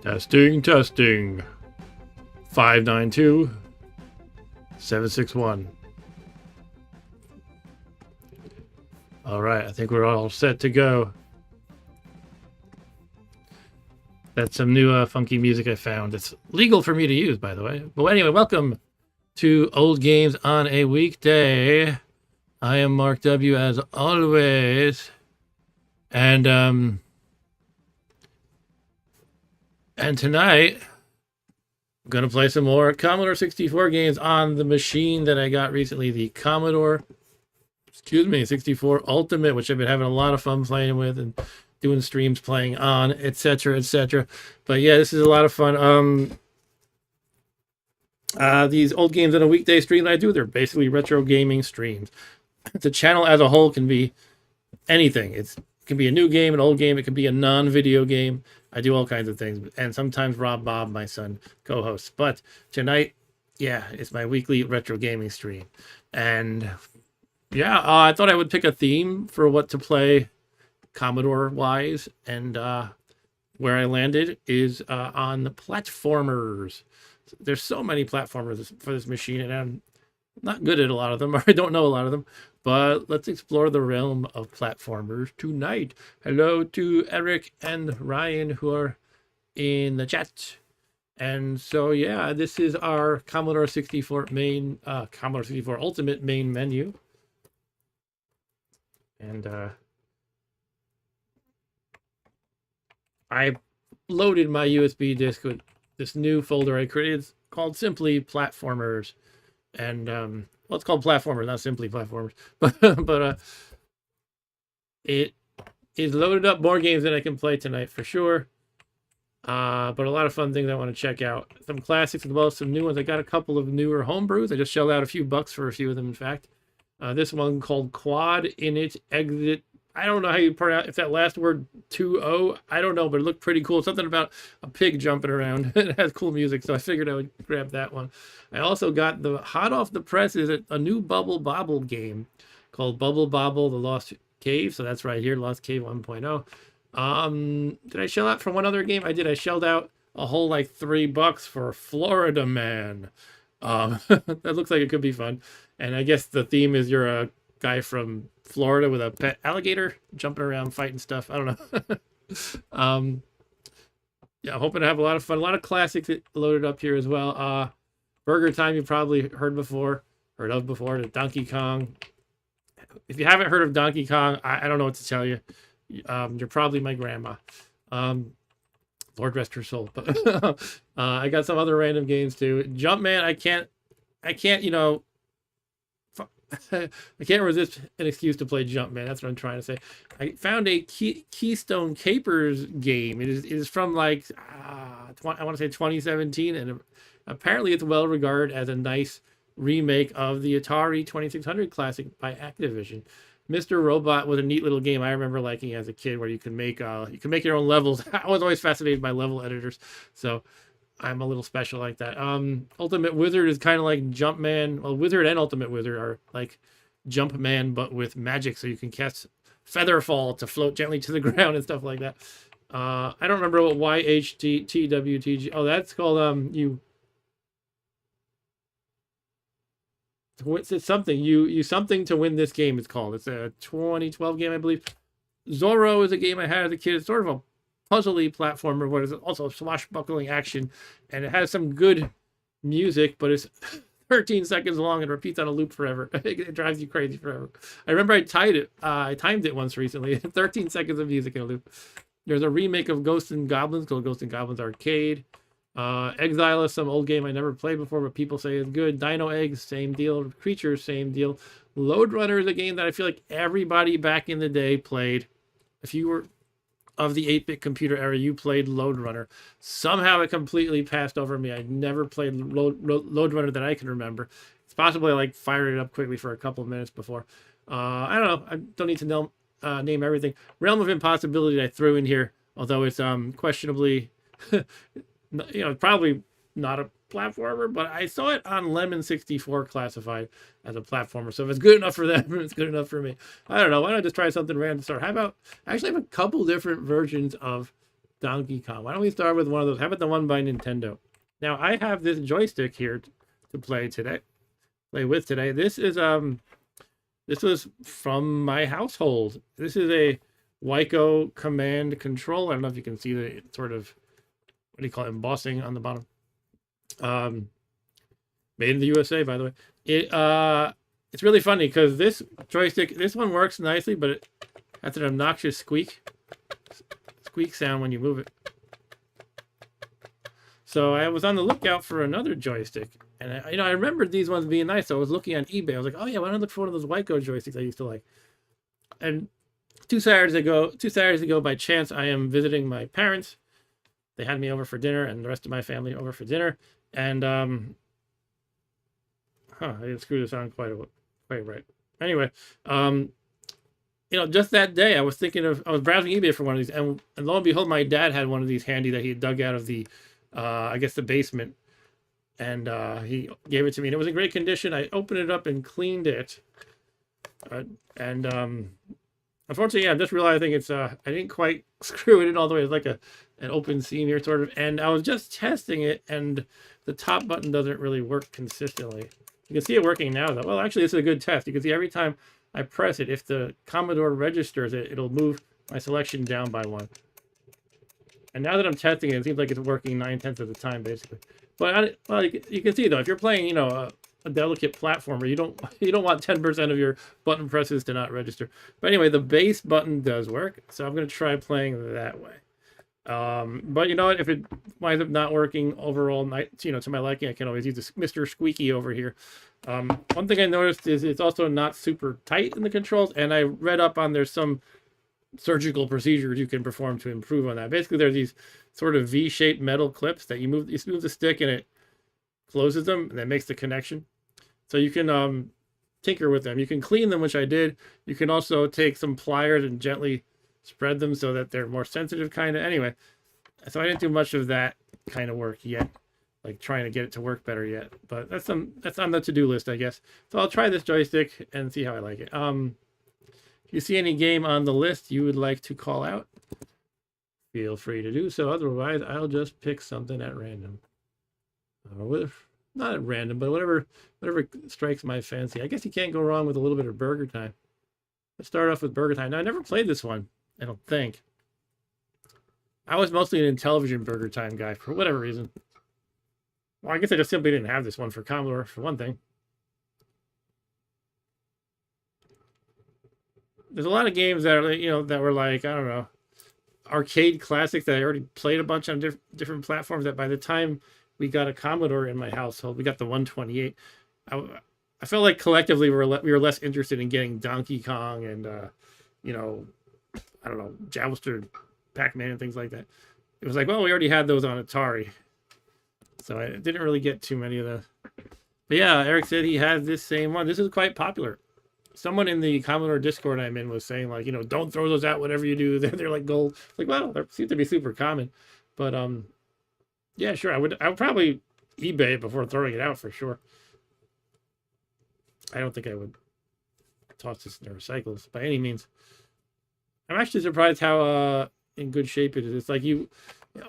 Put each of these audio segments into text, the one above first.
Testing, testing. 592 761. All right, I think we're all set to go. That's some new funky music I found. It's legal for me to use, by the way. But anyway, welcome to Old Games on a Weekday. I am Mark W. as always. And tonight I'm going to play some more Commodore 64 games on the machine that I got recently, the Commodore 64 Ultimate, which I've been having a lot of fun playing with and doing streams playing on, etc., etc. But yeah, this is a lot of fun. These old games on a weekday stream that I do, they're basically retro gaming streams. The channel as a whole can be anything. It can be a new game, an old game. It can be a non-video game. I do all kinds of things. And sometimes Bob, my son, co-hosts. But tonight, yeah, it's my weekly retro gaming stream. And yeah, I thought I would pick a theme for what to play Commodore-wise. And where I landed is on the platformers. There's so many platformers for this machine, and I'm not good at a lot of them, or I don't know a lot of them. But let's explore the realm of platformers tonight. Hello to Eric and Ryan who are in the chat. And so, yeah, this is our Commodore 64 main, Commodore 64 Ultimate main menu. And I loaded my USB disk with this new folder I created. It's called Simply Platformers. And well, it's called Platformers, not Simply Platformers. But it is loaded up more games than I can play tonight for sure. But a lot of fun things I want to check out. Some classics as well as some new ones. I got a couple of newer homebrews. I just shelled out a few bucks for a few of them, in fact. This one called QUOD, INIT, Exit. I don't know how you pronounce if that last word 2-0. I don't know, but it looked pretty cool. Something about a pig jumping around. It has cool music, so I figured I would grab that one. I also got the hot off the press is a new Bobble game called Bobble, The Lost Cave. So that's right here, Lost Cave 1.0. Did I shell out for one other game? I did. I shelled out a whole like $3 for Florida Man. That looks like it could be fun. And I guess the theme is you're a guy from Florida with a pet alligator jumping around fighting stuff. I don't know. Yeah, I'm hoping to have a lot of fun. A lot of classics loaded up here as well. Burger Time, you probably heard of before. The Donkey Kong. If you haven't heard of Donkey Kong, I don't know what to tell you. You're probably my grandma. Lord rest her soul. But I got some other random games too. JumpMan, I can't, you know, I can't resist an excuse to play JumpMan. That's what I'm trying to say. I found a Keystone Kapers game. It is from like I want to say 2017, and apparently it's well regarded as a nice remake of the Atari 2600 classic by Activision. Mr. Robot was a neat little game I remember liking as a kid, where you can make your own levels. I was always fascinated by level editors, so I'm a little special like that. Ultimate Wizard is kind of like Jumpman. Well, Wizard and Ultimate Wizard are like Jumpman, but with magic, so you can cast Featherfall to float gently to the ground and stuff like that. I don't remember what YHTWTG. Oh, that's called it's something you something to win this game. It's called. It's a 2012 game, I believe. Zorro is a game I had as a kid. It's sort of a puzzly platformer, but it's also swashbuckling action, and it has some good music, but it's 13 seconds long and repeats on a loop forever. It drives you crazy forever. I remember I timed it once recently. 13 seconds of music in a loop. There's a remake of Ghosts and Goblins called Ghosts and Goblins Arcade. Exile is some old game I never played before, but people say is good. Dino Eggs, same deal. Creatures, same deal. Load Runner is a game that I feel like everybody back in the day played. If you were of the 8-bit computer era, you played Load Runner. Somehow it completely passed over me. I never played Load Runner that I can remember. It's possible I like fired it up quickly for a couple of minutes before. I don't know. I don't need to name everything. Realm of Impossibility I threw in here, although it's questionably, probably not a platformer, but I saw it on Lemon 64 classified as a platformer. So if it's good enough for them, it's good enough for me. I don't know. Why not just try something random to start? How about, I actually have a couple different versions of Donkey Kong. Why don't we start with one of those? How about the one by Nintendo? Now I have this joystick here to play with today. This is this was from my household. This is a Wyco command control. I don't know if you can see the sort of, what do you call it, embossing on the bottom. Made in the USA, by the way. It's really funny because this joystick, this one works nicely, but it has an obnoxious squeak sound when you move it. So I was on the lookout for another joystick, and I remembered these ones being nice. So I was looking on eBay. I was like, oh yeah, why don't I look for one of those Wyco joysticks I used to like? And two Saturdays ago, by chance, I am visiting my parents. They had me over for dinner, and the rest of my family over for dinner. And I didn't screw this on quite right. Anyway, just that day, I was browsing eBay for one of these, and lo and behold, my dad had one of these handy that he had dug out of the, I guess, the basement, and he gave it to me, and it was in great condition. I opened it up and cleaned it, and unfortunately, I just realizing it's I didn't quite screw it in all the way. It's like an open seam here, sort of, and I was just testing it, and the top button doesn't really work consistently. You can see it working now, though. Well, actually, this is a good test. You can see every time I press it, if the Commodore registers it, it'll move my selection down by one. And now that I'm testing it, it seems like it's working 9/10 of the time, basically. But you can see, though, if you're playing, a delicate platformer, you don't want 10% of your button presses to not register. But anyway, the base button does work, so I'm going to try playing that way. But you know what? If it winds up not working overall, to my liking, I can always use this Mr. Squeaky over here. One thing I noticed is it's also not super tight in the controls, and I read up on there's some surgical procedures you can perform to improve on that. Basically, there's these sort of V-shaped metal clips that you move the stick and it closes them, and that makes the connection. So you can tinker with them. You can clean them, which I did. You can also take some pliers and gently spread them so that they're more sensitive, kind of. Anyway, so I didn't do much of that kind of work yet, like trying to get it to work better yet. But that's on the to-do list, I guess. So I'll try this joystick and see how I like it. If you see any game on the list you would like to call out, feel free to do so. Otherwise, I'll just pick something at random. Not at random, but whatever strikes my fancy. I guess you can't go wrong with a little bit of Burger Time. Let's start off with Burger Time. Now, I never played this one, I don't think. I was mostly an Intellivision Burger Time guy for whatever reason. Well, I guess I just simply didn't have this one for Commodore, for one thing. There's a lot of games that are, that were like, I don't know, arcade classics that I already played a bunch on different platforms, that by the time we got a Commodore in my household, we got the 128. I felt like collectively we were less interested in getting Donkey Kong and I don't know, Jousted, Pac-Man, and things like that. It was like, well, we already had those on Atari, so I didn't really get too many of those. But yeah, Eric said he has this same one. This is quite popular. Someone in the Commodore Discord I'm in was saying, like, don't throw those out, whatever you do. They're like gold. Like, well, they seem to be super common. But yeah, sure. I would probably eBay it before throwing it out for sure. I don't think I would toss this in the recycles by any means. I'm actually surprised how in good shape it is. It's like it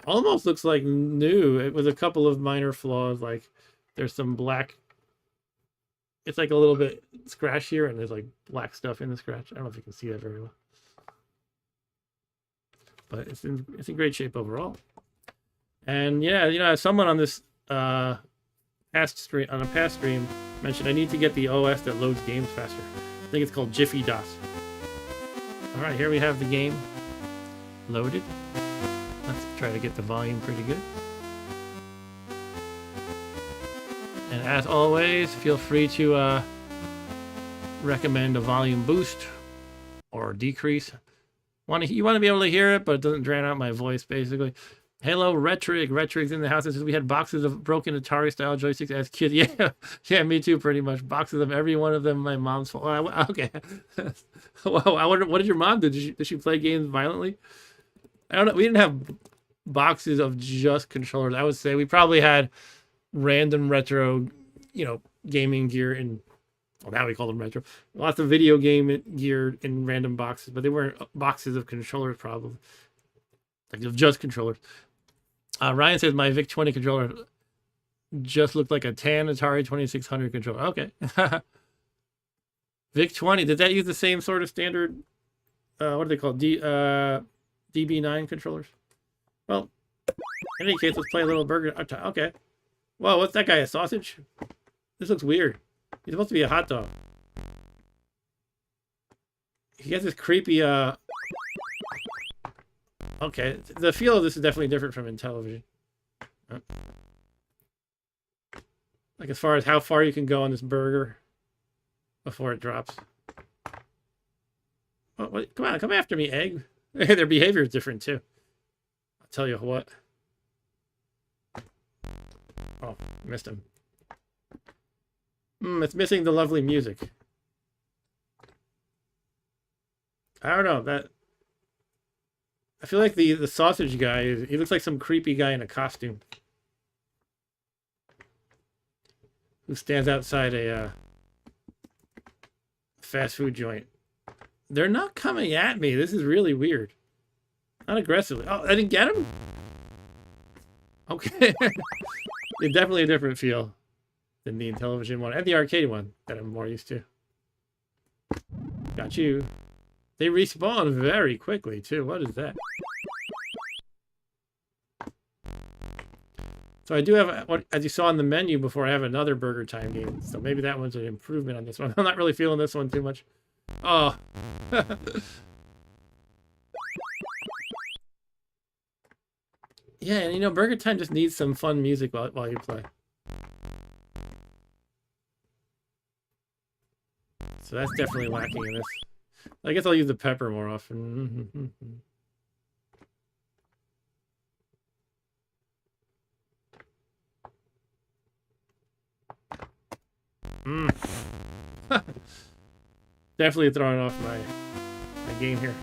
almost looks like new, with a couple of minor flaws. Like there's some black. It's like a little bit scratch here, and there's like black stuff in the scratch. I don't know if you can see that very well, but it's in great shape overall. And yeah, as someone on this past stream mentioned, I need to get the OS that loads games faster. I think it's called Jiffy DOS. All right, here we have the game loaded. Let's try to get the volume pretty good. And as always, feel free to recommend a volume boost or decrease. You want to be able to hear it, but it doesn't drown out my voice, basically. Hello, Retrig. Retrig's in the house. It says we had boxes of broken Atari-style joysticks as kids. Yeah, me too, pretty much. Boxes of every one of them. My mom's fault. Okay. Well, I wonder, what did your mom do? Did she play games violently? I don't know. We didn't have boxes of just controllers. I would say we probably had random retro, gaming gear in, well, now we call them retro. Lots of video game gear in random boxes, but they weren't boxes of controllers, probably. Like just controllers. Ryan says my VIC-20 controller just looked like a tan Atari 2600 controller. Okay. VIC-20, did that use the same sort of standard, what are they called? DB9 controllers? Well, in any case, let's play a little burger. Okay. Whoa, what's that guy, a sausage? This looks weird. He's supposed to be a hot dog. He has this creepy, okay, the feel of this is definitely different from in television. Like as far as how far you can go on this burger before it drops. Oh, wait, come on, come after me, egg. Their behavior is different too. I'll tell you what. Oh, missed him. It's missing the lovely music. I don't know, that I feel like the sausage guy, he looks like some creepy guy in a costume who stands outside a fast food joint. They're not coming at me. This is really weird. Not aggressively. Oh, I didn't get him? Okay. It's definitely a different feel than the Intellivision one and the arcade one that I'm more used to. Got you. They respawn very quickly, too. What is that? So I do have, what as you saw in the menu before, I have another Burger Time game. So maybe that one's an improvement on this one. I'm not really feeling this one too much. Oh. Yeah, and you know, Burger Time just needs some fun music while you play. So that's definitely lacking in this. I guess I'll use the pepper more often. Definitely throwing off my game here.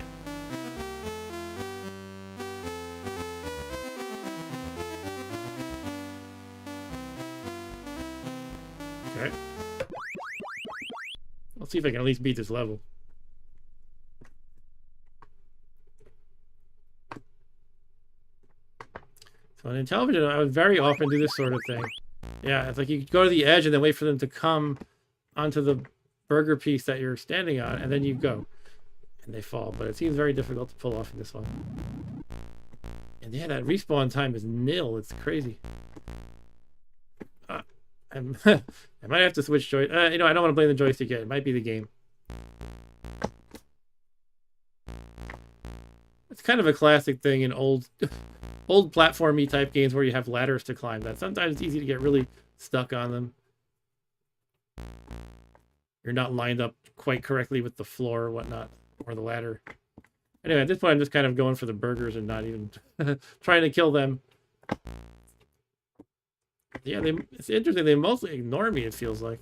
Okay. Let's see if I can at least beat this level. So in television, I would very often do this sort of thing. Yeah, it's like you go to the edge and then wait for them to come onto the burger piece that you're standing on, and then you go. And they fall, but it seems very difficult to pull off in this one. And yeah, that respawn time is nil. It's crazy. I might have to switch joy. You know, I don't want to blame the joystick yet. It might be the game. It's kind of a classic thing in old platformy type games where you have ladders to climb. That sometimes it's easy to get really stuck on them. You're not lined up quite correctly with the floor or whatnot, or the ladder. Anyway, at this point, I'm just kind of going for the burgers and not even trying to kill them. Yeah, it's interesting. They mostly ignore me, it feels like.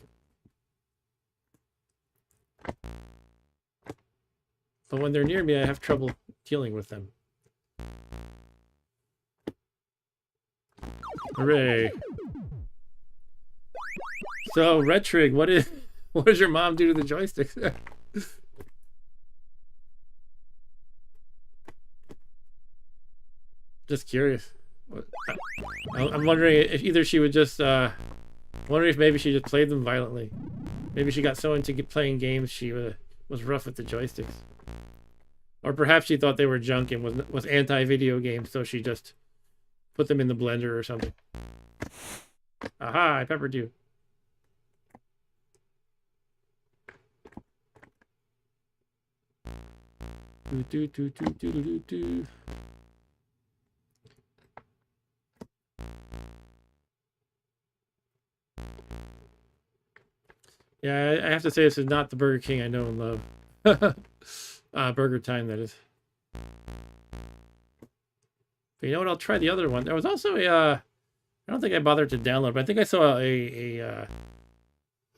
But when they're near me, I have trouble dealing with them. Hooray. So, Retrig, what does your mom do to the joysticks? Just curious. I'm wondering if either she would just, wondering if maybe she just played them violently. Maybe she got so into playing games she was rough with the joysticks. Or perhaps she thought they were junk and was anti-video games, so she just put them in the blender or something. Aha, I peppered you. Do. Yeah, I have to say this is not the Burger King I know and love. Burger Time, that is. But you know what? I'll try the other one. There was also a, I don't think I bothered to download, but I think I saw a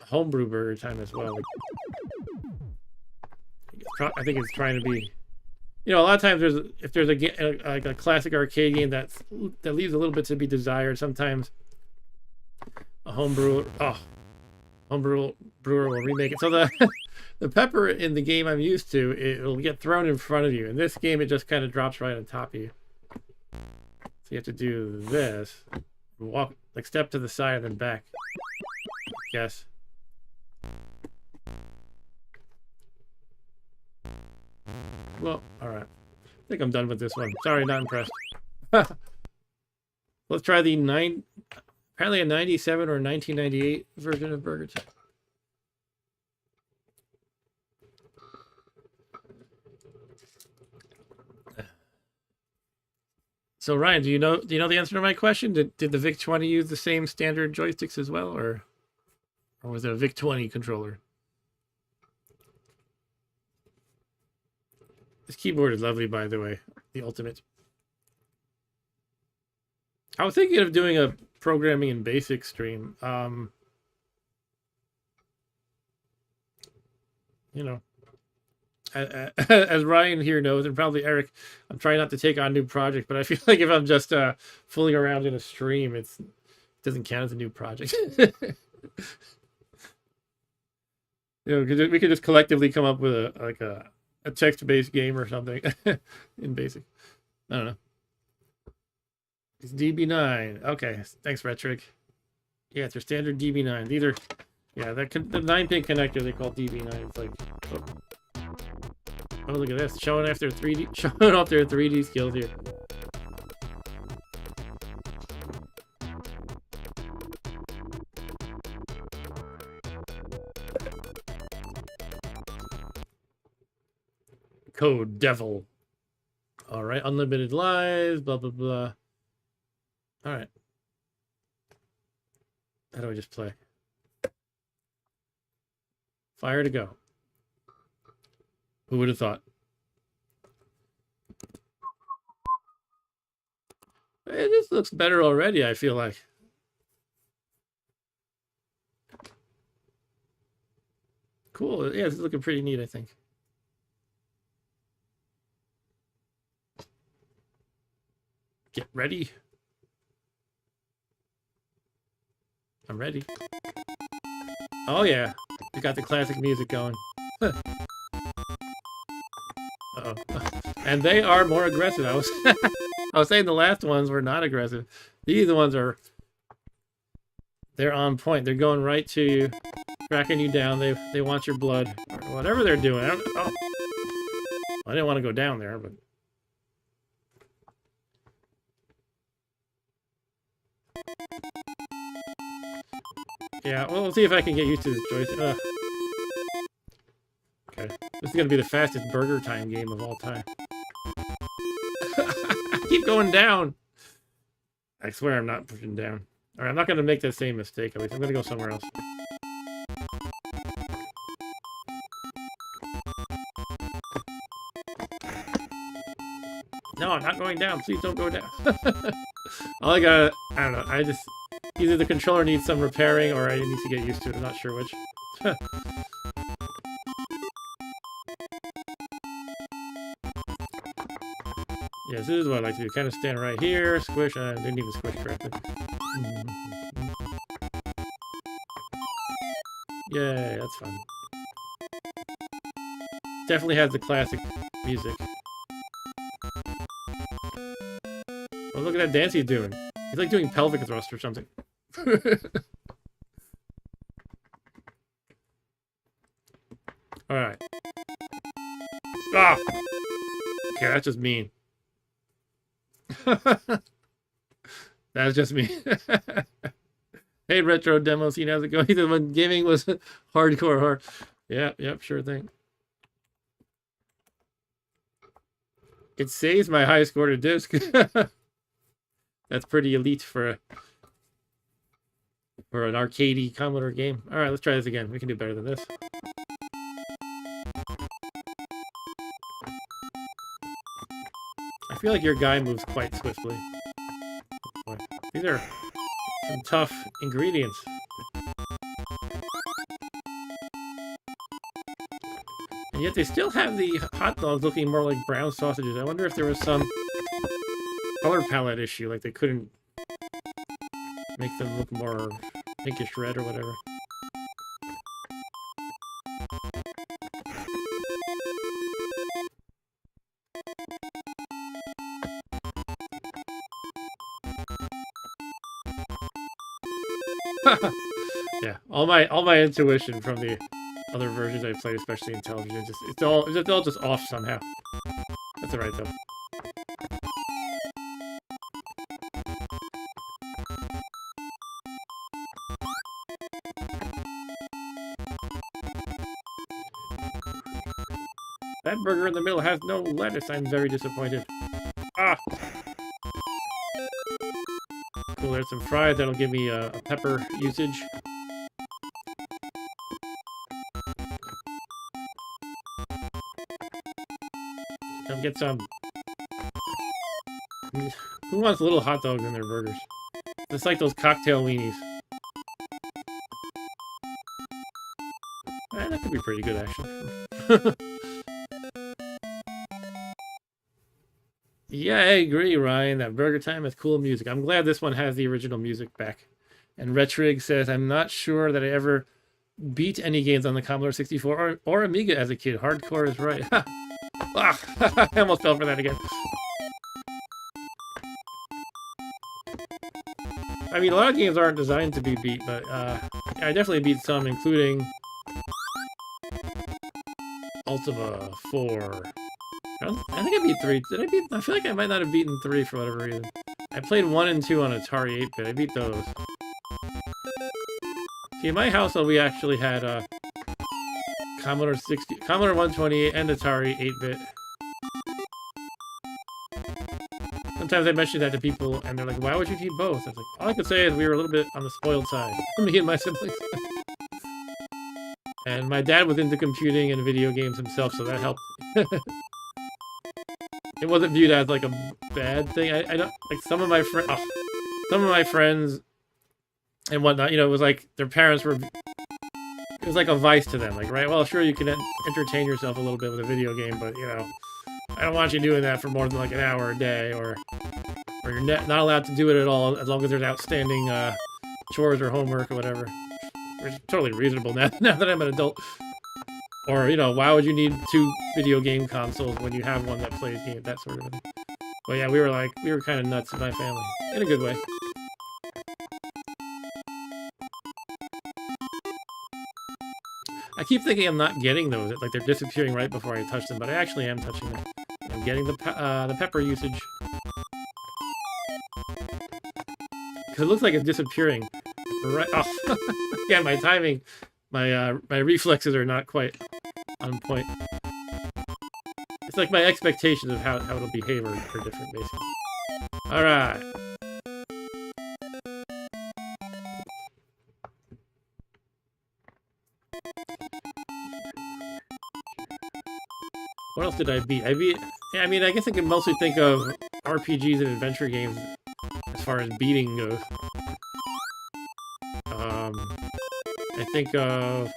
homebrew Burger Time as well. I think it's trying to be, you know, a lot of times if there's a classic arcade game that leaves a little bit to be desired, sometimes a homebrewer will remake it. So the pepper in the game I'm used to, it'll get thrown in front of you. In this game, it just kind of drops right on top of you. So you have to do this. Walk, like step to the side and then back. Yes. Well, alright. I think I'm done with this one. Sorry, not impressed. Let's try the apparently a 97 or 1998 version of Burger Time. So Ryan, do you know the answer to my question? Did the VIC-20 use the same standard joysticks as well, or was it a VIC-20 controller? This keyboard is lovely, by the way. The ultimate. I was thinking of doing a programming in BASIC stream. You know, as Ryan here knows, and probably Eric, I'm trying not to take on new projects, but I feel like if I'm just fooling around in a stream, it doesn't count as a new project. You know, because we could just collectively come up with a text-based game or something in BASIC. I don't know. It's DB9. Okay, thanks, Retrick. Yeah, it's your standard DB9. These are, yeah, the 9-pin connector they call DB9. It's like, oh, look at this, showing off their 3D skills here. Code Devil. All right, unlimited lives, blah, blah, blah. All right. How do I just play? Fire to go. Who would have thought? Hey, this looks better already, I feel like. Cool. Yeah, it's looking pretty neat, I think. Get ready. I'm ready. Oh yeah, we got the classic music going. Uh-oh. And they are more aggressive. I was saying the last ones were not aggressive. These ones are, they're on point. They're going right to you, tracking you down. They want your blood, or whatever they're doing. I didn't want to go down there, but. Yeah, well, we'll see if I can get used to this joystick. Okay, this is gonna be the fastest Burger Time game of all time. I keep going down. I swear I'm not pushing down. Alright, I'm not gonna make that same mistake, at least. I'm gonna go somewhere else. No, I'm not going down. Please don't go down. I don't know. Either the controller needs some repairing or I need to get used to it. I'm not sure which. Yeah, this is what I like to do. Kind of stand right here, squish. I didn't even squish correctly. Yay, that's fun. Definitely has the classic music. Oh, look at that dance he's doing. He's like doing pelvic thrust or something. Alright. Ah! Okay, that's just mean. That's just me. Hey, Retro Demo Scene, how's it going? He said when gaming was hardcore hard. Yeah, yep, sure thing. It saves my high score to disc. That's pretty elite for an arcadey Commodore game. All right, let's try this again. We can do better than this. I feel like your guy moves quite swiftly. Boy, these are some tough ingredients. And yet they still have the hot dogs looking more like brown sausages. I wonder if there was some color palette issue, like they couldn't make them look more pinkish red or whatever. Yeah, all my intuition from the other versions I played, especially in television, it's all just off somehow. That's alright though. That burger in the middle has no lettuce. I'm very disappointed. Ah! Cool, there's some fries. That'll give me a pepper usage. Come get some. Who wants little hot dogs in their burgers? It's like those cocktail weenies. That could be pretty good, actually. Yeah, I agree, Ryan. That Burger Time has cool music. I'm glad this one has the original music back. And Retrig says, I'm not sure that I ever beat any games on the Commodore 64 or Amiga as a kid. Hardcore is right. Ah, I almost fell for that again. I mean, a lot of games aren't designed to be beat, but I definitely beat some, including Ultima 4. I think I beat 3. Did I beat? I feel like I might not have beaten 3 for whatever reason. I played 1 and 2 on Atari 8-bit. I beat those. See, in my household, we actually had Commodore 128, and Atari 8-bit. Sometimes I mention that to people, and they're like, "Why would you keep both?" I was like, all I could say is we were a little bit on the spoiled side, me and my siblings. And my dad was into computing and video games himself, so that helped. It wasn't viewed as like a bad thing. I don't like some of my friends and whatnot. You know, it was like their parents were. It was like a vice to them. Like, right? Well, sure, you can entertain yourself a little bit with a video game, but you know, I don't want you doing that for more than like an hour a day, or you're not allowed to do it at all as long as there's outstanding chores or homework or whatever. Which is totally reasonable now that I'm an adult. Or, you know, why would you need 2 video game consoles when you have one that plays games, that sort of thing. But yeah, we were kind of nuts in my family. In a good way. I keep thinking I'm not getting those, like they're disappearing right before I touch them, but I actually am touching them. I'm getting the pepper usage. Because it looks like it's disappearing. Right. Oh, yeah, my timing, my reflexes are not quite on point. It's like my expectations of how it'll behave are different, basically. All right. What else did I beat? I mean, I guess I can mostly think of RPGs and adventure games as far as beating goes. I think of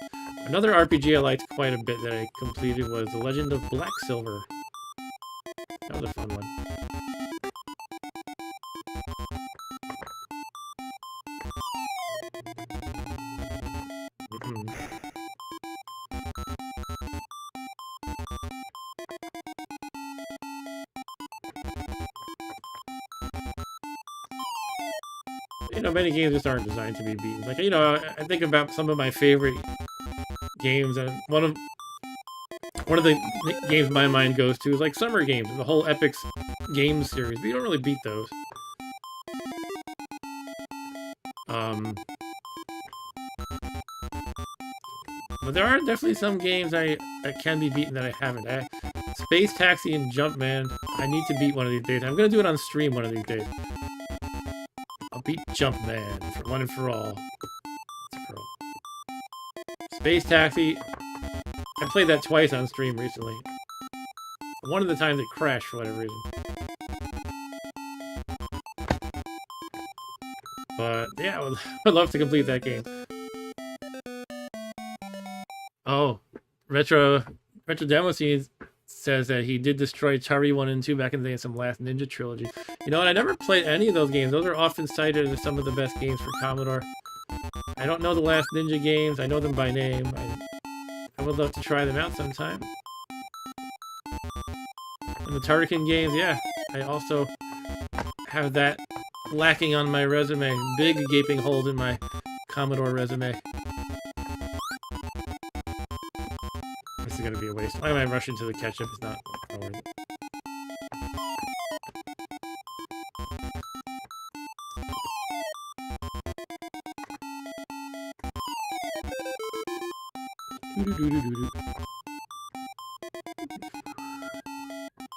another RPG I liked quite a bit that I completed was The Legend of Black Silver. That was a fun one. You know, many games just aren't designed to be beaten. Like, you know, I think about some of my favorite games, and one of the games my mind goes to is like summer games, the whole Epic's games series. But you don't really beat those. But there are definitely some games that can be beaten that I haven't. Space Taxi and Jumpman, I need to beat one of these days. I'm gonna do it on stream one of these days. I'll beat Jumpman for one and for all. Space Taxi, I played that twice on stream recently. One of the times it crashed for whatever reason. But yeah, I would love to complete that game. Oh, Retro Demo Scene says that he did destroy Atari 1 and 2 back in the day in some Last Ninja trilogy. You know, and I never played any of those games. Those are often cited as some of the best games for Commodore. I don't know the Last Ninja games. I know them by name. I would love to try them out sometime. And the Turrican games, yeah. I also have that lacking on my resume. Big gaping holes in my Commodore resume. This is gonna be a waste. Why am I rushing to the ketchup? It's not worth it.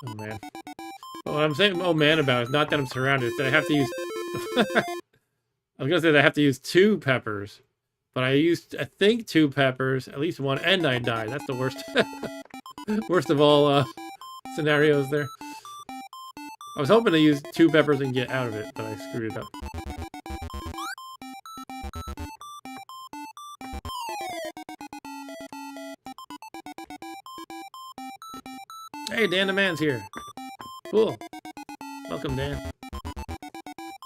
Oh man. Well, what I'm saying oh man about is not that I'm surrounded, it's that I have to use I was gonna say that I have to use 2 peppers. But I used I think 2 peppers, at least 1, and I died. That's the worst worst of all scenarios there. I was hoping to use 2 peppers and get out of it, but I screwed it up. Hey, Dan the Man's here. Cool. Welcome, Dan.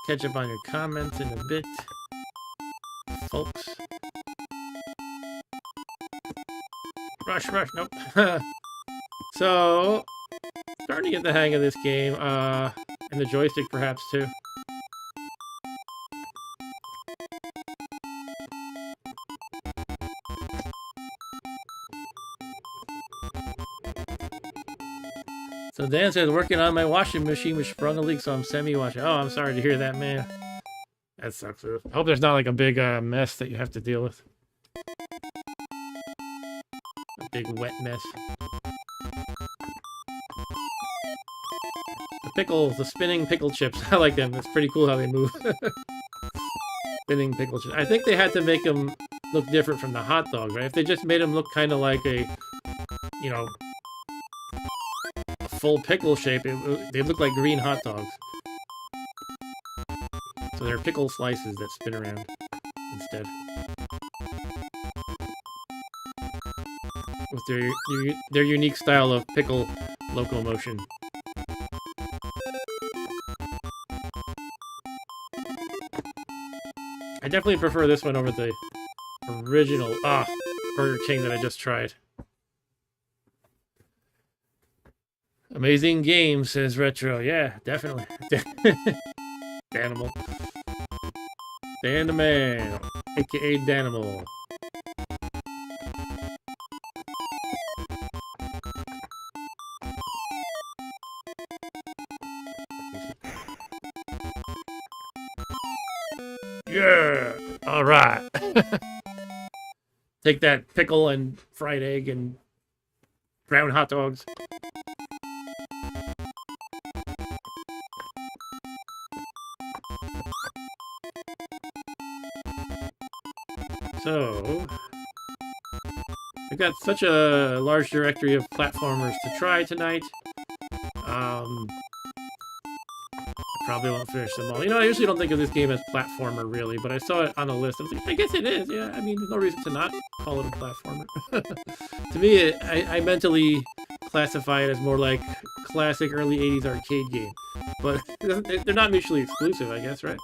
Catch up on your comments in a bit, folks. Rush, nope. So, starting to get the hang of this game, and the joystick perhaps too. So Dan says, working on my washing machine which sprung a leak, so I'm semi-washing. Oh, I'm sorry to hear that, man. That sucks. I hope there's not like a big mess that you have to deal with. A big wet mess. The pickles, the spinning pickle chips. I like them. It's pretty cool how they move. Spinning pickle chips. I think they had to make them look different from the hot dog, right? If they just made them look kind of like a, you know, full pickle shape, they look like green hot dogs. So they're pickle slices that spin around instead. With their unique style of pickle locomotion. I definitely prefer this one over the original Burger King that I just tried. Amazing game, says Retro. Yeah, definitely. Danimal. Dan the Man, aka Danimal. Yeah! Alright. Take that pickle and fried egg and brown hot dogs. So, I've got such a large directory of platformers to try tonight. I probably won't finish them all. You know, I usually don't think of this game as platformer, really, but I saw it on a list. I was like, I guess it is. Yeah, I mean, there's no reason to not call it a platformer. To me, I mentally classify it as more like classic early 80s arcade game. But they're not mutually exclusive, I guess, right?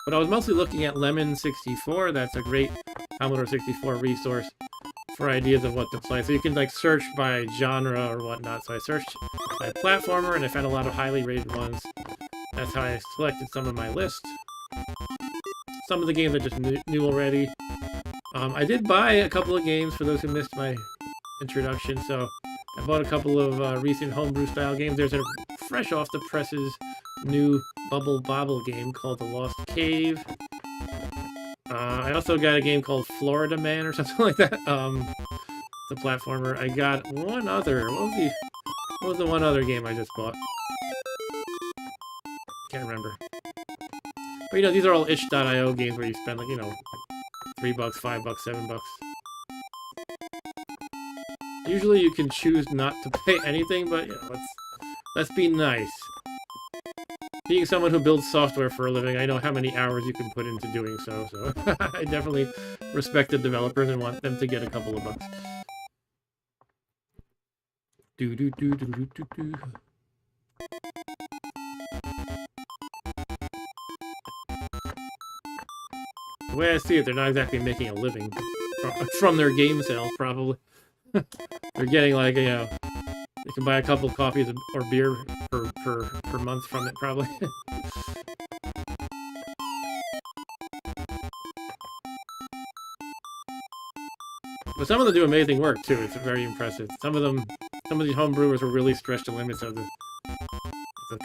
But I was mostly looking at Lemon 64. That's a great Commodore 64 resource for ideas of what to play. So you can like search by genre or whatnot. So I searched by platformer and I found a lot of highly rated ones. That's how I selected some of my list. Some of the games I just knew already. I did buy a couple of games for those who missed my introduction. So I bought a couple of recent homebrew style games. There's a fresh off the presses new Bobble game called The Lost Cave. I also got a game called Florida Man or something like that. It's a platformer. I got one other. What was the one other game I just bought? Can't remember. But you know, these are all itch.io games where you spend like, you know, $3, $5, $7. Usually you can choose not to pay anything, but you know, let's be nice. Being someone who builds software for a living, I know how many hours you can put into doing so, so I definitely respect the developers and want them to get a couple of bucks. Do. The way I see it, they're not exactly making a living from their game sales, probably. They're getting like, you know, you can buy a couple of coffees or beer per month from it, probably. But some of them do amazing work too. It's very impressive. Some of these home brewers will really stretch the limits of the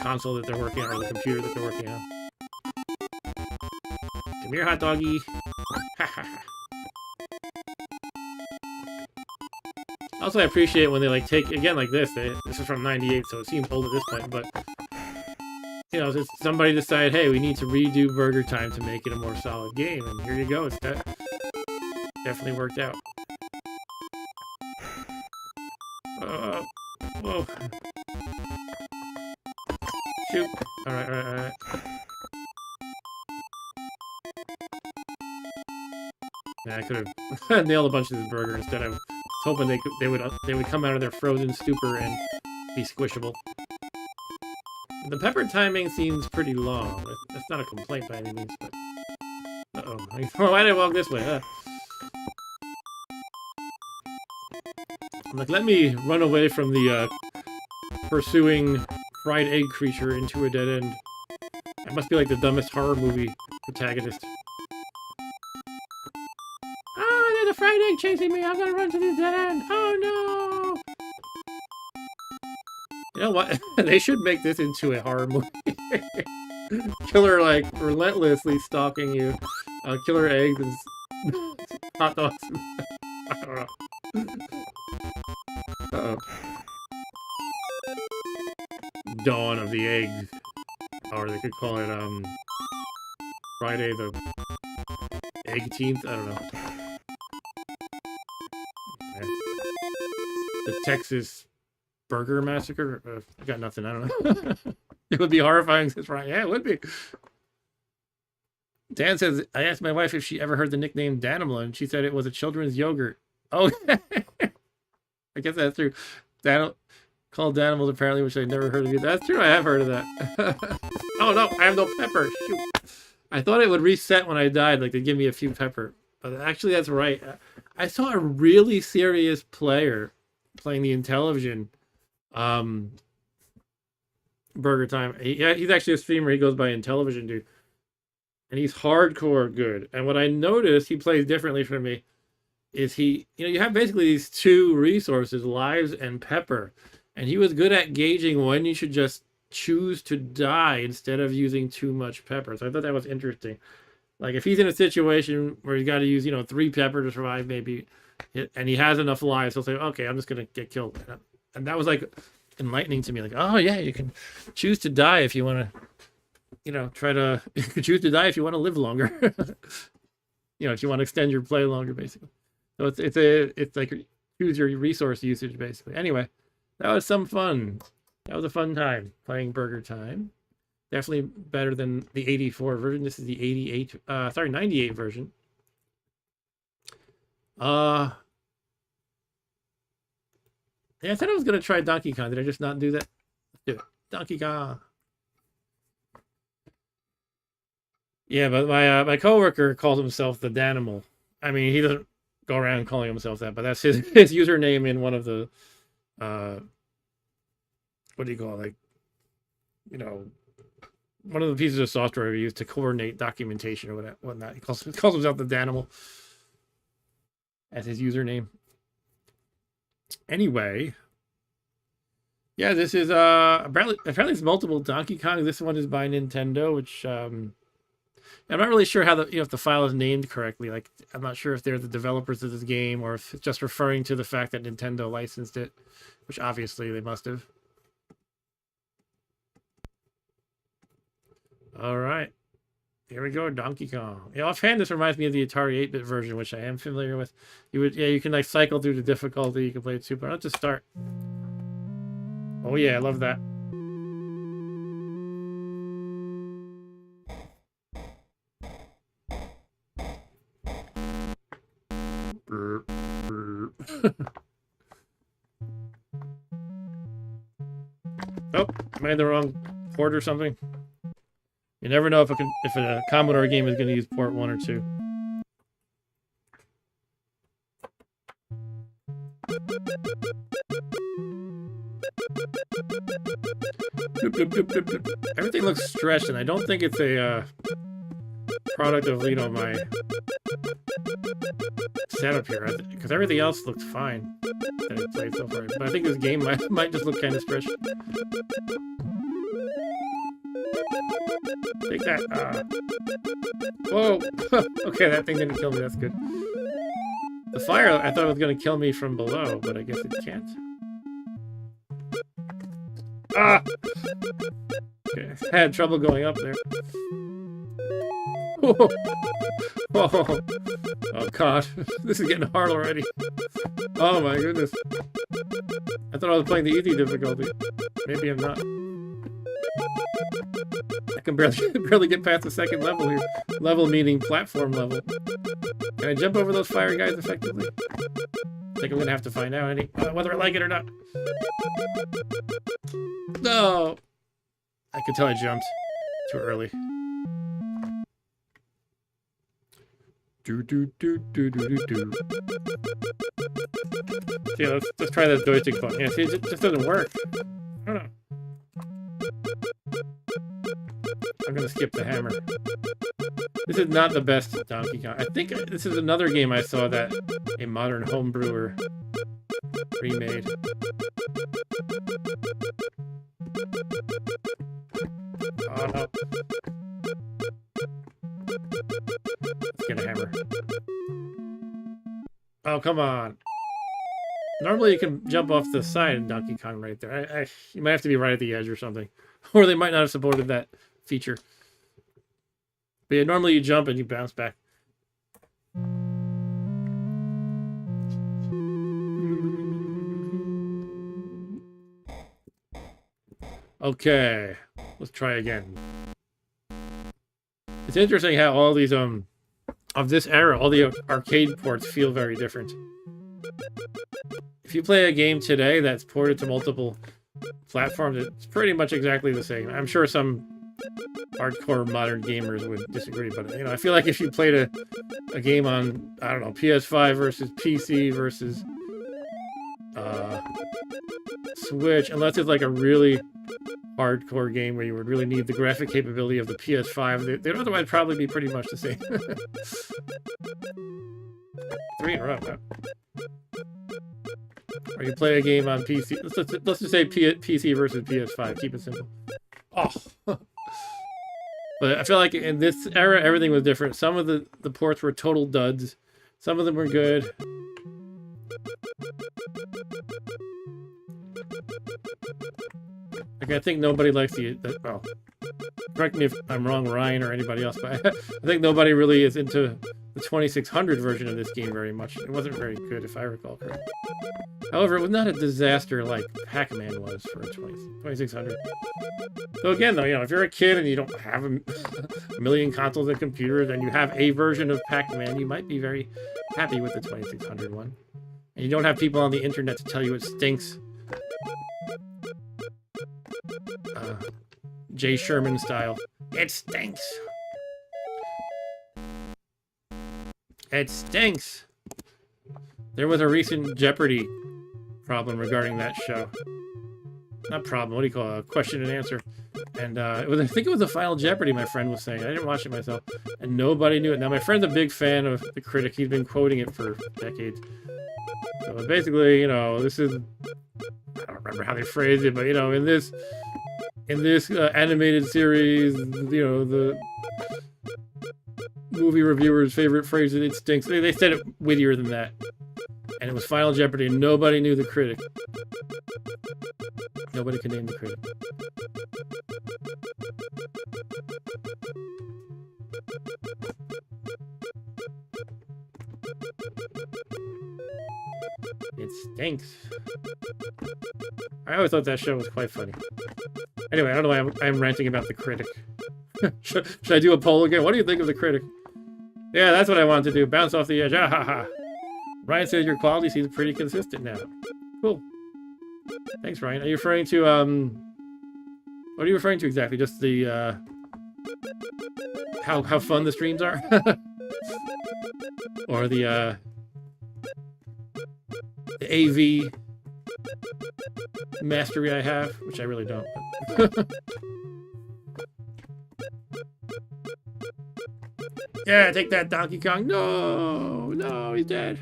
console that they're working on or the computer that they're working on. Come here, hot doggy. Also, I appreciate when they like take again like this. This is from '98, so it seems old at this point. But you know, somebody decided, hey, we need to redo Burger Time to make it a more solid game, and here you go. It's definitely worked out. Whoa. Shoot. Alright. Yeah, I could have nailed a bunch of this burger instead. I was hoping they would come out of their frozen stupor and be squishable. The pepper timing seems pretty long. That's not a complaint by any means, but... Uh-oh. Why did I walk this way, huh? I'm like, let me run away from the, pursuing fried egg creature into a dead end. I must be like the dumbest horror movie protagonist. Oh, there's a fried egg chasing me! I'm gonna run to the dead end! Oh no! You know what? They should make this into a horror movie. Killer, like, relentlessly stalking you. Killer eggs and hot dogs. I don't know. Uh-oh. Dawn of the Eggs. Or they could call it, Friday the 18th? I don't know. Okay. The Texas Burger Massacre? I got nothing, I don't know. It would be horrifying since Friday. Yeah, it would be. Dan says, I asked my wife if she ever heard the nickname Danimal, and she said it was a children's yogurt. Oh, I guess that's true. Called Danimals apparently, which I never heard of you. That's true, I have heard of that. Oh no, I have no pepper. Shoot. I thought it would reset when I died, like they'd give me a few pepper. But actually that's right. I saw a really serious player playing the Intellivision Burger Time. He's actually a streamer, he goes by Intellivision Dude. And he's hardcore good. And what I noticed, he plays differently from me, is you have basically these two resources, lives and pepper. And he was good at gauging when you should just choose to die instead of using too much pepper. So I thought that was interesting. Like if he's in a situation where he's got to use, 3 pepper to survive maybe, and he has enough lives, he'll say, okay, I'm just going to get killed. And that was like enlightening to me. Like, oh yeah, you can choose to die if you want to, you can choose to die if you want to live longer. If you want to extend your play longer, basically. So it's like choose your resource usage, basically. Anyway, that was some fun. That was a fun time playing Burger Time. Definitely better than the 84 version. This is the 98 version. Yeah, I said I was gonna try Donkey Kong. Did I just not do that? Let's do it. Donkey Kong. Yeah, but my coworker calls himself the Danimal. I mean, he doesn't go around calling himself that, but that's his username in one of the what do you call it? Like, one of the pieces of software we use to coordinate documentation or whatnot. He calls himself the Danimal as his username. Anyway, yeah, this is apparently it's multiple Donkey Kong. This one is by Nintendo, which I'm not really sure how if the file is named correctly. Like, I'm not sure if they're the developers of this game or if it's just referring to the fact that Nintendo licensed it, which obviously they must have. All right, here we go, Donkey Kong. Yeah, offhand, this reminds me of the Atari 8-bit version, which I am familiar with. You can like cycle through the difficulty. You can play it super. Let's just start. Oh yeah, I love that. Oh, am I in the wrong port or something? You never know if a Commodore game is going to use port 1 or 2. Everything looks stretched, and I don't think it's a product of, you know, my setup here, because everything else looks fine that I played so far. But I think this game might just look kind of stretched. Take that. Whoa. Okay, that thing didn't kill me. That's good. The fire, I thought it was going to kill me from below, but I guess it can't. Ah! Okay, I had trouble going up there. Whoa. Whoa. Oh god, this is getting hard already. Oh my goodness. I thought I was playing the easy difficulty. Maybe I'm not. I can barely get past the second level here. Level meaning platform level. Can I jump over those fire guys effectively? I think I'm gonna have to find out whether I like it or not. No! I could tell I jumped too early. Yeah, let's try that joystick button. Yeah, see, it just doesn't work. I don't know. I'm gonna skip the hammer. This is not the best Donkey Kong. I think this is another game I saw that a modern homebrewer remade. Oh no. Let's get a hammer. Oh, come on. Normally you can jump off the side of Donkey Kong right there. You might have to be right at the edge or something. Or they might not have supported that feature. But yeah, normally you jump and you bounce back. Okay, let's try again. It's interesting how all these of this era, all the arcade ports feel very different. If you play a game today that's ported to multiple platforms, it's pretty much exactly the same. I'm sure some hardcore modern gamers would disagree, but you know, I feel like if you played a game on, I don't know, PS5 versus PC versus Switch, unless it's like a really hardcore game where you would really need the graphic capability of the PS5, they'd otherwise probably be pretty much the same. 3 in a row, huh? Or you play a game on PC. Let's just say PC versus PS5. Keep it simple. Oh. But I feel like in this era, everything was different. Some of the ports were total duds. Some of them were good. Like, I think nobody likes well, correct me if I'm wrong, Ryan or anybody else, but I think nobody really is into the 2600 version of this game very much. It wasn't very good, if I recall correctly. However, it was not a disaster like Pac-Man was for a 2600. So again, though, you know, if you're a kid and you don't have a million consoles and computers and you have a version of Pac-Man, you might be very happy with the 2600 one. And you don't have people on the internet to tell you it stinks. Jay Sherman style. It stinks. It stinks. There was a recent Jeopardy problem regarding that show. Not problem, what do you call it? A question and answer. And it was, I think it was the final Jeopardy, my friend was saying. I didn't watch it myself. And nobody knew it. Now, my friend's a big fan of The Critic. He's been quoting it for decades. So basically, you know, this is... I don't remember how they phrased it, but, you know, in this animated series, you know, the movie reviewers' favorite phrase is, it stinks. They said it wittier than that. And it was Final Jeopardy, and nobody knew the critic. Nobody could name the critic. It stinks. I always thought that show was quite funny. Anyway, I don't know why I'm ranting about the critic. should I do a poll again? What do you think of the critic? Yeah, that's what I wanted to do. Bounce off the edge. Ah ha ha. Ryan says your quality seems pretty consistent now. Cool. Thanks, Ryan. Are you referring to what are you referring to exactly? Just the how fun the streams are? Or the AV mastery I have, which I really don't. Yeah, take that, Donkey Kong. No, no, he's dead.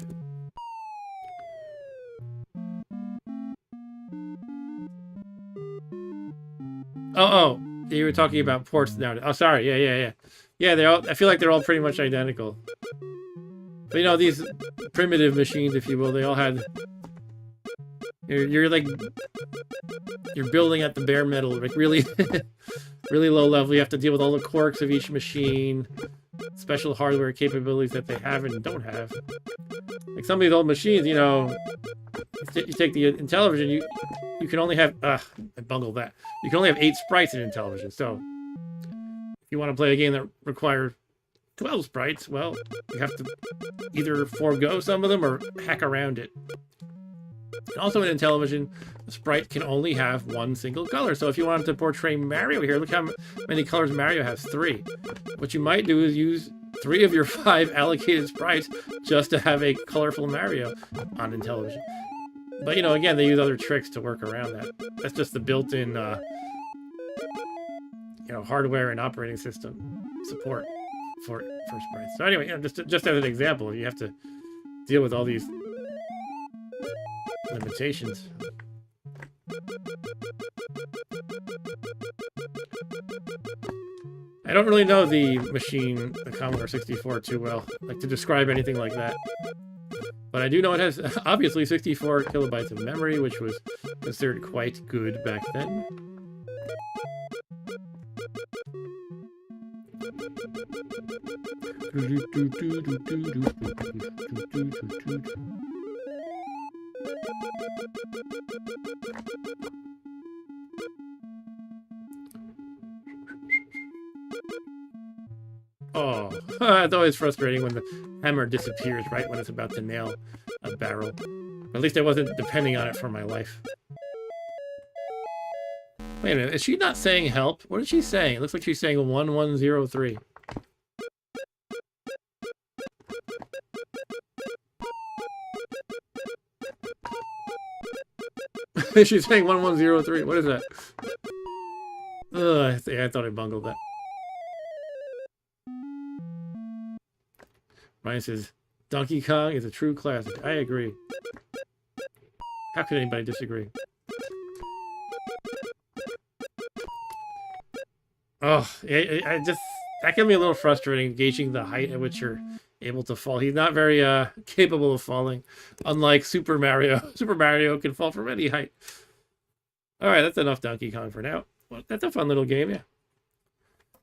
Oh, you were talking about ports now. Oh, sorry. Yeah. Yeah, they're all. I feel like they're all pretty much identical. But you know, these primitive machines, if you will, they all had. You're like you're building at the bare metal, like really, really low level. You have to deal with all the quirks of each machine, special hardware capabilities that they have and don't have. Like some of these old machines, you know, you take the Intellivision, you can only have I bungled that. You can only have 8 sprites in Intellivision. So if you want to play a game that requires 12 sprites, well, you have to either forego some of them or hack around it. And also in Intellivision, the sprite can only have one single color. So if you wanted to portray Mario here, look how many colors Mario has, 3. What you might do is use 3 of your 5 allocated sprites just to have a colorful Mario on Intellivision. But you know, again, they use other tricks to work around that. That's just the built-in, you know, hardware and operating system support for sprites. So anyway, you know, just as an example, you have to deal with all these limitations. I don't really know the machine, the Commodore 64, too well, like to describe anything like that. But I do know it has, obviously, 64 kilobytes of memory, which was considered quite good back then. Oh, it's always frustrating when the hammer disappears right when it's about to nail a barrel. At least I wasn't depending on it for my life. Wait a minute, is she not saying help? What is she saying? It looks like she's saying 1103. She's saying 1103. What is that? Ugh, yeah, I thought I bungled that. Ryan says, Donkey Kong is a true classic. I agree. How could anybody disagree? Oh, I just... That can be a little frustrating, gauging the height at which you're able to fall. He's not very capable of falling, unlike Super Mario. Super Mario can fall from any height. Alright, that's enough Donkey Kong for now. Well, that's a fun little game, yeah.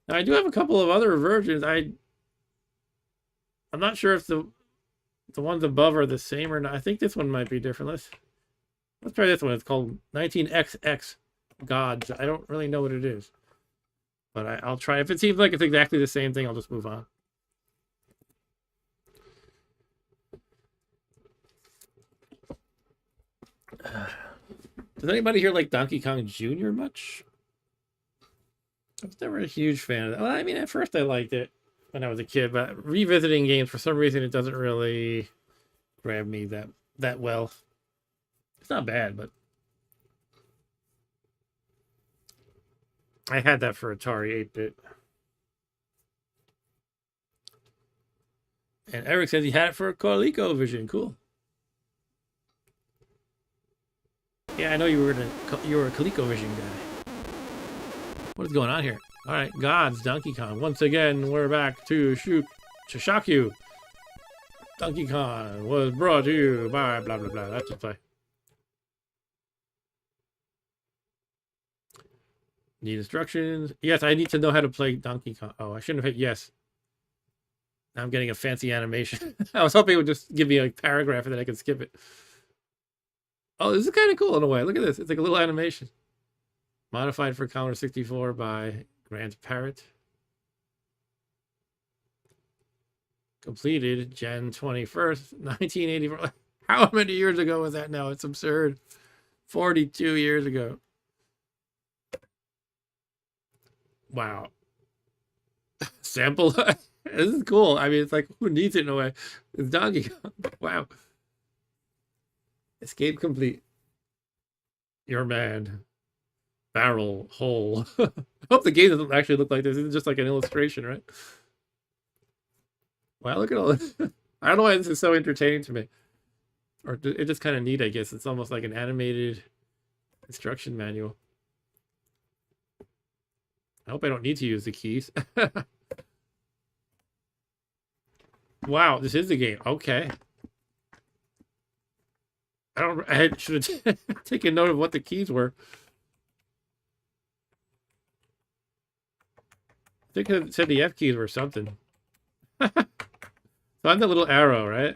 Now, I do have a couple of other versions. I'm not sure if the ones above are the same or not. I think this one might be different. Let's try this one. It's called 19XX Gods. I don't really know what it is. But I'll try. If it seems like it's exactly the same thing, I'll just move on. Does anybody here like Donkey Kong Jr. much? I was never a huge fan of that. Well, I mean, at first I liked it when I was a kid, but revisiting games, for some reason, it doesn't really grab me that well. It's not bad, but I had that for Atari 8-bit. And Eric says he had it for a ColecoVision. Cool. Yeah, I know you were a ColecoVision guy. What is going on here? All right, Gods, Donkey Kong. Once again, we're back to shock you. Donkey Kong was brought to you by blah blah blah. That's just play. Need instructions? Yes, I need to know how to play Donkey Kong. Oh, I shouldn't have hit yes. Now I'm getting a fancy animation. I was hoping it would just give me a paragraph and then I could skip it. Oh, this is kind of cool in a way. Look at this. It's like a little animation. Modified for Commodore 64 by Grant Parrott. Completed Jan 21st, 1984. How many years ago was that now? It's absurd. 42 years ago. Wow. Sample. This is cool. I mean, it's like, who needs it in a way? It's Donkey Kong. Wow. Escape complete. Your man. Barrel hole. I hope the game doesn't actually look like this. It's just like an illustration, right? Wow, look at all this. I don't know why this is so entertaining to me. Or it's just kind of neat, I guess. It's almost like an animated instruction manual. I hope I don't need to use the keys. Wow, this is the game. Okay. I should have taken note of what the keys were. I think it said the F keys were something. So I'm the little arrow, right?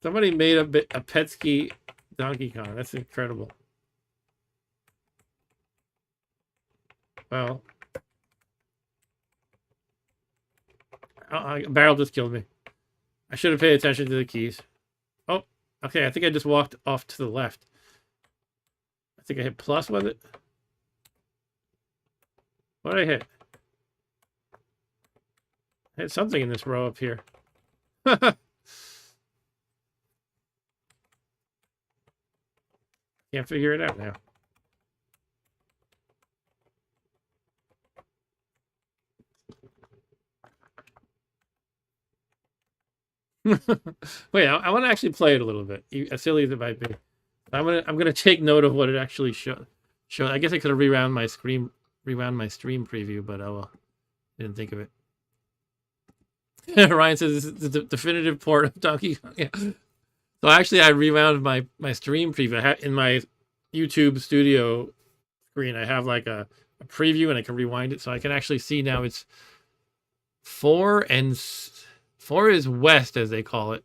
Somebody made a PETSCII Donkey Kong. That's incredible. Well, a barrel just killed me. I should have paid attention to the keys. Oh, okay. I think I just walked off to the left. I think I hit plus with it. What did I hit? I hit something in this row up here. Can't figure it out now. Wait, I want to actually play it a little bit, as silly as it might be. I'm gonna take note of what it actually showed. I guess I could have rewound my stream preview, but oh well, didn't think of it. Ryan says this is the definitive port of Donkey Kong. Yeah. So actually, I rewound my stream preview. In my YouTube studio screen, I have like a preview, and I can rewind it, so I can actually see now. It's 4 and 4 is west, as they call it.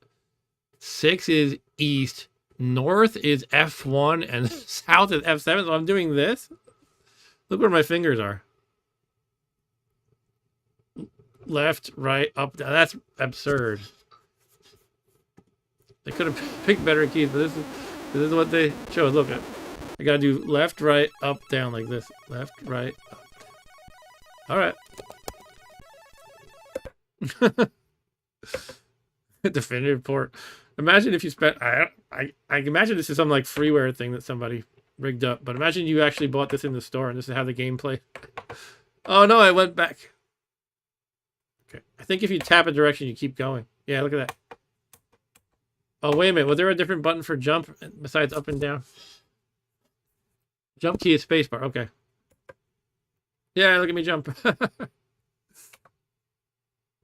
6 is east. North is F1, and south is F7. So I'm doing this. Look where my fingers are. Left, right, up, down. That's absurd. They could have picked better keys, but this is what they showed. Look, I gotta do left, right, up, down like this. Left, right, up. All right. Definitive port. Imagine if you spent. I imagine this is some like freeware thing that somebody rigged up. But imagine you actually bought this in the store and this is how the game plays. Oh no, I went back. Okay, I think if you tap a direction, you keep going. Yeah, look at that. Oh wait a minute, was there a different button for jump besides up and down? Jump key is spacebar. Okay. Yeah, look at me jump.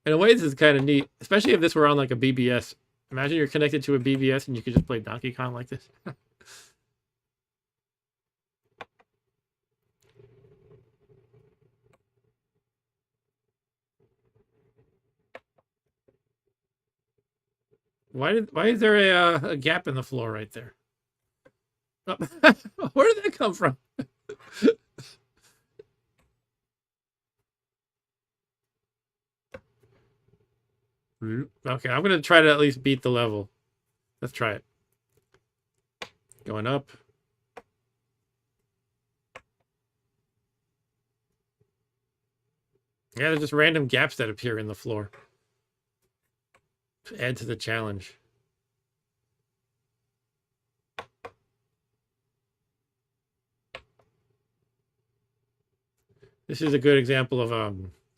In a way, this is kind of neat, especially if this were on like a BBS. Imagine you're connected to a BBS and you could just play Donkey Kong like this. Why is there a gap in the floor right there? Oh, where did that come from? Okay, I'm gonna try to at least beat the level. Let's try it. Going up. Yeah, there's just random gaps that appear in the floor. To add to the challenge. This is a good example of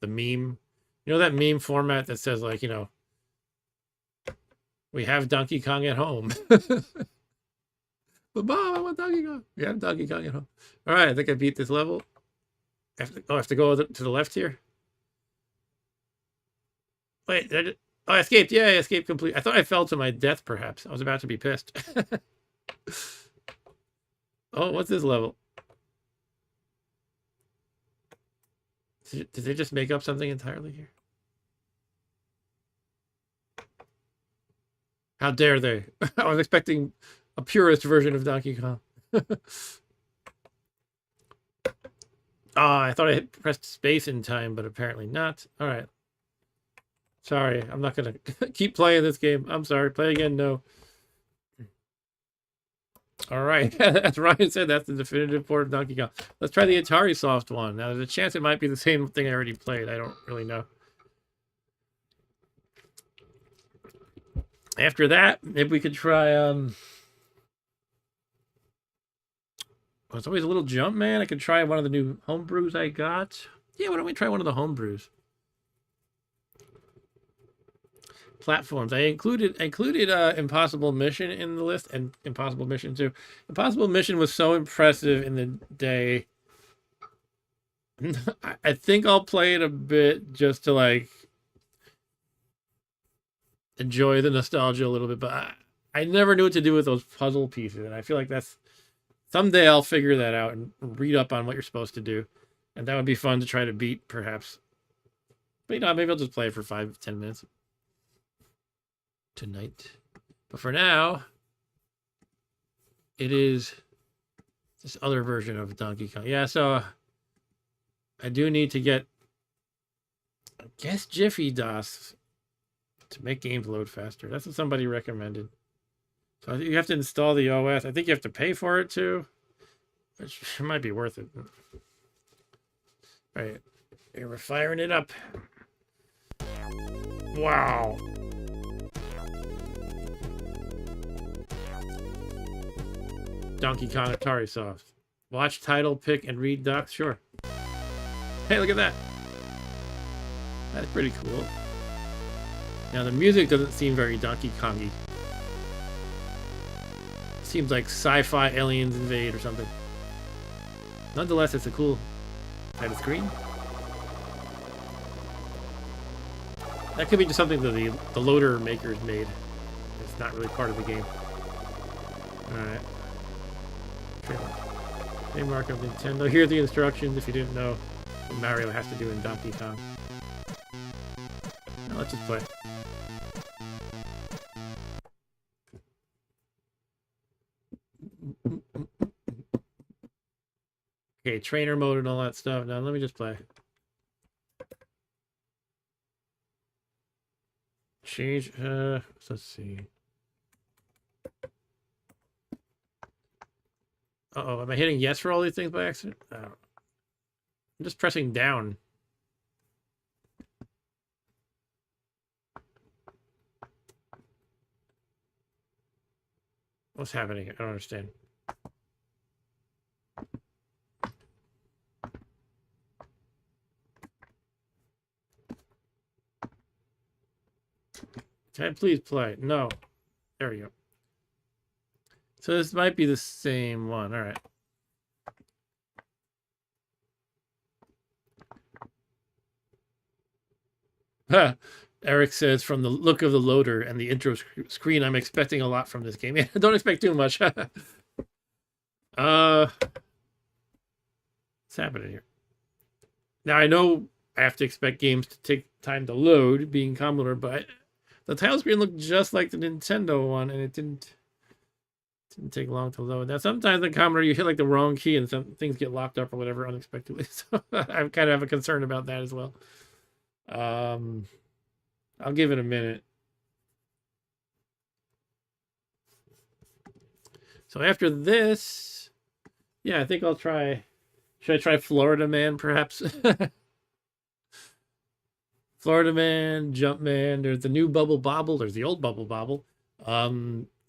the meme. You know that meme format that says like, you know, we have Donkey Kong at home. But Bob, I want Donkey Kong. We have Donkey Kong at home. All right, I think I beat this level. I have to go to the left here. Wait, oh, I escaped. Yeah, I escaped complete. I thought I fell to my death, perhaps. I was about to be pissed. Oh, what's this level? Did they just make up something entirely here? How dare they? I was expecting a purist version of Donkey Kong. I thought I pressed space in time, but apparently not. All right. Sorry, I'm not going to keep playing this game. I'm sorry. Play again, no. All right. As Ryan said, that's the definitive port of Donkey Kong. Let's try the Atari Soft one. Now, there's a chance it might be the same thing I already played. I don't really know. After that, maybe we could try... Well, it's always a little JumpMan. I could try one of the new homebrews I got. Yeah, why don't we try one of the homebrews? platforms. I included Impossible Mission in the list, and Impossible Mission 2. Impossible Mission was so impressive in the day. I think I'll play it a bit just to like enjoy the nostalgia a little bit, but I never knew what to do with those puzzle pieces, and I feel like that's someday I'll figure that out and read up on what you're supposed to do, and that would be fun to try to beat, perhaps. But you know, maybe I'll just play it for 5-10 minutes tonight. But for now, it is this other version of Donkey Kong. Yeah, so I do need to get, I guess, Jiffy DOS to make games load faster. That's what somebody recommended. So you have to install the OS. I think you have to pay for it too, which might be worth it. All right, here we're firing it up. Wow. Donkey Kong Atari Soft. Watch title, pick, and read docs. Sure. Hey, look at that. That's pretty cool. Now, the music doesn't seem very Donkey Kong-y. Seems like sci-fi aliens invade or something. Nonetheless, it's a cool title screen. That could be just something that the loader makers made. It's not really part of the game. Alright. Trademark of Nintendo. Here are the instructions if you didn't know what Mario has to do in Donkey Kong. Now let's just play. Okay, trainer mode and all that stuff. Now let me just play. Change, let's see. Uh-oh, am I hitting yes for all these things by accident? Oh. I'm just pressing down. What's happening? I don't understand. Can I please play? No. There we go. So this might be the same one. All right. Eric says, from the look of the loader and the intro screen, I'm expecting a lot from this game. Yeah, don't expect too much. What's happening here? Now, I know I have to expect games to take time to load, being Commodore, but the title screen looked just like the Nintendo one, and it didn't take long to load. Now, sometimes in Commodore, you hit like the wrong key and some things get locked up or whatever unexpectedly. So I kind of have a concern about that as well. I'll give it a minute. So after this, yeah, I think I'll try. Should I try Florida Man, perhaps? Florida Man, JumpMan. There's the new Bobble. There's the old Bobble.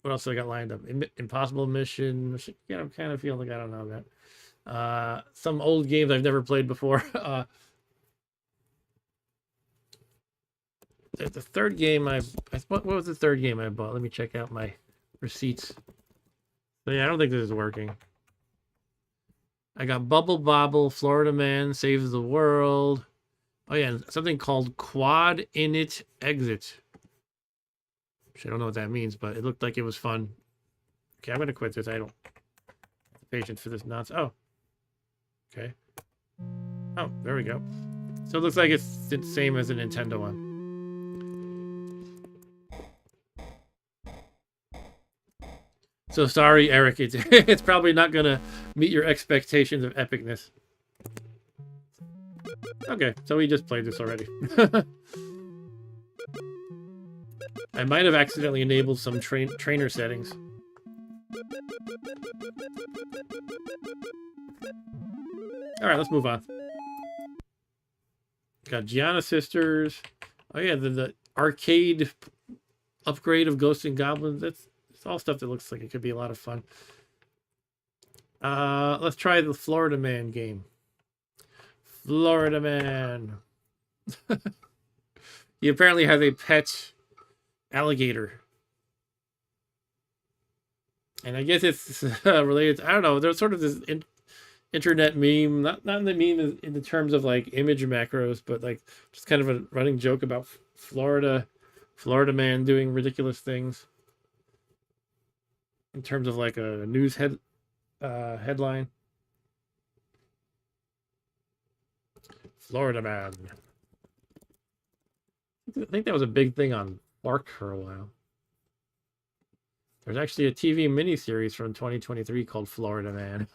What else I got lined up? Impossible Mission. Yeah, I'm kind of feeling like I don't know that. Some old games I've never played before. The third game what was the third game I bought? Let me check out my receipts. So yeah, I don't think this is working. I got Bobble, Florida Man, Saves the World. Oh yeah, something called QUOD INIT Exit. Which I don't know what that means, but it looked like it was fun. Okay, I'm gonna quit this. I don't have patience for this nonsense. Oh. Okay. Oh, there we go. So it looks like it's the same as the Nintendo one. So sorry, Eric. It's probably not gonna meet your expectations of epicness. Okay, so we just played this already. I might have accidentally enabled some trainer settings. Alright, let's move on. Got Giana Sisters. Oh yeah, the arcade upgrade of Ghosts and Goblins. It's all stuff that looks like it could be a lot of fun. Let's try the Florida Man game. Florida Man. He apparently has a pet alligator. And I guess it's related to, I don't know, there's sort of this internet meme, not in the meme in the terms of like image macros, but like just kind of a running joke about Florida man doing ridiculous things in terms of like a news headline. Florida man. I think that was a big thing on Bark for a while. There's actually a TV miniseries from 2023 called Florida Man.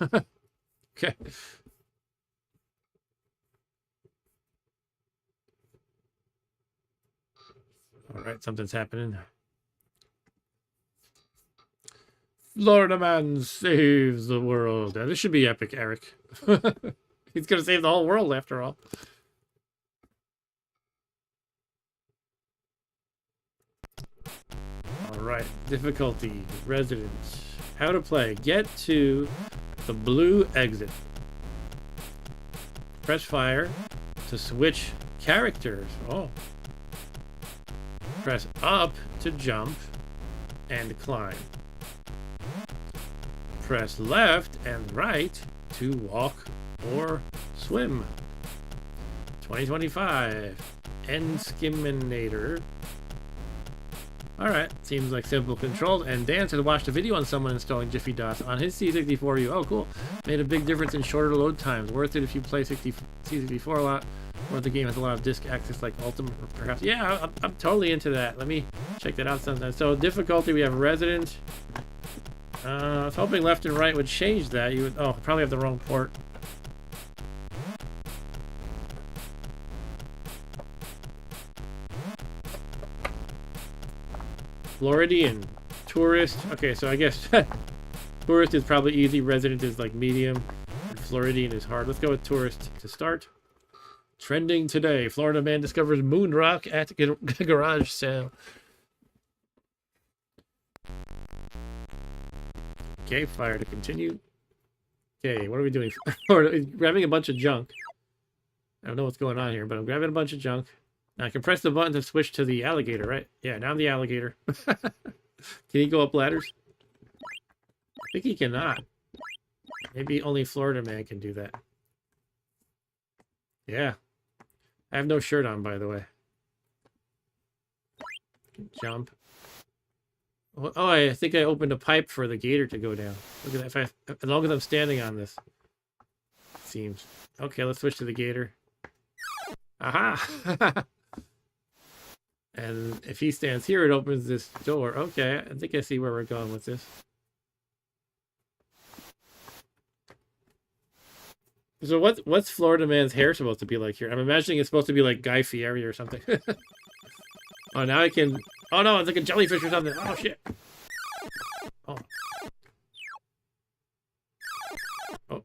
Okay. All right, something's happening. Florida Man saves the world. Now, this should be epic, Eric. He's going to save the whole world after all. All right, difficulty, residence. How to play. Get to the blue exit. Press fire to switch characters. Oh. Press up to jump and climb. Press left and right to walk or swim. 2025. Enskiminator. Alright, seems like simple controls. And Dan had watched a video on someone installing Jiffy DOS on his C64U. Oh, cool. Made a big difference in shorter load times. Worth it if you play C64 a lot, or the game has a lot of disk access like Ultimate, or perhaps. Yeah, I'm totally into that. Let me check that out sometime. So, difficulty, we have Resident. I was hoping left and right would change that. You would, oh, probably have the wrong port. Floridian. Tourist. Okay, so I guess tourist is probably easy. Resident is like medium. And Floridian is hard. Let's go with tourist to start. Trending today. Florida man discovers moon rock at garage sale. Okay, fire to continue. Okay, what are we doing? Grabbing a bunch of junk. I don't know what's going on here, but I'm grabbing a bunch of junk. Now I can press the button to switch to the alligator, right? Yeah, now I'm the alligator. Can he go up ladders? I think he cannot. Maybe only Florida man can do that. Yeah. I have no shirt on, by the way. Jump. Oh, I think I opened a pipe for the gator to go down. Look at that. As long as I'm standing on this. It seems. Okay, let's switch to the gator. Aha! And if he stands here, it opens this door. Okay, I think I see where we're going with this. So what's Florida man's hair supposed to be like here? I'm imagining it's supposed to be like Guy Fieri or something. Oh, now I can... Oh, no, it's like a jellyfish or something. Oh, shit. Oh. Oh.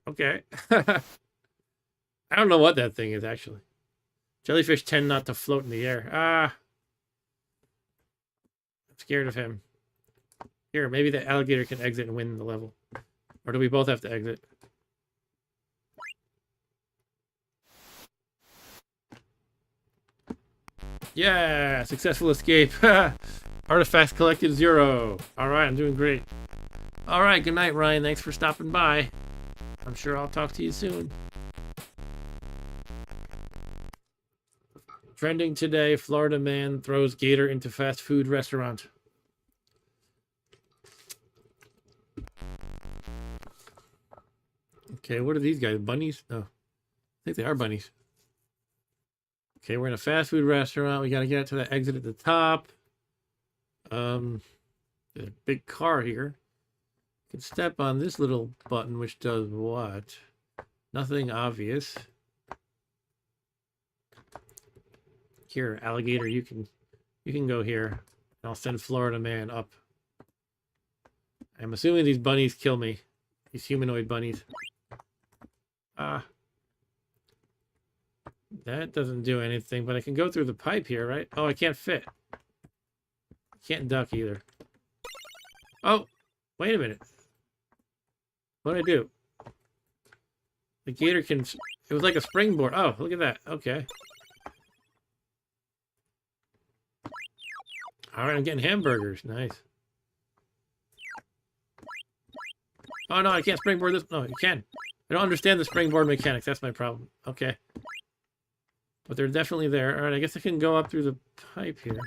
Okay. I don't know what that thing is, actually. Jellyfish tend not to float in the air. Ah. I'm scared of him. Here, maybe the alligator can exit and win the level. Or do we both have to exit? Yeah, successful escape. Artifacts collected 0. All right, I'm doing great. All right, good night, Ryan. Thanks for stopping by. I'm sure I'll talk to you soon. Trending today, Florida man throws gator into fast food restaurant. Okay, what are these guys? Bunnies? Oh, I think they are bunnies. Okay, we're in a fast food restaurant. We got to get to the exit at the top. There's a big car here. You can step on this little button, which does what? Nothing obvious. Here, alligator, you can go here. I'll send Florida man up. I'm assuming these bunnies kill me. These humanoid bunnies. Ah. That doesn't do anything, but I can go through the pipe here, right? Oh, I can't fit. Can't duck either. Oh, wait a minute. What did I do? The gator can... It was like a springboard. Oh, look at that. Okay. All right, I'm getting hamburgers. Nice. Oh, no, I can't springboard this. No, you can. I don't understand the springboard mechanics. That's my problem. Okay. But they're definitely there. All right, I guess I can go up through the pipe here.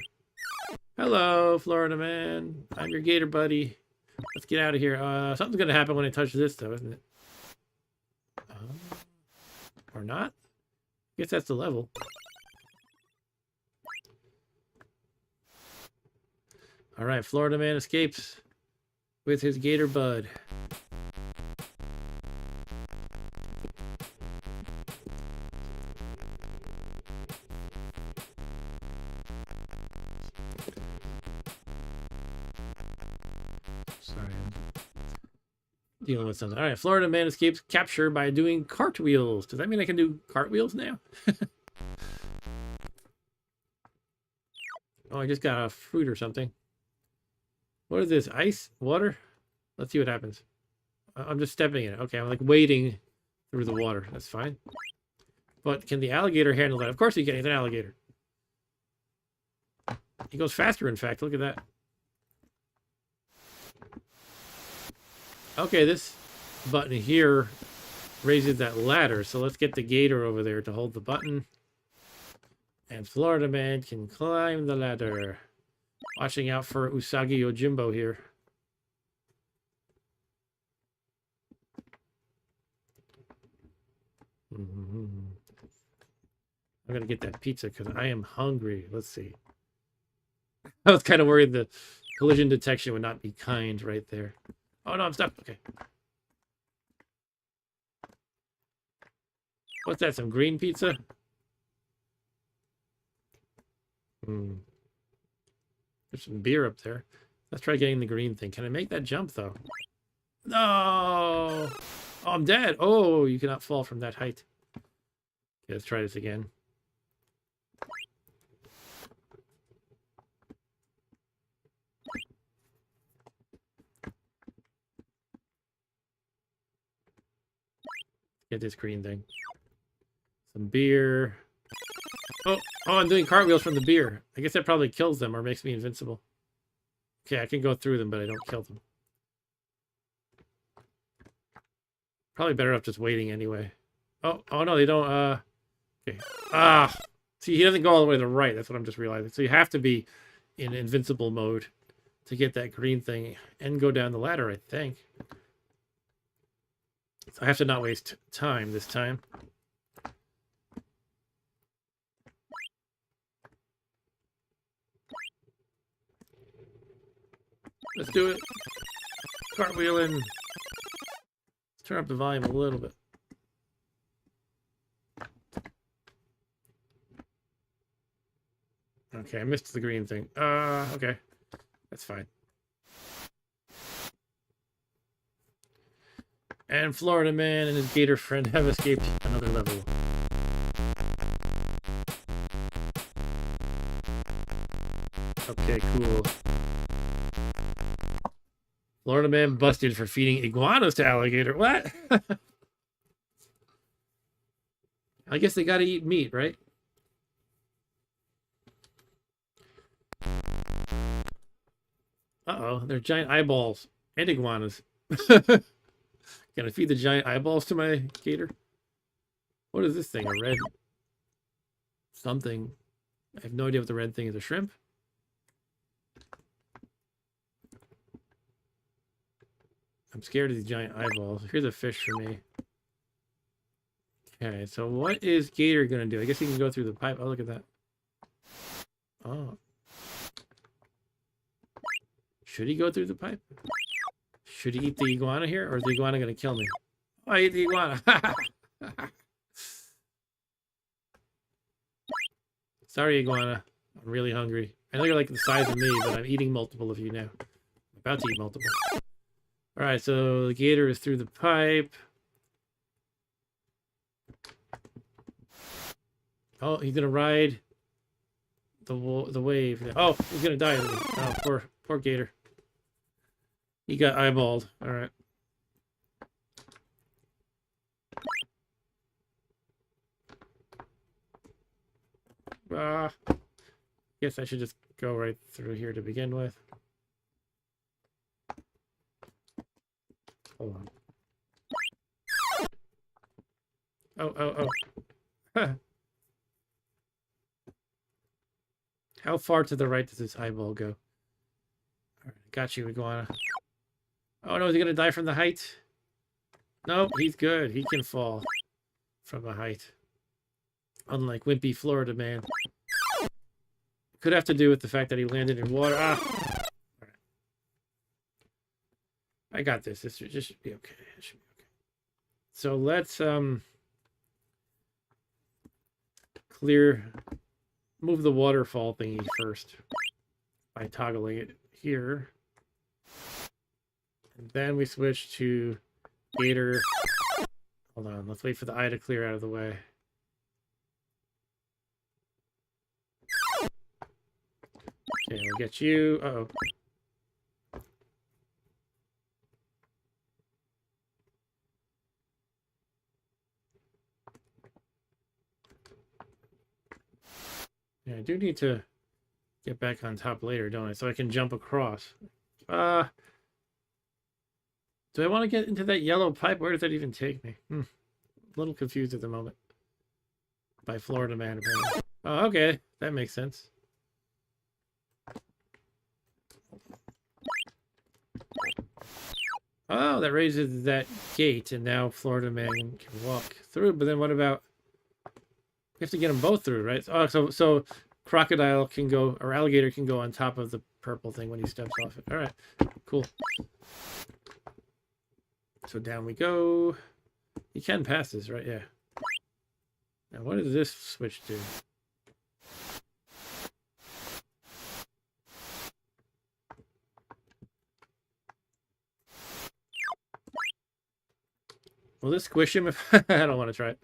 Hello, Florida man. I'm your gator buddy. Let's get out of here. Something's going to happen when I touch this, though, isn't it? Or not? I guess that's the level. All right, Florida man escapes with his gator bud. Sorry, I'm dealing with something. All right, Florida man escapes capture by doing cartwheels. Does that mean I can do cartwheels now? Oh, I just got a fruit or something. What is this? Ice? Water? Let's see what happens. I'm just stepping in it. Okay, I'm like wading through the water. That's fine. But can the alligator handle that? Of course he can. He's an alligator. He goes faster, in fact. Look at that. Okay, this button here raises that ladder. So let's get the gator over there to hold the button. And Florida man can climb the ladder. Watching out for Usagi Yojimbo here. I'm going to get that pizza because I am hungry. Let's see. I was kind of worried the collision detection would not be kind right there. Oh, no, I'm stuck. Okay. What's that? Some green pizza? There's some beer up there. Let's try getting the green thing. Can I make that jump, though? No! Oh, I'm dead. Oh, you cannot fall from that height. Okay, let's try this again. Get this green thing. Some beer. Oh, I'm doing cartwheels from the beer. I guess that probably kills them or makes me invincible. Okay, I can go through them, but I don't kill them. Probably better off just waiting anyway. Oh no, they don't, okay. See, he doesn't go all the way to the right. That's what I'm just realizing. So you have to be in invincible mode to get that green thing and go down the ladder, I think. So I have to not waste time this time. Let's do it. Cartwheeling. Let's turn up the volume a little bit. Okay, I missed the green thing. Okay. That's fine. And Florida man and his gator friend have escaped another level. Okay, cool. Florida man busted for feeding iguanas to alligator. What? I guess they gotta eat meat, right? Uh-oh, they're giant eyeballs and iguanas. Can I feed the giant eyeballs to my gator? What is this thing? A red something. I have no idea what the red thing is. A shrimp? I'm scared of these giant eyeballs. Here's a fish for me. Okay, so what is Gator going to do? I guess he can go through the pipe. Oh, look at that. Oh. Should he go through the pipe? Should he eat the iguana here? Or is the iguana going to kill me? Oh, I ate the iguana. Sorry, iguana. I'm really hungry. I know you're like the size of me, but I'm eating multiple of you now. I'm about to eat multiple. Alright, so the gator is through the pipe. Oh, he's gonna ride the wave. Oh, he's gonna die. Oh, poor gator. He got eyeballed. Alright. Guess I should just go right through here to begin with. Hold on. Oh. How far to the right does this eyeball go? All right, got you, Iguana. Oh no, is he gonna die from the height? Nope, he's good. He can fall from a height. Unlike Wimpy Florida Man. Could have to do with the fact that he landed in water. Ah! Right. I got this. This should be okay. It should be okay. So let's move the waterfall thingy first by toggling it here. And then we switch to Gator. Hold on, let's wait for the eye to clear out of the way. Okay, we'll get you. Uh-oh. Yeah, I do need to get back on top later, don't I? So I can jump across. Do I want to get into that yellow pipe? Where does that even take me? A little confused at the moment. By Florida Man, apparently. Oh, okay. That makes sense. Oh, that raises that gate, and now Florida Man can walk through. But then what about... We have to get them both through, right? Oh, so crocodile can go, or alligator can go on top of the purple thing when he steps off it. All right, cool. So down we go. You can pass this, right? Yeah. Now, what does this switch do? Will this squish him if I don't want to try it?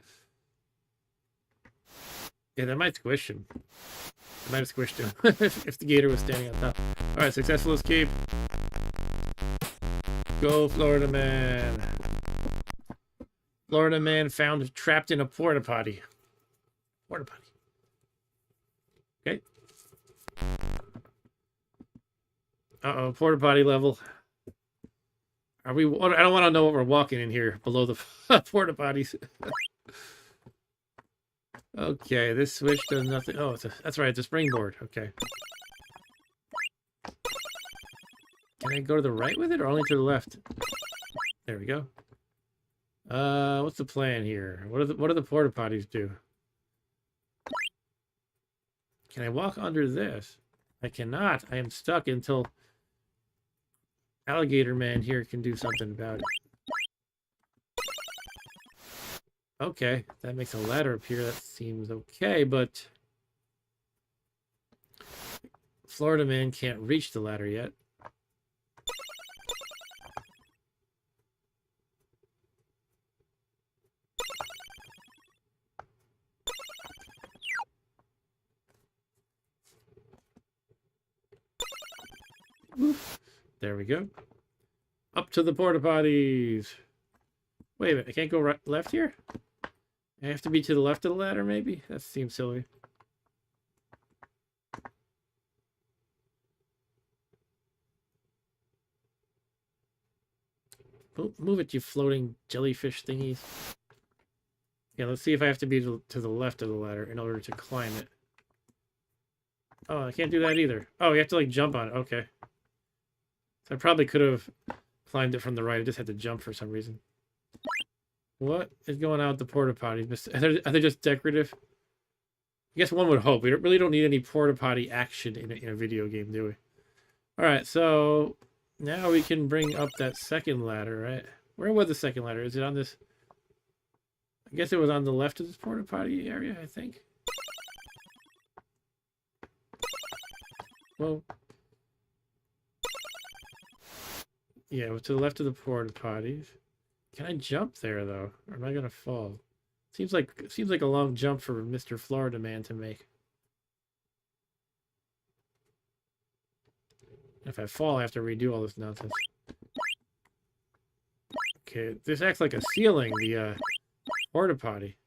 Yeah, that might squish him. It might have squished him if the gator was standing on top. All right, successful escape. Go, Florida Man. Florida Man found trapped in a porta potty. Porta potty. Okay. Uh-oh, porta potty level. Are we? I don't want to know what we're walking in here below the porta potties. Okay, this switch does nothing. Oh, that's right. It's a springboard. Okay. Can I go to the right with it or only to the left? There we go. What's the plan here? What do the porta potties do? Can I walk under this? I cannot. I am stuck until Alligator Man here can do something about it. Okay, that makes a ladder appear. That seems okay, but Florida Man can't reach the ladder yet. There we go. Up to the porta potties. Wait a minute, I can't go right left here? I have to be to the left of the ladder, maybe? That seems silly. Move it, you floating jellyfish thingies. Yeah, let's see if I have to be to the left of the ladder in order to climb it. Oh, I can't do that either. Oh, you have to, like, jump on it. Okay. So I probably could have climbed it from the right. I just had to jump for some reason. What is going on with the porta potties? Are they just decorative? I guess one would hope. We really don't need any porta potty action in a video game, do we? All right, so now we can bring up that second ladder, right? Where was the second ladder? Is it on this? I guess it was on the left of this porta potty area, I think. Well, yeah, it was to the left of the porta potties. Can I jump there though, or am I gonna fall? Seems like a long jump for Mr. Florida Man to make. If I fall, I have to redo all this nonsense. Okay, this acts like a ceiling, the porta potty.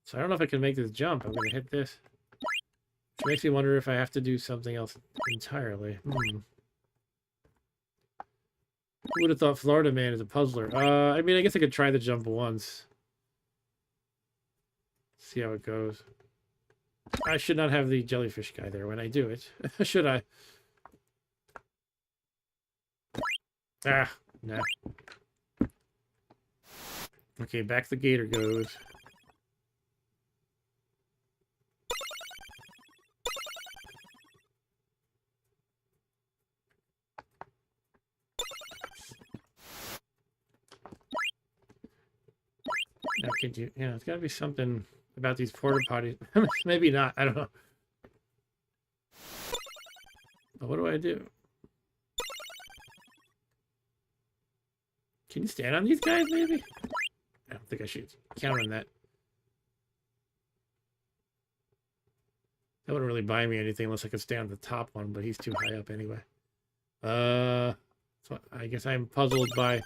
So I don't know if I can make this jump. I'm gonna hit this. Which makes me wonder if I have to do something else entirely. Who would have thought Florida Man is a puzzler? I mean, I guess I could try the jump once. See how it goes. I should not have the jellyfish guy there when I do it. Should I? Ah, nah. Okay, back the gator goes. Now, could you? Yeah, it's got to be something about these porta potties. Maybe not. I don't know. But what do I do? Can you stand on these guys, maybe? I don't think I should count on that. That wouldn't really buy me anything unless I could stand on the top one, but he's too high up anyway. So I guess I'm puzzled by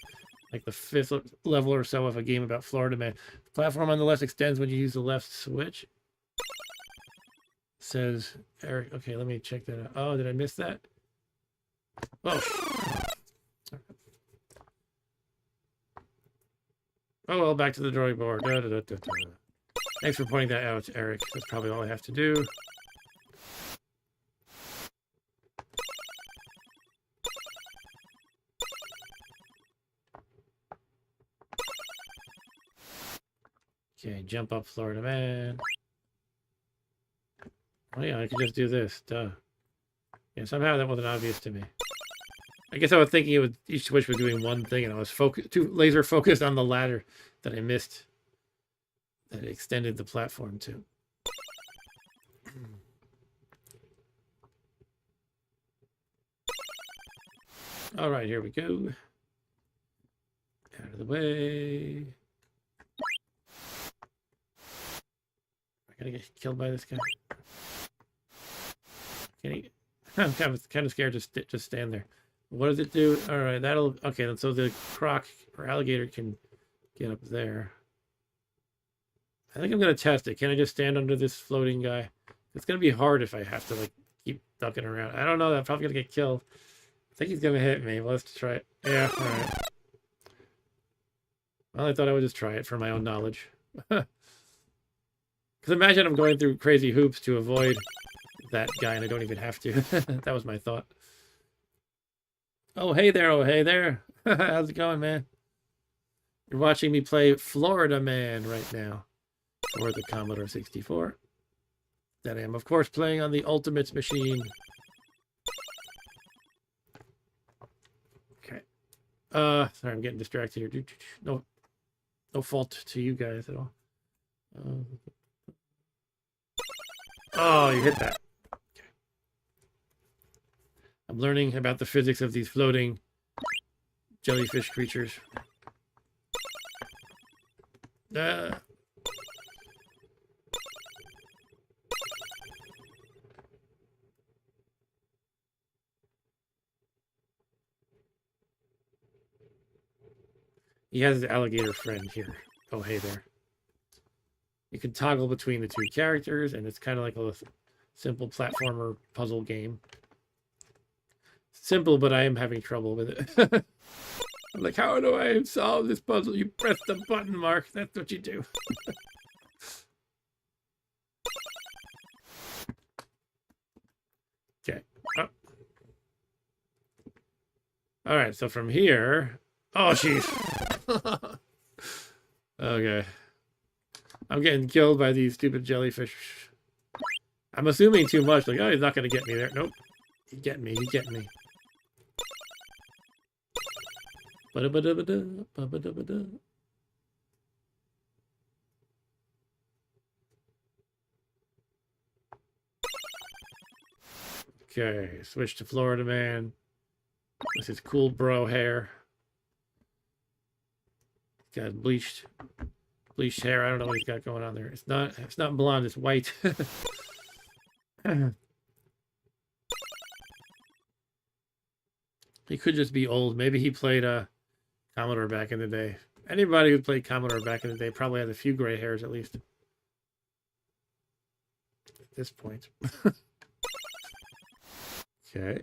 like the 5th level or so of a game about Florida Man. The platform on the left extends when you use the left switch. Says Eric. Okay, let me check that out. Oh, did I miss that? Oh. Oh, well, back to the drawing board. Thanks for pointing that out, Eric. That's probably all I have to do. Okay, jump up, Florida Man. Oh yeah, I could just do this. Duh. Yeah, somehow that wasn't obvious to me. I guess I was thinking each switch was doing one thing, and I was too laser focused on the ladder that I missed. That it extended the platform to. All right, here we go. Out of the way. I gotta get killed by this guy. Can he? I'm kind of scared to just stand there. What does it do? All right, that'll okay. So the croc or alligator can get up there. I think I'm gonna test it. Can I just stand under this floating guy? It's gonna be hard if I have to like keep ducking around. I don't know. I'm probably gonna get killed. I think he's gonna hit me. Well, let's try it. Yeah. All right. Well, I thought I would just try it for my own knowledge. Because imagine I'm going through crazy hoops to avoid that guy, and I don't even have to. That was my thought. Oh, hey there. Oh, hey there. How's it going, man? You're watching me play Florida Man right now for the Commodore 64. That I am, of course, playing on the Ultimates machine. Okay. Sorry, I'm getting distracted here. No fault to you guys at all. Oh, you hit that. Okay. I'm learning about the physics of these floating jellyfish creatures. He has his alligator friend here. Oh, hey there. You can toggle between the two characters, and it's kind of like a simple platformer puzzle game. Simple, but I am having trouble with it. I'm like, how do I solve this puzzle? You press the button, Mark. That's what you do. Okay. Oh. All right, so from here... Oh, jeez. Okay. I'm getting killed by these stupid jellyfish. I'm assuming too much. Like, oh, he's not going to get me there. Nope. He's getting me. He's getting me. Okay, switch to Florida Man. This is cool bro hair. He's got bleached hair. I don't know what he's got going on there. It's not blonde, it's white. He could just be old. Maybe he played Commodore back in the day. Anybody who played Commodore back in the day probably has a few gray hairs at least. at this point. Okay.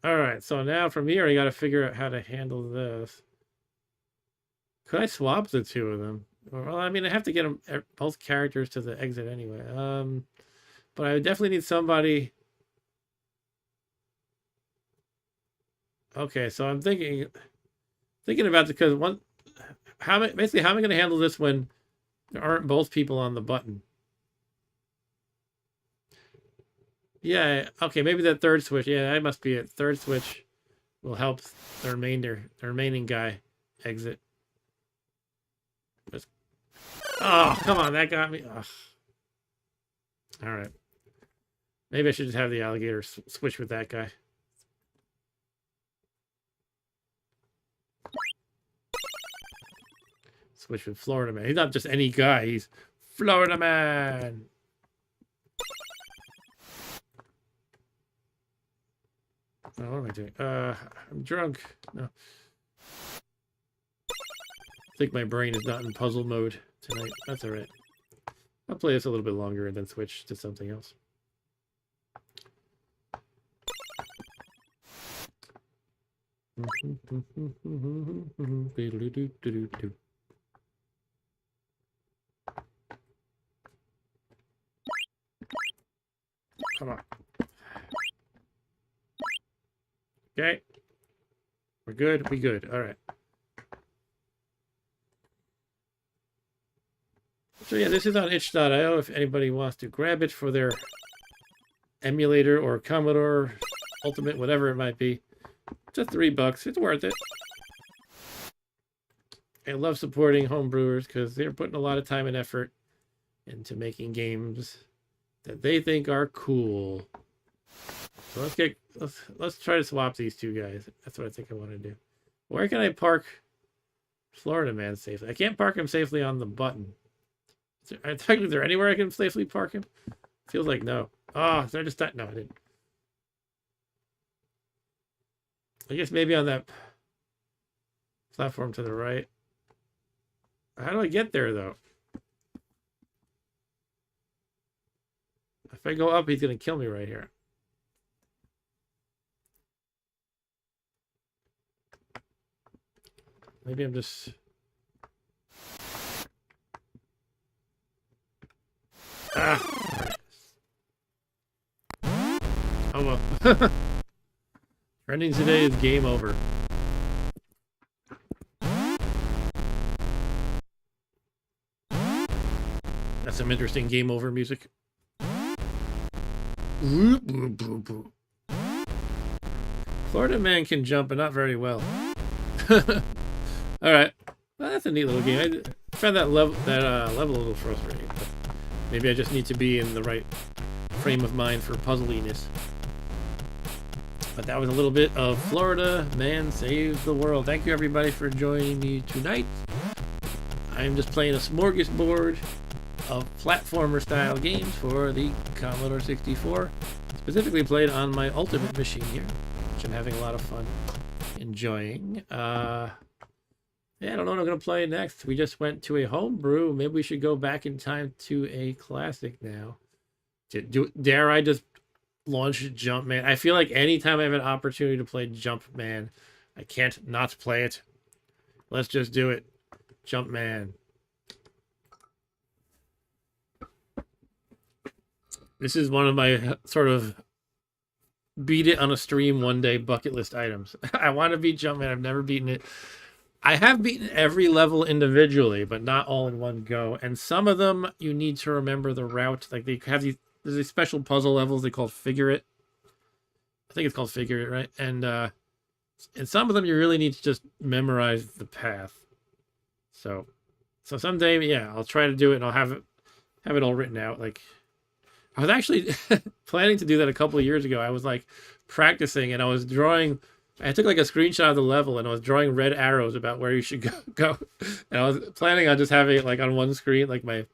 All right, so now from here, I got to figure out how to handle this. Could I swap the two of them? Well, I mean, I have to get them both characters to the exit anyway. But I would definitely need somebody. Okay, so I'm thinking about it because basically how am I going to handle this when there aren't both people on the button? Yeah, okay, maybe that third switch. Yeah, that must be it. Third switch will help the remaining guy exit. Oh, come on, that got me. Ugh. All right. Maybe I should just have the alligator switch with that guy. Switch with Florida Man. He's not just any guy. He's Florida Man. Oh, what am I doing? I'm drunk. No. I think my brain is not in puzzle mode tonight. That's all right. I'll play this a little bit longer and then switch to something else. Come on. Okay. We're good. We good. All right. So yeah, this is on itch.io if anybody wants to grab it for their emulator or Commodore Ultimate, whatever it might be. Just $3. It's worth it. I love supporting homebrewers because they're putting a lot of time and effort into making games that they think are cool. So let's try to swap these two guys. That's what I think I want to do. Where can I park Florida Man safely? I can't park him safely on the button. Is there anywhere I can safely park him? Feels like no. Oh, they're just that. No, I didn't. I guess maybe on that platform to the right. How do I get there, though? If I go up, he's going to kill me right here. Maybe I'm just... Ah! Oh, well. Trending today is game over. That's some interesting game over music. Florida Man can jump, but not very well. All right, well, that's a neat little game. I found that level a little frustrating. But maybe I just need to be in the right frame of mind for puzzliness. But that was a little bit of Florida Man Saves the World. Thank you everybody for joining me tonight. I'm just playing a smorgasbord of platformer style games for the Commodore 64. Specifically played on my Ultimate machine here, which I'm having a lot of fun enjoying. Yeah, I don't know what I'm going to play next. We just went to a homebrew. Maybe we should go back in time to a classic now. Dare I just launch JumpMan? I feel like anytime I have an opportunity to play JumpMan, I can't not play it. Let's just do it. JumpMan. This is one of my sort of beat it on a stream one day bucket list items. I want to beat JumpMan. I've never beaten it. I have beaten every level individually, but not all in one go. And some of them you need to remember the route. Like they have there's these special puzzle levels they call Figure It. I think it's called Figure It, right? And some of them you really need to just memorize the path. So someday, yeah, I'll try to do it and I'll have it all written out. Like I was actually planning to do that a couple of years ago. I was like practicing and I was drawing. I took like a screenshot of the level and I was drawing red arrows about where you should go. And I was planning on just having it like on one screen, like my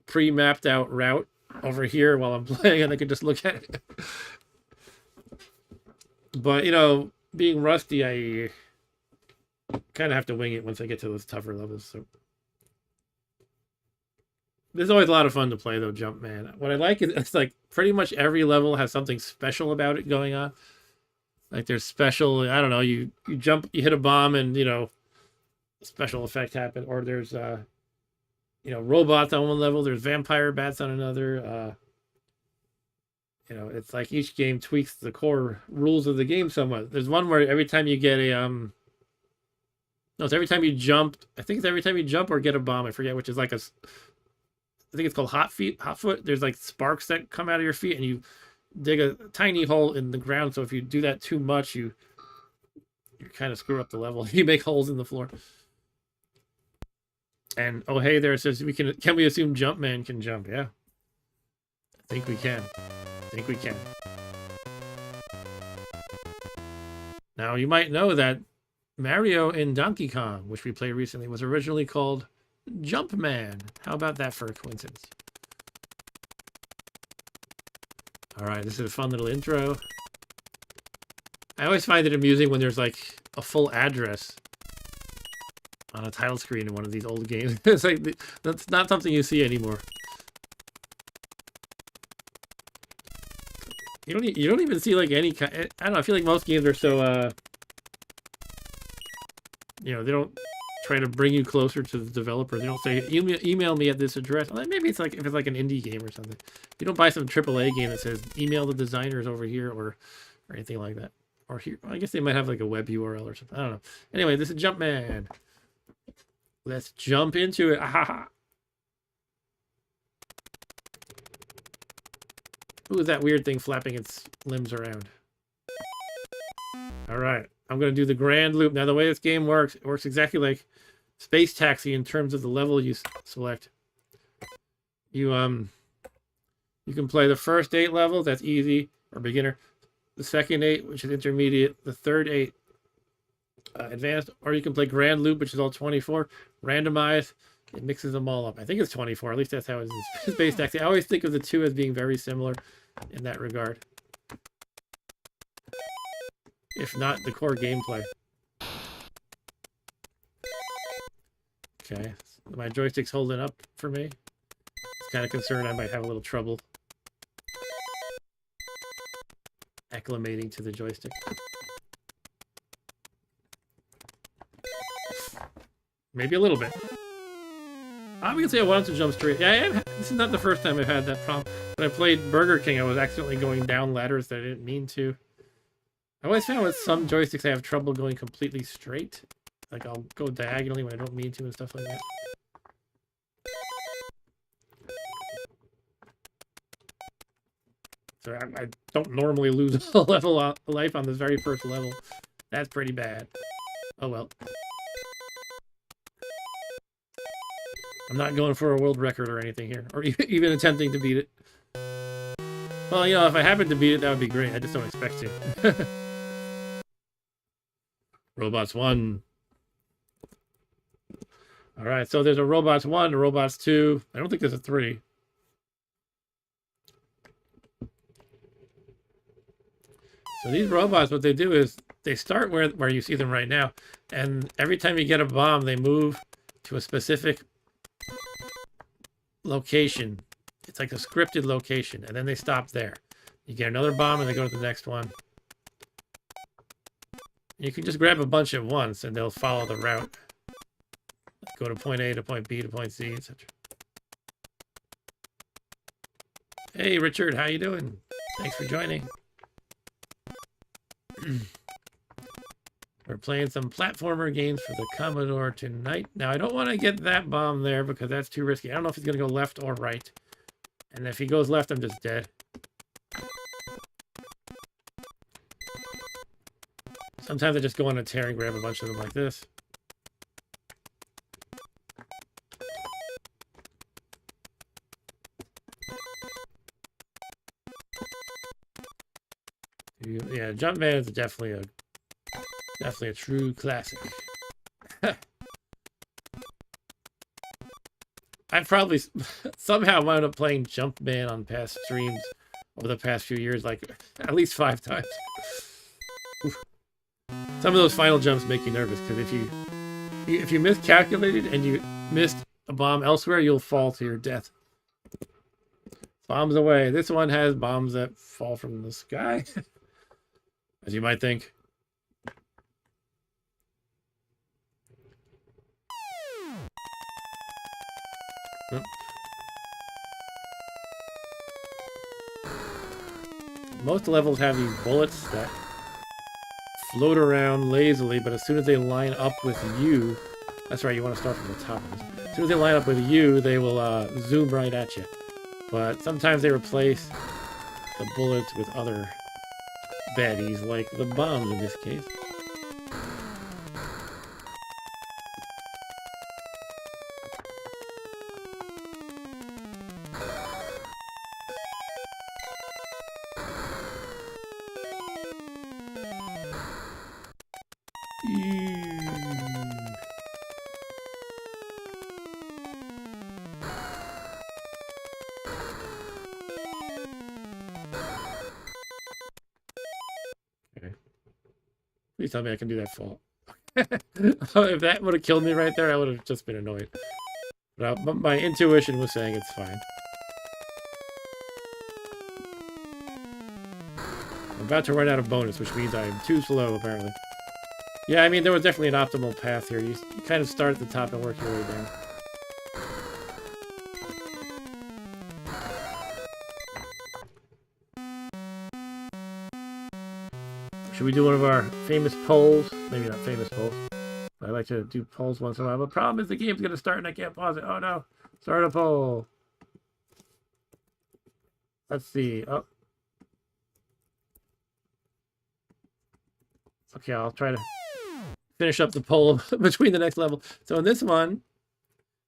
pre-mapped out route over here while I'm playing, and I could just look at it. But, you know, being rusty, I kind of have to wing it once I get to those tougher levels. So This is always a lot of fun to play though, Jumpman. What I like is it's like pretty much every level has something special about it going on. Like there's special, I don't know, you jump, you hit a bomb and, you know, a special effect happen. Or there's, you know, robots on one level. There's vampire bats on another. You know, it's like each game tweaks the core rules of the game somewhat. There's one where every time you get a, no, it's every time you jump. I think it's every time you jump or get a bomb. I forget which is like a, I think it's called hot foot. There's like sparks that come out of your feet and you dig a tiny hole in the ground. So if you do that too much, you kind of screw up the level. You make holes in the floor. And oh hey, there it says can we assume Jumpman can jump? Yeah, I think we can. I think we can. Now you might know that Mario in Donkey Kong, which we played recently, was originally called JumpMan. How about that for a coincidence? All right, this is a fun little intro. I always find it amusing when there's like a full address on a title screen in one of these old games. It's like that's not something you see anymore. You don't even see like any kind. I don't know. I feel like most games are so you know, they don't try to bring you closer to the developer. They don't say email me at this address. Well, maybe it's like if it's like an indie game or something. You don't buy some AAA game that says email the designers over here or anything like that. Or here, I guess they might have like a web URL or something. I don't know. Anyway, this is Jumpman. Let's jump into it. Ah, who is that weird thing flapping its limbs around? All right, I'm going to do the grand loop. Now, the way this game works, it works exactly like Space Taxi in terms of the level you select. You can play the first 8 levels, that's easy or beginner. The second 8, which is intermediate. The third 8, advanced. Or you can play grand loop, which is all 24. Randomized, it mixes them all up. I think it's 24. At least that's how it is in Space Taxi. I always think of the two as being very similar in that regard. If not the core gameplay. Okay, my joystick's holding up for me. It's kind of concerned I might have a little trouble acclimating to the joystick. Maybe a little bit. Obviously, I wanted to jump straight. Yeah, this is not the first time I've had that problem. When I played Burger King, I was accidentally going down ladders that I didn't mean to. I always found with some joysticks I have trouble going completely straight. Like I'll go diagonally when I don't mean to and stuff like that. So I don't normally lose a level of life on this very first level. That's pretty bad. Oh well. I'm not going for a world record or anything here, or even attempting to beat it. Well, you know, if I happen to beat it, that would be great. I just don't expect to. Robots 1. All right, so there's a Robots 1, a Robots 2. I don't think there's a 3. So these robots, what they do is they start where you see them right now, and every time you get a bomb, they move to a specific location. It's like a scripted location, and then they stop there. You get another bomb, and they go to the next one. You can just grab a bunch at once, and they'll follow the route. Go to point A to point B to point C, etc. Hey, Richard, how you doing? Thanks for joining. We're playing some platformer games for the Commodore tonight. Now, I don't want to get that bomb there because that's too risky. I don't know if he's going to go left or right. And if he goes left, I'm just dead. Sometimes I just go on a tear and grab a bunch of them like this. Yeah, Jumpman is definitely a true classic. I probably somehow wound up playing Jumpman on past streams over the past few years, like at least 5 times. Some of those final jumps make you nervous because if you miscalculated and you missed a bomb elsewhere, you'll fall to your death. Bombs away. This one has bombs that fall from the sky, as you might think. Oh. Most levels have these bullets that float around lazily, but as soon as they line up with you, that's right, you want to start from the top of this. As soon as they line up with you, they will zoom right at you. But sometimes they replace the bullets with other baddies, like the bombs in this case. Please tell me I can do that fall. If that would have killed me right there, I would have just been annoyed. But my intuition was saying it's fine. I'm about to run out of bonus, which means I'm too slow, apparently. Yeah, I mean, there was definitely an optimal path here. You kind of start at the top and work your way down. Should we do one of our famous polls? Maybe not famous polls. I like to do polls once in a while. But the problem is the game's going to start and I can't pause it. Oh no. Start a poll. Let's see. Oh. Okay, I'll try to finish up the poll between the next level. So in this one,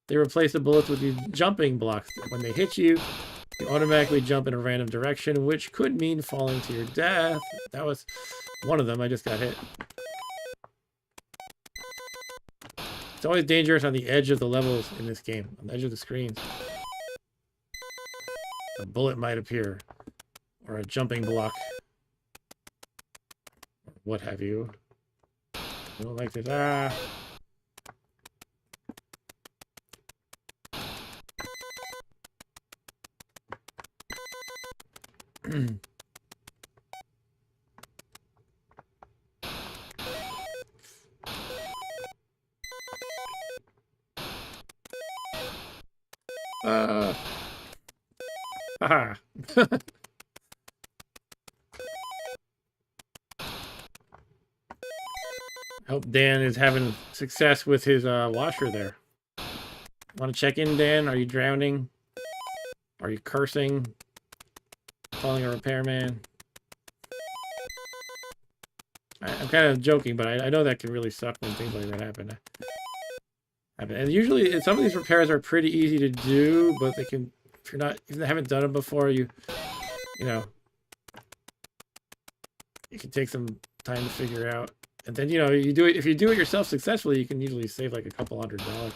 they replace the bullets with these jumping blocks. When they hit you, you automatically jump in a random direction, which could mean falling to your death. That was one of them. I just got hit. It's always dangerous on the edge of the levels in this game, on the edge of the screens. A bullet might appear, or a jumping block, or what have you. I don't like this. Ah! Haha. Hope Dan is having success with his washer there. Want to check in, Dan? Are you drowning? Are you cursing? Calling a repairman? I'm kind of joking, but I know that can really suck when things like that happen. And usually, some of these repairs are pretty easy to do, but they can, if you haven't done them before, you know, it can take some time to figure out. And then, you know, if you do it yourself successfully, you can usually save like a couple $100. Like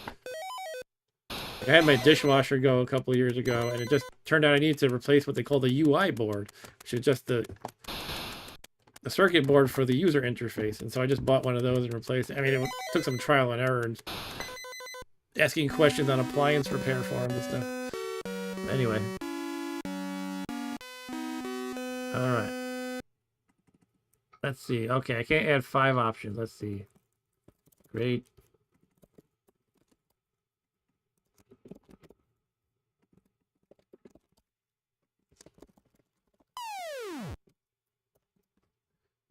I had my dishwasher go a couple years ago, and it just turned out I needed to replace what they call the UI board, which is just the circuit board for the user interface. And so I just bought one of those and replaced it. I mean, it took some trial and error and asking questions on appliance repair forums and stuff. Anyway. Alright. Let's see. Okay, I can't add 5 options. Let's see. Great.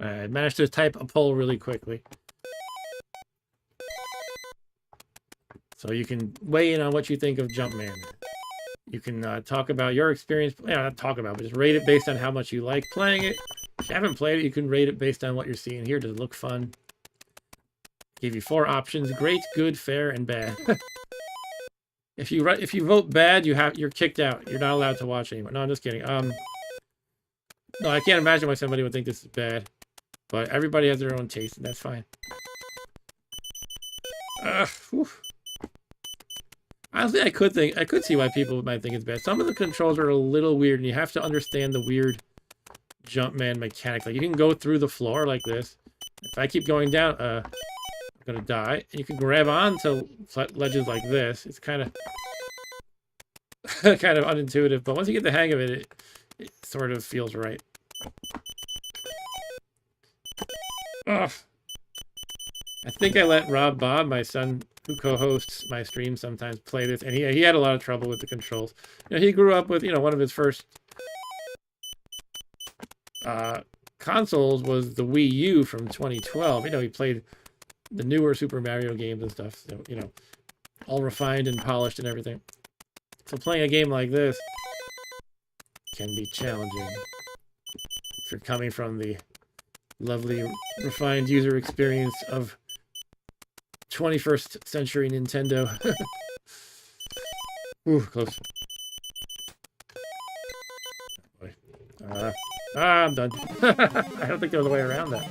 I managed to type a poll really quickly. So you can weigh in on what you think of JumpMan. You can talk about your experience. Yeah, not talk about, but just rate it based on how much you like playing it. If you haven't played it, you can rate it based on what you're seeing here. Does it look fun? Give you 4 options: great, good, fair, and bad. If you vote bad, you're kicked out. You're not allowed to watch anymore. No, I'm just kidding. No, I can't imagine why somebody would think this is bad. But everybody has their own taste, and that's fine. Honestly, I could see why people might think it's bad. Some of the controls are a little weird, and you have to understand the weird JumpMan mechanics. Like, you can go through the floor like this. If I keep going down, I'm gonna die. And you can grab onto ledges like this. It's kind of... kind of unintuitive, but once you get the hang of it, it sort of feels right. Ugh. I think I let Bob, my son, who co-hosts my stream, sometimes play this, and he had a lot of trouble with the controls. You know, he grew up with, you know, one of his first consoles was the Wii U from 2012. You know, he played the newer Super Mario games and stuff. So, you know, all refined and polished and everything. So playing a game like this can be challenging if you're coming from the lovely, refined user experience of 21st century Nintendo. Ooh, close. Boy. I'm done. I don't think there's a way around that.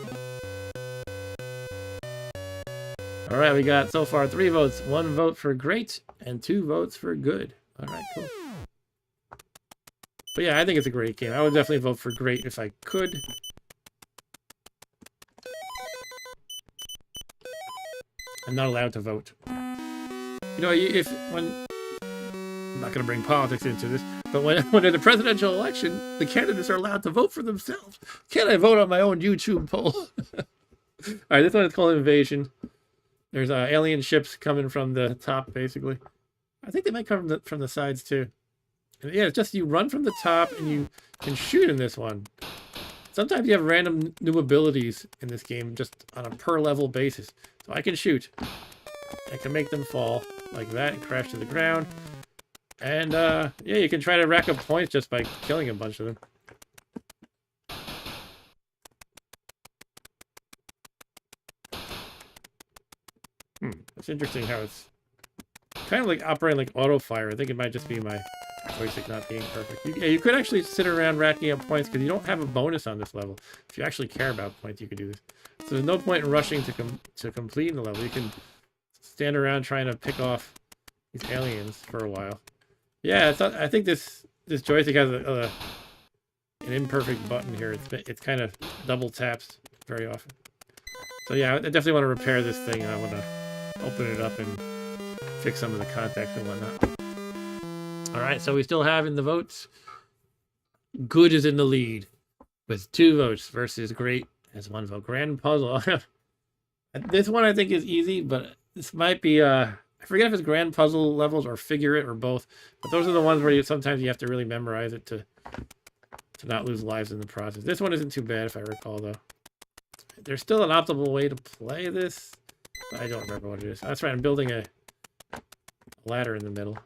All right, we got so far 3 votes. 1 vote for great and 2 votes for good. All right, cool. But yeah, I think it's a great game. I would definitely vote for great if I could. I'm not allowed to vote. You know, I'm not going to bring politics into this, but when in a presidential election, the candidates are allowed to vote for themselves. Can't I vote on my own YouTube poll? All right, this one is called Invasion. There's alien ships coming from the top, basically. I think they might come from the sides, too. And yeah, it's just you run from the top, and you can shoot in this one. Sometimes you have random new abilities in this game, just on a per-level basis. So I can shoot. I can make them fall like that and crash to the ground. And, yeah, you can try to rack up points just by killing a bunch of them. It's interesting how it's kind of like operating like auto fire. I think it might just be my joystick not being perfect. You could actually sit around racking up points because you don't have a bonus on this level. If you actually care about points, you could do this. So there's no point in rushing to complete the level. You can stand around trying to pick off these aliens for a while. Yeah, I think this joystick has an imperfect button here. It's kind of double taps very often. So yeah, I definitely want to repair this thing. I want to open it up and fix some of the contacts and whatnot. All right, so we still have in the votes. Good is in the lead with 2 votes versus great as 1 vote. Grand puzzle. This one I think is easy, but this might be I forget if it's grand puzzle levels or figure it or both. But those are the ones where sometimes you have to really memorize it to not lose lives in the process. This one isn't too bad if I recall though. There's still an optimal way to play this. I don't remember what it is. That's right, I'm building a ladder in the middle.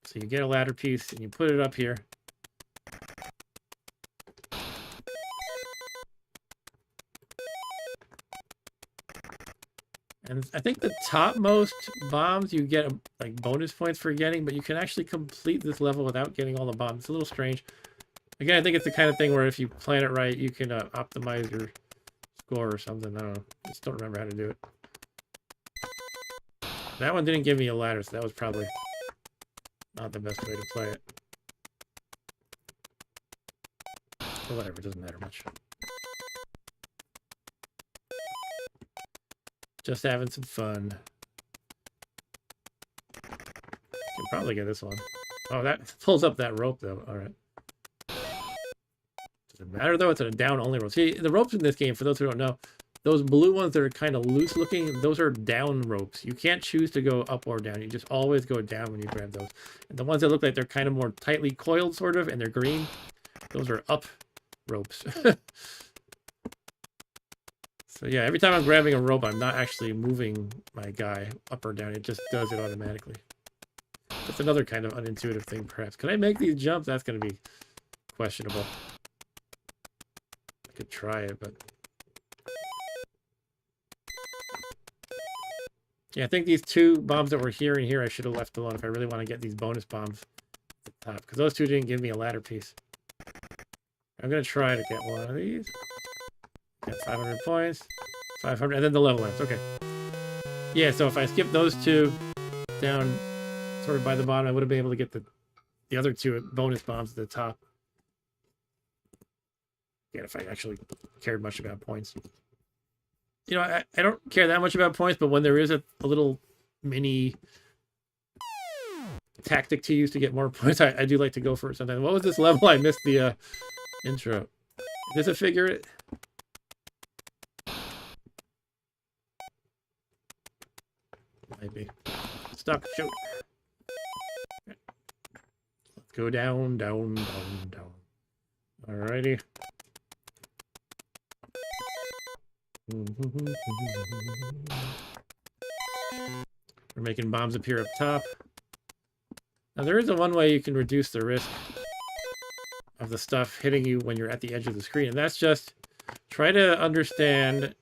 So you get a ladder piece and you put it up here. And I think the topmost bombs you get like bonus points for getting, but you can actually complete this level without getting all the bombs. It's a little strange. Again, I think it's the kind of thing where if you plan it right, you can optimize your score or something. I don't know. I just don't remember how to do it. That one didn't give me a ladder, so that was probably not the best way to play it. But whatever, it doesn't matter much. Just having some fun. Can probably get this one. Oh, that pulls up that rope, though. All right. Does it matter, though? It's a down-only rope. See, the ropes in this game, for those who don't know, those blue ones that are kind of loose-looking, those are down ropes. You can't choose to go up or down. You just always go down when you grab those. And the ones that look like they're kind of more tightly coiled, sort of, and they're green, those are up ropes. So yeah, every time I'm grabbing a rope, I'm not actually moving my guy up or down. It just does it automatically. That's another kind of unintuitive thing, perhaps. Can I make these jumps? That's going to be questionable. I could try it, but... Yeah, I think these 2 bombs that were here and here I should have left alone if I really want to get these bonus bombs at the top. Because those 2 didn't give me a ladder piece. I'm going to try to get one of these. Got 500 points. 500, and then the level ends. Okay. Yeah, so if I skip those 2 down sort of by the bottom, I would have been able to get the other 2 bonus bombs at the top. Yeah, if I actually cared much about points. You know, I don't care that much about points, but when there is a little mini tactic to use to get more points. I do like to go for it sometimes. What was this level? I missed the intro. Is this a figure it? Maybe. Stuck. Shoot. Let's go down, down, down, down. Alrighty. We're making bombs appear up top. Now there is a one way you can reduce the risk of the stuff hitting you when you're at the edge of the screen, and that's just try to understand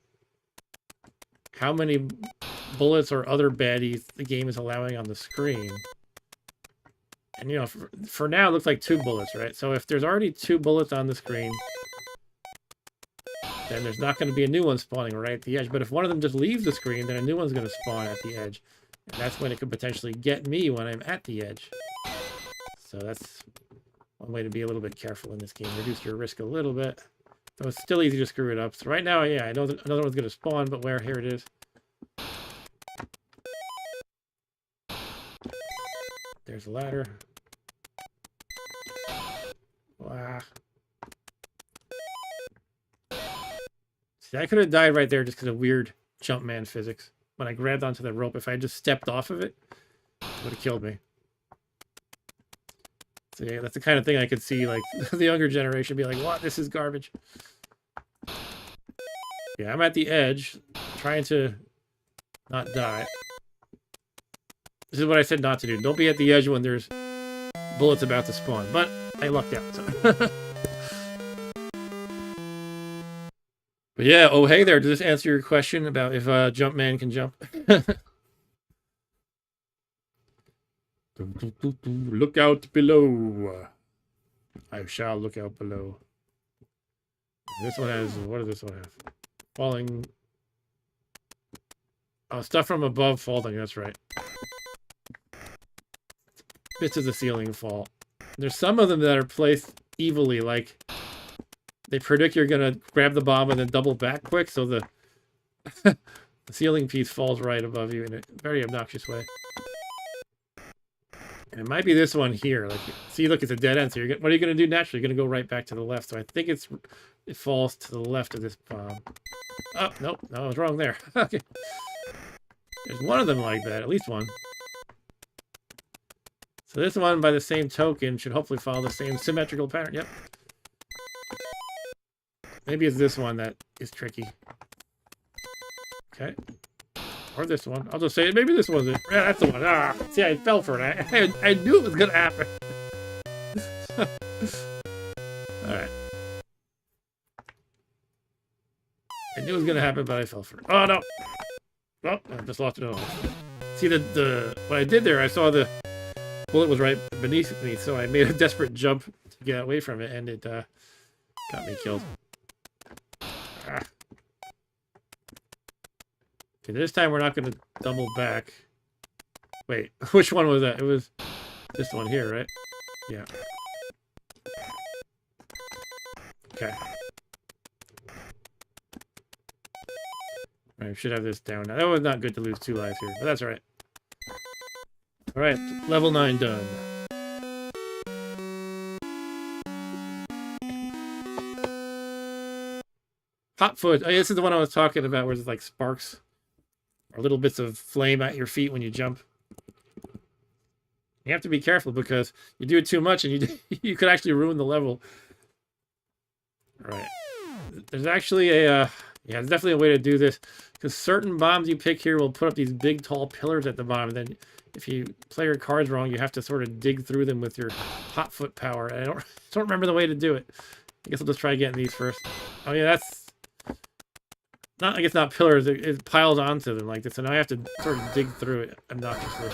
how many bullets or other baddies the game is allowing on the screen. And, you know, for now, it looks like 2 bullets, right? So if there's already 2 bullets on the screen, then there's not going to be a new one spawning right at the edge. But if one of them just leaves the screen, then a new one's going to spawn at the edge. And that's when it could potentially get me when I'm at the edge. So that's one way to be a little bit careful in this game. Reduce your risk a little bit. Though it's still easy to screw it up. So right now, yeah, I know that another one's going to spawn, but where? Here it is. There's a ladder. Wow. See, I could have died right there just because of weird JumpMan physics. When I grabbed onto the rope, if I had just stepped off of it, it would have killed me. So yeah, that's the kind of thing I could see, like, the younger generation be like, what? This is garbage. Yeah, I'm at the edge, trying to not die. This is what I said not to do. Don't be at the edge when there's bullets about to spawn. But I lucked out, so. But yeah, oh hey there, does this answer your question about if JumpMan can jump? Look out below. I shall look out below. This one has, what does this one have? Falling. Oh, stuff from above falling, that's right. Bits of the ceiling fall. There's some of them that are placed evilly, like they predict you're gonna grab the bomb and then double back quick, so the the ceiling piece falls right above you in a very obnoxious way. And it might be this one here. Like, see, look, it's a dead end. So what are you gonna do naturally? You're gonna go right back to the left. So I think it falls to the left of this bomb. Oh, nope, no, I was wrong there. Okay, there's one of them like that, at least one. So this one, by the same token, should hopefully follow the same symmetrical pattern. Yep. Maybe it's this one that is tricky. Okay. Or this one. I'll just say it. Maybe this one's it. Yeah, that's the one. Ah, see, I fell for it. I knew it was going to happen. Alright. I knew it was going to happen, but I fell for it. Oh, no. Oh, I just lost it all. See, what I did there, I saw the bullet was right beneath me, so I made a desperate jump to get away from it, and it got me killed. Ah. Okay, this time we're not going to double back. Wait, which one was that? It was this one here, right? Yeah. Okay. Alright, we should have this down now. That was not good to lose 2 lives here, but that's alright. Alright, level 9 done. Hot foot. Oh, yeah, this is the one I was talking about where there's like sparks or little bits of flame at your feet when you jump. You have to be careful because you do it too much and you could actually ruin the level. All right. There's actually yeah, there's definitely a way to do this because certain bombs you pick here will put up these big tall pillars at the bottom. And then if you play your cards wrong, you have to sort of dig through them with your hot foot power. And I don't remember the way to do it. I guess I'll just try getting these first. Oh yeah, that's not, I guess not pillars, it piles onto them like this, so now I have to sort of dig through it obnoxiously.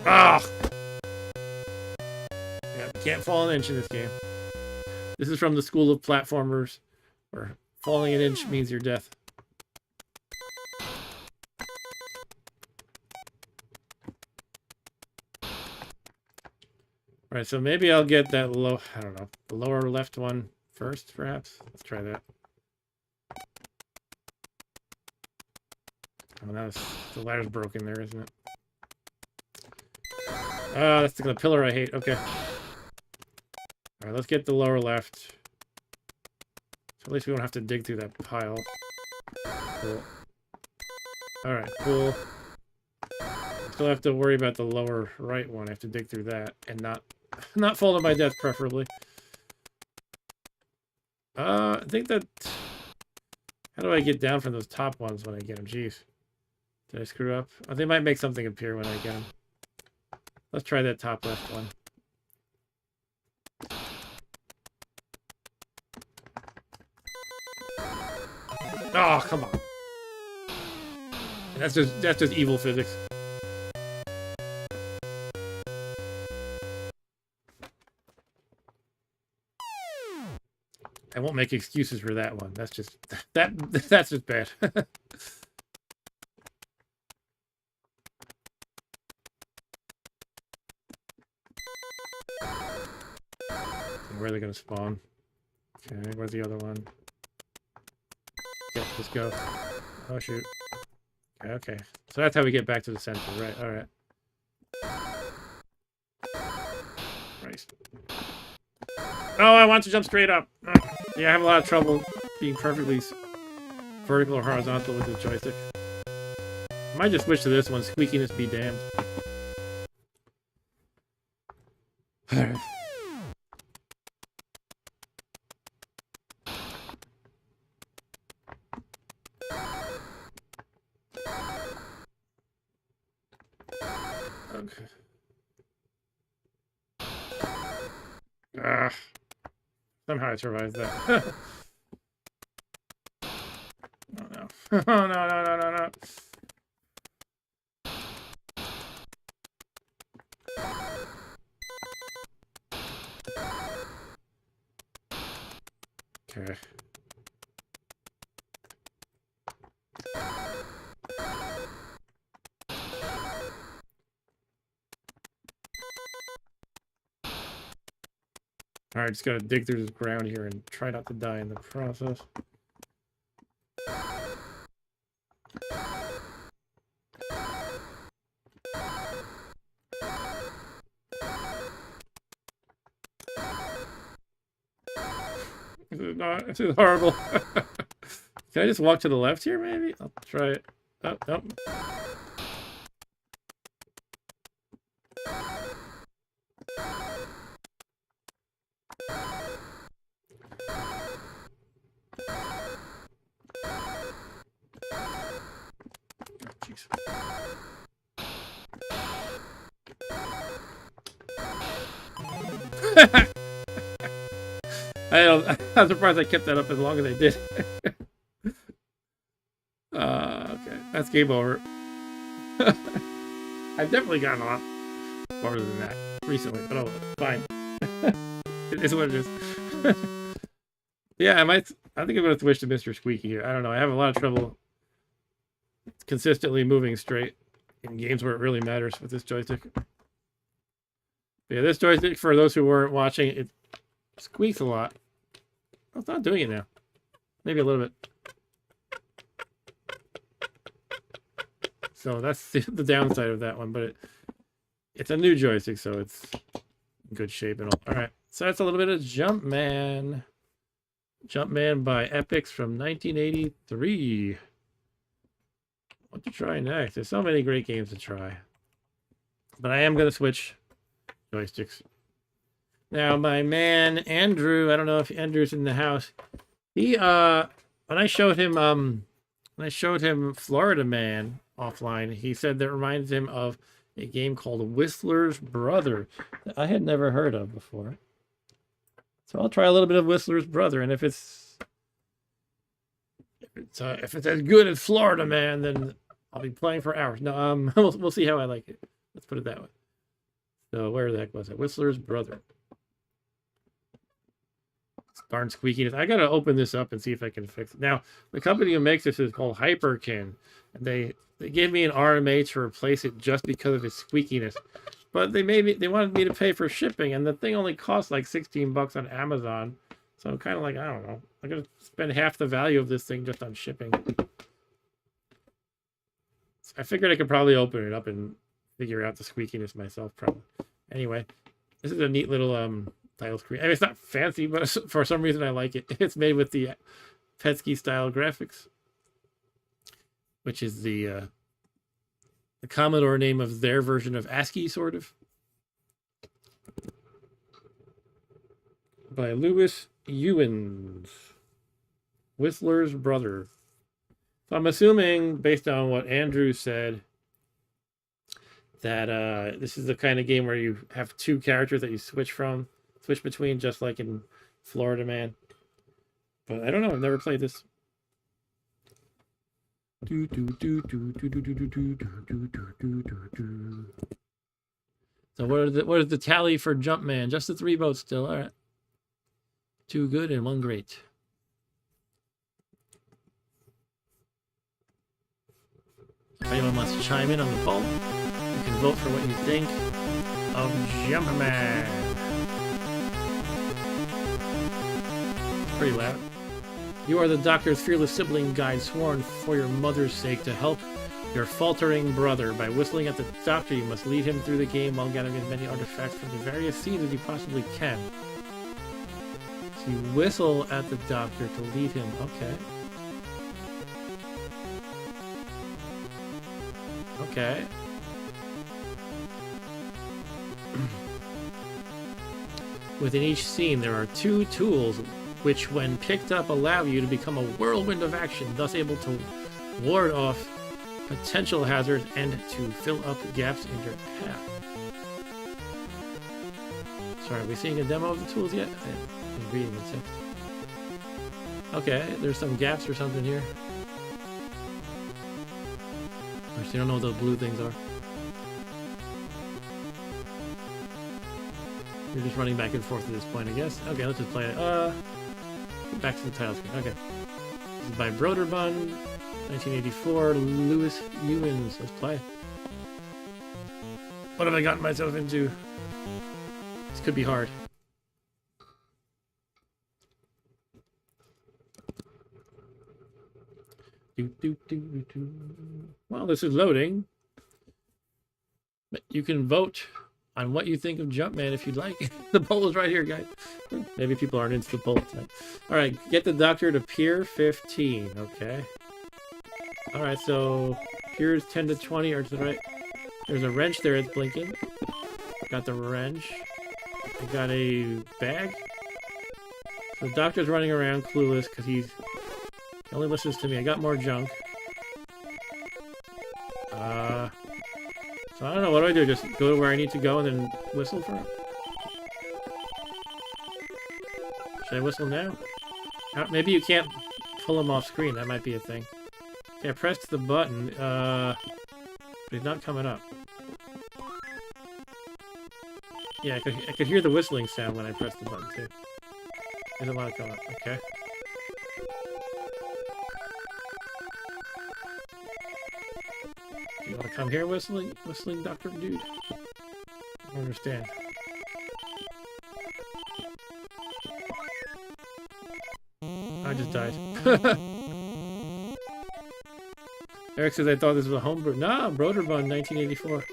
Ah! Yeah, can't fall an inch in this game. This is from the school of platformers, where falling an inch means your death. Right, so maybe I'll get that low, I don't know, the lower left one first, perhaps? Let's try that. Oh, now the ladder's broken there, isn't it? Ah, that's the pillar I hate. Okay. Alright, let's get the lower left. So at least we don't have to dig through that pile. Cool. Alright, cool. Still have to worry about the lower right one. I have to dig through that and not fall to my death, preferably. I think that... How do I get down from those top ones when I get them? Jeez. Did I screw up? Oh, they might make something appear when I get them. Let's try that top left one. Oh, come on. That's just evil physics. I won't make excuses for that one. That's just that's just bad. Where are they gonna spawn? Okay, where's the other one? Okay, let's go. Oh shoot. Okay. So that's how we get back to the center, right? Alright. Christ. Oh, I want to jump straight up. Yeah, I have a lot of trouble being perfectly vertical or horizontal with the joystick. I might just switch to this one. Squeakiness be damned. Alright. Okay. Somehow I survived that. Oh no. Oh no. Okay. Alright, just gotta dig through this ground here and try not to die in the process. This is horrible. Can I just walk to the left here, maybe? I'll try it. Oh, nope. I'm surprised I kept that up as long as I did. Okay, that's game over. I've definitely gotten a lot farther than that recently, but oh, fine. It is what it is. Yeah, I think I'm gonna switch to Mr. Squeaky here. I don't know. I have a lot of trouble consistently moving straight in games where it really matters with this joystick. But yeah, this joystick, for those who weren't watching, it squeaks a lot. Oh, it's not doing it now. Maybe a little bit. So that's the downside of that one, but it's a new joystick, so it's in good shape and all. All right, so that's a little bit of JumpMan. JumpMan by Epix from 1983. What to try next? There's so many great games to try. But I am going to switch joysticks. Now, my man, Andrew, I don't know if Andrew's in the house. He, when I showed him Florida Man offline, he said that reminds him of a game called Whistler's Brother that I had never heard of before. So I'll try a little bit of Whistler's Brother, and if it's as good as Florida Man, then I'll be playing for hours. No, we'll see how I like it. Let's put it that way. So where the heck was it? Whistler's Brother. Darn squeakiness. I gotta open this up and see if I can fix it. Now, the company who makes this is called Hyperkin, and they gave me an RMA to replace it just because of its squeakiness. But they wanted me to pay for shipping, and the thing only cost like $16 on Amazon. So I'm kind of like, I don't know. I'm gonna spend half the value of this thing just on shipping. I figured I could probably open it up and figure out the squeakiness myself, probably. Anyway, this is a neat little title screen. I mean, it's not fancy, but for some reason I like it. It's made with the PETSCII style graphics, which is the Commodore name of their version of ASCII, sort of. By Louis Ewens, Whistler's brother. So I'm assuming, based on what Andrew said, that this is the kind of game where you have two characters that you switch between, just like in Florida Man. But I don't know. I've never played this. So what is the tally for JumpMan? Just the 3 votes still. All right. 2 good and 1 great. If anyone wants to chime in on the poll, you can vote for what you think of JumpMan. It's pretty loud. You are the doctor's fearless sibling guide, sworn for your mother's sake to help your faltering brother. By whistling at the doctor, you must lead him through the game while gathering as many artifacts from the various scenes as you possibly can. So you whistle at the doctor to lead him. Okay. Okay. Within each scene, there are 2 tools which, when picked up, allow you to become a whirlwind of action, thus able to ward off potential hazards and to fill up gaps in your path. Sorry, are we seeing a demo of the tools yet? I was reading the text. Okay, there's some gaps or something here. Actually, I don't know what those blue things are. You're just running back and forth at this point, I guess. Okay, let's just play it. Back to the title screen. Okay. This is by Broderbund, 1984, Louis Ewens. Let's play. What have I gotten myself into? This could be hard. Well, this is loading. But you can vote on what you think of JumpMan if you'd like. The poll is right here, guys. Maybe people aren't into the poll tonight. Alright, get the doctor to Pier 15. Okay. Alright, so Piers 10 to 20 are to the right. There's a wrench there, it's blinking. Got the wrench. I got a bag. So the doctor's running around clueless because he only listens to me. I got more junk. So I don't know, what do? Just go to where I need to go and then whistle for it? Should I whistle now? Maybe you can't pull him off screen. That might be a thing. Okay, I pressed the button. But he's not coming up. Yeah, I could hear the whistling sound when I pressed the button too. He doesn't want to come up. Okay. You want to come here, whistling Dr. Dude? I don't understand. I just died. Eric says I thought this was a homebrew. Nah, Broderbund, 1984.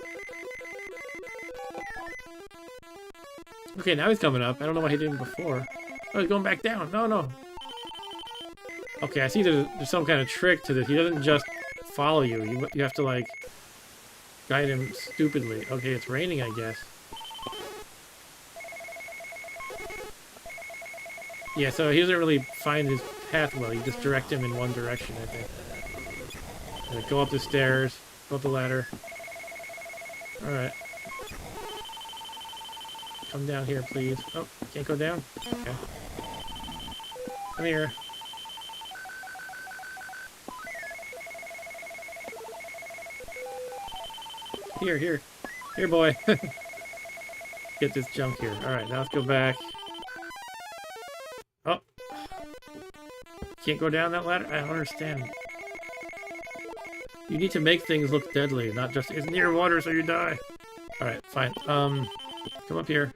Okay, now he's coming up. I don't know why he didn't before. Oh, he's going back down. No. Okay, I see there's some kind of trick to this. He doesn't just follow you. You have to, like, guide him stupidly. Okay, it's raining, I guess. Yeah, so he doesn't really find his path well. You just direct him in one direction, I think. Like, go up the stairs, go up the ladder. Alright. Come down here, please. Oh, can't go down? Okay. Come here. Here, boy. Get this junk here. Alright, now let's go back. Oh. Can't go down that ladder? I don't understand. You need to make things look deadly, not just it's near water so you die. Alright, fine. Come up here.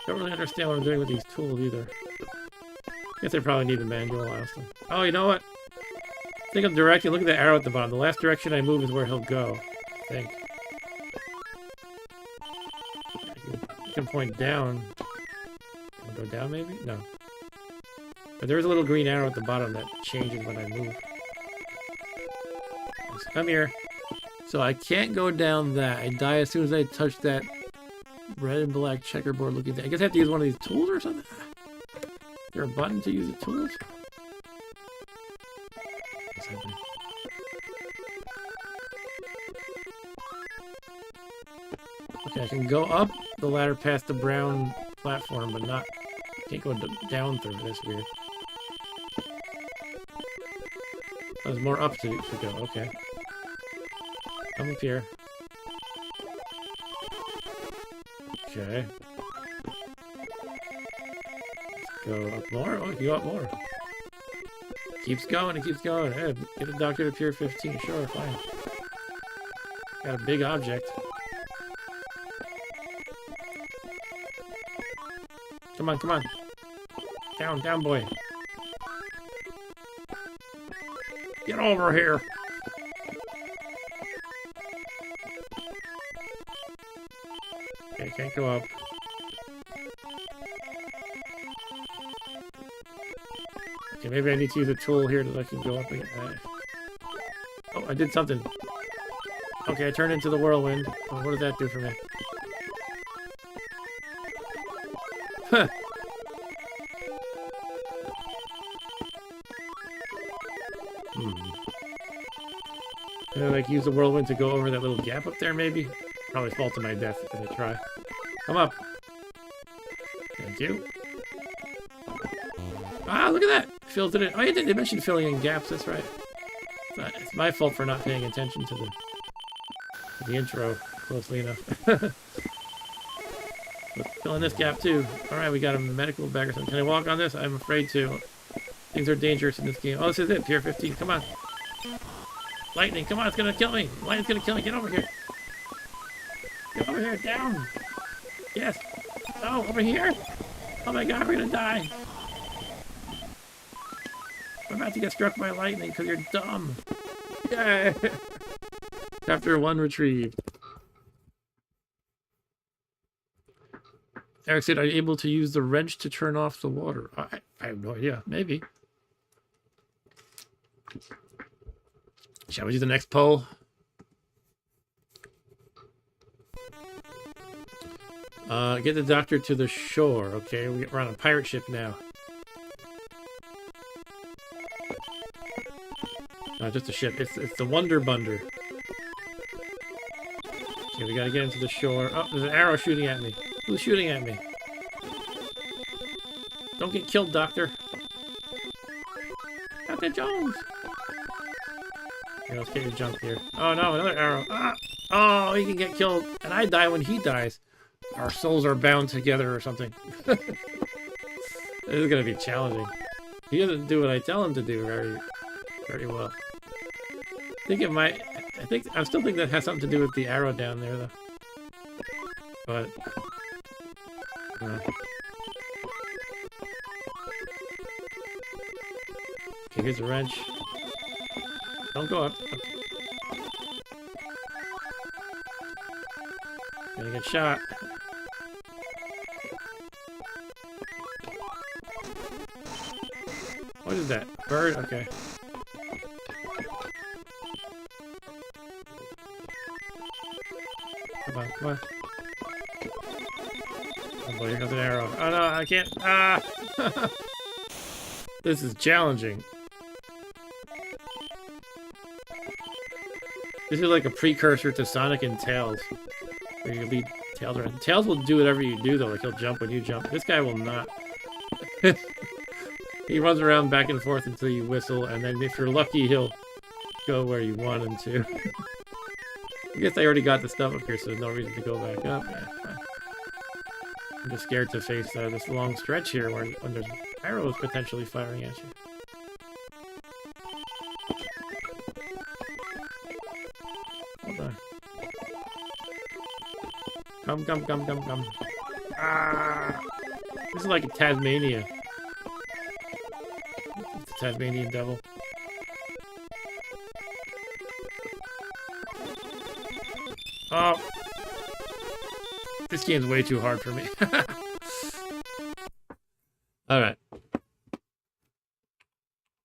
Don't really understand what I'm doing with these tools either. Guess I probably need the manual, honestly. Oh, you know what? think I'm directing. Look at the arrow at the bottom. The last direction I move is where he'll go. I think. You can point down. Go down maybe? No. But there is a little green arrow at the bottom that changes when I move. So come here. So I can't go down that. I die as soon as I touch that red and black checkerboard looking thing. I guess I have to use one of these tools or something? Is there a button to use the tools? What's happening? Okay, I can go up the ladder past the brown platform, but not... Can't go down through. That's weird. There's more up to go. Okay. Come up here. Okay. Let's go up more. Oh, you go up more. Keeps going. It keeps going. Hey, get a doctor to Pier 15. Sure, fine. Got a big object. Come on, come on. Down, down, boy. Get over here. Okay, can't go up. Okay, maybe I need to use a tool here that I can go up again. Oh, I did something. Okay, I turned into the whirlwind. Oh, what does that do for me? Huh. Can I, like, use the whirlwind to go over that little gap up there, maybe? Probably fall to my death if I try. Come up. Thank you. Ah, look at that! Filled it in. Oh, they mentioned filling in gaps, that's right. It's my fault for not paying attention to the intro closely enough. But fill in this gap, too. Alright, we got a medical bag or something. Can I walk on this? I'm afraid to. Things are dangerous in this game. Oh, this is it. Pier 15. Come on. Lightning, come on, it's gonna kill me. Lightning's gonna kill me. Get over here. Get over here. Down. Yes. Oh, over here. Oh my god, we're gonna die. I'm about to get struck by lightning because you're dumb. Yay. Chapter 1 retrieved. Eric said, are you able to use the wrench to turn off the water? I have no idea. Maybe. Shall we do the next poll? Get the doctor to the shore. Okay, we're on a pirate ship now. Not just a ship. It's the Wonder Bunder. Okay, we gotta get into the shore. Oh, there's an arrow shooting at me. Who's shooting at me? Don't get killed, Doctor. Dr. Jones! Okay, let's get your jump here. Oh no, another arrow. Ah! Oh, he can get killed. And I die when he dies. Our souls are bound together or something. This is gonna be challenging. He doesn't do what I tell him to do very well. I think it might... I still think that has something to do with the arrow down there, though. But... Okay, here's a wrench. Don't go up. Gonna get shot. What is that? Bird? Okay. Come on, come on. Oh boy, here comes an arrow. Oh no, I can't. Ah! This is challenging. This is like a precursor to Sonic and Tails. Where you lead Tails around. Tails will do whatever you do though, like he'll jump when you jump. This guy will not. He runs around back and forth until you whistle, and then if you're lucky, he'll go where you want him to. I guess I already got the stuff up here, so there's no reason to go back up. Yeah, fine. I'm just scared to face this long stretch here when there's arrows potentially firing at you. Hold on. Come. Ah! This is like a Tasmania. It's a Tasmanian devil. Oh, this game's way too hard for me. All right.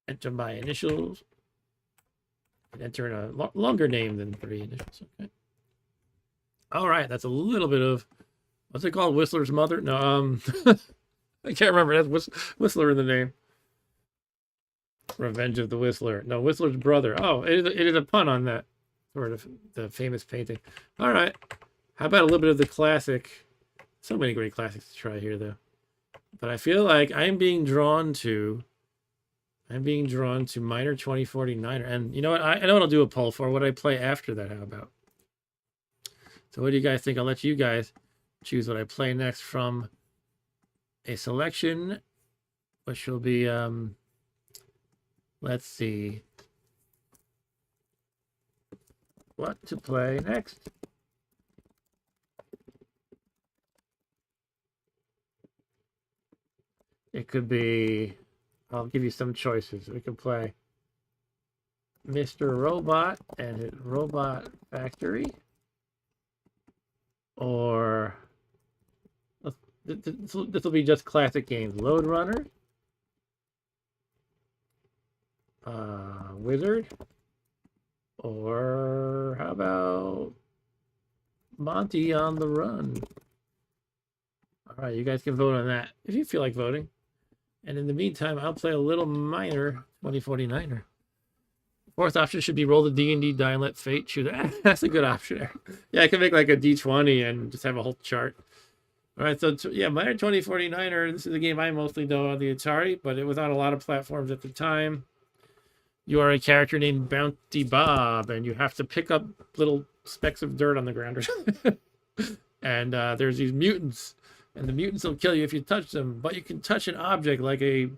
Enter my initials. And enter in a longer name than 3 initials. Okay. All right, that's a little bit of, what's it called? Whistler's mother? No, I can't remember. That's Whistler in the name. Revenge of the Whistler. No, Whistler's brother. Oh, it is a pun on that sort of the famous painting. All right. How about a little bit of the classic? So many great classics to try here, though. But I feel like I'm being drawn to Miner 2049. And you know what? I know what I'll do a poll for. What I play after that, how about? So what do you guys think? I'll let you guys choose what I play next from a selection, which will be, let's see, what to play next. It could be, I'll give you some choices. We could play Mr. Robot and his Robot Factory, or this will be just classic games. Load Runner, Wizard, or how about Monty on the Run? All right, you guys can vote on that if you feel like voting. And in the meantime, I'll play a little Miner 2049er. Fourth option should be roll the D&D Dialect Fate shooter. That's a good option there. Yeah, I can make like a D20 and just have a whole chart. All right, so yeah, Miner 2049er. This is a game I mostly know on the Atari, but it was on a lot of platforms at the time. You are a character named Bounty Bob, and you have to pick up little specks of dirt on the ground or something. And there's these mutants, and the mutants will kill you if you touch them, but you can touch an object like it's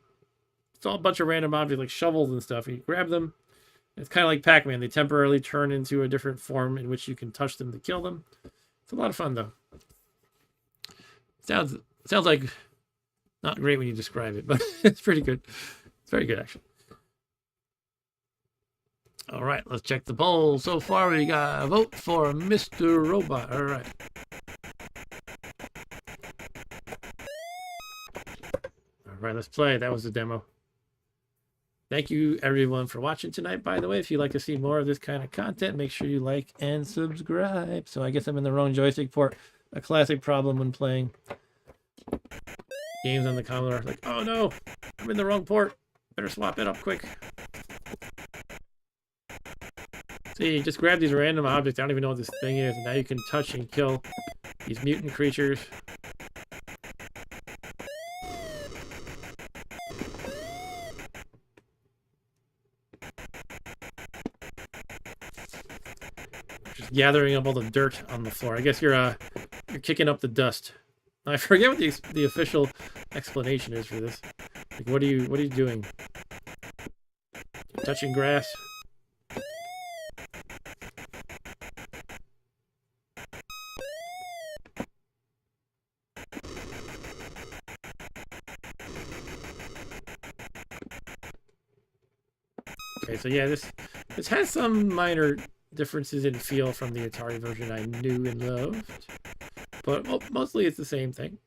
all a bunch of random objects like shovels and stuff, and you grab them. It's kind of like Pac-Man. They temporarily turn into a different form in which you can touch them to kill them. It's a lot of fun, though. Sounds like not great when you describe it, but it's pretty good. It's very good, actually. All right, let's check the poll. So far, we got a vote for Mr. Robot. All right. All right, let's play. That was the demo. Thank you, everyone, for watching tonight. By the way, if you'd like to see more of this kind of content, make sure you like and subscribe. So I guess I'm in the wrong joystick port. A classic problem when playing games on the Commodore. Like, oh no, I'm in the wrong port. Better swap it up quick. See, you just grab these random objects. I don't even know what this thing is. And now you can touch and kill these mutant creatures. Just gathering up all the dirt on the floor. I guess you're kicking up the dust. I forget what the official explanation is for this. Like, what are you doing? You're touching grass. Okay, so yeah, this has some minor differences in feel from the Atari version I knew and loved, but mostly it's the same thing.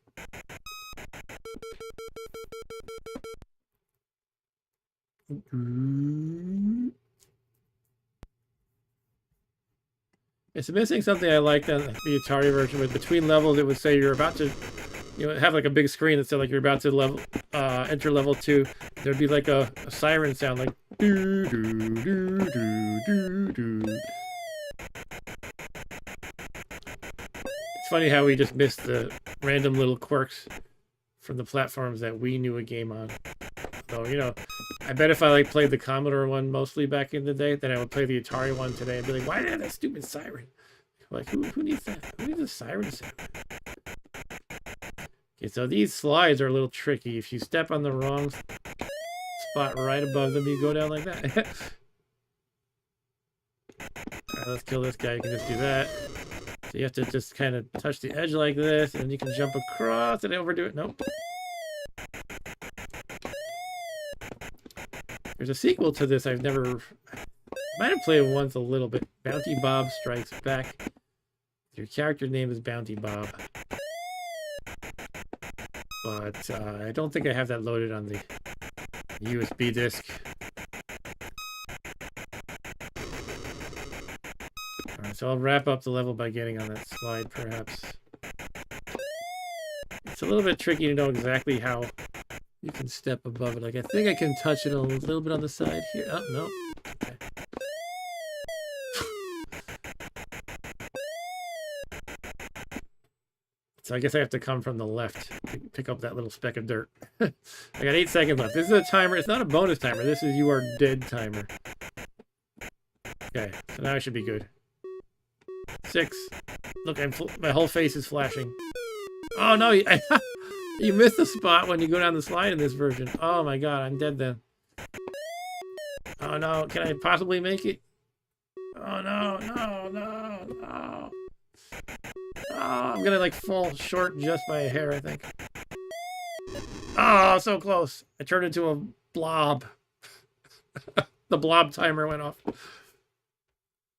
It's missing something I liked on the Atari version. With between levels, it would say you're about to, have like a big screen that said like you're about to enter level 2. There'd be like a siren sound, like doo doo doo doo doo doo. It's funny how we just missed the random little quirks from the platforms that we knew a game on. So, I bet if I played the Commodore one mostly back in the day, then I would play the Atari one today and be like, why did I have that stupid siren? Like, who needs that? Who needs a siren sound? Okay, so these slides are a little tricky. If you step on the wrong spot right above them, you go down like that. Alright, let's kill this guy. You can just do that. So you have to just kind of touch the edge like this, and you can jump across and overdo it. Nope. There's a sequel to this I might have played once a little bit. Bounty Bob Strikes Back. Your character name is Bounty Bob. But I don't think I have that loaded on the USB disk. Alright, so I'll wrap up the level by getting on that slide, perhaps. It's a little bit tricky to know exactly how you can step above it. Like, I think I can touch it a little bit on the side here. Oh, no. Okay. So I guess I have to come from the left to pick up that little speck of dirt. I got 8 seconds left. This is a timer. It's not a bonus timer. This is you are dead timer. Okay, so now I should be good. 6. Look, my whole face is flashing. Oh no, you missed the spot when you go down the slide in this version. Oh my god, I'm dead then. Oh no, can I possibly make it? Oh no, no, no, no. Oh, I'm gonna like fall short just by a hair, I think. Oh, so close. I turned into a blob. The blob timer went off.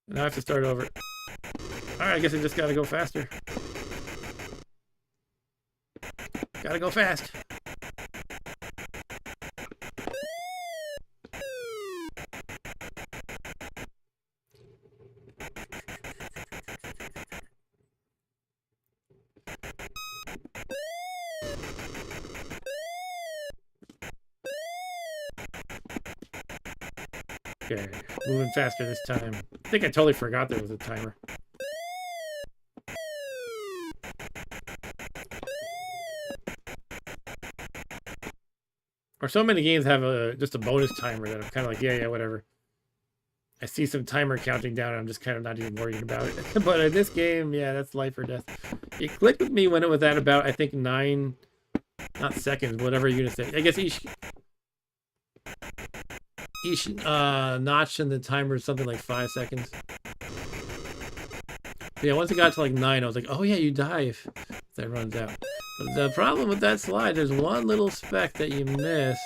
Now I have to start over. Alright, I guess I just gotta go faster. Gotta go fast. Okay, moving faster this time. I think I totally forgot there was a timer. Or so many games have just a bonus timer that I'm kind of like, yeah, whatever. I see some timer counting down and I'm just kind of not even worried about it. But in this game, yeah, that's life or death. It clicked with me when it was at about, I think, 9, not seconds, whatever you're going to say. I guess each notch in the timer is something like 5 seconds. But yeah, once it got to like 9, I was like, oh yeah, you die if that runs out. But the problem with that slide, there's one little speck that you miss.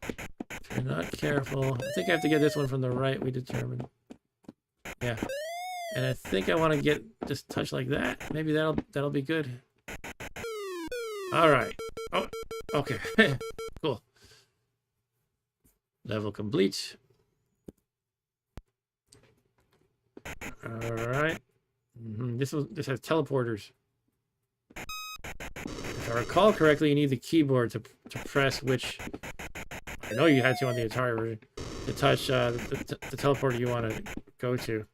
If you're not careful. I think I have to get this one from the right, we determined. Yeah. And I think I want to get just touch like that. Maybe that'll be good. Alright. Oh, okay. Cool. Level complete. Alright. This has teleporters. If I recall correctly, you need the keyboard to press which... I know you had to on the Atari version. To touch the teleporter you want to go to.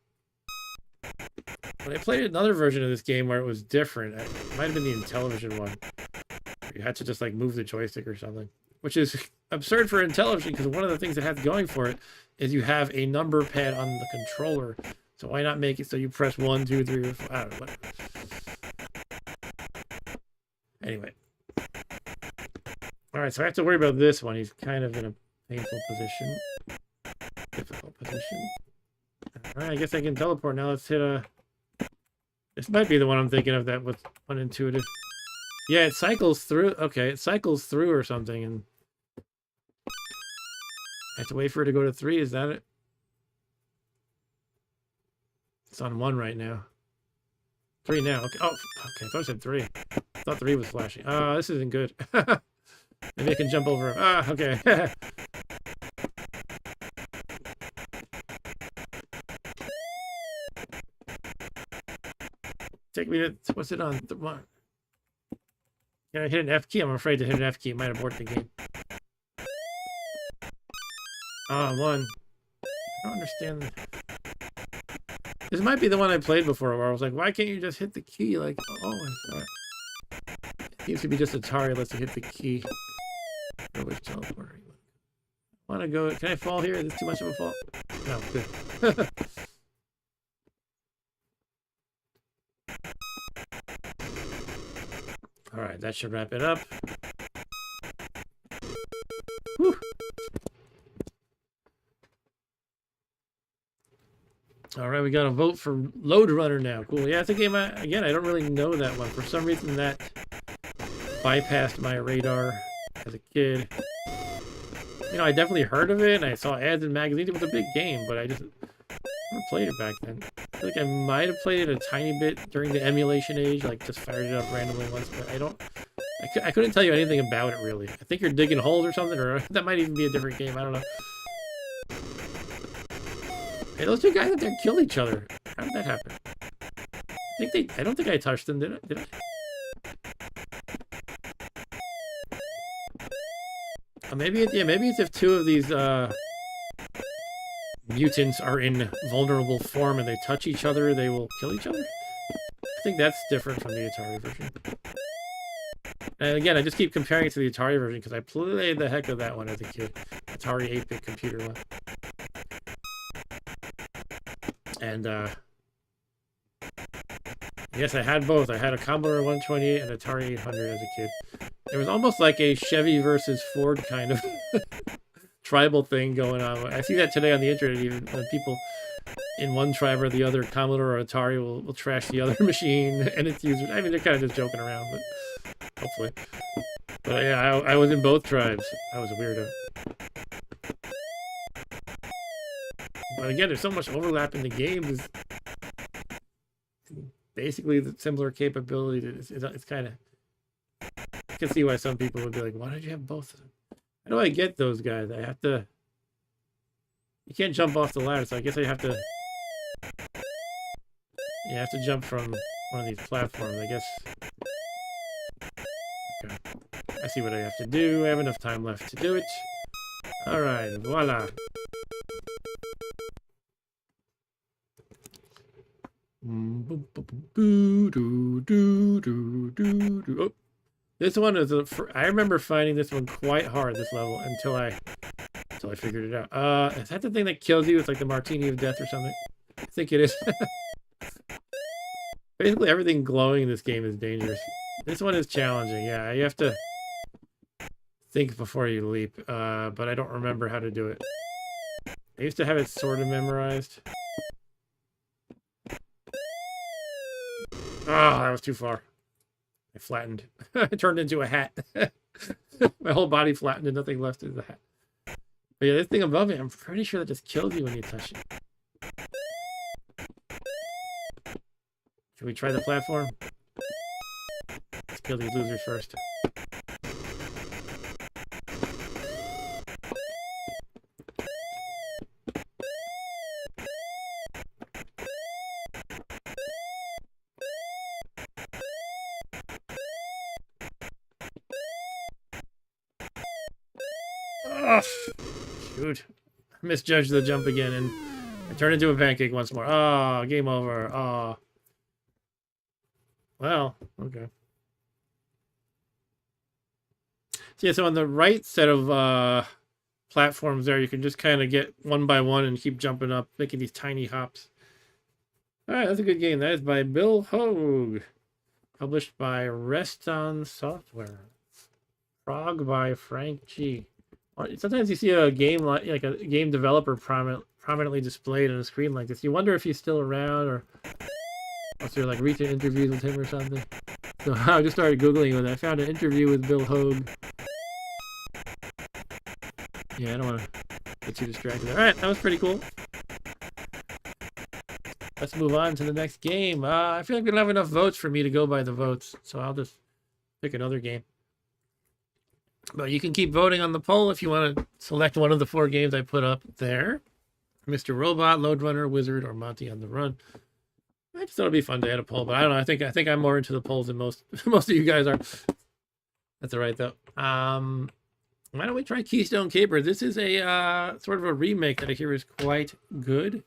But I played another version of this game where it was different. It might have been the Intellivision one. You had to just like move the joystick or something. Which is absurd for Intellivision because one of the things it has going for it is you have a number pad on the controller. So why not make it so you press 1, 2, 3, or 4? I don't know. Whatever. Anyway. Alright, so I have to worry about this one. He's kind of in a painful position. Difficult position. Alright, I guess I can teleport now. Let's hit a... This might be the one I'm thinking of that was unintuitive. Yeah, it cycles through. Okay, it cycles through or something, and I have to wait for it to go to 3. Is that it? It's on 1 right now. 3 now. Okay. Oh, okay. I thought I said 3. I thought 3 was flashing. This isn't good. Maybe I can jump over him. Okay. Take me to... What's it on? One. Can I hit an F key? I'm afraid to hit an F key. It might abort the game. 1. I don't understand. This might be the one I played before where I was like, why can't you just hit the key like always? Right. It seems to be just Atari lets you hit the key. Or which teleporter you want to go? Can I fall here? Is this too much of a fall? No, good. Alright, that should wrap it up. Whew. Alright, we got a vote for Load Runner now. Cool. Yeah, I think again, I don't really know that one. For some reason that bypassed my radar as a kid. You know, I definitely heard of it and I saw ads in magazines. It was a big game, but I just never played it back then. feel like I might have played it a tiny bit during the emulation age, like just fired it up randomly once, but I couldn't tell you anything about it really. I think you're digging holes or something, or that might even be a different game. I don't know. Hey, those two guys up there killed each other. How did that happen? I don't think I touched them, did I? Maybe it's if two of these mutants are in vulnerable form and they touch each other, they will kill each other. I think that's different from the Atari version. And again, I just keep comparing it to the Atari version because I played the heck of that one as a kid. Atari 8-bit computer one. And yes, I had both. I had a Commodore 128 and Atari 800 as a kid. It was almost like a Chevy versus Ford kind of tribal thing going on. I see that today on the internet, even when people in one tribe or the other, Commodore or Atari, will trash the other machine and its users. I mean, they're kind of just joking around, but hopefully. But yeah, I was in both tribes. I was a weirdo. But again, there's so much overlap in the games. Basically, the similar capability. It's kind of... I can see why some people would be like, why don't you have both of them? How do I get those guys? I have to... You can't jump off the ladder, so I guess I have to... You have to jump from one of these platforms, I guess. Okay. I see what I have to do. I have enough time left to do it. Alright, voila. Oh. This one is I remember finding this one quite hard, this level, until I figured it out. Is that the thing that kills you? It's like the martini of death or something? I think it is. Basically, everything glowing in this game is dangerous. This one is challenging, yeah. You have to think before you leap, but I don't remember how to do it. I used to have it sort of memorized. Oh, that was too far. I flattened. I turned into a hat. My whole body flattened and nothing left is the hat. But yeah, this thing above me, I'm pretty sure that just kills you when you touch it. Should we try the platform? Let's kill these losers first. Oh, shoot. I misjudged the jump again and I turned into a pancake once more. Oh, game over. Oh. Well, okay. So yeah, so on the right set of platforms there, you can just kind of get one by one and keep jumping up, making these tiny hops. Alright, that's a good game. That is by Bill Hogue. Published by Reston Software. Frog by Frank G. Sometimes you see a game like a game developer prominently displayed on a screen like this. You wonder if he's still around or if there like recent interviews with him or something. So I just started Googling it. I found an interview with Bill Hogue. Yeah, I don't want to get too distracted. Alright, that was pretty cool. Let's move on to the next game. I feel like we don't have enough votes for me to go by the votes, so I'll just pick another game. But you can keep voting on the poll if you want to select one of the 4 games I put up there. Mr. Robot, Lode Runner, Wizard, or Monty on the Run. I just thought it'd be fun to add a poll, but I don't know. I think I'm more into the polls than most of you guys are. That's all right though. Why don't we try Keystone Kapers? This is a sort of a remake that I hear is quite good.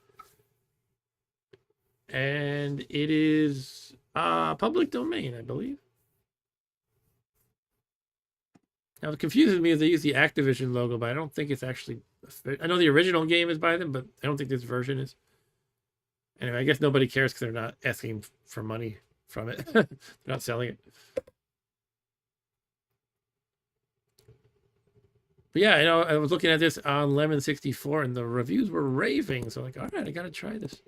And it is public domain, I believe. Now, what confuses me is they use the Activision logo, but I don't think it's actually... I know the original game is by them, but I don't think this version is. Anyway, I guess nobody cares because they're not asking for money from it. They're not selling it. But yeah, I know I was looking at this on Lemon64, and the reviews were raving. So like, all right, I got to try this.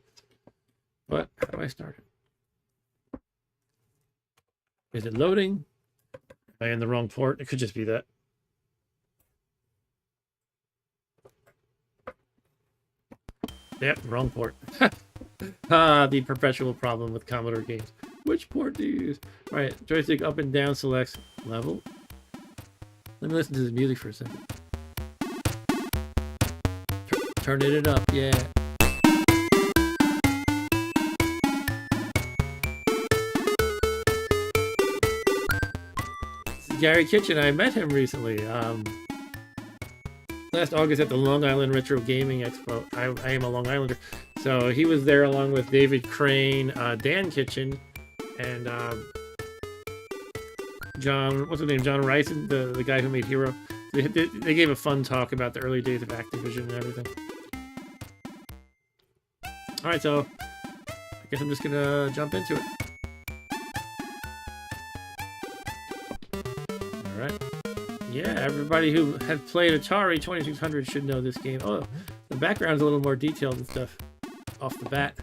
But how do I start it? Is it loading? Am I in the wrong port? It could just be that. Yep, wrong port. The perpetual problem with Commodore games. Which port do you use? Alright, joystick up and down selects level. Let me listen to this music for a second. Turning it up, yeah. This is Gary Kitchen. I met him recently. Last August at the Long Island Retro Gaming Expo. I am a Long Islander. So he was there along with David Crane, Dan Kitchen, and John, what's his name? John Rice, the guy who made Hero. They gave a fun talk about the early days of Activision and everything. Alright, so I guess I'm just gonna jump into it. Alright. Yeah, everybody who has played Atari 2600 should know this game. Oh, the background's a little more detailed and stuff off the bat.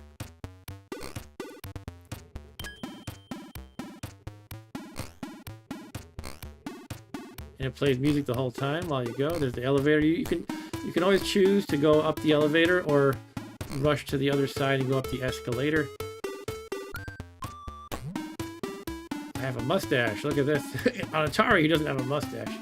And it plays music the whole time while you go. There's the elevator. You can always choose to go up the elevator or rush to the other side and go up the escalator. I have a mustache. Look at this. On Atari, he doesn't have a mustache.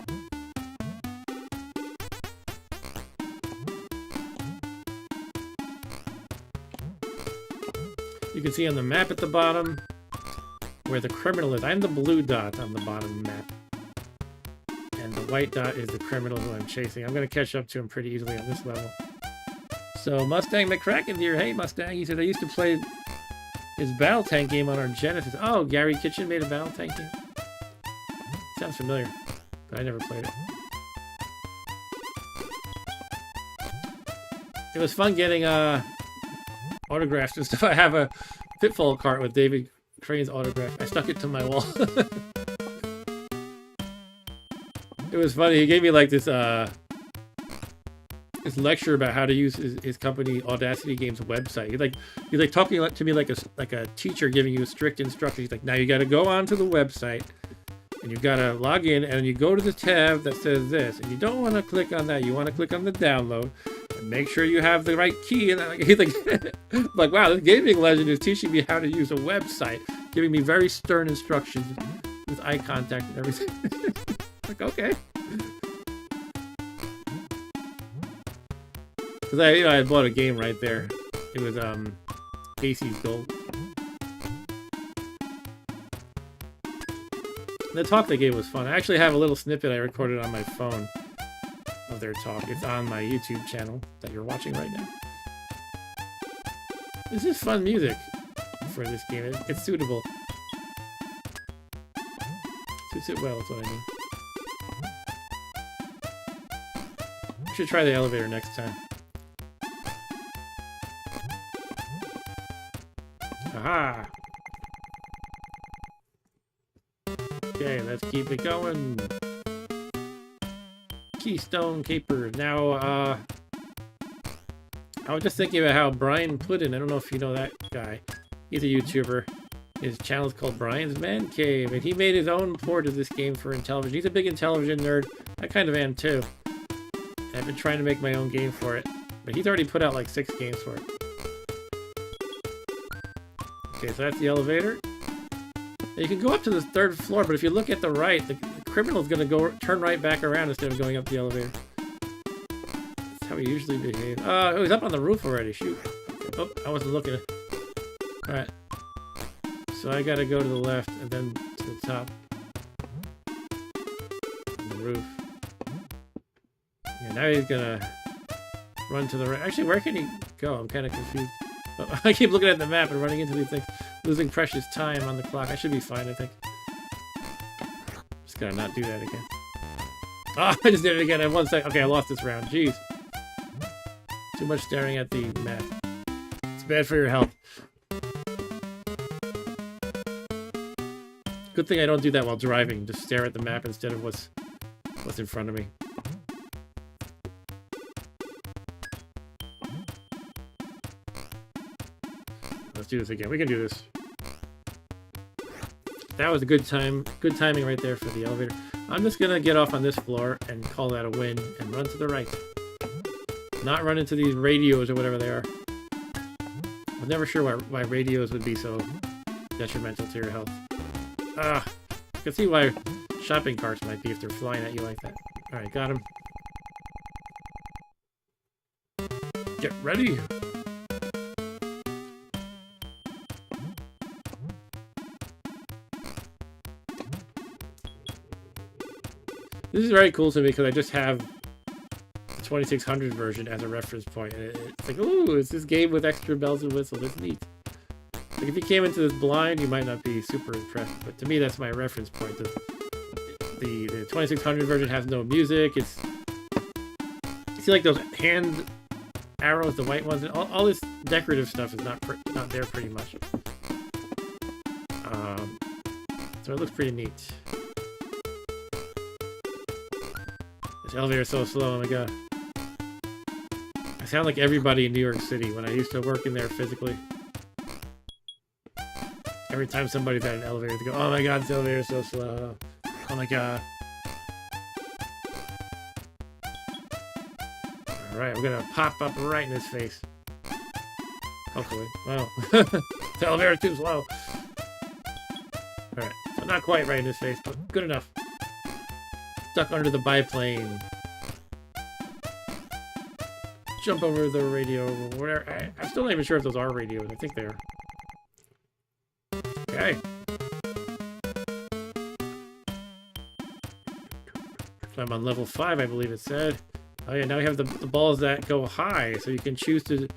You can see on the map at the bottom where the criminal is. I'm the blue dot on the bottom map. And the white dot is the criminal who I'm chasing. I'm going to catch up to him pretty easily on this level. So Mustang McCracken here. Hey Mustang, he said I used to play his Battle Tank game on our Genesis. Oh, Gary Kitchen made a Battle Tank game? Sounds familiar, but I never played it. It was fun getting autographs and stuff. I have a Pitfall cart with David Crane's autograph. I stuck it to my wall. It was funny. He gave me like this this lecture about how to use his company Audacity Games website. He's like talking to me like a teacher giving you strict instructions. He's like, now you got to go onto the website and you got to log in and you go to the tab that says this, and you don't want to click on that. You want to click on the download and make sure you have the right key. And he's like, wow, this gaming legend is teaching me how to use a website, giving me very stern instructions with eye contact and everything. Like, okay. Because I bought a game right there. It was Casey's Gold. The talk they gave was fun. I actually have a little snippet I recorded on my phone of their talk. It's on my YouTube channel that you're watching right now. This is fun music for this game. It's suitable. Suits it well, that's what I mean. We should try the elevator next time. Aha! Okay, let's keep it going. Keystone Kapers. Now, I was just thinking about how Brian Puddin, I don't know if you know that guy. He's a YouTuber. His channel is called Brian's Man Cave, and he made his own port of this game for Intellivision. He's a big Intellivision nerd. I kind of am too. I've been trying to make my own game for it, but he's already put out like 6 games for it. Okay, so that's the elevator. Now you can go up to the 3rd floor, but if you look at the right, the criminal's gonna turn right back around instead of going up the elevator. That's how he usually behaves. Oh, he's up on the roof already. Shoot. Oh, I wasn't looking. All right. So I gotta go to the left and then to the top. On the roof. Yeah, now he's gonna run to the right. Actually, where can he go? I'm kind of confused. Oh, I keep looking at the map and running into these things, losing precious time on the clock. I should be fine, I think. Just gotta not do that again. Oh, I just did it again in 1 second. Okay, I lost this round. Jeez. Too much staring at the map. It's bad for your health. Good thing I don't do that while driving. Just stare at the map instead of what's in front of me. Let's do this again. We can do this. That was a good timing right there for the elevator. I'm just gonna get off on this floor and call that a win and run to the right. Not run into these radios or whatever they are. I'm never sure why radios would be so detrimental to your health. I can see why shopping carts might be if they're flying at you like that. Alright, got him. Get ready! This is very cool to me because I just have the 2600 version as a reference point. And it's like, ooh, it's this game with extra bells and whistles. It's neat. Like, if you came into this blind, you might not be super impressed. But to me, that's my reference point. The 2600 version has no music. You see, like, those hand arrows, the white ones, and all this decorative stuff is not there pretty much. So it looks pretty neat. This elevator is so slow, oh my god. I sound like everybody in New York City when I used to work in there physically. Every time somebody's at an elevator, they go, oh my god, this elevator is so slow. Oh my god. Alright, we're gonna pop up right in his face. Hopefully. Wow. The elevator's too slow. Alright, so not quite right in his face, but good enough. Stuck under the biplane. Jump over the radio or whatever. I'm still not even sure if those are radios. I think they are. Okay. So I'm on level 5, I believe it said. Oh yeah, now we have the balls that go high, so you can choose to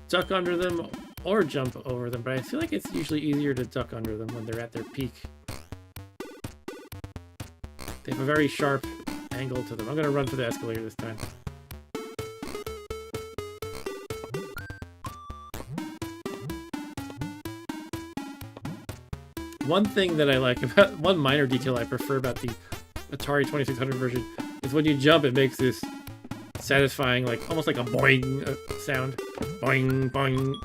duck under them or jump over them, but I feel like it's usually easier to duck under them when they're at their peak. They have a very sharp angle to them. I'm going to run for the escalator this time. One thing that I like about, one minor detail I prefer about the Atari 2600 version is when you jump, it makes this satisfying, like, almost like a boing sound. Boing, boing.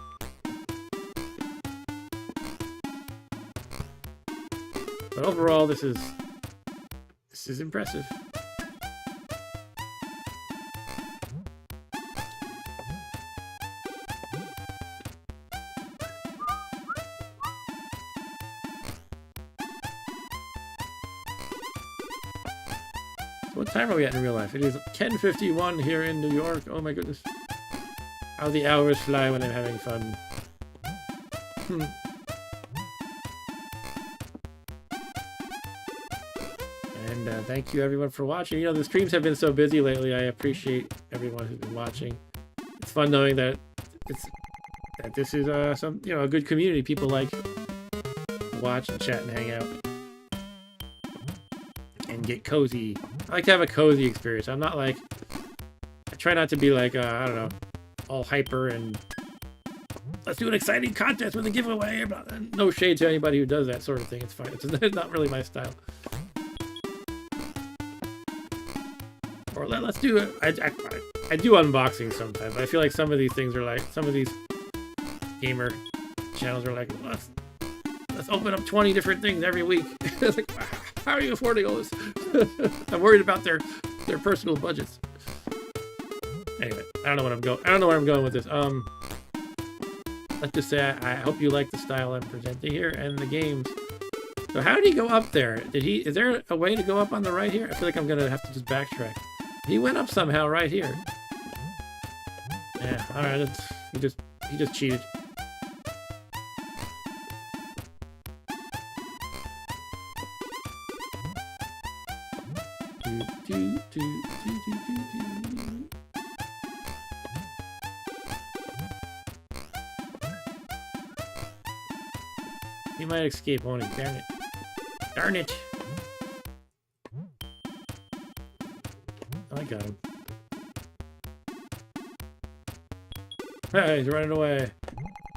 But overall, this is impressive. What time are we at in real life? It is 10:51 here in New York. Oh my goodness. How the hours fly when I'm having fun. And thank you everyone for watching. You know, the streams have been so busy lately. I appreciate everyone who's been watching. It's fun knowing that this is some, you know, a good community. People like to watch and chat and hang out and get cozy. I like to have a cozy experience. I'm not like, I try not to be like, I don't know, all hyper and let's do an exciting contest with a giveaway. No shade to anybody who does that sort of thing. It's fine. It's not really my style. Or let's do it. I do unboxing sometimes. But I feel like some of these things are like, some of these gamer channels are like, let's open up 20 different things every week. It's like, how are you affording all this? I'm worried about their personal budgets. Anyway, I don't know where I'm going with this. Let's just say I hope you like the style I'm presenting here and the games. So how did he go up there? Is there a way to go up on the right here? I feel like I'm gonna have to just backtrack. He went up somehow right here. Yeah, alright, he just cheated. He might escape, won't he? Darn it. Darn it! I got him. Hey, he's running away.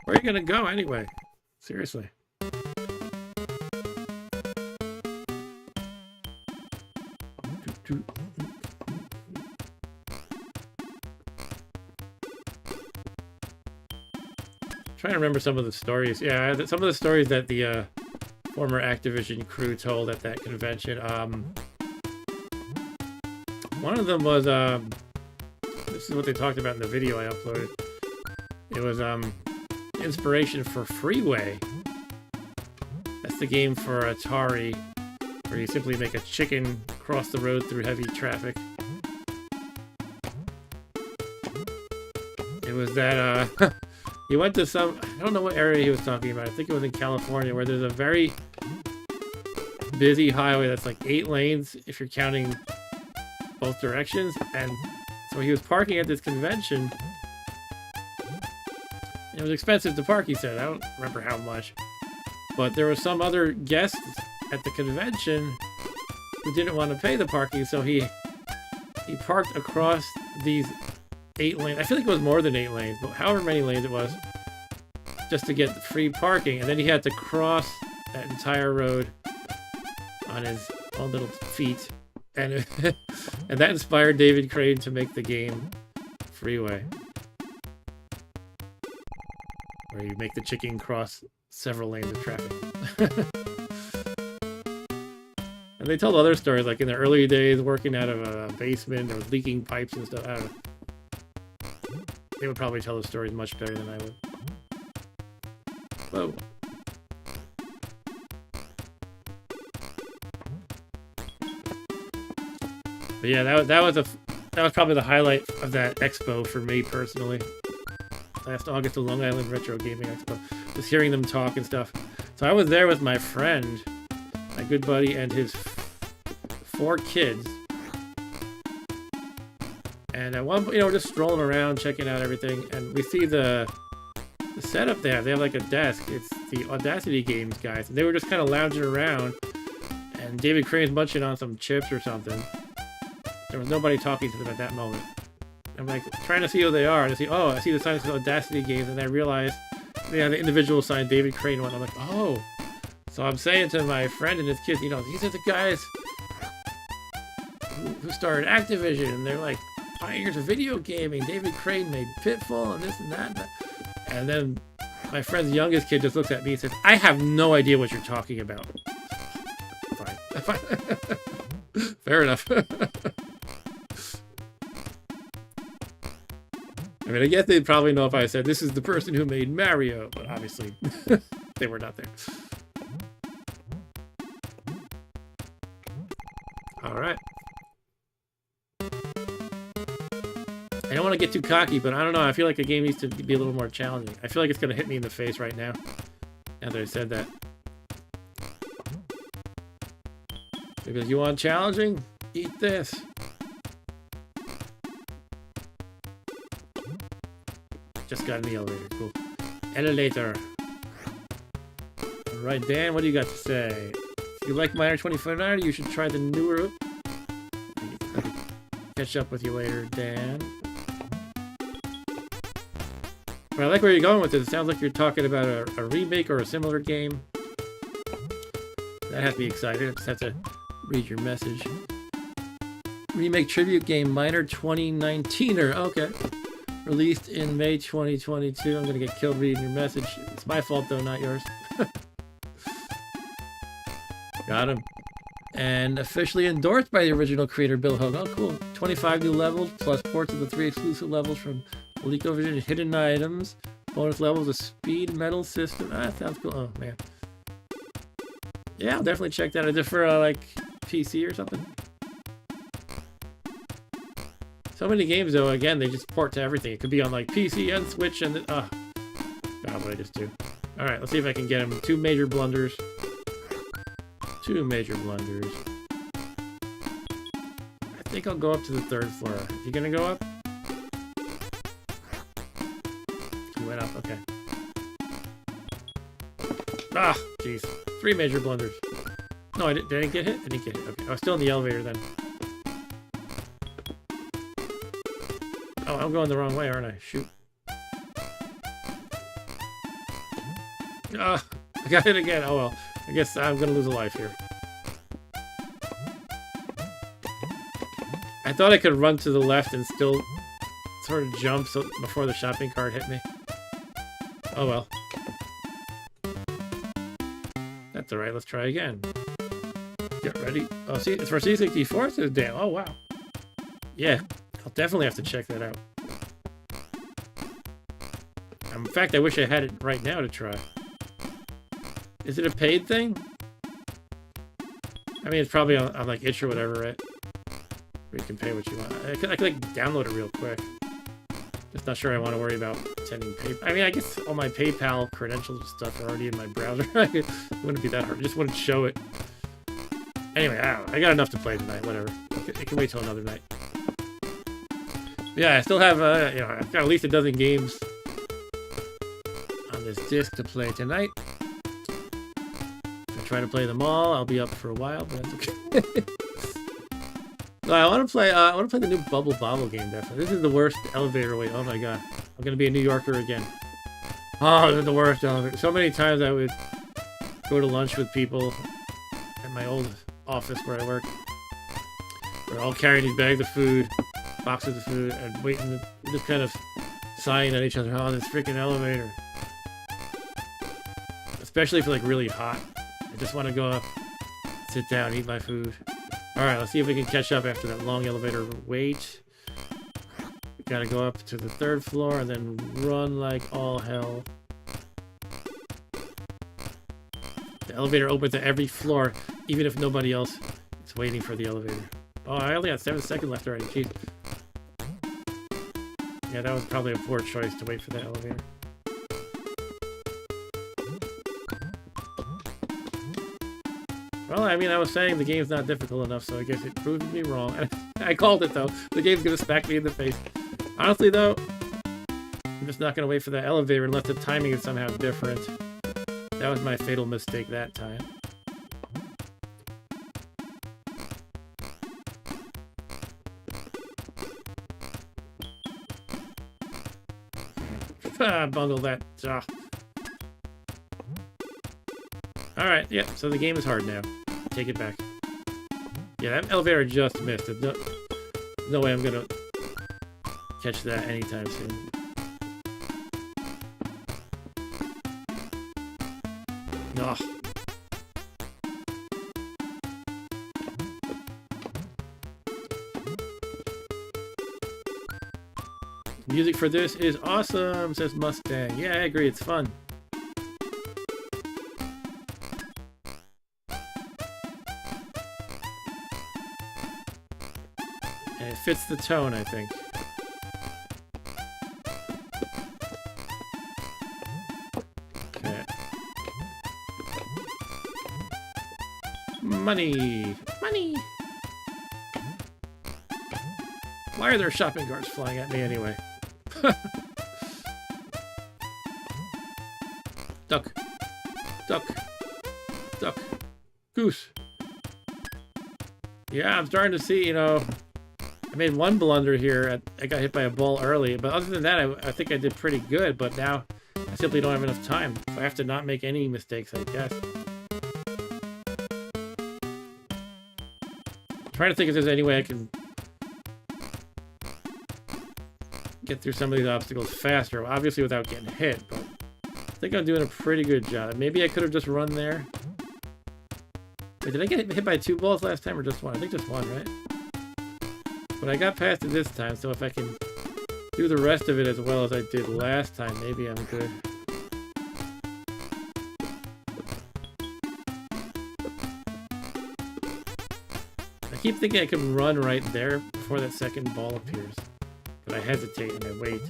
Where are you gonna go anyway? Seriously. Trying to remember some of the stories. Yeah, some of the stories that the former Activision crew told at that convention. One of them was, this is what they talked about in the video I uploaded. It was, inspiration for Freeway. That's the game for Atari, where you simply make a chicken cross the road through heavy traffic. It was that, he went to some, I don't know what area he was talking about. I think it was in California, where there's a very busy highway that's like 8 lanes if you're counting both directions. And so he was parking at this convention. It was expensive to park, he said. I don't remember how much. But there were some other guests at the convention who didn't want to pay the parking, so he parked across these 8 lanes. I feel like it was more than 8 lanes, but however many lanes it was, just to get free parking. And then he had to cross that entire road on his own little feet. And, and that inspired David Crane to make the game Freeway, where you make the chicken cross several lanes of traffic. And they told other stories, like in the early days, working out of a basement, there was leaking pipes and stuff. I don't know. They would probably tell the stories much better than I would. Whoa. But yeah, that was probably the highlight of that expo for me personally. Last August, the Long Island Retro Gaming Expo. Just hearing them talk and stuff. So I was there with my friend, my good buddy, and his 4 kids. And at one point, you know, we're just strolling around, checking out everything, and we see the setup they have. They have like a desk. It's the Audacity Games guys. And they were just kind of lounging around, and David Crane's munching on some chips or something. There was nobody talking to them at that moment. I'm like trying to see who they are, and I see, oh, I see the sign that says Audacity Games, and I realize they have the individual sign David Crane one. I'm like, oh. So I'm saying to my friend and his kids, you know, these are the guys who started Activision, and they're like pioneers of video gaming. David Crane made Pitfall and this and that. And then my friend's youngest kid just looks at me and says, I have no idea what you're talking about. Fine. Fair enough. I mean, I guess they'd probably know if I said, this is the person who made Mario, but obviously they were not there. Alright. I don't want to get too cocky, but I don't know. I feel like a game needs to be a little more challenging. I feel like it's going to hit me in the face right now, now that I said that. Maybe like, you want challenging? Eat this. Just got in the elevator. Cool. Elevator. Alright, Dan, what do you got to say? If you like Miner 2049, you should try the newer... Catch up with you later, Dan. But I like where you're going with this. It sounds like you're talking about a remake or a similar game. That has me excited. I just have to read your message. Remake tribute game Miner 2019er. Okay. Released in May 2022. I'm gonna get killed reading your message. It's my fault though, not yours. Got him. And officially endorsed by the original creator, Bill Hogue. Oh, cool. 25 new levels, plus ports of the 3 exclusive levels from ColecoVision, hidden items, bonus levels, a speed metal system. Ah, that sounds cool. Oh, man. Yeah, I'll definitely check that. Is it for, like, PC or something? So many games, though, again, they just port to everything. It could be on, like, PC and Switch and... God, what did I just do? Alright, let's see if I can get him. 2 major blunders. 2 major blunders. I think I'll go up to the 3rd floor. You gonna go up? You went up, okay. Ah, jeez. 3 major blunders. No, I didn't. Did I get hit? I didn't get hit. Okay, I was still in the elevator then. Oh, I'm going the wrong way, aren't I? Shoot. Ah, I got hit again. Oh well. I guess I'm gonna lose a life here. I thought I could run to the left and still sort of jump so before the shopping cart hit me. Oh well. That's alright, let's try again. Get ready. Oh, see, it's for C64? So damn. Oh wow. Yeah, I'll definitely have to check that out. I'm fact, I wish I had it right now to try. Is it a paid thing? I mean, it's probably on like itch or whatever, right? Where you can pay what you want. I could like download it real quick. Just not sure I want to worry about sending PayPal. I mean, I guess all my PayPal credentials and stuff are already in my browser. It wouldn't be that hard. It just wouldn't show it. Anyway, I don't know. I got enough to play tonight. Whatever. It can wait till another night. Yeah, I still have, you know, I've got at least a dozen games on this disc to play tonight. If I try to play them all, I'll be up for a while, but that's okay. So I want to play the new Bobble game, definitely. This is the worst elevator wait. Oh my god. I'm going to be a New Yorker again. Oh, this is the worst elevator. So many times I would go to lunch with people at my old office where I work. We're all carrying these bags of food, boxes of food, and waiting, just kind of sighing at each other. Oh, this freaking elevator. Especially if it's like really hot. I just want to go up, sit down, eat my food. Alright, let's see if we can catch up after that long elevator wait. We gotta go up to the 3rd floor and then run like all hell. The elevator opens at every floor, even if nobody else is waiting for the elevator. Oh, I only got 7 seconds left already. Jeez. Yeah, that was probably a poor choice to wait for that elevator. Well, I mean, I was saying the game's not difficult enough, so I guess it proved me wrong. I called it, though. The game's gonna smack me in the face. Honestly, though, I'm just not gonna wait for that elevator unless the timing is somehow different. That was my fatal mistake that time. Bungle that. Alright, yeah, so the game is hard now. Take it back. Yeah, that elevator just missed. There's no way I'm gonna catch that anytime soon. Ugh. Music for this is awesome, says Mustang. Yeah, I agree, it's fun. And it fits the tone, I think. Okay. Money! Money! Why are there shopping carts flying at me anyway? Duck. Duck. Duck. Goose. Yeah, I'm starting to see, you know, I made one blunder here. I got hit by a ball early, but other than that, I think I did pretty good, but now I simply don't have enough time. I have to not make any mistakes, I guess. I'm trying to think if there's any way I can get through some of these obstacles faster, obviously without getting hit, but I think I'm doing a pretty good job. Maybe I could have just run there. Wait, did I get hit by 2 balls last time or just 1? I think just 1, right? But I got past it this time, so if I can do the rest of it as well as I did last time, maybe I'm good. I keep thinking I can run right there before that second ball appears. But I hesitate and I wait.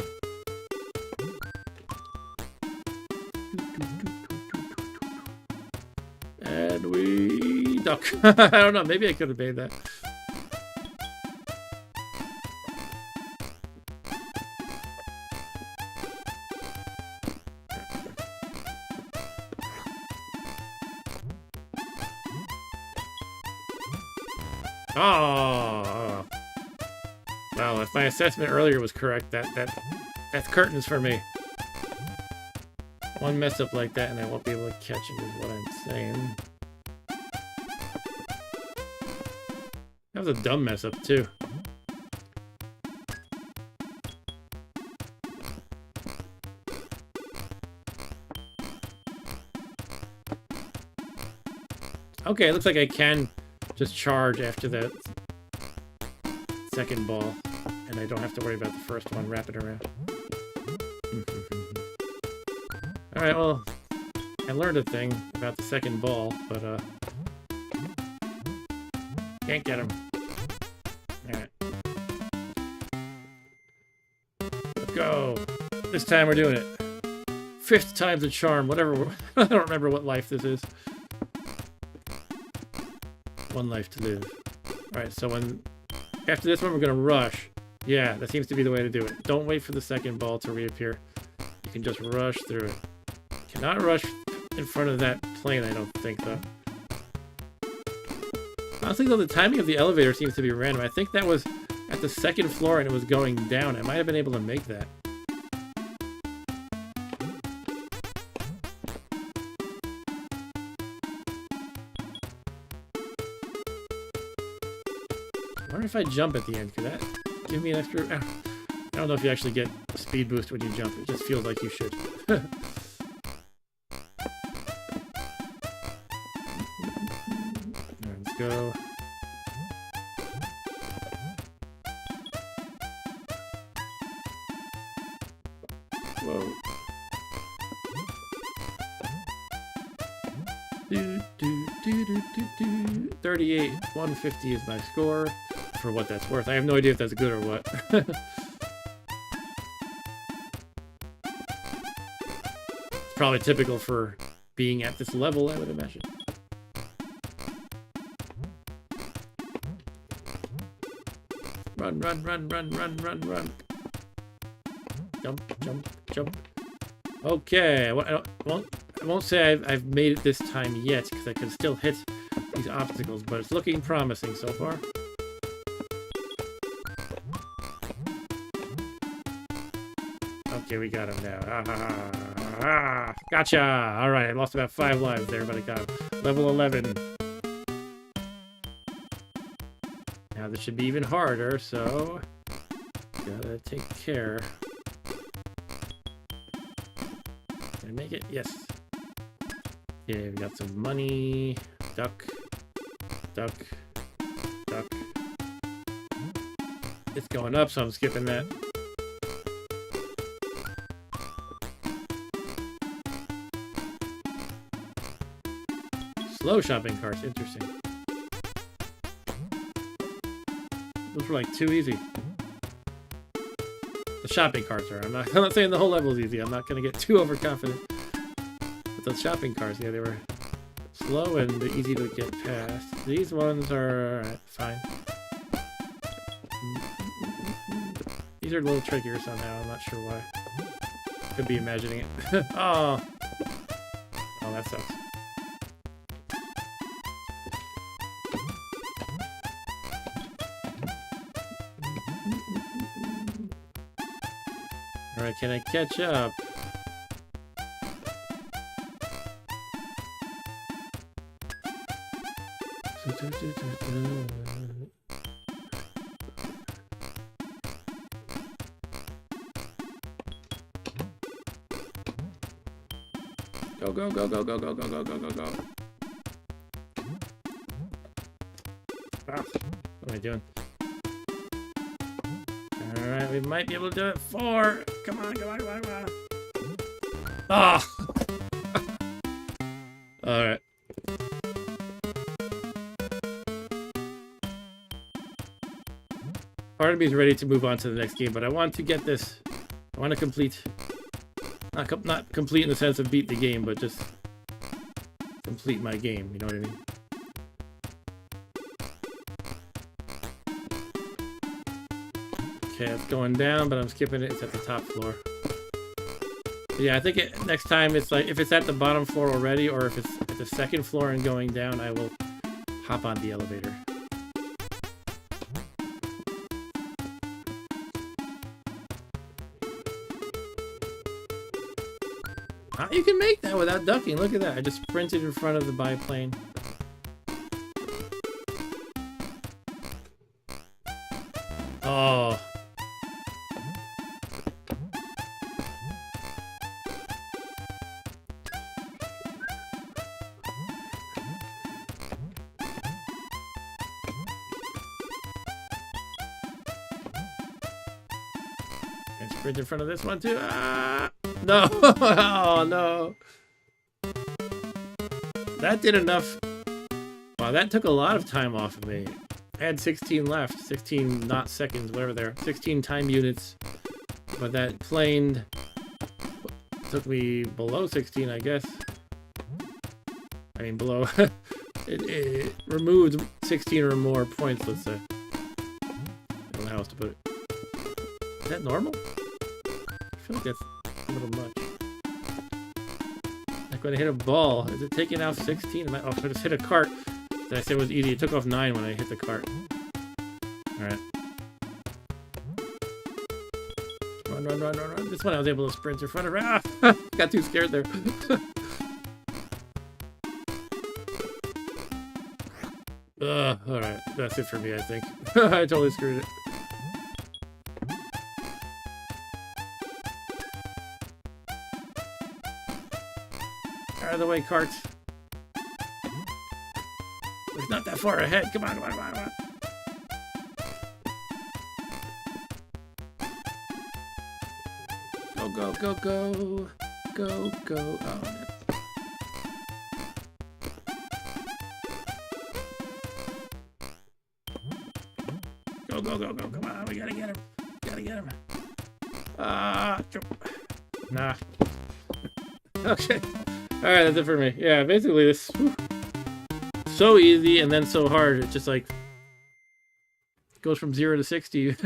And we duck. I don't know, maybe I could have made that. Oh, well, if my assessment earlier was correct, that's curtains for me. One mess up like that and I won't be able to catch it is what I'm saying. That was a dumb mess up too. Okay, it looks like I can just charge after that second ball, and I don't have to worry about the first one wrapping around. Alright, well, I learned a thing about the second ball, but, can't get him. Alright. Let's go. This time we're doing it. 5th time's a charm, whatever. I don't remember what life this is. 1 life to live. Alright, so after this one we're gonna rush. Yeah, that seems to be the way to do it. Don't wait for the second ball to reappear. You can just rush through it. Cannot rush in front of that plane, I don't think, though. Honestly, though, the timing of the elevator seems to be random. I think that was at the 2nd floor and it was going down. I might have been able to make that. I wonder if I jump at the end. Could that give me an extra... I don't know if you actually get a speed boost when you jump. It just feels like you should. Let's go. Whoa. 38, 150 is my score. For what that's worth. I have no idea if that's good or what. It's probably typical for being at this level, I would imagine. Run, run, run, run, run, run, run. Jump, jump, jump. Okay, I won't say I've made it this time yet, because I can still hit these obstacles, but it's looking promising so far. Okay, we got him now. Gotcha! Alright, I lost about 5 lives there, but I got him. Level 11. Now this should be even harder, so... gotta take care. Can I make it? Yes. Okay, we got some money. Duck. Duck. Duck. It's going up, so I'm skipping that. Slow shopping carts, interesting. Those were like too easy. The shopping carts are. I'm not saying the whole level is easy. I'm not gonna get too overconfident. But those shopping carts, yeah, they were slow and easy to get past. These ones are alright, fine. These are a little trickier somehow. I'm not sure why. Could be imagining it. Oh, that sucks. Alright, can I catch up? Go, go, go, go, go, go, go, go, go, go, go. Ah, what am I doing? Alright, we might be able to do it. 4! Come on, come on, come on, come on. Ah! Alright. Part of me is ready to move on to the next game, but I want to get this. I want to complete. Not complete in the sense of beat the game, but just complete my game. You know what I mean? Okay, it's going down, but I'm skipping it. It's at the top floor. But yeah, I think next time it's like if it's at the bottom floor already, or if it's at the 2nd floor and going down, I will hop on the elevator. You can make that without ducking. Look at that. I just sprinted in front of the biplane. Oh. And sprint in front of this one too. Ah! No. Oh, no. That did enough. Wow, that took a lot of time off of me. I had 16 left. 16, not seconds, whatever there. 16 time units. But that planed took me below 16, I guess. I mean, below. it removed 16 or more points, let's say. I don't know how else to put it. Is that normal? I feel like that's a little much. Like when I hit a ball, is it taking out 16? Oh, I just hit a cart. Did I say it was easy? It took off 9 when I hit the cart. Alright. Run, run, run, run, run. This one I was able to sprint in front of. Ah! Got too scared there. Alright. That's it for me, I think. I totally screwed it. Out of the way, carts. It's not that far ahead. Come on, come on, come on, come on. Go, go, go, go. Go, go. Oh, no. Go, go, go, go. Come on. We gotta get him. Gotta get him. Nah. Okay. Alright, that's it for me. Yeah, basically this... Whew, so easy and then so hard. It just like... goes from 0 to 60.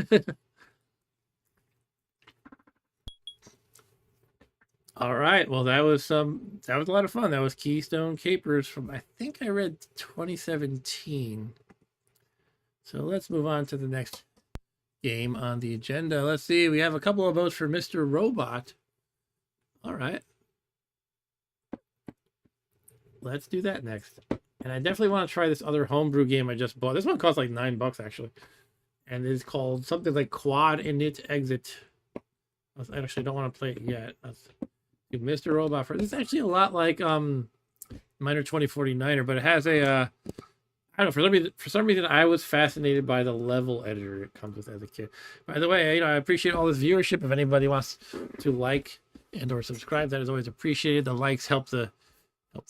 Alright, well that was a lot of fun. That was Keystone Kapers from, I think I read 2017. So let's move on to the next game on the agenda. Let's see, we have a couple of votes for Mr. Robot. Alright. Let's do that next. And I definitely want to try this other homebrew game I just bought. This one costs like $9 actually. And it's called something like QUOD INIT Exit. I actually don't want to play it yet. Let's do Mr. Robot first. This is actually a lot like Miner 2049er, but it has a I don't know, for some reason I was fascinated by the level editor it comes with as a kid. By the way, I appreciate all this viewership. If anybody wants to like and or subscribe, that is always appreciated. The likes help the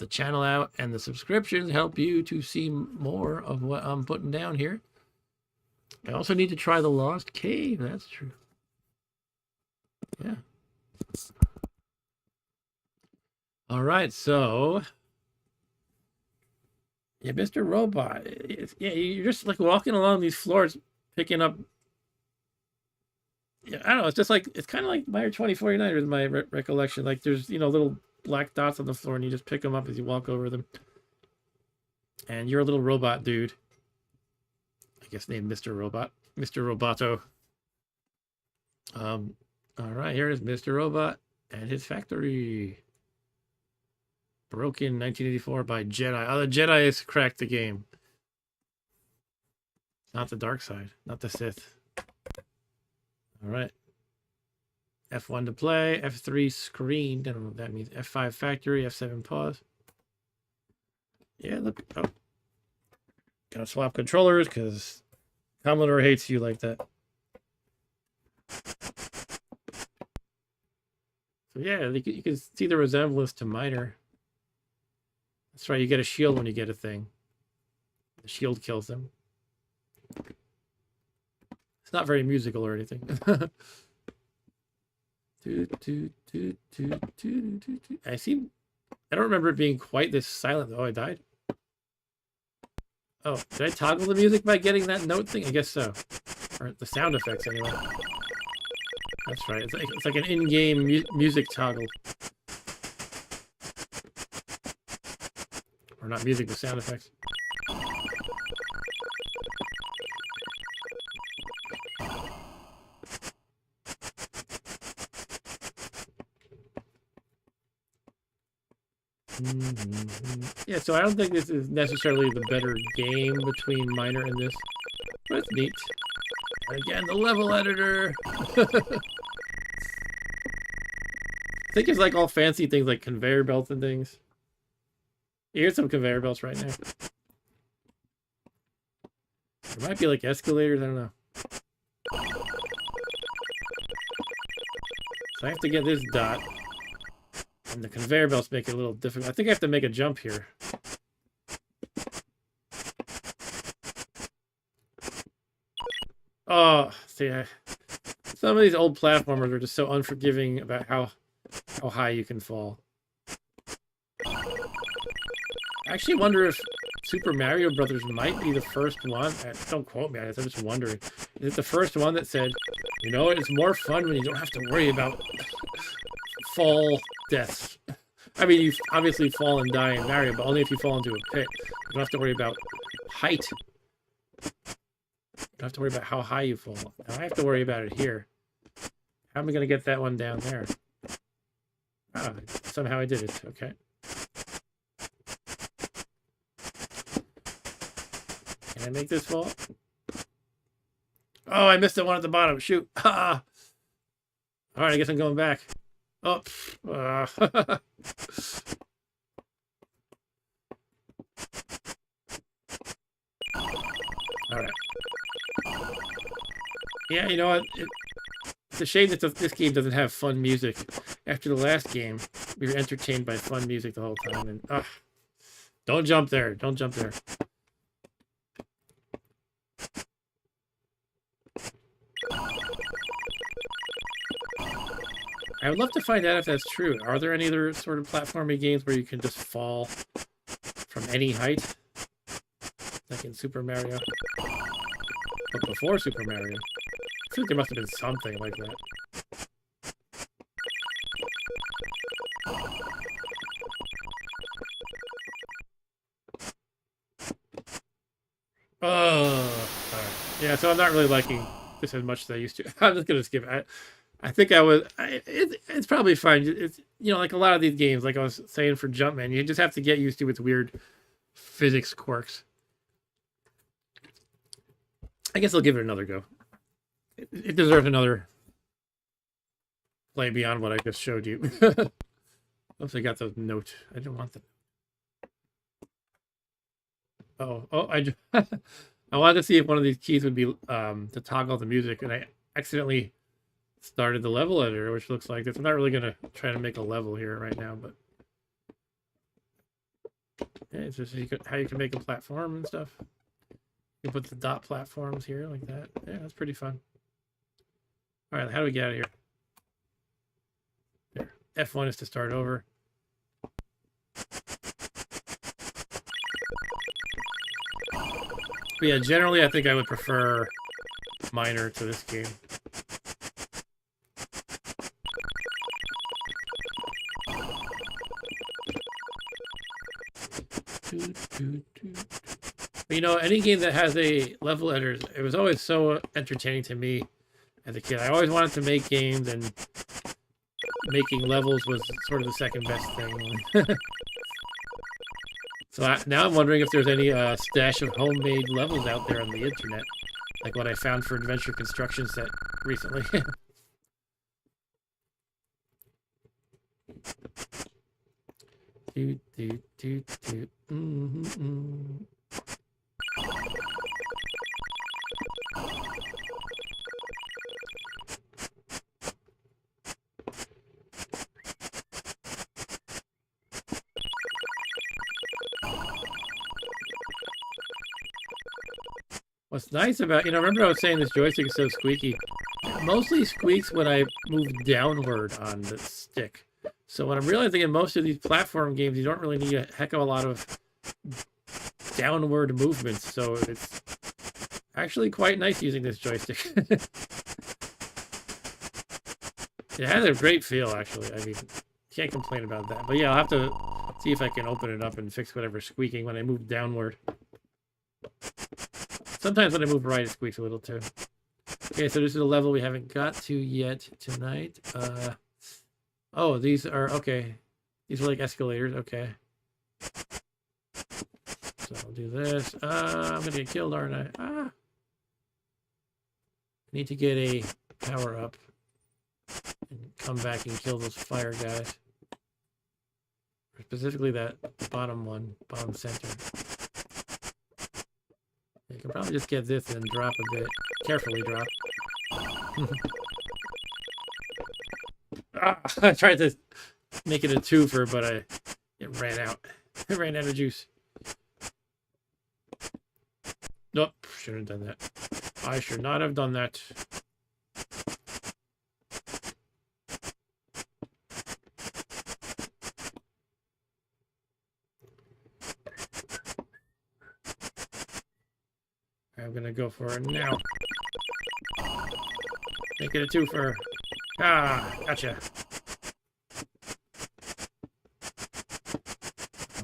channel out, and the subscriptions help you to see more of what I'm putting down here. I also need to try the Lost Cave. That's true. Yeah. All right, so yeah, Mr. Robot. Yeah, you're just like walking along these floors, picking up. Yeah, I don't know. It's just like it's kind of like Miner 2049 is my recollection. Like there's little black dots on the floor and you just pick them up as you walk over them. And you're a little robot dude. I guess named Mr. Robot. Mr. Roboto. Alright, here is Mr. Robot and his factory. Broken 1984 by Jedi. Oh, the Jedi has cracked the game. Not the dark side. Not the Sith. Alright. F1 to play, F3 screen. I don't know what that means. F5 factory, F7 pause. Yeah, look. Oh. Gotta swap controllers because Commodore hates you like that. So yeah, you can see the resemblance to Miner. That's right, you get a shield when you get a thing. The shield kills them. It's not very musical or anything. I don't remember it being quite this silent. Oh, I died. Oh, did I toggle the music by getting that note thing? I guess so. Or the sound effects, anyway. That's right. It's like an in-game music toggle. Or not music, but sound effects. Yeah, so I don't think this is necessarily the better game between Miner and this, but it's neat. And again, the level editor. I think it's like all fancy things like conveyor belts and things. Here's some conveyor belts right now. There might be like escalators, I don't know. So I have to get this dot. And the conveyor belts make it a little difficult. I think I have to make a jump here. Oh, see, some of these old platformers are just so unforgiving about how high you can fall. I actually wonder if Super Mario Brothers might be the first one. Don't quote me on this, I'm just wondering. Is it the first one that said, you know, it's more fun when you don't have to worry about fall deaths. I mean, you obviously fall and die in Mario, but only if you fall into a pit. You don't have to worry about height. You don't have to worry about how high you fall. Now I have to worry about it here. How am I going to get that one down there? Ah, somehow I did it. Okay. Can I make this fall? Oh, I missed the one at the bottom. Shoot. Ah. All right, I guess I'm going back. Oh. All right. Yeah, you know what? It's a shame that this game doesn't have fun music. After the last game, we were entertained by fun music the whole time. And don't jump there. Don't jump there. I would love to find out if that's true. Are there any other sort of platforming games where you can just fall from any height? Like in Super Mario? But before Super Mario? I think there must have been something like that. Oh, right. Yeah, so I'm not really liking this as much as I used to. I'm just going to skip it. I think I was. It's probably fine. It's, you know, like a lot of these games, like I was saying for Jumpman, you just have to get used to its weird physics quirks. I guess I'll give it another go. It deserves another play beyond what I just showed you. Oops, I got the note. I didn't want the. Oh, I I wanted to see if one of these keys would be to toggle the music, and I accidentally started the level editor, which looks like this. I'm not really gonna try to make a level here right now, but yeah, it's just how you can make a platform and stuff. You can put the dot platforms here like that. Yeah, that's pretty fun. All right, how do we get out of here? There. F1 is to start over. But yeah, generally I think I would prefer minor to this game. But, you know, any game that has a level editor, it was always so entertaining to me as a kid. I always wanted to make games, and making levels was sort of the second best thing. So now I'm wondering if there's any stash of homemade levels out there on the internet, like what I found for Adventure Construction Set recently. What's nice about, you know, remember I was saying this joystick is so squeaky? It mostly squeaks when I move downward on the stick. So what I'm realizing in most of these platform games, you don't really need a heck of a lot of downward movements. So it's actually quite nice using this joystick. It has a great feel, actually. I mean, can't complain about that. But yeah, I'll have to see if I can open it up and fix whatever's squeaking when I move downward. Sometimes when I move right, it squeaks a little too. Okay, so this is a level we haven't got to yet tonight. Oh, these are, okay. These are like escalators, okay. So I'll do this. I'm gonna get killed, aren't I? I need to get a power up and come back and kill those fire guys. Specifically that bottom one, bottom center. You can probably just get this and drop a bit. Carefully drop. I tried to make it a twofer, but it ran out. It ran out of juice. Nope, shouldn't have done that. I should not have done that. I'm gonna go for it now. Make it a twofer. Ah, gotcha.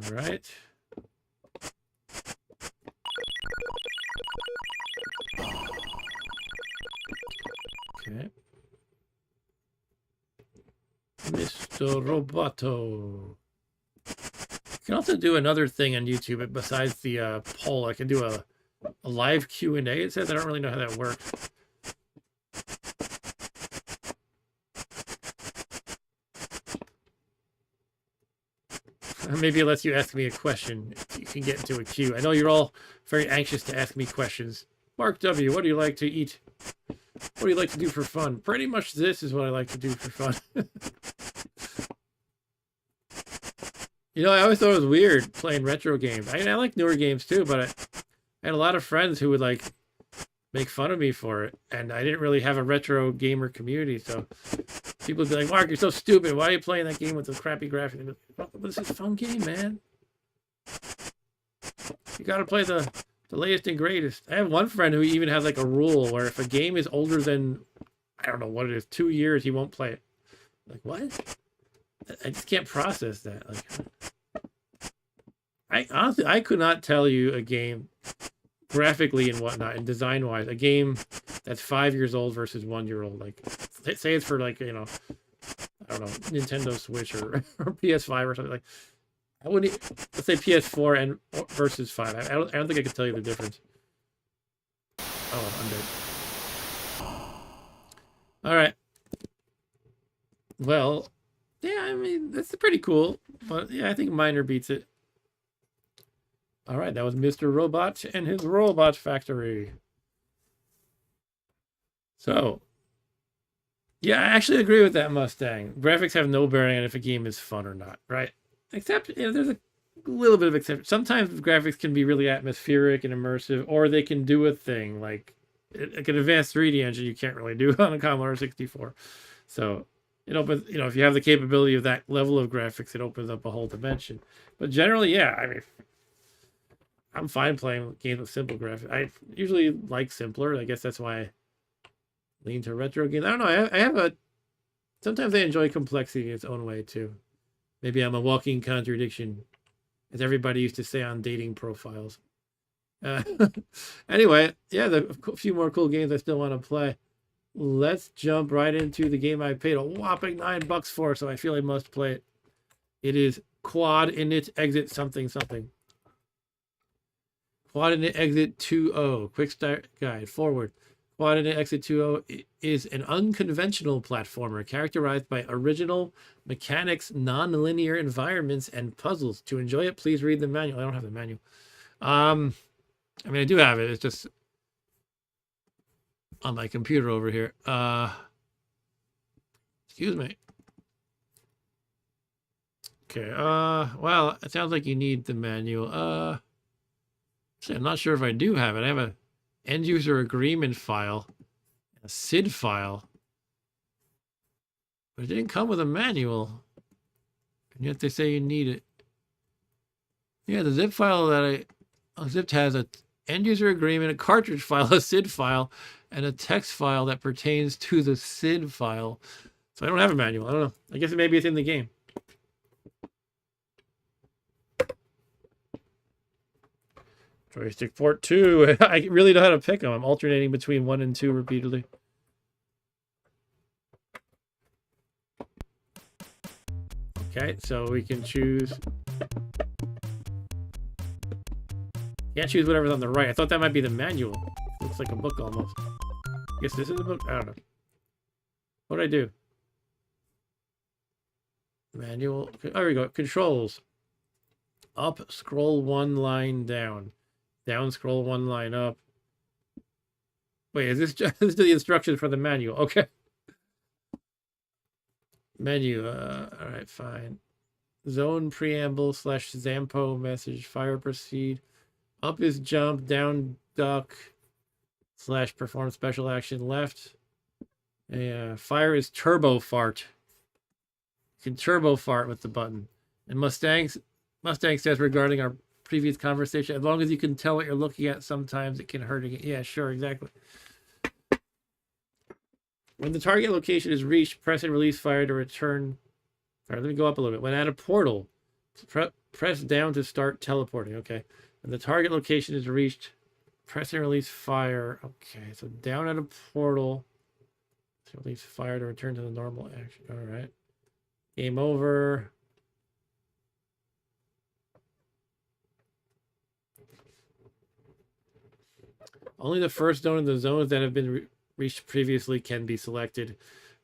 All right. Okay. Mr. Roboto. You can also do another thing on YouTube besides the poll. I can do a live Q&A. It says I don't really know how that works. Maybe it lets you ask me a question. You can get into a queue. I know you're all very anxious to ask me questions. Mark W., what do you like to eat? What do you like to do for fun? Pretty much this is what I like to do for fun. You know, I always thought it was weird playing retro games. I like newer games too, but I had a lot of friends who would like make fun of me for it. And I didn't really have a retro gamer community, so people would be like, Mark, you're so stupid. Why are you playing that game with the crappy graphics? But this is a fun game, man. You gotta play the latest and greatest. I have one friend who even has like a rule where if a game is older than, I don't know what it is, 2 years, he won't play it. Like, what? I just can't process that. Like, I honestly, I could not tell you a game graphically and whatnot and design wise, a game that's 5 years old versus 1 year old. Like, say it's for like, you know, I don't know, Nintendo Switch or PS5 or something. Like, I wouldn't. Let's say PS4 and versus 5. I don't think I could tell you the difference. Oh, I'm dead. All right. Well, yeah, I mean, that's pretty cool. But yeah, I think Miner beats it. All right, that was Mr. Robot and his Robot Factory. So, yeah, I actually agree with that, Mustang. Graphics have no bearing on if a game is fun or not, right? Except, you know, there's a little bit of exception. Sometimes graphics can be really atmospheric and immersive, or they can do a thing like an advanced 3D engine you can't really do on a Commodore 64. So, it opens, you know, if you have the capability of that level of graphics, it opens up a whole dimension. But generally, yeah, I mean, I'm fine playing games with simple graphics. I usually like simpler. I guess that's why I lean to retro games. I don't know. I have a... Sometimes I enjoy complexity in its own way, too. Maybe I'm a walking contradiction, as everybody used to say on dating profiles. Anyway, yeah, a few more cool games I still want to play. Let's jump right into the game I paid a whopping $9 for, so I feel I must play it. It is QUOD INIT Exit something something. QUOD INIT Exit 2.0. Quick start guide. Forward. QUOD INIT Exit 2.0 is an unconventional platformer characterized by original mechanics, non-linear environments, and puzzles. To enjoy it, please read the manual. I don't have the manual. I mean, I do have it. It's just on my computer over here. Excuse me. Okay. Well, it sounds like you need the manual. I'm not sure if I do have it. I have a end user agreement file, a SID file, but it didn't come with a manual, and yet they say you need it. Yeah, the zip file that I unzipped has a end user agreement, a cartridge file, a SID file, and a text file that pertains to the SID file. So I don't have a manual. I don't know. I guess maybe it's in the game. Joystick port 2. I really know how to pick them. I'm alternating between 1 and 2 repeatedly. Okay, so we can choose. Can't choose whatever's on the right. I thought that might be the manual. It looks like a book almost. I guess this is the book. I don't know. What did I do? Manual. Oh, there we go. Controls. Up, scroll 1 line down. Down, scroll 1 line up. Wait, is this just the instructions for the manual? Okay. Menu. All right, fine. Zone preamble / Zampo message. Fire proceed. Up is jump. Down duck / perform special action. Left. Fire is turbo fart. You can turbo fart with the button. And Mustang says regarding our previous conversation, as long as you can tell what you're looking at, sometimes it can hurt again. Yeah, sure, exactly. When the target location is reached, press and release fire to return. All right, let me go up a little bit. When at a portal, press down to start teleporting. Okay. When the target location is reached, press and release fire. Okay, so down at a portal, release fire to return to the normal action. All right. Game over. Only the first zone in the zones that have been reached previously can be selected.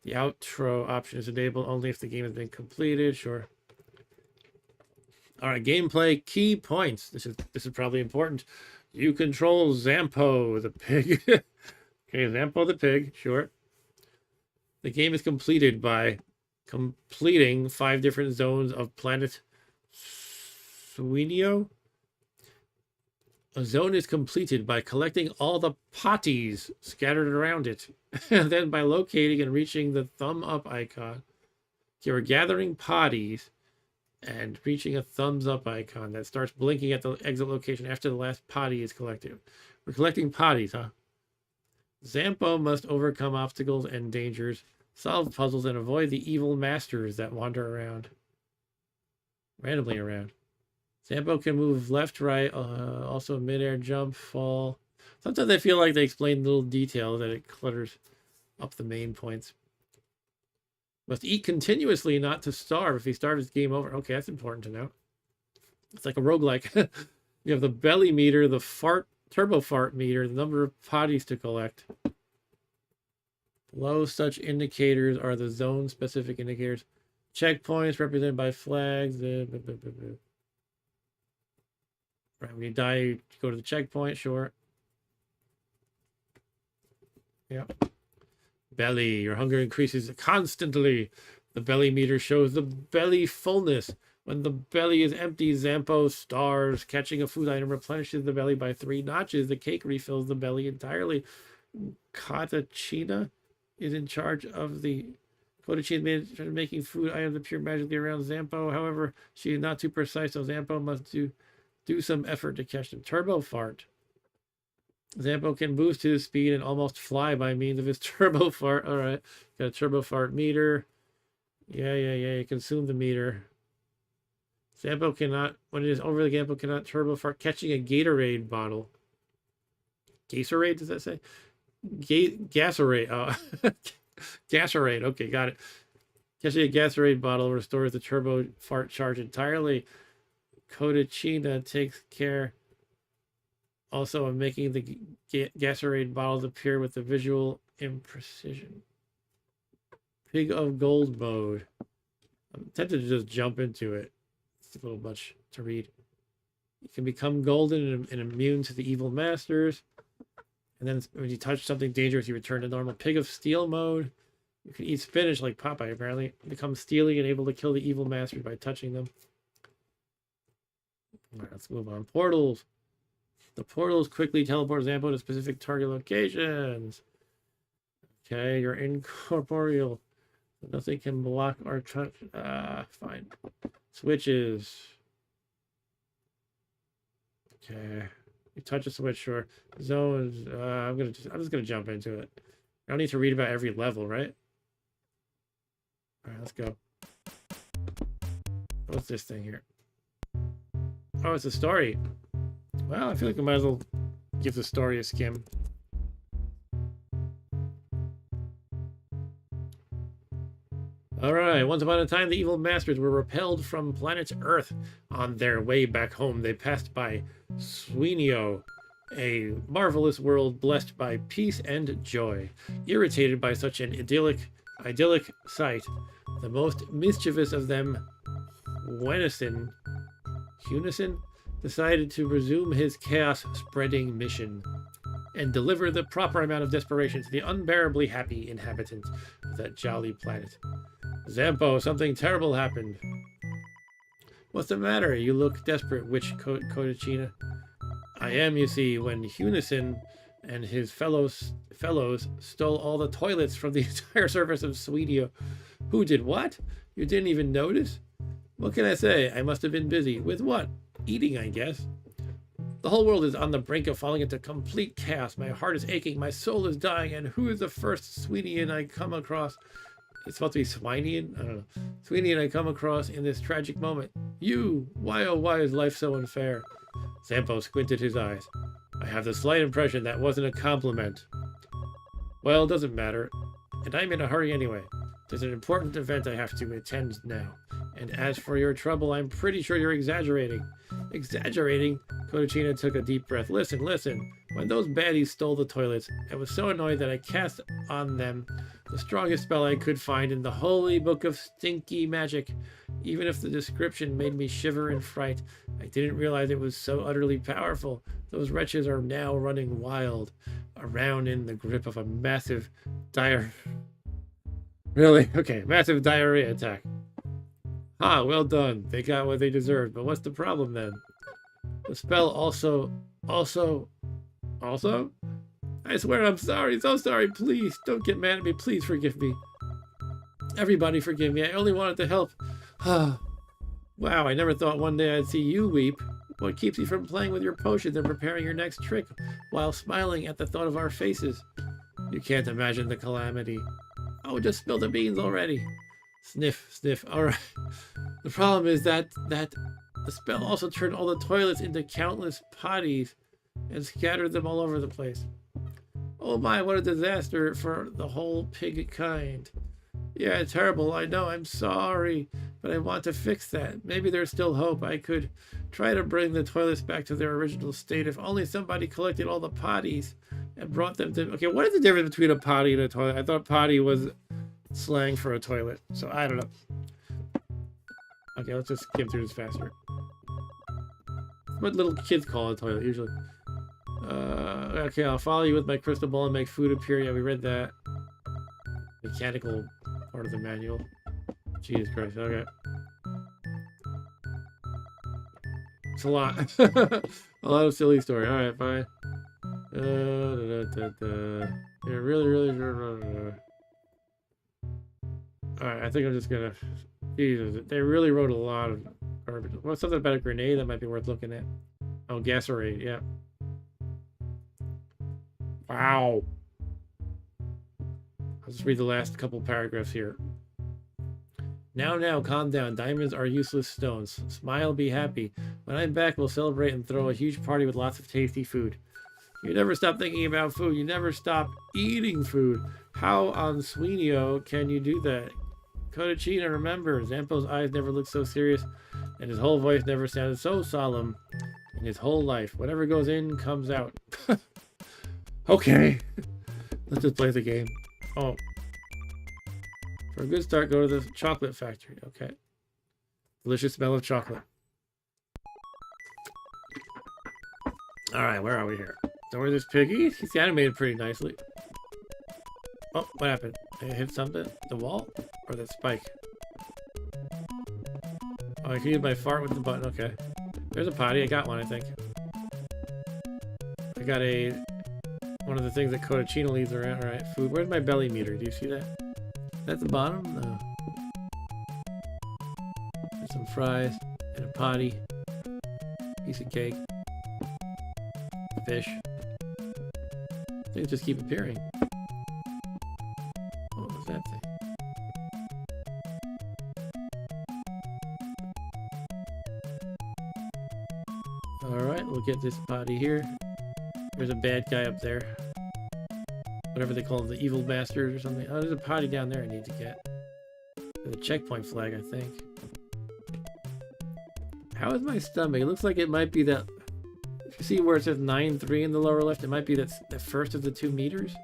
The outro option is enabled only if the game has been completed. Sure. All right, gameplay key points. This is probably important. You control Zampo the pig. Okay, Zampo the pig. Sure. The game is completed by completing 5 different zones of planet Suenio. A zone is completed by collecting all the potties scattered around it. And then by locating and reaching the thumb up icon. You're gathering potties and reaching a thumbs up icon that starts blinking at the exit location after the last potty is collected. We're collecting potties, huh? Zampo must overcome obstacles and dangers, solve puzzles, and avoid the evil masters that wander around. Randomly around. Zampo can move left, right, also midair, jump, fall. Sometimes I feel like they explain little details that it clutters up the main points. Must eat continuously not to starve. If he starves, game over. Okay, that's important to know. It's like a roguelike. You have the belly meter, the turbo fart meter, the number of potties to collect. Below such indicators are the zone-specific indicators. Checkpoints represented by flags. Right, when you die, you go to the checkpoint, sure. Yep. Belly. Your hunger increases constantly. The belly meter shows the belly fullness. When the belly is empty, Zampo stars. Catching a food item replenishes the belly by 3 notches. The cake refills the belly entirely. Katachina is in charge of the... Katachina is making food items appear magically around Zampo. However, she is not too precise, so Zampo must do some effort to catch them. Turbo fart. Zampo can boost his speed and almost fly by means of his turbo fart. All right. Got a turbo fart meter. Yeah. You consume the meter. Zampo cannot, when it is over the Zampo cannot turbo fart. Catching a Gatorade bottle. Gatorade, does that say? Gasorade. Oh. Gasorade. Okay, got it. Catching a Gasorade bottle restores the turbo fart charge entirely. Kodachina takes care also of making the Gasorade bottles appear with the visual imprecision. Pig of Gold mode. I'm tempted to just jump into it. It's a little much to read. You can become golden and immune to the evil masters. And then when you touch something dangerous, you return to normal. Pig of Steel mode. You can eat spinach like Popeye, apparently. Become steely and able to kill the evil masters by touching them. All right, let's move on. Portals. The portals quickly teleport Zampo to specific target locations. Okay, you're incorporeal. Nothing can block or touch. Fine. Switches. Okay. You touch a switch, sure. Zones. I'm just gonna jump into it. I don't need to read about every level, right? All right, let's go. What's this thing here? Oh, it's a story. Well, I feel like we might as well give the story a skim. Alright, once upon a time, the evil masters were repelled from planet Earth. On their way back home, they passed by Suenio, a marvelous world blessed by peace and joy. Irritated by such an idyllic sight, the most mischievous of them, Hunison, decided to resume his chaos-spreading mission and deliver the proper amount of desperation to the unbearably happy inhabitants of that jolly planet. Zampo, something terrible happened. What's the matter? You look desperate, witch Codicina. I am, you see, when Unison and his fellows stole all the toilets from the entire surface of Sweetio. Who did what? You didn't even notice? What can I say? I must have been busy. With what? Eating, I guess. The whole world is on the brink of falling into complete chaos. My heart is aching, my soul is dying, and who is the first Sweetian I come across? It's supposed to be Swinian? I don't know. Swinian I come across in this tragic moment. You! Why, oh, why is life so unfair? Zampo squinted his eyes. I have the slight impression that wasn't a compliment. Well, it doesn't matter. And I'm in a hurry anyway. There's an important event I have to attend now. And as for your trouble, I'm pretty sure you're exaggerating. Exaggerating? Codicina took a deep breath. Listen. When those baddies stole the toilets, I was so annoyed that I cast on them the strongest spell I could find in the holy book of stinky magic. Even if the description made me shiver in fright, I didn't realize it was so utterly powerful. Those wretches are now running wild, around in the grip of a massive Really? Okay, massive diarrhea attack. Well done. They got what they deserved, but what's the problem then? The spell also? I swear I'm sorry, so sorry, please, don't get mad at me, please forgive me. Everybody forgive me, I only wanted to help. Wow, I never thought one day I'd see you weep. What keeps you from playing with your potions and preparing your next trick, while smiling at the thought of our faces? You can't imagine the calamity. Oh, just spill the beans already. Sniff, alright. The problem is that the spell also turned all the toilets into countless potties and scattered them all over the place. Oh my, what a disaster for the whole pig kind. Yeah, terrible, I know, I'm sorry, but I want to fix that. Maybe there's still hope. I could try to bring the toilets back to their original state if only somebody collected all the potties and brought them to... Okay, what is the difference between a potty and a toilet? I thought potty was slang for a toilet, so I don't know. Okay, let's just skim through this faster. What little kids call a toilet, usually. Okay, I'll follow you with my crystal ball and make food appear. Yeah, we read that. Mechanical part of the manual. Jesus Christ, okay. It's a lot. A lot of silly story. Alright, fine. Yeah, really. Alright, I think I'm just gonna... Jesus, they really wrote a lot of garbage. What's something about a grenade that might be worth looking at? Oh, gaserade, yeah. Wow. I'll just read the last couple paragraphs here. Now, calm down. Diamonds are useless stones. Smile, be happy. When I'm back, we'll celebrate and throw a huge party with lots of tasty food. You never stop thinking about food. You never stop eating food. How on Sweenio can you do that? Codicina, remember, Zampo's eyes never looked so serious, and his whole voice never sounded so solemn in his whole life. Whatever goes in, comes out. Okay. Let's just play the game. Oh. For a good start, go to the chocolate factory. Okay. Delicious smell of chocolate. Alright, where are we here? So where's this piggy? He's animated pretty nicely. Oh, what happened? I hit something? The wall? Or that spike? Oh, I can use my fart with the button. Okay. There's a potty. I got one, I think. I got one of the things that Codicina leaves around. Alright, food. Where's my belly meter? Do you see that? Is that at the bottom? No. There's some fries and a potty. Piece of cake. Fish. Things just keep appearing. What was that thing? Alright, we'll get this potty here. There's a bad guy up there. Whatever they call them, the evil bastards or something. Oh, there's a potty down there I need to get. There's a checkpoint flag, I think. How is my stomach? It looks like it might be that... If you see where it says 9-3 in the lower left, it might be that the first of the 2 meters.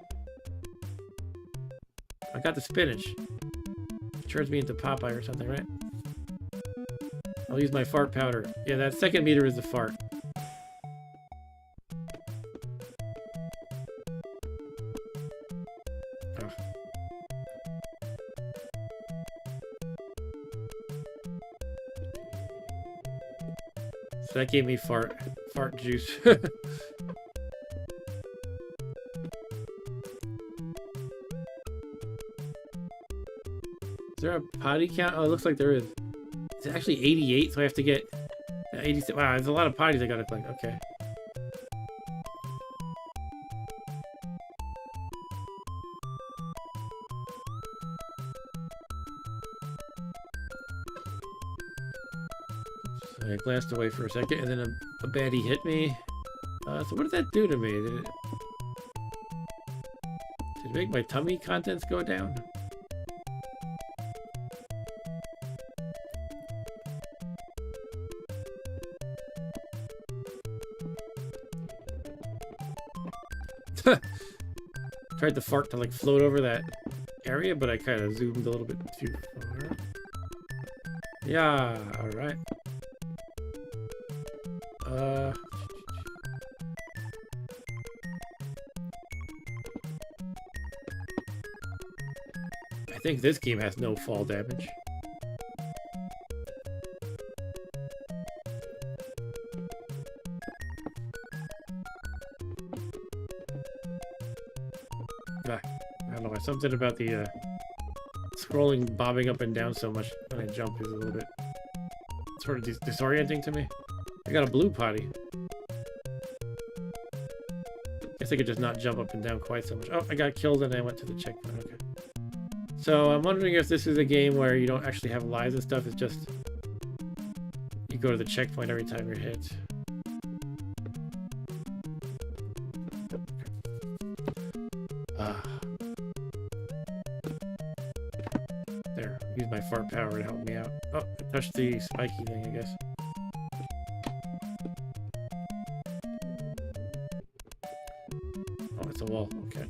I got the spinach. It turns me into Popeye or something, right? I'll use my fart powder. Yeah, that second meter is the fart. So that gave me fart juice. Is there a potty count? Oh, it looks like there is. It's actually 88, so I have to get 86. Wow, there's a lot of potties I gotta collect. Okay. So I glanced away for a second, and then a baddie hit me. So what did that do to me? Did it make my tummy contents go down? Tried the fart to like float over that area, but I kind of zoomed a little bit too far. Yeah, all right. I think this game has no fall damage. I don't know, something about the scrolling, bobbing up and down so much when I jump is a little bit sort of disorienting to me. I got a blue potty. Guess I could just not jump up and down quite so much. Oh, I got killed and I went to the checkpoint. Okay. So I'm wondering if this is a game where you don't actually have lives and stuff. It's just you go to the checkpoint every time you're hit. There, use my fart power to help me out. Oh, I touched the spiky thing, I guess. Oh, it's a wall. Okay.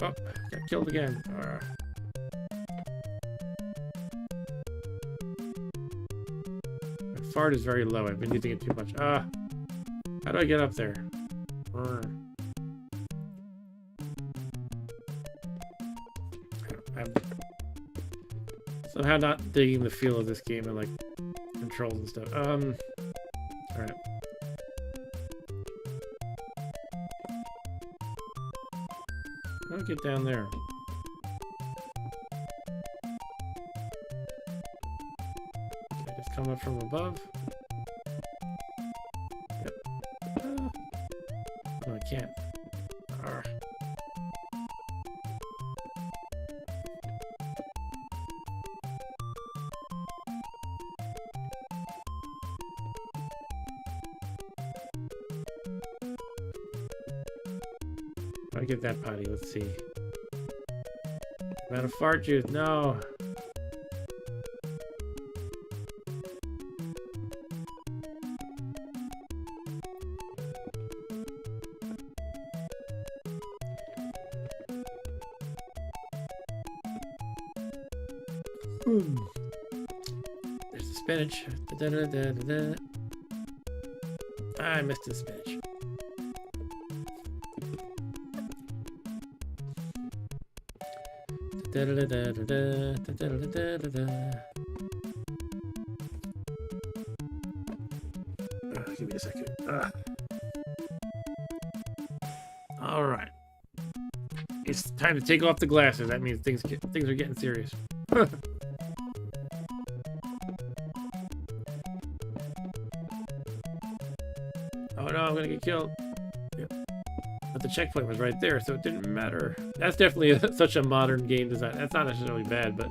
Oh, got killed again. My fart is very low. I've been using it too much. How do I get up there? I'm somehow not digging the feel of this game and like controls and stuff. Alright. How do I get down there? Okay, just come up from above. Yep. No, I can't. I get that potty. Let's see. I'm out of fart juice. No. There's the spinach. I missed the spinach. Give me a second. All right, it's time to take off the glasses. That means things are getting serious. Oh no, I'm gonna get killed. Yep. But the checkpoint was right there, so it didn't matter. That's definitely such a modern game design. That's not necessarily bad, but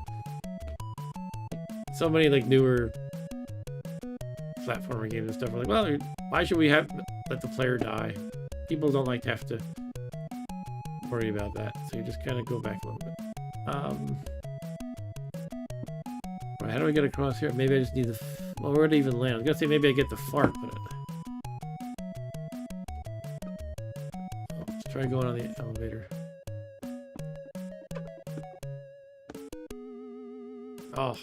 so many like newer platformer games and stuff are like, well, why should we have let the player die? People don't like to have to worry about that, so you just kind of go back a little bit. Right, how do I get across here? Maybe I just need the. Well, where to even land? I was gonna say maybe I get the fart, but let's try going on the elevator. Oh.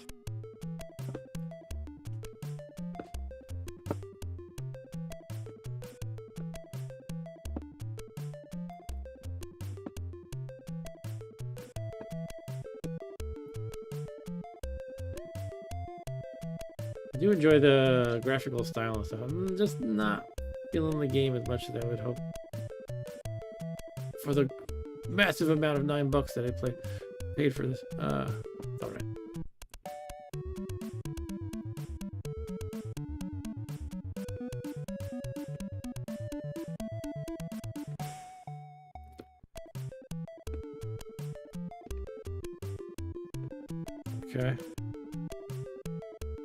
I do enjoy the graphical style and stuff. I'm just not feeling the game as much as I would hope. For the massive amount of $9 that I paid for this. It's alright. Okay.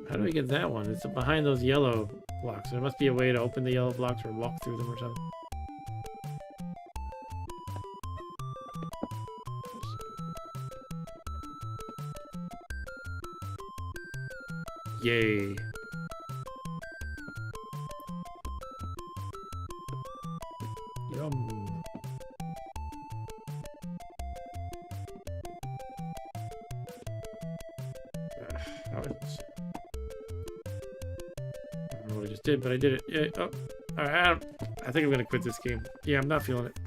How do we get that one? It's behind those yellow blocks. There must be a way to open the yellow blocks or walk through them or something. Yay. Yum. How is this? I don't know what I just did, but I did it. Yeah. Oh. Alright. I think I'm gonna quit this game. Yeah, I'm not feeling it.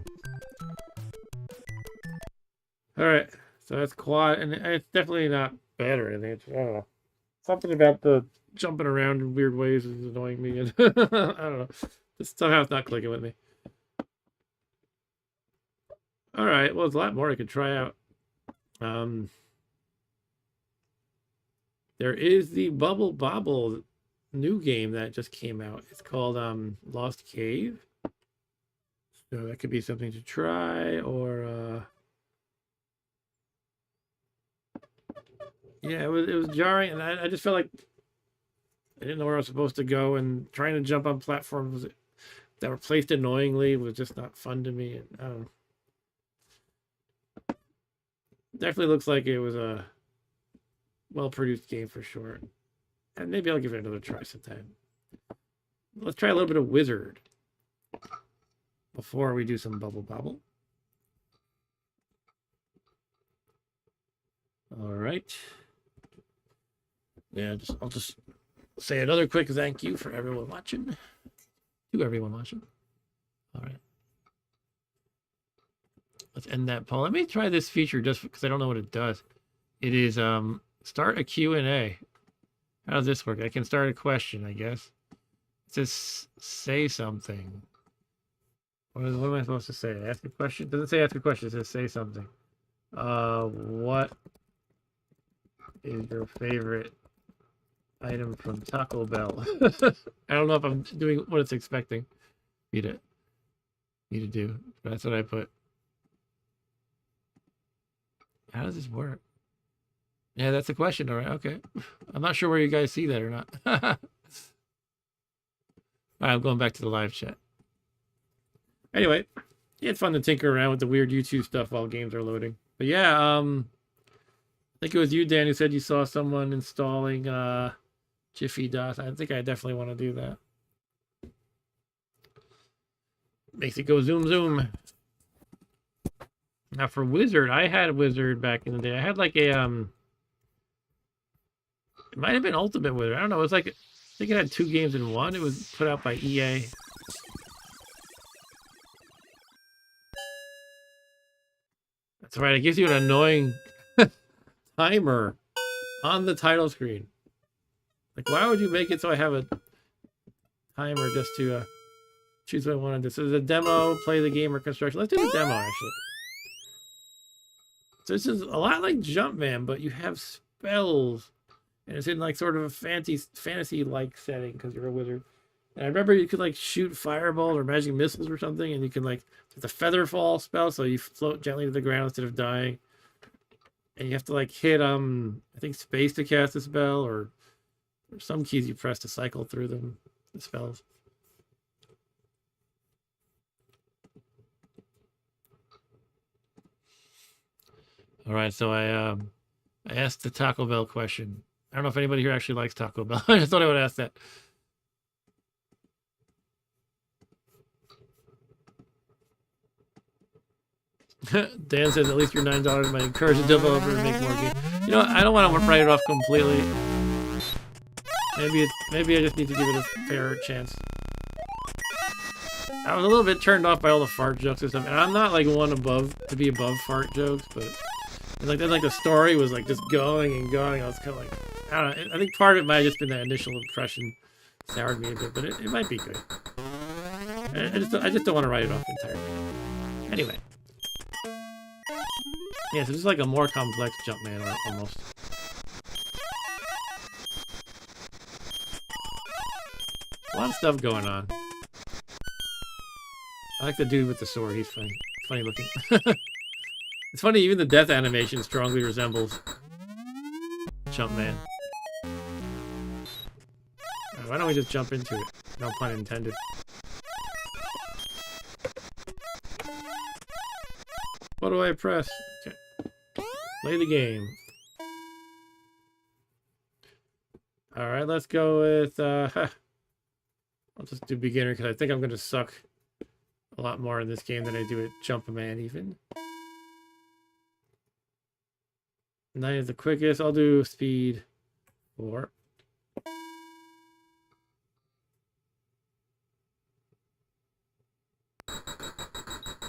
Alright. So that's QUOD, and it's definitely not bad or anything. It's, I don't know. Something about the jumping around in weird ways is annoying me. And I don't know. Somehow it's not clicking with me. Alright, well, there's a lot more I could try out. There is the Bobble new game that just came out. It's called Lost Cave. So that could be something to try, or yeah, it was jarring, and I just felt like I didn't know where I was supposed to go, and trying to jump on platforms that were placed annoyingly was just not fun to me. And I don't know. Definitely looks like it was a well-produced game for sure. And maybe I'll give it another try sometime. Let's try a little bit of Wizard before we do some Bobble. All right. Yeah, I'll just say another quick thank you for everyone watching. To everyone watching. All right. Let's end that poll. Let me try this feature just because I don't know what it does. It is start a Q&A. How does this work? I can start a question, I guess. It says say something. What am I supposed to say? Ask a question? It doesn't say ask a question. It says say something. What is your favorite item from Taco Bell? I don't know if I'm doing what it's expecting me to do. But that's what I put. How does this work? Yeah, that's a question. All right. Okay. I'm not sure where you guys see that or not. All right, I'm going back to the live chat. Anyway, yeah, it's fun to tinker around with the weird YouTube stuff while games are loading. But yeah, I think it was you, Dan, who said you saw someone installing Jiffy DOS. I think I definitely want to do that. Makes it go zoom zoom. Now for Wizard, I had Wizard back in the day. I had like a it might have been Ultimate Wizard. I don't know. It was like, I think it had 2 games in one. It was put out by EA. That's right. It gives you an annoying timer on the title screen. Like, why would you make it so I have a timer just to choose what I want to do? So there's a demo, play the game, or construction. Let's do the demo, actually. So this is a lot like JumpMan, but you have spells. And it's in like sort of a fantasy-like setting because you're a wizard. And I remember you could like shoot fireballs or magic missiles or something, and you can like, it's a feather fall spell, so you float gently to the ground instead of dying. And you have to like hit I think space to cast a spell, or some keys you press to cycle through them, the spells. All right, so I asked the Taco Bell question. I don't know if anybody here actually likes Taco Bell. I just thought I would ask that. Dan says at least your $9 might encourage the developer to make more games. You know, I don't want to write it off completely. Maybe I just need to give it a fair chance. I was a little bit turned off by all the fart jokes and stuff, and I'm not like one to be above fart jokes, but And like then like the story was like just going and going. I was kind of like, I don't know. I think part of it might have just been that initial impression soured me a bit, but it might be good. I just don't want to write it off entirely. Anyway. Yeah, so this is like a more complex JumpMan art almost. A lot of stuff going on. I like the dude with the sword. He's funny. Funny looking. It's funny, even the death animation strongly resembles JumpMan. Why don't we just jump into it? No pun intended. What do I press? Okay. Play the game. Alright, let's go with... I'll just do beginner because I think I'm going to suck a lot more in this game than I do at JumpMan even. 9 is the quickest. I'll do speed 4.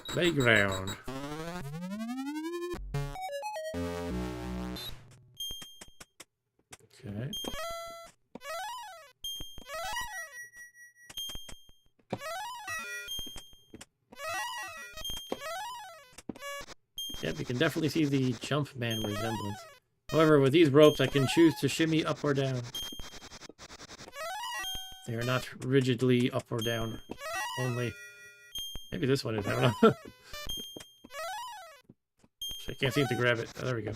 Playground. Okay. Yep, you can definitely see the JumpMan resemblance. However, with these ropes, I can choose to shimmy up or down. They are not rigidly up or down. Only... Maybe this one is, I don't know. I can't seem to grab it. Oh, there we go.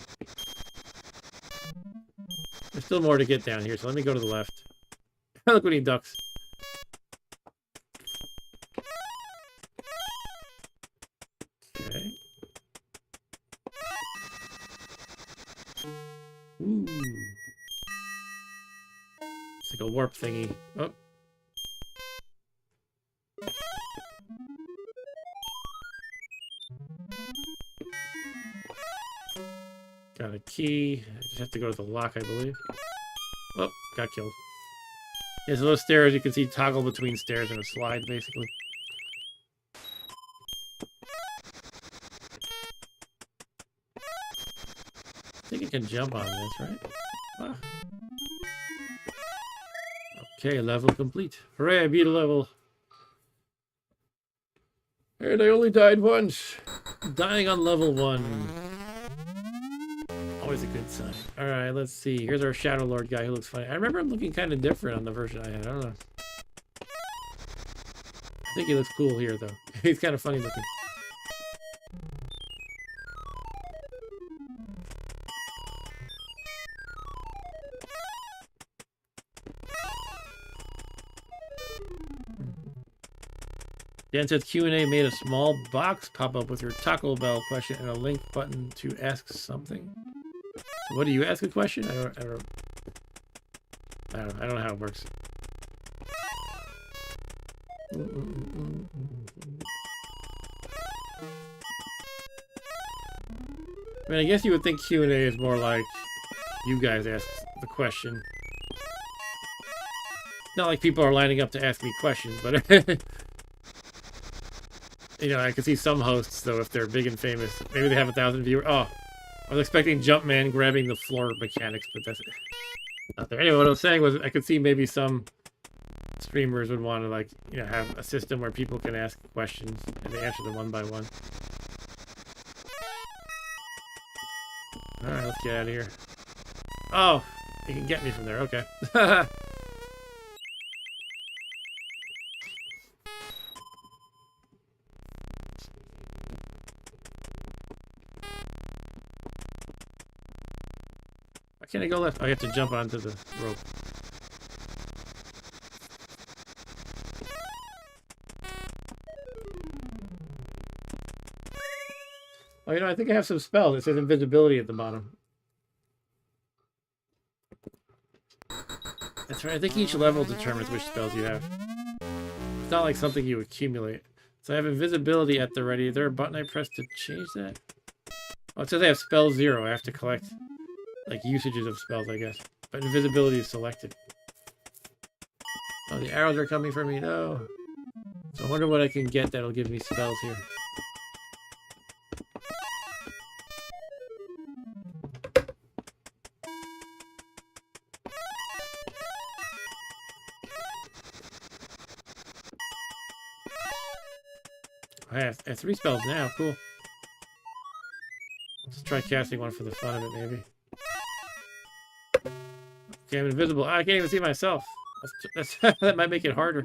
There's still more to get down here, so let me go to the left. Look when he ducks. Okay. Ooh. It's like a warp thingy. Oh. Got a key. I just have to go to the lock, I believe. Oh, got killed. Yeah, so those stairs, you can see toggle between stairs and a slide, basically. I think you can jump on this, right? Ah. Okay, level complete. Hooray, I beat a level. And I only died once. Dying on level 1. Always a good sign. Alright, let's see. Here's our Shadow Lord guy who looks funny. I remember him looking kind of different on the version I had. I don't know. I think he looks cool here, though. He's kind of funny looking. Dan said Q&A made a small box pop up with your Taco Bell question and a link button to ask something. So what do you ask a question? I don't know how it works. I mean, I guess you would think Q&A is more like you guys ask the question. Not like people are lining up to ask me questions, but you know, I can see some hosts, though, if they're big and famous. Maybe they have 1,000 viewers. Oh, I was expecting JumpMan grabbing the floor mechanics, but that's not there. Anyway, what I was saying was I could see maybe some streamers would want to, like, you know, have a system where people can ask questions and they answer them one by one. Alright, let's get out of here. Oh, you can get me from there. Okay. Why can't I go left? I have to jump onto the rope. Oh, you know, I think I have some spells. It says invisibility at the bottom. That's right. I think each level determines which spells you have. It's not like something you accumulate. So I have invisibility at the ready. Is there a button I press to change that? Oh, it says I have spell 0. I have to collect, like, usages of spells, I guess. But invisibility is selected. Oh, the arrows are coming for me. No. So I wonder what I can get that'll give me spells here. I have 3 spells now. Cool. Let's try casting one for the fun of it, maybe. Okay, I'm invisible. I can't even see myself. That's that might make it harder.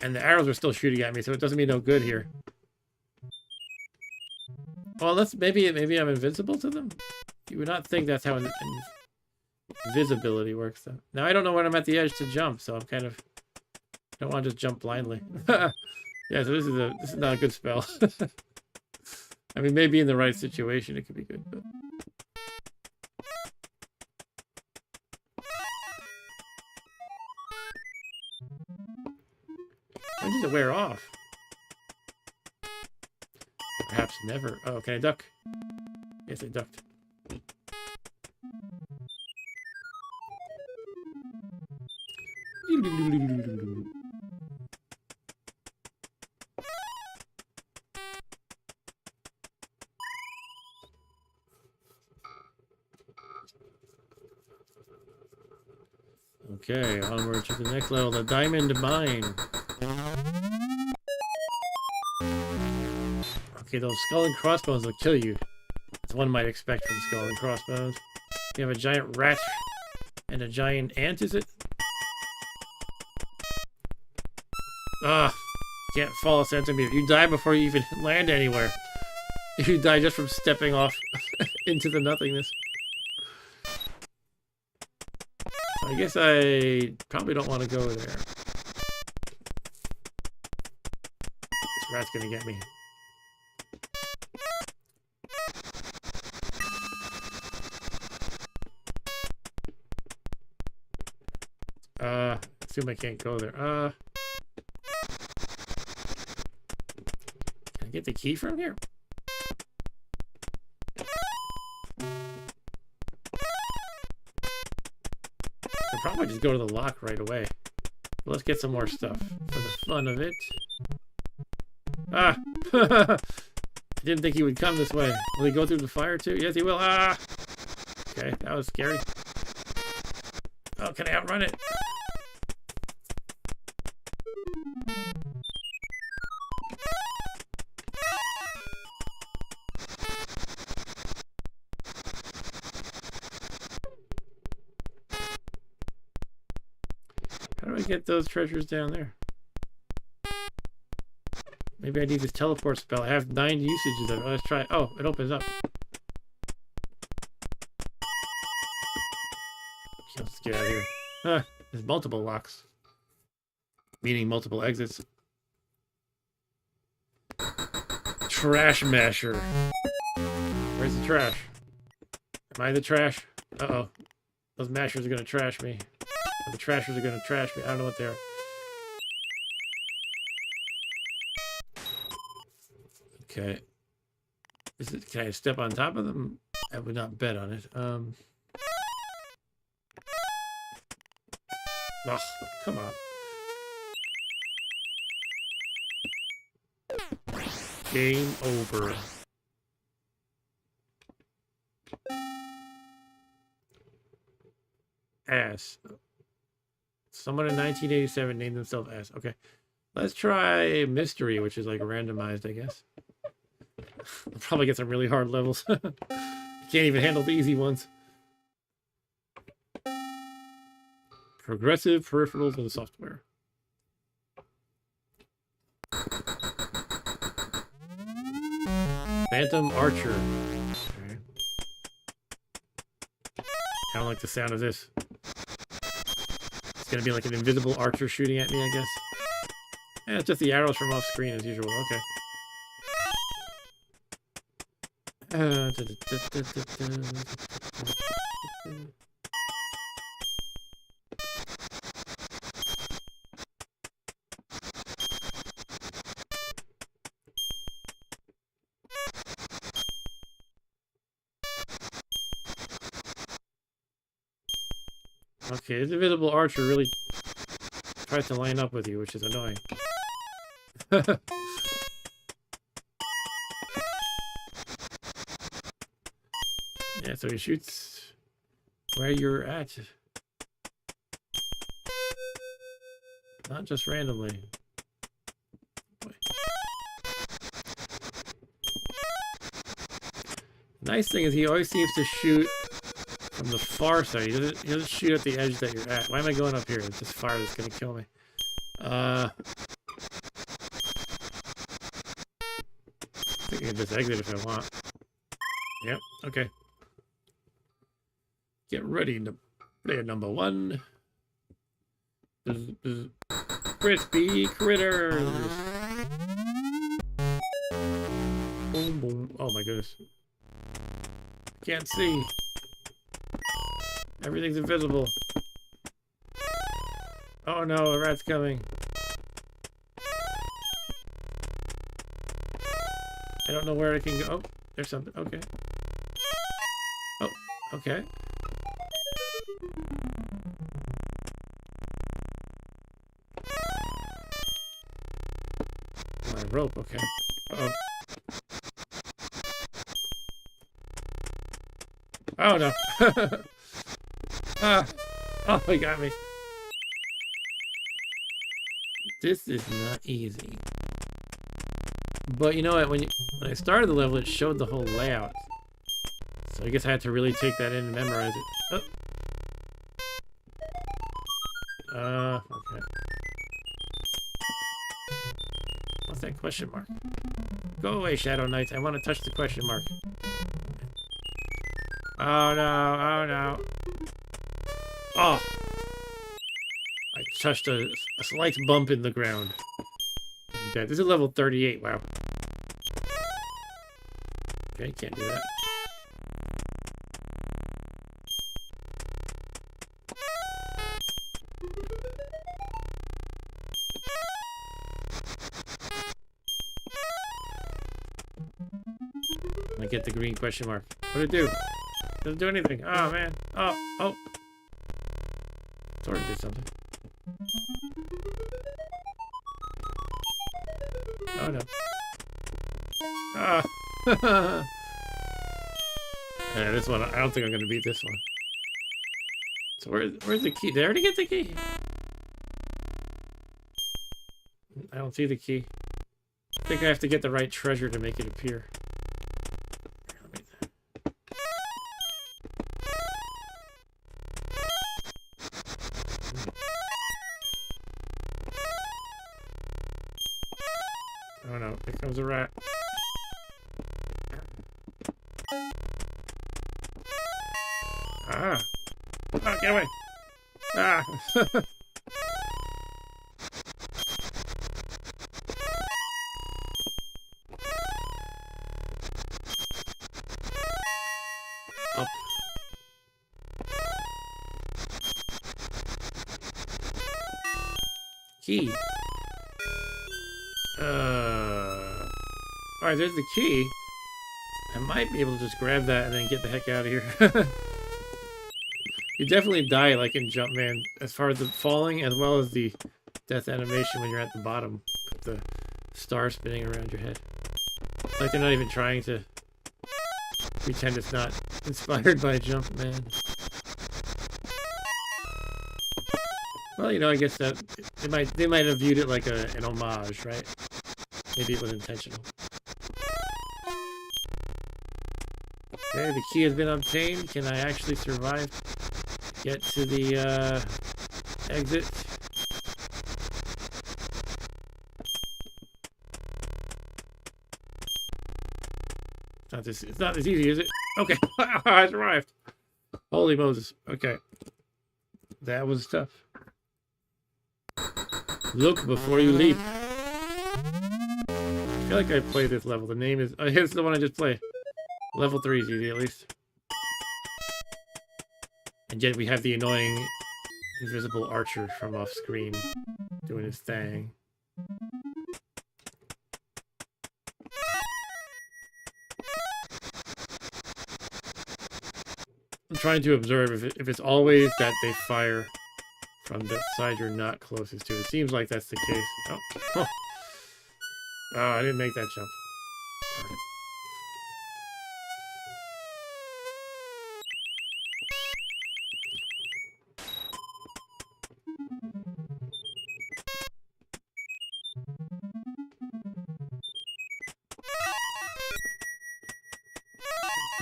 And the arrows are still shooting at me, so it doesn't mean no good here. Well, maybe I'm invincible to them. You would not think that's how invisibility works, though. Now I don't know when I'm at the edge to jump, so I'm kind of don't want to just jump blindly. Yeah, so this is not a good spell. I mean, maybe in the right situation it could be good, but. When does it wear off? Perhaps never. Oh, can I duck? Yes, I ducked. Okay, onward to the next level, the diamond mine. Okay, those skull and crossbones will kill you. That's one might expect from skull and crossbones. You have a giant rat and a giant ant, is it? Ah, can't fall a centimeter. You die before you even land anywhere. You die just from stepping off into the nothingness. I guess I probably don't want to go there. This rat's gonna get me. Assume I can't go there. Can I get the key from here? I'll probably just go to the lock right away. But let's get some more stuff for the fun of it. Ah! I didn't think he would come this way. Will he go through the fire too? Yes, he will. Ah! Okay, that was scary. Oh, can I outrun it? How do I get those treasures down there? Maybe I need this teleport spell. I have 9 usages of it. Let's try. Oh, it opens up. Let's get out of here. Huh, there's multiple locks. Meaning multiple exits. Trash masher. Where's the trash? Am I the trash? Uh-oh. Those mashers are gonna trash me. Or the trashers are gonna trash me. I don't know what they are. Okay. Can I step on top of them? I would not bet on it. Oh, come on. Game over. Ass. Someone in 1987 named themselves Ass. Okay. Let's try Mystery, which is like randomized, I guess. I'll probably get some really hard levels. Can't even handle the easy ones. Progressive peripherals and software. Phantom Archer. Okay. I don't like the sound of this. It's gonna be like an invisible archer shooting at me, I guess. Yeah, it's just the arrows from off screen as usual. Okay. Okay, this invisible archer really tries to line up with you, which is annoying. Yeah, so he shoots where you're at. Not just randomly. Boy. Nice thing is he always seems to shoot from the far side. He doesn't shoot at the edge that you're at. Why am I going up here? It's just fire that's gonna kill me. I think I can just exit if I want. Yep, okay. Get ready to play number 1. Crispy critters. Boom, boom. Oh my goodness. Can't see. Everything's invisible. Oh no, a rat's coming. I don't know where I can go. Oh, there's something. Okay. Oh, okay. My rope, okay. Uh-oh. Oh no. Ah. Oh, he got me. This is not easy. But you know what, when I started the level, it showed the whole layout. So I guess I had to really take that in and memorize it. Oh. Okay. What's that question mark? Go away, Shadow Knights. I want to touch the question mark. Oh no, oh no. Oh! I touched a slight bump in the ground. I'm dead. This is level 38, wow. Okay, can't do that. I get the green question mark. What did it do? Doesn't do anything. Oh man. Oh. Sort of did something. Oh no. Ah. Yeah, this one, I don't think I'm gonna beat this one. So where's the key? Did I already get the key? I don't see the key. I think I have to get the right treasure to make it appear. Oh no, here comes a rat. Ah! Oh, get away! Ah! Up. Key. Alright, there's the key. I might be able to just grab that and then get the heck out of here. You definitely die like in JumpMan, as far as the falling as well as the death animation when you're at the bottom with the star spinning around your head. It's like they're not even trying to pretend it's not inspired by JumpMan. Well, you know, I guess that they might have viewed it like an homage, right? Maybe it was intentional. Okay, the key has been obtained. Can I actually survive? Get to the exit. It's not as easy, is it? Okay, I survived. Holy Moses. Okay, that was tough. Look before you leap. I feel like I played this level. The name is... Oh, here's the one I just played. Level 3 is easy, at least. And yet we have the annoying invisible archer from off screen doing his thing. I'm trying to observe if it's always that they fire from the side you're not closest to. It seems like that's the case. Oh, oh, I didn't make that jump. Darn it.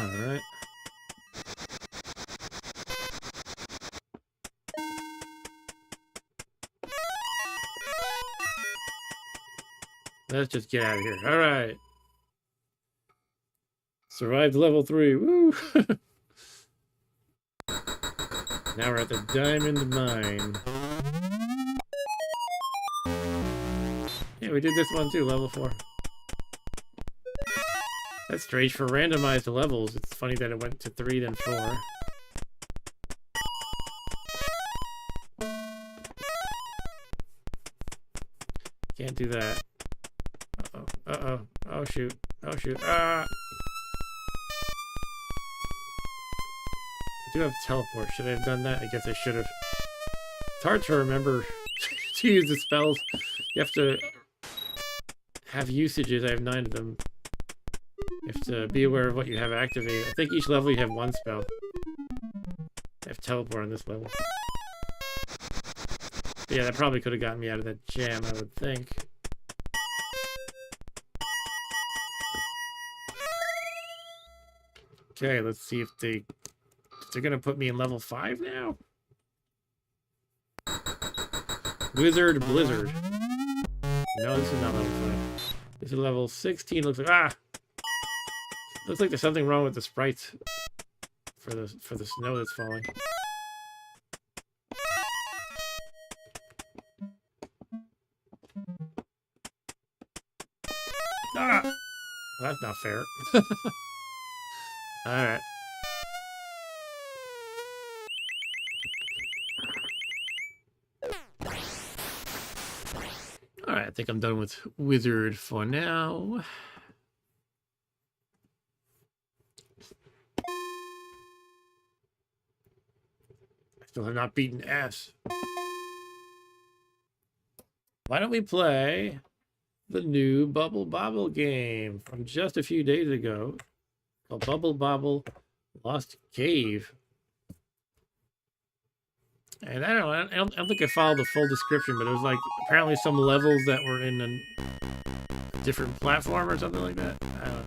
Alright. Let's just get out of here. Alright. Survived level 3. Woo! Now we're at the diamond mine. Yeah, we did this one too, level 4. That's strange for randomized levels. It's funny that it went to 3 then 4. Can't do that. Uh-oh. Uh-oh. Oh shoot. Oh shoot. Ah! I do have teleport. Should I have done that? I guess I should have. It's hard to remember to use the spells. You have to have usages. I have 9 of them. You have to be aware of what you have activated. I think each level you have 1 spell. I have teleport on this level. But yeah, that probably could have gotten me out of that jam, I would think. Okay, let's see if they're gonna put me in level 5 now. Wizard Blizzard. No, this is not level 5. This is level 16. Looks like looks like there's something wrong with the sprites for the snow that's falling. Ah! Well, that's not fair. Alright. Alright, I think I'm done with Wizard for now. I still have not beaten S. Why don't we play the new Bobble game from just a few days ago called Bobble Lost Cave. And I don't think I followed the full description, but it was like apparently some levels that were in a different platform or something like that. I don't know.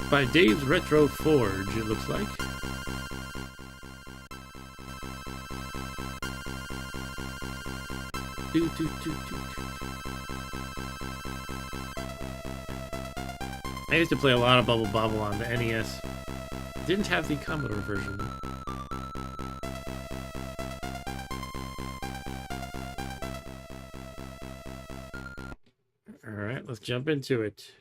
By Dave's Retro Forge, it looks like. I used to play a lot of Bobble on the NES. Didn't have the Commodore version. Alright, let's jump into it.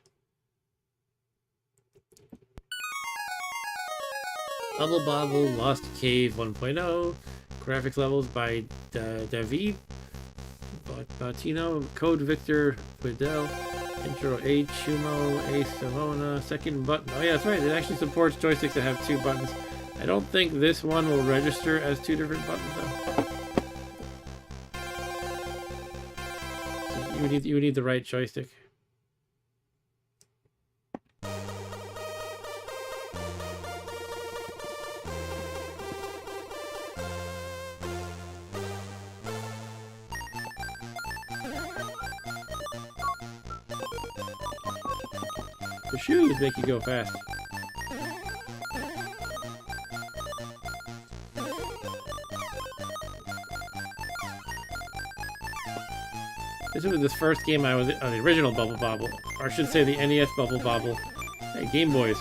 Bobble Lost Cave 1.0. Graphics levels by David Bautino, Code Victor Fidel, Intro H, Shumo, A Savona, second button. Oh yeah, that's right. It actually supports joysticks that have 2 buttons. I don't think this one will register as 2 different buttons though. So you would need the right joystick. The shoes make you go fast. This was the first game I was the original Bobble, or I should say the NES Bobble. Hey, Game Boys.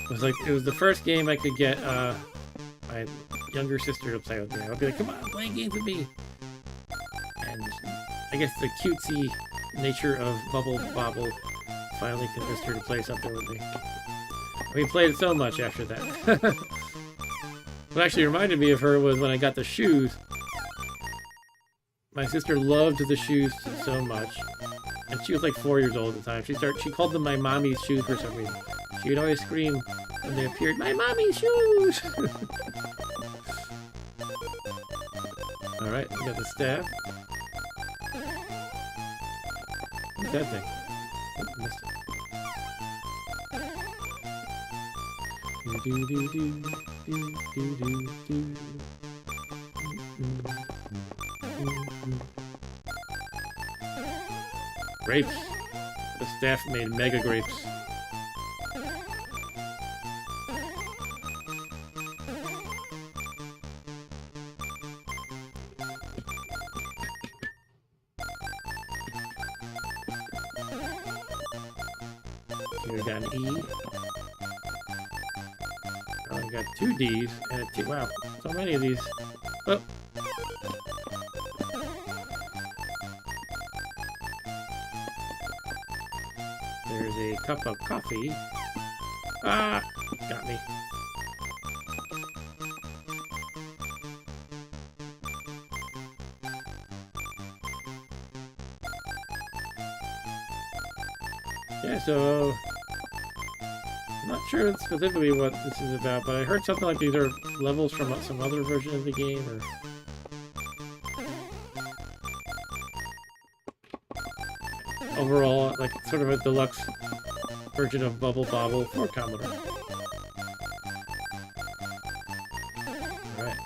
It was the first game I could get my younger sister to play with me. I'd be like, "Come on, play games with me." And I guess the cutesy nature of Bobble finally convinced her to play something with me. We played it so much after that. What actually reminded me of her was when I got the shoes. My sister loved the shoes so much, and she was like 4 years old at the time. She called them my mommy's shoes for some reason. She would always scream when they appeared, "My mommy's shoes!" Alright, we got the staff. What's that thing? Oh, missed it. Grapes. The staff made mega grapes. Here we got an E. Oh, I got 2 D's and a T. Wow, so many of these. Oh. There's a cup of coffee. Ah, got me. Yeah, so I'm not sure specifically what this is about, but I heard something like these are levels from some other version of the game, or overall, like sort of a deluxe version of Bubble Bobble for Commodore. Alright.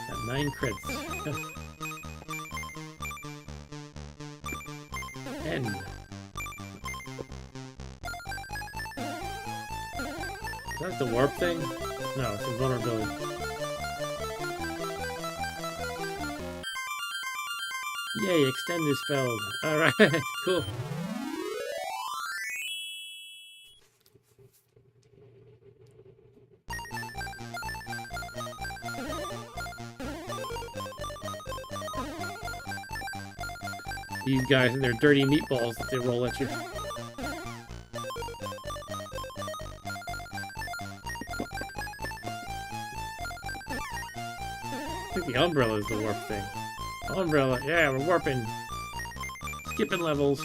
Got 9 crits. End. Is that the warp thing? No, it's invulnerability. Yay, extend is spelled. Alright, cool. These guys and their dirty meatballs that they roll at you. I think the umbrella is the warp thing. Umbrella, yeah, we're warping. Skipping levels.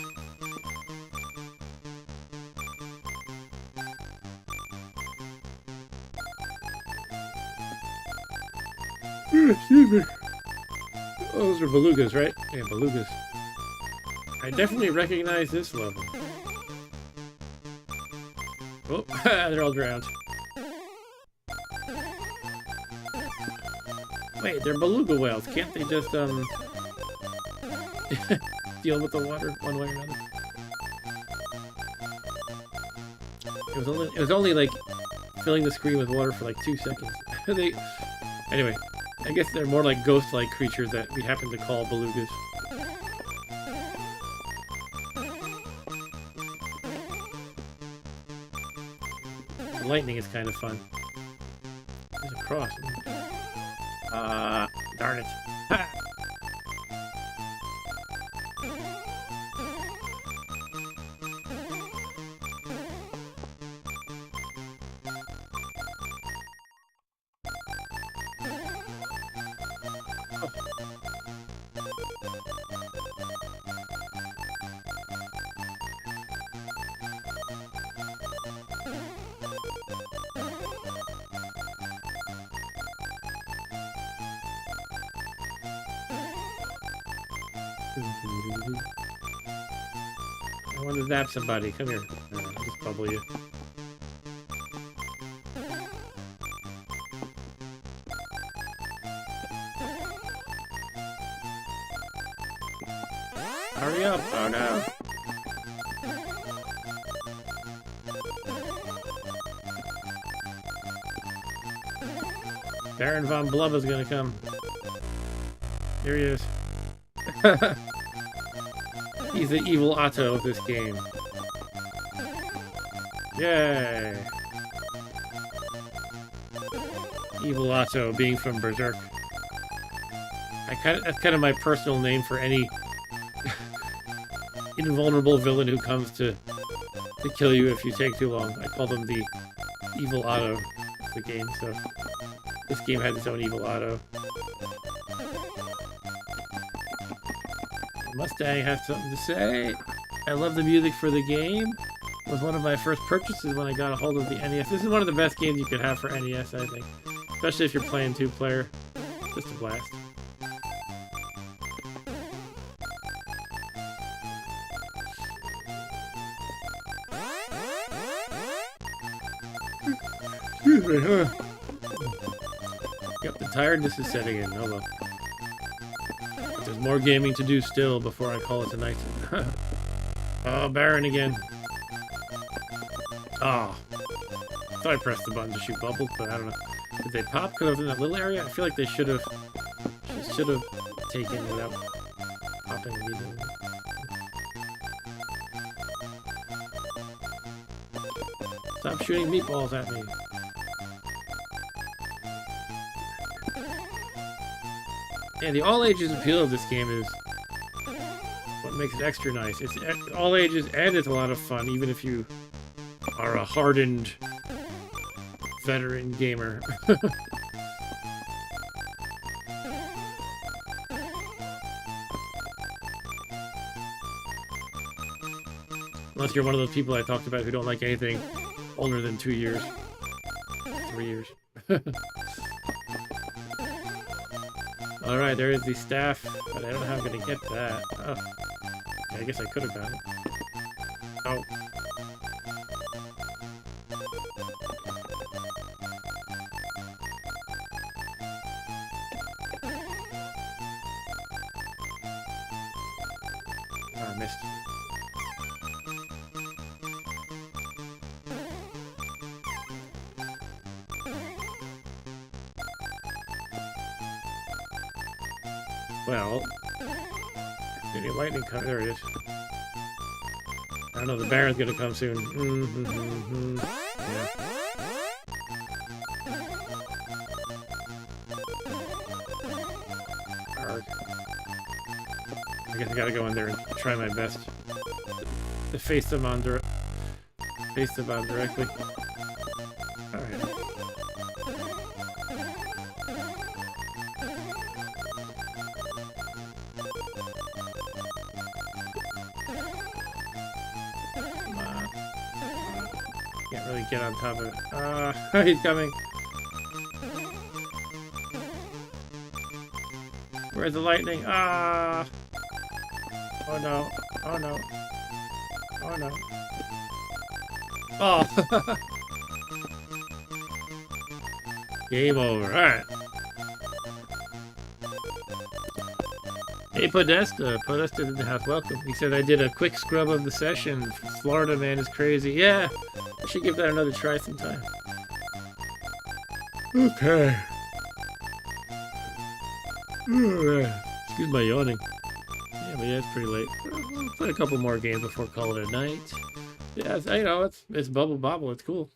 Excuse me. Oh, those are belugas, right? Yeah, belugas. I definitely recognize this level. Oh, they're all drowned. Wait, they're beluga whales. Can't they just, deal with the water one way or another? It was only like filling the screen with water for like 2 seconds. Anyway, I guess they're more like ghost-like creatures that we happen to call belugas. The lightning is kind of fun. There's a cross. Darn it. Ha! I want to zap somebody. Come here. I'll just bubble you. Hurry up! Oh no! Baron von Blubba's gonna come. Here he is. He's the evil Otto of this game. Yay! Evil Otto, being from Berserk. That's kind of my personal name for any invulnerable villain who comes to kill you if you take too long. I call them the evil Otto of the game, so this game has its own evil Otto. Mustang has something to say. I love the music for the game. It was one of my first purchases when I got a hold of the NES. This is one of the best games you could have for NES, I think. Especially if you're playing 2-player. Just a blast. Excuse me, huh? Yep, the tiredness is setting in. Oh well. But there's more gaming to do still before I call it tonight. Oh, Baron again. Oh. I thought I pressed the button to shoot bubbles, but I don't know. Did they pop because I was in that little area? I feel like they should have taken without popping immediately. Stop shooting meatballs at me. Yeah, the all ages appeal of this game is what makes it extra nice. It's all ages and it's a lot of fun, even if you are a hardened veteran gamer. Unless you're one of those people I talked about who don't like anything older than 2 years. 3 years. Alright, there is the staff, but I don't know how I'm going to get that. Oh. Yeah, I guess I could have gotten it. Oh. Oh, I missed. Well, any lightning come? There it is. I don't know, the Baron's gonna come soon. Yeah. Arg. I guess I gotta go in there and try my best to face them on directly. Alright. Can't really get on top of it. He's coming. Where's the lightning? Ah! Oh no. Oh no. Oh no. Oh! Game over. Alright. Hey, Podesta. Podesta in the house. Welcome. He said I did a quick scrub of the session. Florida man is crazy. Yeah! I should give that another try sometime. Okay. Excuse my yawning. Yeah, but yeah, it's pretty late. We'll play a couple more games before calling it a night. Yeah, you know, it's Bobble. It's cool.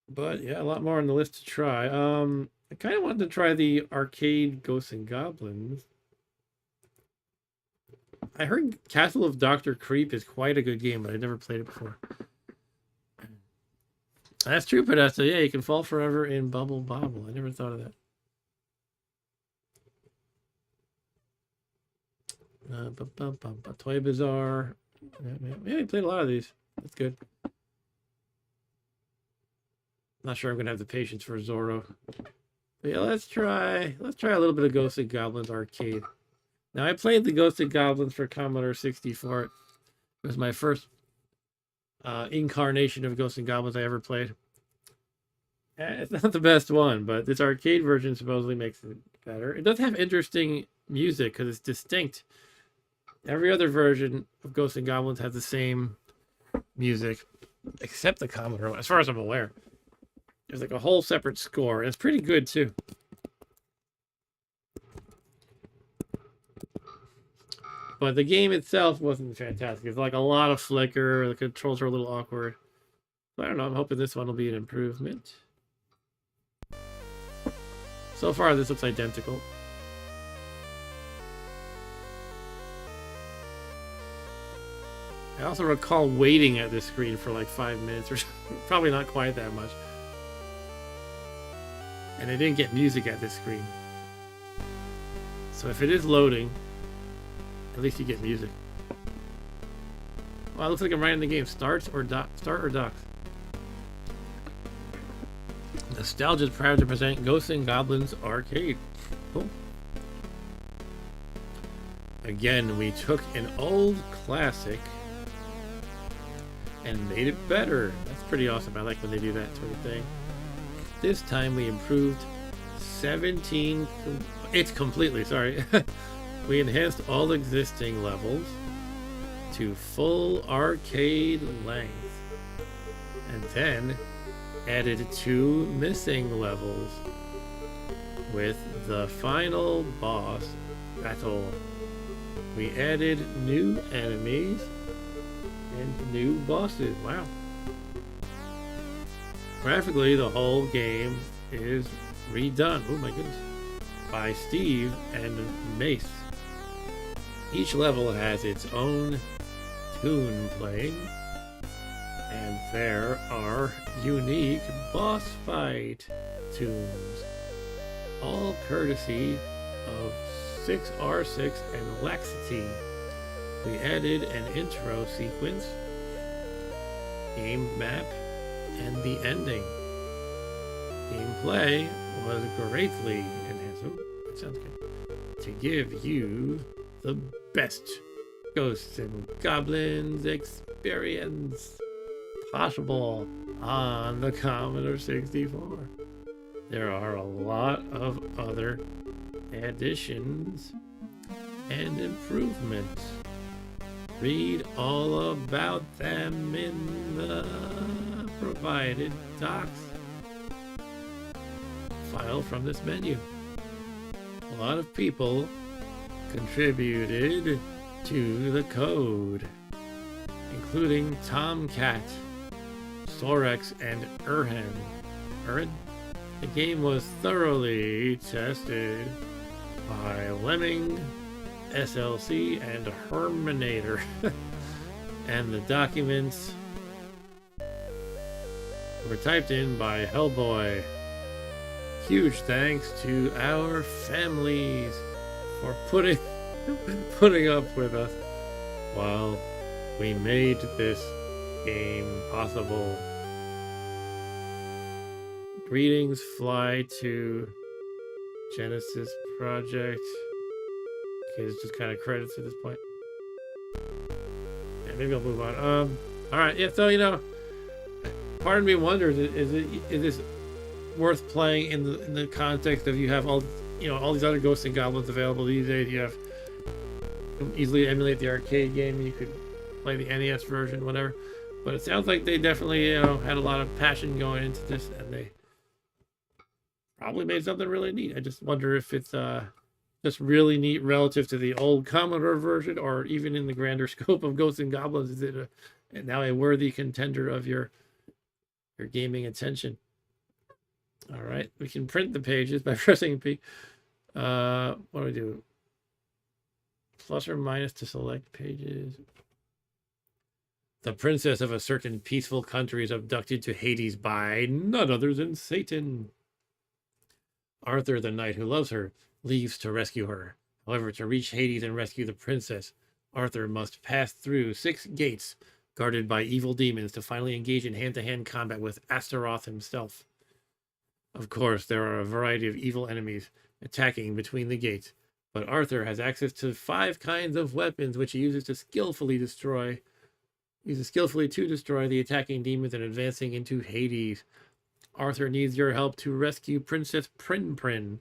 But yeah, a lot more on the list to try. I kind of wanted to try the arcade Ghosts and Goblins. I heard Castle of Dr. Creep is quite a good game, but I never played it before. That's true, Podesta. Yeah, you can fall forever in Bobble. I never thought of that. Toy Bazaar. Yeah, I played a lot of these. That's good. Not sure I'm gonna have the patience for Zorro. But yeah, let's try a little bit of Ghosts and Goblins arcade. Now, I played the Ghosts and Goblins for Commodore 64. It was my first incarnation of Ghosts and Goblins I ever played. It's not the best one, but this arcade version supposedly makes it better. It does have interesting music because it's distinct. Every other version of Ghosts and Goblins has the same music, except the Commodore one, as far as I'm aware. There's like a whole separate score, and it's pretty good too. But the game itself wasn't fantastic. It's like a lot of flicker. The controls are a little awkward. But I don't know. I'm hoping this one will be an improvement. So far, this looks identical. I also recall waiting at this screen for like 5 minutes or probably not quite that much. And I didn't get music at this screen. So if it is loading, at least you get music. Wow, it looks like I'm right in the game. Start or docks? Nostalgia is proud to present Ghosts and Goblins Arcade. Cool. Again, we took an old classic and made it better. That's pretty awesome. I like when they do that sort of thing. This time we improved 17. It's completely, sorry. We enhanced all existing levels to full arcade length. And then added 2 missing levels with the final boss battle. We added new enemies and new bosses. Wow. Graphically, the whole game is redone. Oh my goodness. By Steve and Mace. Each level has its own tune playing, and there are unique boss fight tunes, all courtesy of 6R6 and Laxity. We added an intro sequence, game map, and the ending. Gameplay was greatly enhanced. Oh, that sounds good. To give you the best Ghosts and Goblins experience possible on the Commodore 64. There are a lot of other additions and improvements. Read all about them in the provided docs file from this menu. A lot of people contributed to the code, including Tomcat, Sorex, and Urhan. The game was thoroughly tested by Lemming, SLC, and Herminator. And the documents were typed in by Hellboy. Huge thanks to our families for putting up with us while we made this game possible. Greetings fly to Genesis Project. Okay, it's just kind of credits at this point. Yeah, maybe I'll move on. Alright, yeah, so, you know, part of me wonders, is this worth playing in the context of you have all these other Ghosts and Goblins available these days. You can easily emulate the arcade game. You could play the NES version, whatever. But it sounds like they definitely, had a lot of passion going into this, and they probably made something really neat. I just wonder if it's just really neat relative to the old Commodore version, or even in the grander scope of Ghosts and Goblins, is it now a worthy contender of your gaming attention? All right, we can print the pages by pressing P. What do we do? Plus or minus to select pages. The princess of a certain peaceful country is abducted to Hades by none other than Satan. Arthur, the knight who loves her, leaves to rescue her. However, to reach Hades and rescue the princess, Arthur must pass through 6 gates guarded by evil demons to finally engage in hand-to-hand combat with Astaroth himself. Of course, there are a variety of evil enemies attacking between the gates, but Arthur has access to 5 kinds of weapons which he uses to skillfully to destroy the attacking demons and advancing into Hades. Arthur needs your help to rescue Princess Prin.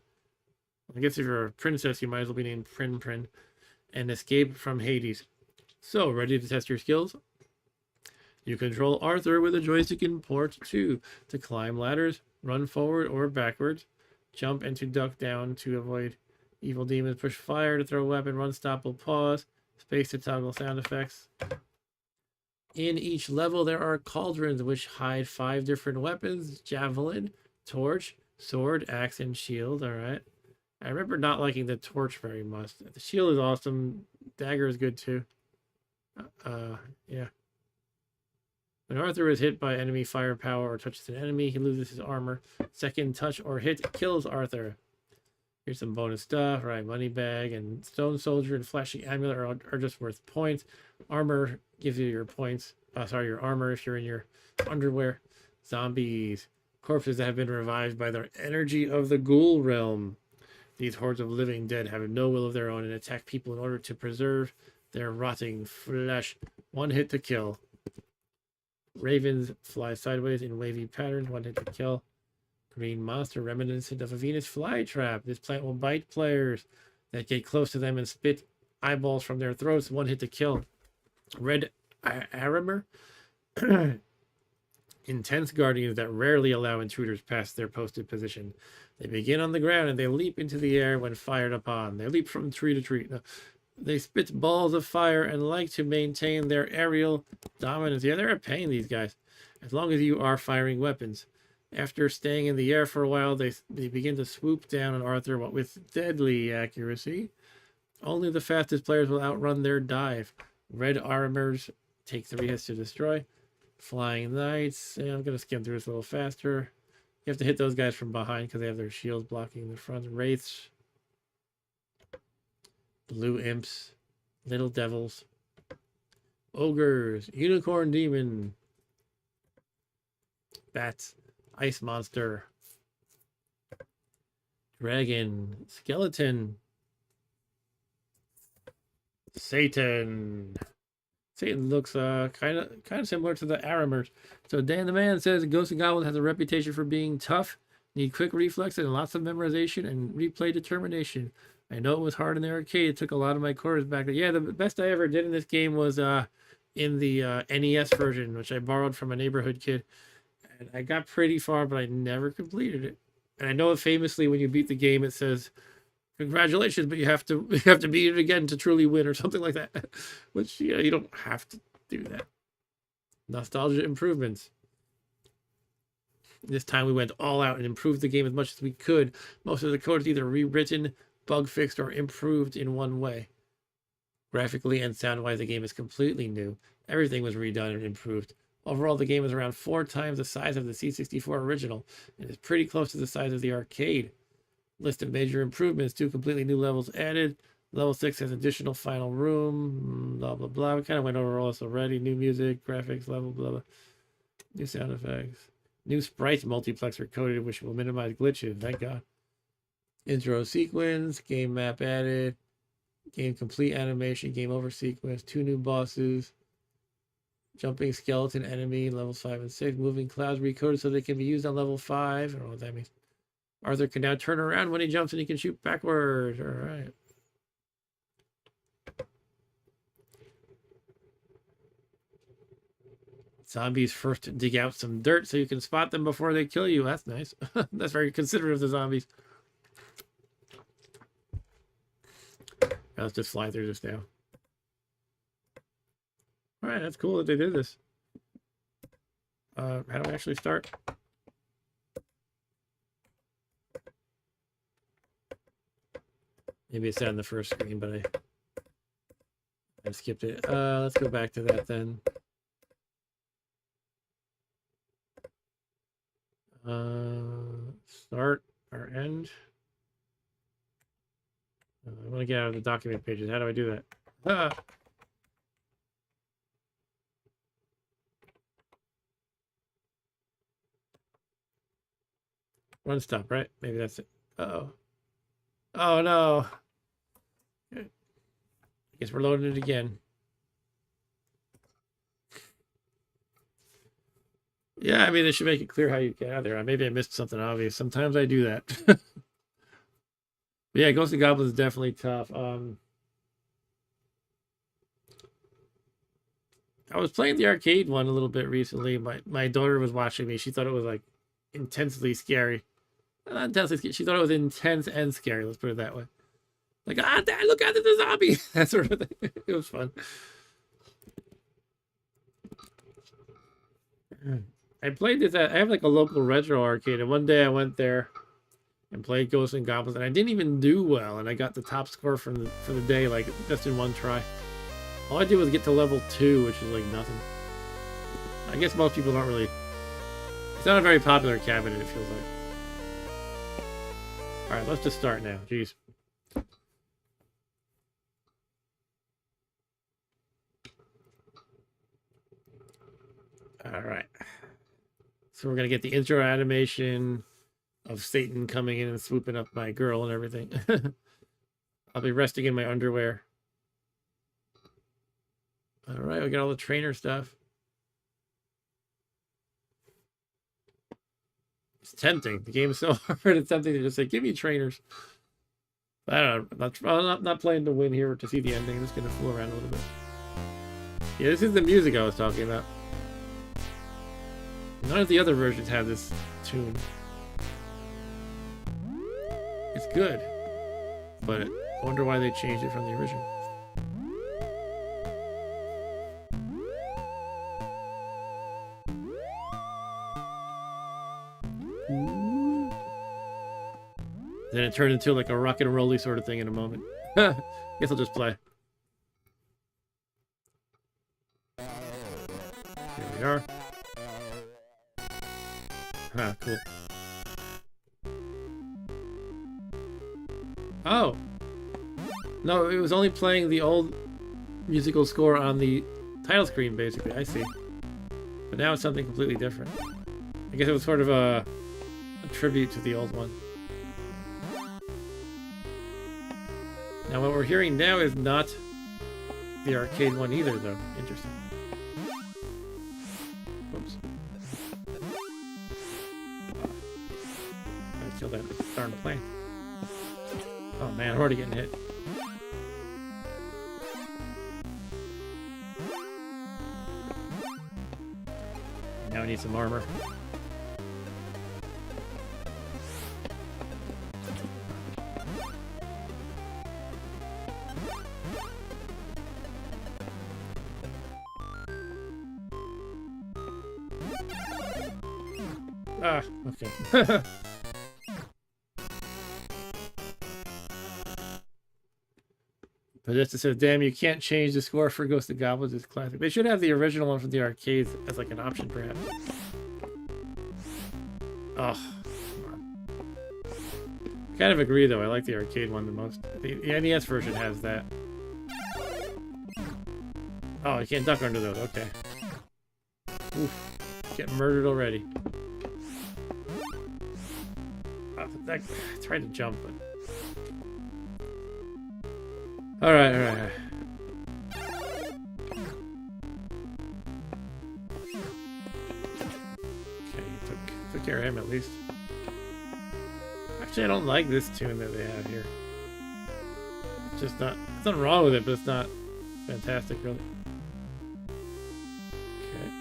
I guess if you're a princess, you might as well be named Prin, and escape from Hades. So, ready to test your skills? You control Arthur with a joystick and port 2 to climb ladders, run forward or backwards, jump and to duck down to avoid evil demons, push fire to throw a weapon, run, stop, or pause, space to toggle sound effects. In each level, there are cauldrons which hide 5 different weapons: javelin, torch, sword, axe, and shield. All right. I remember not liking the torch very much. The shield is awesome. Dagger is good too. Yeah. When Arthur is hit by enemy firepower or touches an enemy, he loses his armor. Second touch or hit kills Arthur. Here's some bonus stuff, right? Money bag and stone soldier and flashing amulet are just worth points. Armor gives you your points. Your armor if you're in your underwear. Zombies. Corpses that have been revived by the energy of the ghoul realm. These hordes of living dead have no will of their own and attack people in order to preserve their rotting flesh. 1 hit to kill. Ravens fly sideways in wavy patterns, 1 hit to kill. Green monster reminiscent of a Venus flytrap. This plant will bite players that get close to them and spit eyeballs from their throats, 1 hit to kill. Red Arimer. Intense guardians that rarely allow intruders past their posted position. They begin on the ground and they leap into the air when fired upon. They leap from tree to tree. They spit balls of fire and like to maintain their aerial dominance. Yeah, they're a pain, these guys. As long as you are firing weapons. After staying in the air for a while, they begin to swoop down on Arthur with deadly accuracy. Only the fastest players will outrun their dive. Red armors take 3 hits to destroy. Flying Knights. And I'm going to skim through this a little faster. You have to hit those guys from behind because they have their shields blocking the front. Wraiths. Blue Imps. Little Devils. Ogres. Unicorn Demon. Bats. Ice Monster. Dragon. Skeleton. Satan. Satan looks kind of similar to the Aramers. So Dan the Man says Ghosts and Goblins has a reputation for being tough, need quick reflexes and lots of memorization and replay determination. I know it was hard in the arcade. It took a lot of my cores back then. Yeah, the best I ever did in this game was in the NES version, which I borrowed from a neighborhood kid. And I got pretty far, but I never completed it. And I know famously when you beat the game, it says, "Congratulations, but you have to beat it again to truly win," or something like that. Which, you know, you don't have to do that. Nostalgia improvements. This time we went all out and improved the game as much as we could. Most of the code is either rewritten, bug fixed, or improved in one way. Graphically and sound-wise, the game is completely new. Everything was redone and improved. Overall, the game is around 4 times the size of the C64 original and is pretty close to the size of the arcade. List of major improvements: 2 completely new levels added. Level 6 has additional final room. Blah, blah, blah. We kind of went over all this already. New music, graphics, level, blah, blah. New sound effects. New sprites multiplexer coded, which will minimize glitches. Thank God. Intro sequence. Game map added. Game complete animation. Game over sequence. 2 new bosses. Jumping skeleton enemy. Levels 5 and 6. Moving clouds recoded so they can be used on level 5. I don't know what that means. Arthur can now turn around when he jumps and he can shoot backwards. All right. Zombies first dig out some dirt so you can spot them before they kill you. That's nice. That's very considerate of the zombies. Let's just fly through this now. All right, that's cool that they did this. How do I actually start? Maybe it's on the first screen, but I skipped it. Let's go back to that then. Start or end. I want to get out of the document pages. How do I do that? Run stop, right? Maybe that's it. Uh-oh. Oh, no. I guess we're loading it again. Yeah, I mean, they should make it clear how you get out of there. Maybe I missed something obvious. Sometimes I do that. Yeah, Ghosts and Goblins is definitely tough. I was playing the arcade one a little bit recently. My daughter was watching me. She thought it was like intensely scary. Not intensely scary. She thought it was intense and scary. Let's put it that way. Like, Dad, look out, there's a zombie. That sort of thing. It was fun. I played this I have like a local retro arcade, and one day I went there and played Ghosts and Goblins, and I didn't even do well, and I got the top score for the day, like just in one try. All I did was get to level 2, which is like nothing. I guess most people don't really. It's not a very popular cabinet, it feels like. All right, let's just start now. Jeez. All right. So we're gonna get the intro animation of Satan coming in and swooping up my girl and everything. I'll be resting in my underwear. All right, we got all the trainer stuff. tempting. The game is so hard, it's tempting to just say, give me trainers. I don't know. I'm not playing to win here or to see the ending. I'm just going to fool around a little bit. Yeah, this is the music I was talking about. None of the other versions have this tune. It's good, but I wonder why they changed it from the original. Then it turned into like a rock and rolly sort of thing in a moment. Guess I'll just play. Here we are. Ah, cool. Oh! No, it was only playing the old musical score on the title screen, basically. I see. But now it's something completely different. I guess it was sort of a tribute to the old one. Now what we're hearing now is not the arcade one either, though. Interesting. Oops. I killed that darn plane. Oh man, I'm already getting hit. Now I need some armor. Ah, okay. But just it says, damn, you can't change the score for Ghost of Goblins. It's classic. They should have the original one from the arcades as like an option, perhaps. Oh, I kind of agree, though. I like the arcade one the most. The NES version has that. Oh, you can't duck under those. Okay. Oof. Getting murdered already. I tried to jump, but... Alright. Okay, took care of him at least. Actually, I don't like this tune that they have here. It's just not... There's nothing wrong with it, but it's not fantastic, really. Okay.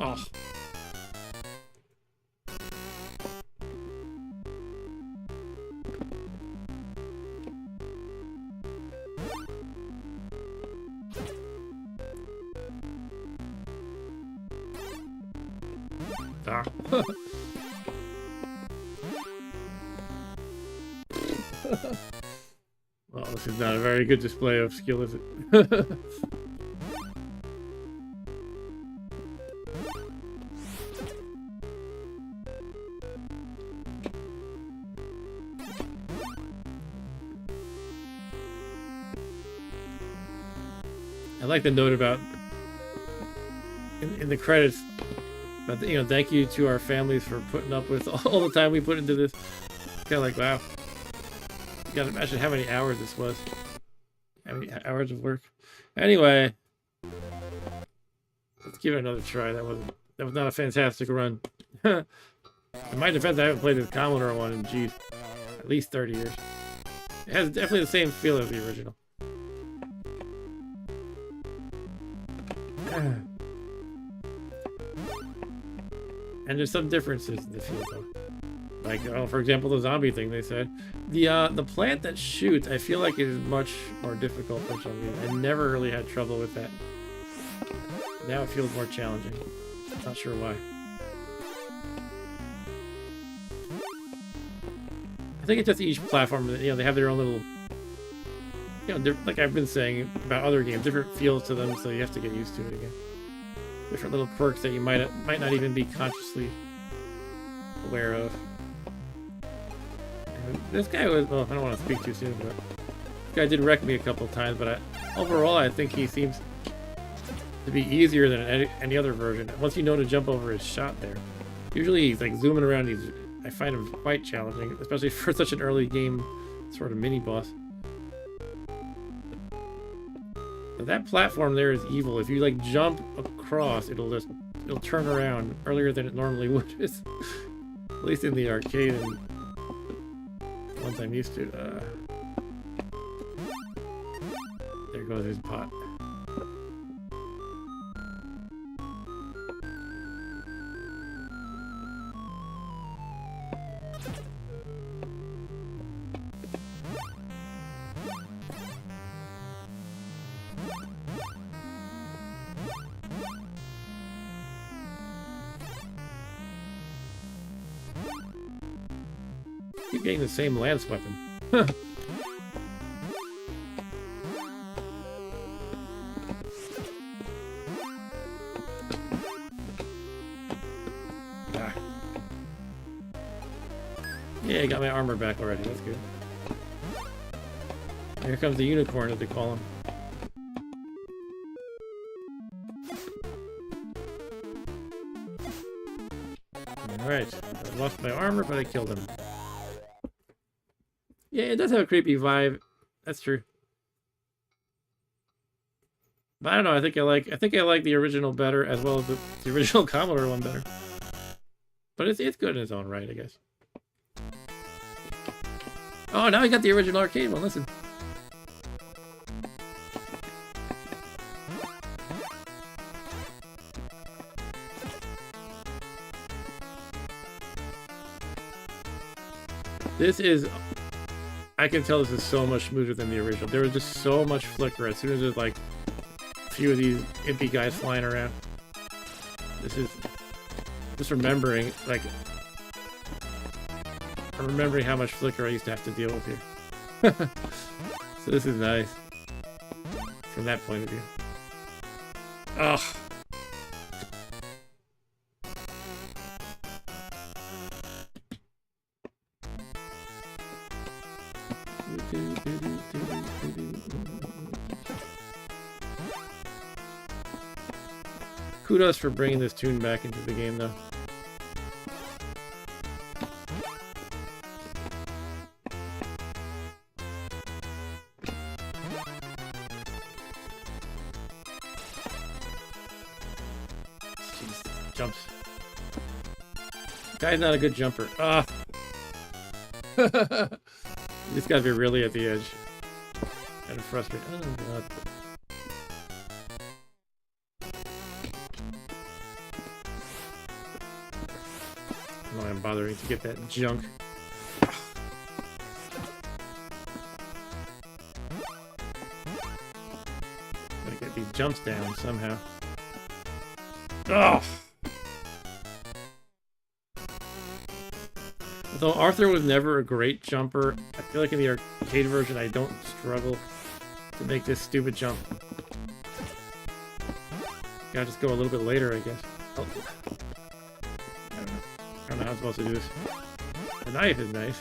Oh. Ah. Well, this is not a very good display of skill, is it? I like the note about in the credits, but thank you to our families for putting up with all the time we put into this. Kind of like, wow, you gotta imagine how many hours this was, how many hours of work. Anyway, let's give it another try. That was not a fantastic run. In my defense, I haven't played this Commodore one in, geez, at least 30 years. It has definitely the same feel as the original. And there's some differences in the feel, though. Like, for example, the zombie thing they said. The plant that shoots, I feel like it is much more difficult for some reason. I never really had trouble with that. Now it feels more challenging. Not sure why. I think it's just each platform, they have their own little, like I've been saying about other games, different feels to them, so you have to get used to it again. Different little quirks that you might not even be consciously aware of. This guy was, well, I don't want to speak too soon, but this guy did wreck me a couple times, but overall I think he seems to be easier than any other version. Once you know to jump over his shot there. Usually he's like zooming around, I find him quite challenging, especially for such an early game sort of mini boss. But that platform there is evil. If you like jump across, it'll turn around earlier than it normally would. At least in the arcade and once I'm used to. There goes his pot. Keep getting the same lance weapon. Yeah, I got my armor back already. That's good. Here comes the unicorn, as they call him. Alright. I lost my armor, but I killed him. Yeah, it does have a creepy vibe. That's true. But I don't know, I think I like the original better, as well as the original Commodore one better. But it's good in its own right, I guess. Oh, now we got the original arcade one. Listen. This is... I can tell this is so much smoother than the original. There was just so much flicker as soon as there's like a few of these impy guys flying around. This is just remembering, like, I'm remembering how much flicker I used to have to deal with here. So this is nice from that point of view. Ugh. Kudos for bringing this tune back into the game, though. Jeez, jumps. Guy's not a good jumper. Ah. You just gotta be really at the edge. Kind of frustrating. Oh god. Why I'm bothering to get that junk. Gotta get these jumps down somehow. Ugh. Although Arthur was never a great jumper, I feel like in the arcade version I don't struggle to make this stupid jump. Gotta just go a little bit later, I guess. Oh. I don't know how I'm supposed to do this. The knife is nice.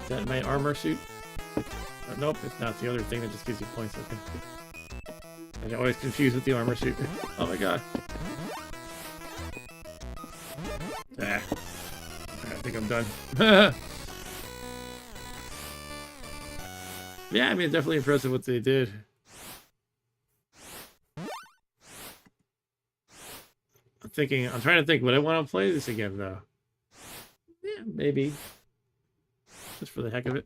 Is that my armor suit? Oh, nope, it's not. It's the other thing that just gives you points. Okay. I'm always confused with the armor suit. Oh my god. Ah. I think I'm done. Yeah, I mean, it's definitely impressive what they did. I'm trying to think, would I want to play this again, though? Yeah, maybe. Just for the heck of it.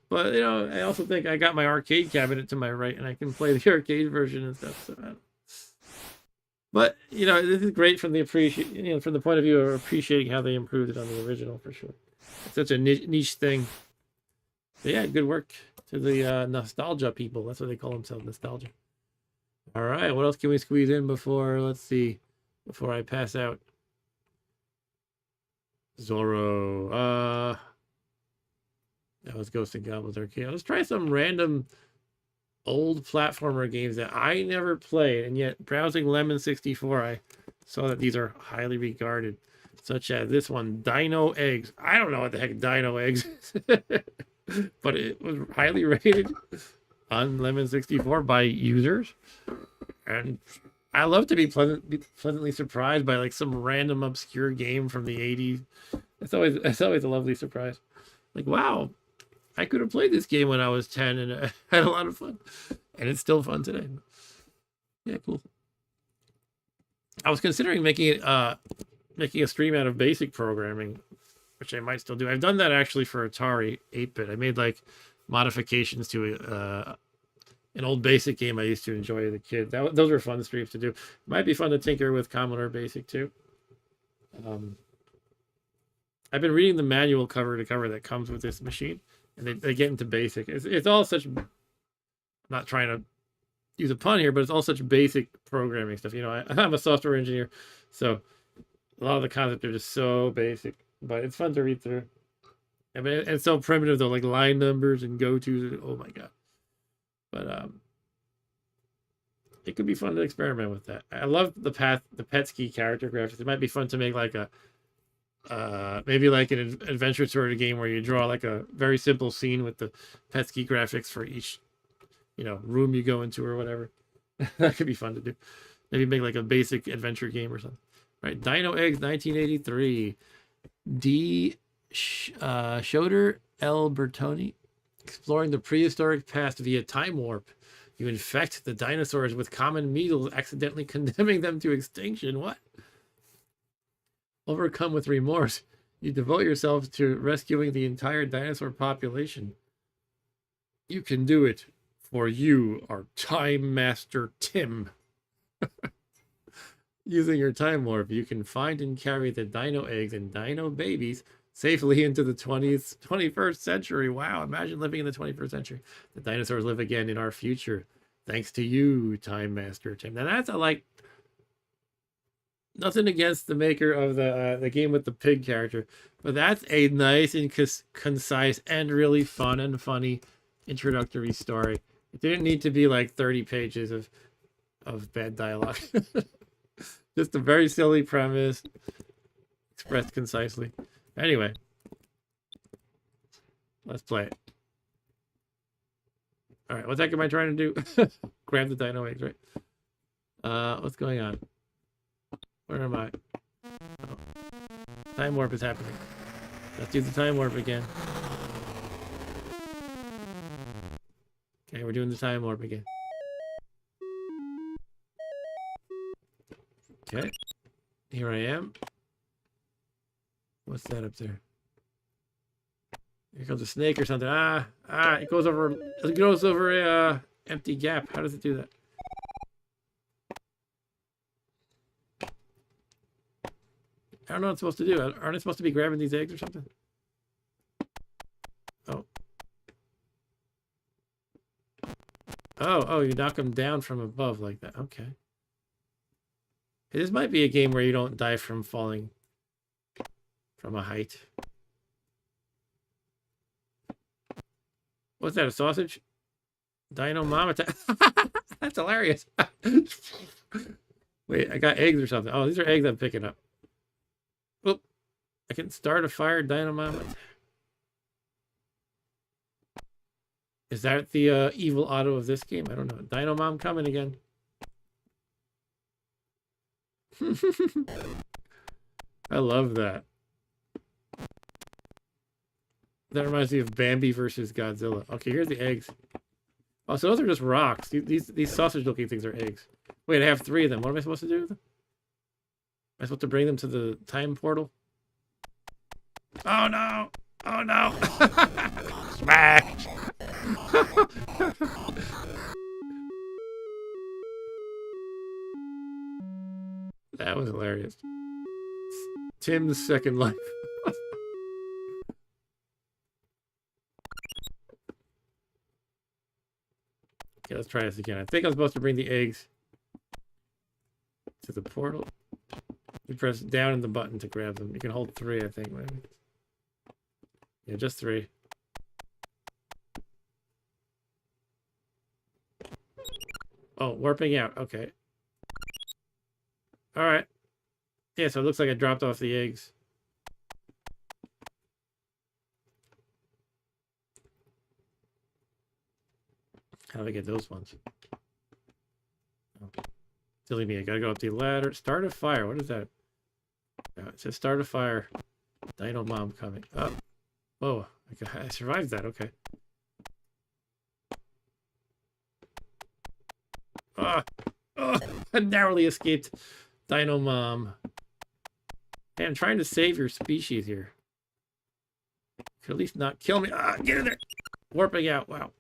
But, you know, I also think I got my arcade cabinet to my right, and I can play the arcade version and stuff, so... But, you know, this is great from the from the point of view of appreciating how they improved it on the original, for sure. It's such a niche thing. But yeah, good work to the nostalgia people. That's what they call themselves, nostalgia. All right, what else can we squeeze in before, let's see, before I pass out? Zorro. That was Ghost and Goblins Arcade. Let's try some random old platformer games that I never played, and yet browsing Lemon 64, I saw that these are highly regarded, such as this one, Dino Eggs. I don't know what the heck Dino Eggs is, but it was highly rated on Lemon 64 by users, and I love to be pleasantly surprised by like some random obscure game from the 80s. It's always a lovely surprise. Like, wow, I could have played this game when I was 10 and I had a lot of fun. And it's still fun today. Yeah, cool. I was considering making a stream out of basic programming, which I might still do. I've done that actually for Atari 8-bit. I made like modifications to an old basic game I used to enjoy as a kid. Those were fun streams to do. Might be fun to tinker with Commodore Basic too. I've been reading the manual cover to cover that comes with this machine, and they get into basic. It's all such. I'm not trying to use a pun here, but it's all such basic programming stuff. You know, I'm a software engineer, so a lot of the concepts are just so basic, but it's fun to read through. I mean, it's so primitive though, like line numbers and go-tos. Oh my god! But it could be fun to experiment with that. I love the PETSCII character graphics. It might be fun to make like a maybe like an adventure sort of game where you draw like a very simple scene with the PETSCII graphics for each, you know, room you go into or whatever. That could be fun to do. Maybe make like a basic adventure game or something. Right, Dino Eggs 1983. Schroeder L. Bertoni. Exploring the prehistoric past via time warp. You infect the dinosaurs with common measles, accidentally condemning them to extinction. What? Overcome with remorse, you devote yourselves to rescuing the entire dinosaur population. You can do it, for you are Time Master Tim. Using your time warp, you can find and carry the dino eggs and dino babies safely into the 21st century. Wow, imagine living in the 21st century. The dinosaurs live again in our future. Thanks to you, Time Master Tim. Now that's nothing against the maker of the game with the pig character, but that's a nice and concise and really fun and funny introductory story. It didn't need to be like 30 pages of bad dialogue. Just a very silly premise expressed concisely. Anyway, let's play it. All right, what the heck am I trying to do? Grab the dino eggs, right? What's going on? Where am I? Oh. Time warp is happening. Let's do the time warp again. Okay, we're doing the time warp again. Okay. Here I am. What's that up there? Here comes a snake or something. It goes over a empty gap. How does it do that? I don't know what it's supposed to do. Aren't I supposed to be grabbing these eggs or something? Oh. Oh, you knock them down from above like that. Okay. This might be a game where you don't die from falling from a height. What's that, a sausage? Dino Mom attack. That's hilarious. Wait, I got eggs or something. Oh, these are eggs I'm picking up. Oop. I can start a fire Dino Mom attack. Is that the evil auto of this game? I don't know. Dino Mom coming again. I love that. That reminds me of Bambi versus Godzilla. Okay, here's the eggs. Oh, so those are just rocks. These sausage-looking things are eggs. Wait, I have 3 of them. What am I supposed to do with them? Am I supposed to bring them to the time portal? Oh no! Oh no! Smash! That was hilarious. Tim's second life. Okay, let's try this again. I think I'm supposed to bring the eggs to the portal. You press down in the button to grab them. You can hold 3, I think. Maybe. Yeah, just 3. Oh, warping out. Okay. All right. Yeah, so it looks like I dropped off the eggs. How do I get those ones? Oh. Silly me, I gotta go up the ladder. Start a fire. What is that? It says start a fire. Dino Mom coming. Oh. Whoa. I survived that. Okay. Oh, I narrowly escaped Dino Mom. Hey, I'm trying to save your species here. Could at least not kill me. Ah, get in there. Warping out. Wow.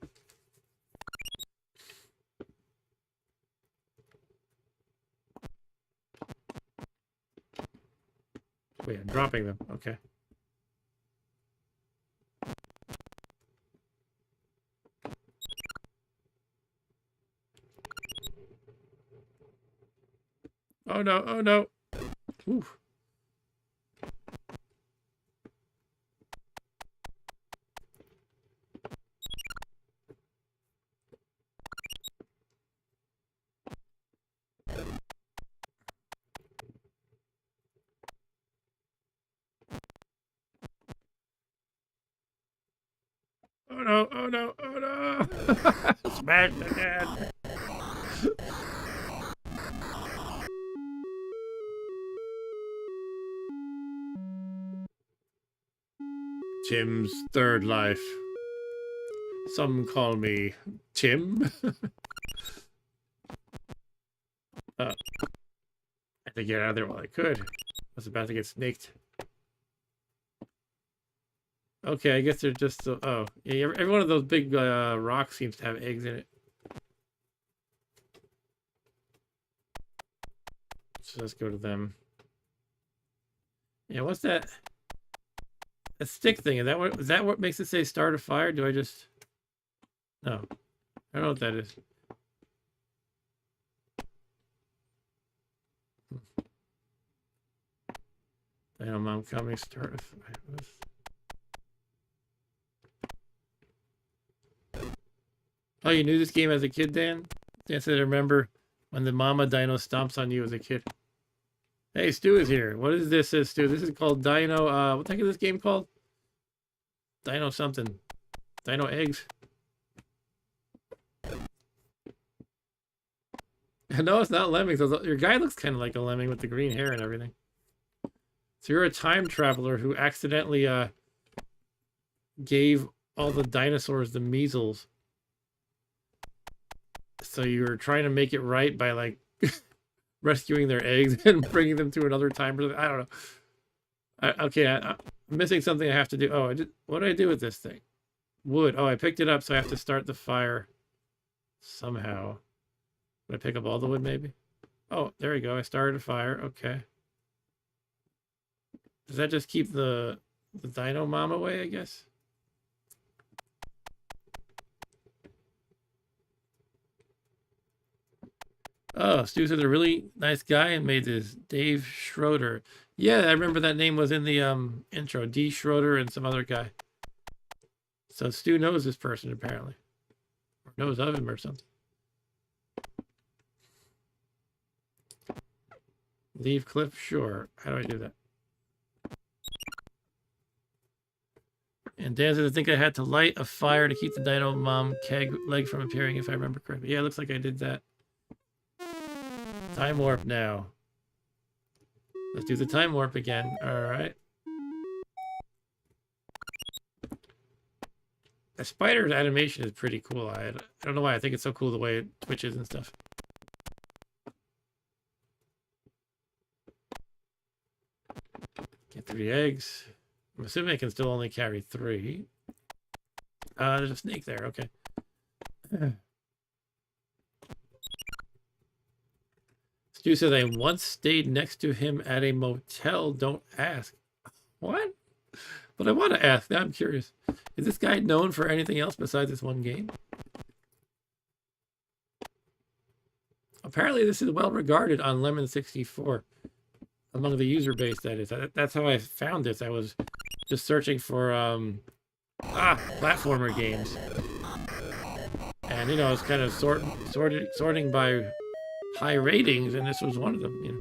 Wait, I'm dropping them. Okay. Oh no, oh no. Ooh. Oh no, oh no, oh no. Smash again. Tim's third life. Some call me Tim. I had to get out of there while I could. I was about to get snaked. Okay, I guess they're just... oh, yeah, every one of those big rocks seems to have eggs in it. So let's go to them. Yeah, what's that? A stick thing. Is that what makes it say start a fire? Do I just... No. I don't know what that is. Dino Mom coming, start a fire. Oh, you knew this game as a kid, Dan? Dan said, I remember when the mama dino stomps on you as a kid. Hey, Stu is here. What is this, Stu? This is called Dino, what the heck is this game called? Dino something. Dino Eggs. No, it's not lemmings. Your guy looks kind of like a lemming with the green hair and everything. So you're a time traveler who accidentally gave all the dinosaurs the measles. So you were trying to make it right by like rescuing their eggs and bringing them to another time. I don't know. Okay, I'm missing something I have to do. Oh, what did I do with this thing? Wood. Oh, I picked it up, so I have to start the fire somehow. Did I pick up all the wood, maybe? Oh, there we go. I started a fire. Okay. Does that just keep the Dino Mom away, I guess? Oh, Stu's a really nice guy and made this Dave Schroeder. Yeah, I remember that name was in the intro. D. Schroeder and some other guy. So Stu knows this person, apparently. Or knows of him or something. Leave cliff? Sure. How do I do that? And Dan said, I think I had to light a fire to keep the Dino Mom keg leg from appearing, if I remember correctly. Yeah, it looks like I did that. Time warp now. Let's do the time warp again. All right. The spider's animation is pretty cool. I don't know why. I think it's so cool the way it twitches and stuff. Get 3 eggs. I'm assuming I can still only carry 3. There's a snake there. Okay. Stu says, I once stayed next to him at a motel. Don't ask. What? But I want to ask. Now I'm curious. Is this guy known for anything else besides this one game? Apparently, this is well regarded on Lemon 64. Among the user base, that is. That's how I found this. I was just searching for platformer games. And, you know, I was kind of sorting by high ratings, and this was one of them, you know.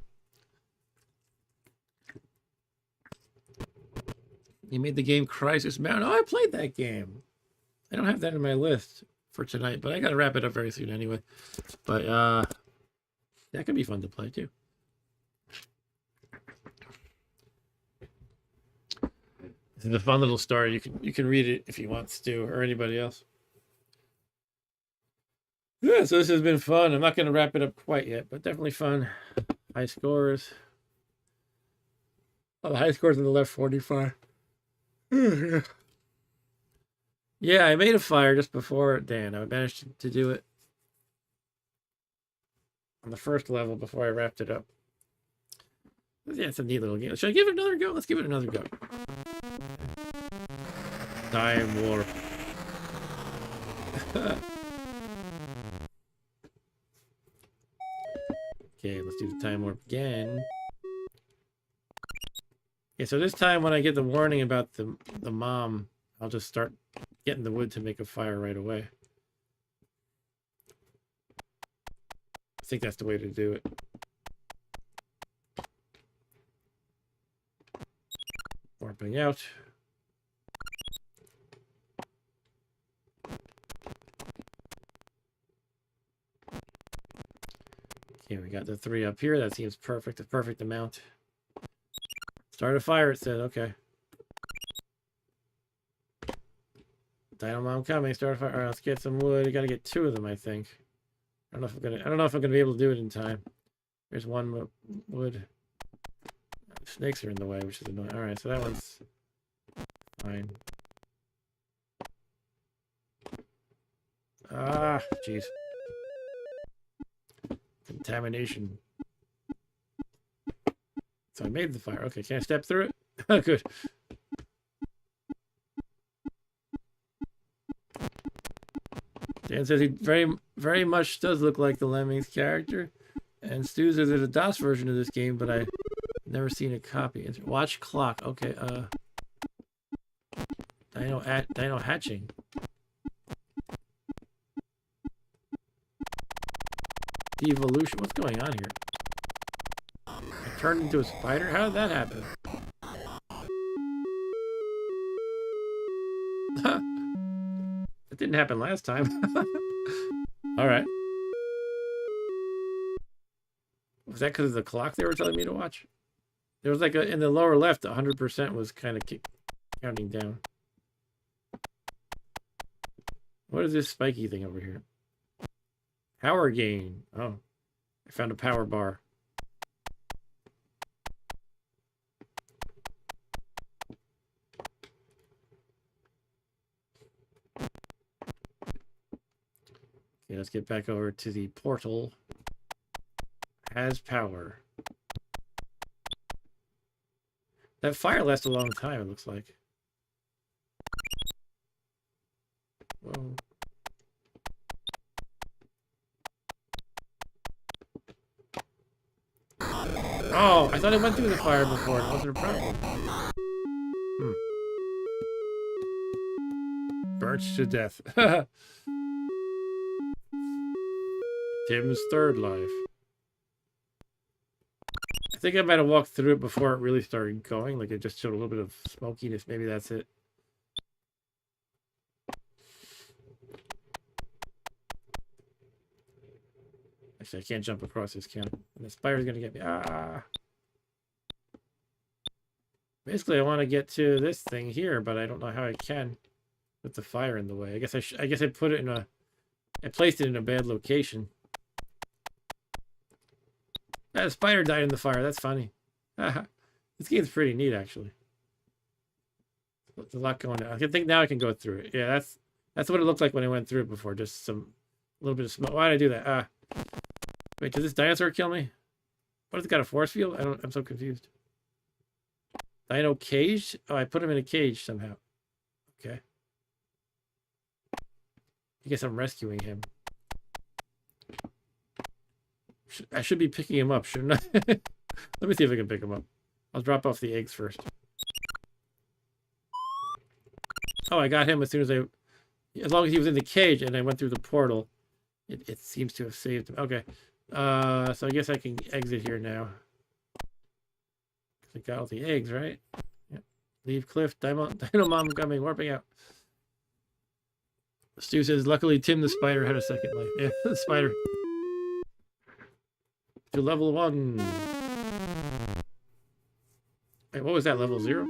You made the game Crisis Mountain. Oh, I played that game. I don't have that in my list for tonight, but I got to wrap it up very soon anyway. But that could be fun to play too. This is a fun little story. You can read it if you want to, or anybody else. Yeah, so this has been fun. I'm not going to wrap it up quite yet, but definitely fun. High scores. Oh, the high scores on the left, 45. Yeah, I made a fire just before Dan. I managed to do it on the first level before I wrapped it up. Yeah, it's a neat little game. Should I give it another go? Let's give it another go. Time warp. Okay, let's do the time warp again. Yeah, so this time when I get the warning about the mom, I'll just start getting the wood to make a fire right away. I think that's the way to do it. Warping out. Okay, we got the 3 up here. That seems perfect, the perfect amount. Start a fire, it said. Okay. Dino Mom coming. Start a fire. All right, let's get some wood. You got to get 2 of them, I think. I don't know if I'm gonna be able to do it in time. There's 1 wood. Snakes are in the way, which is annoying. All right, so that one's fine. Ah, jeez. Contamination. So I made the fire. Okay, can I step through it? Oh, good. Dan says he very much does look like the Lemmings character. And Stu says there's a DOS version of this game, but I've never seen a copy. Watch clock. Okay, Dino hatching. Devolution. What's going on here? I turned into a spider? How did that happen? It didn't happen last time. Alright. Was that because of the clock they were telling me to watch? There was like in the lower left, 100% was kind of counting down. What is this spiky thing over here? Power gain. Oh, I found a power bar. Okay, let's get back over to the portal. Has power. That fire lasts a long time, it looks like. Whoa. Oh, I thought I went through the fire before. It wasn't a problem. Burnt to death. Tim's third life. I think I might have walked through it before it really started going. Like it just showed a little bit of smokiness. Maybe that's it. Actually, I can't jump across this, can I? And the spider's gonna get me. Ah. Basically, I want to get to this thing here, but I don't know how I can with the fire in the way. I guess I put it in a. I placed it in a bad location. The spider died in the fire. That's funny. This game's pretty neat, actually. There's a lot going on. I think now I can go through it. Yeah, that's what it looked like when I went through it before. Just a little bit of smoke. Why did I do that? Wait, did this dinosaur kill me? What, has it got a force field? I'm so confused. Dino caged? Oh, I put him in a cage somehow. Okay. I guess I'm rescuing him. I should be picking him up, shouldn't I? Let me see if I can pick him up. I'll drop off the eggs first. Oh, I got him as soon as I As long as he was in the cage and I went through the portal, it seems to have saved him. Okay. So I guess I can exit here now. I got all the eggs, right? Yep. Leave cliff, Dino Mom coming, warping out. Stu says, luckily Tim the spider had a second life. Yeah, the spider. To level 1. Wait, what was that, level 0?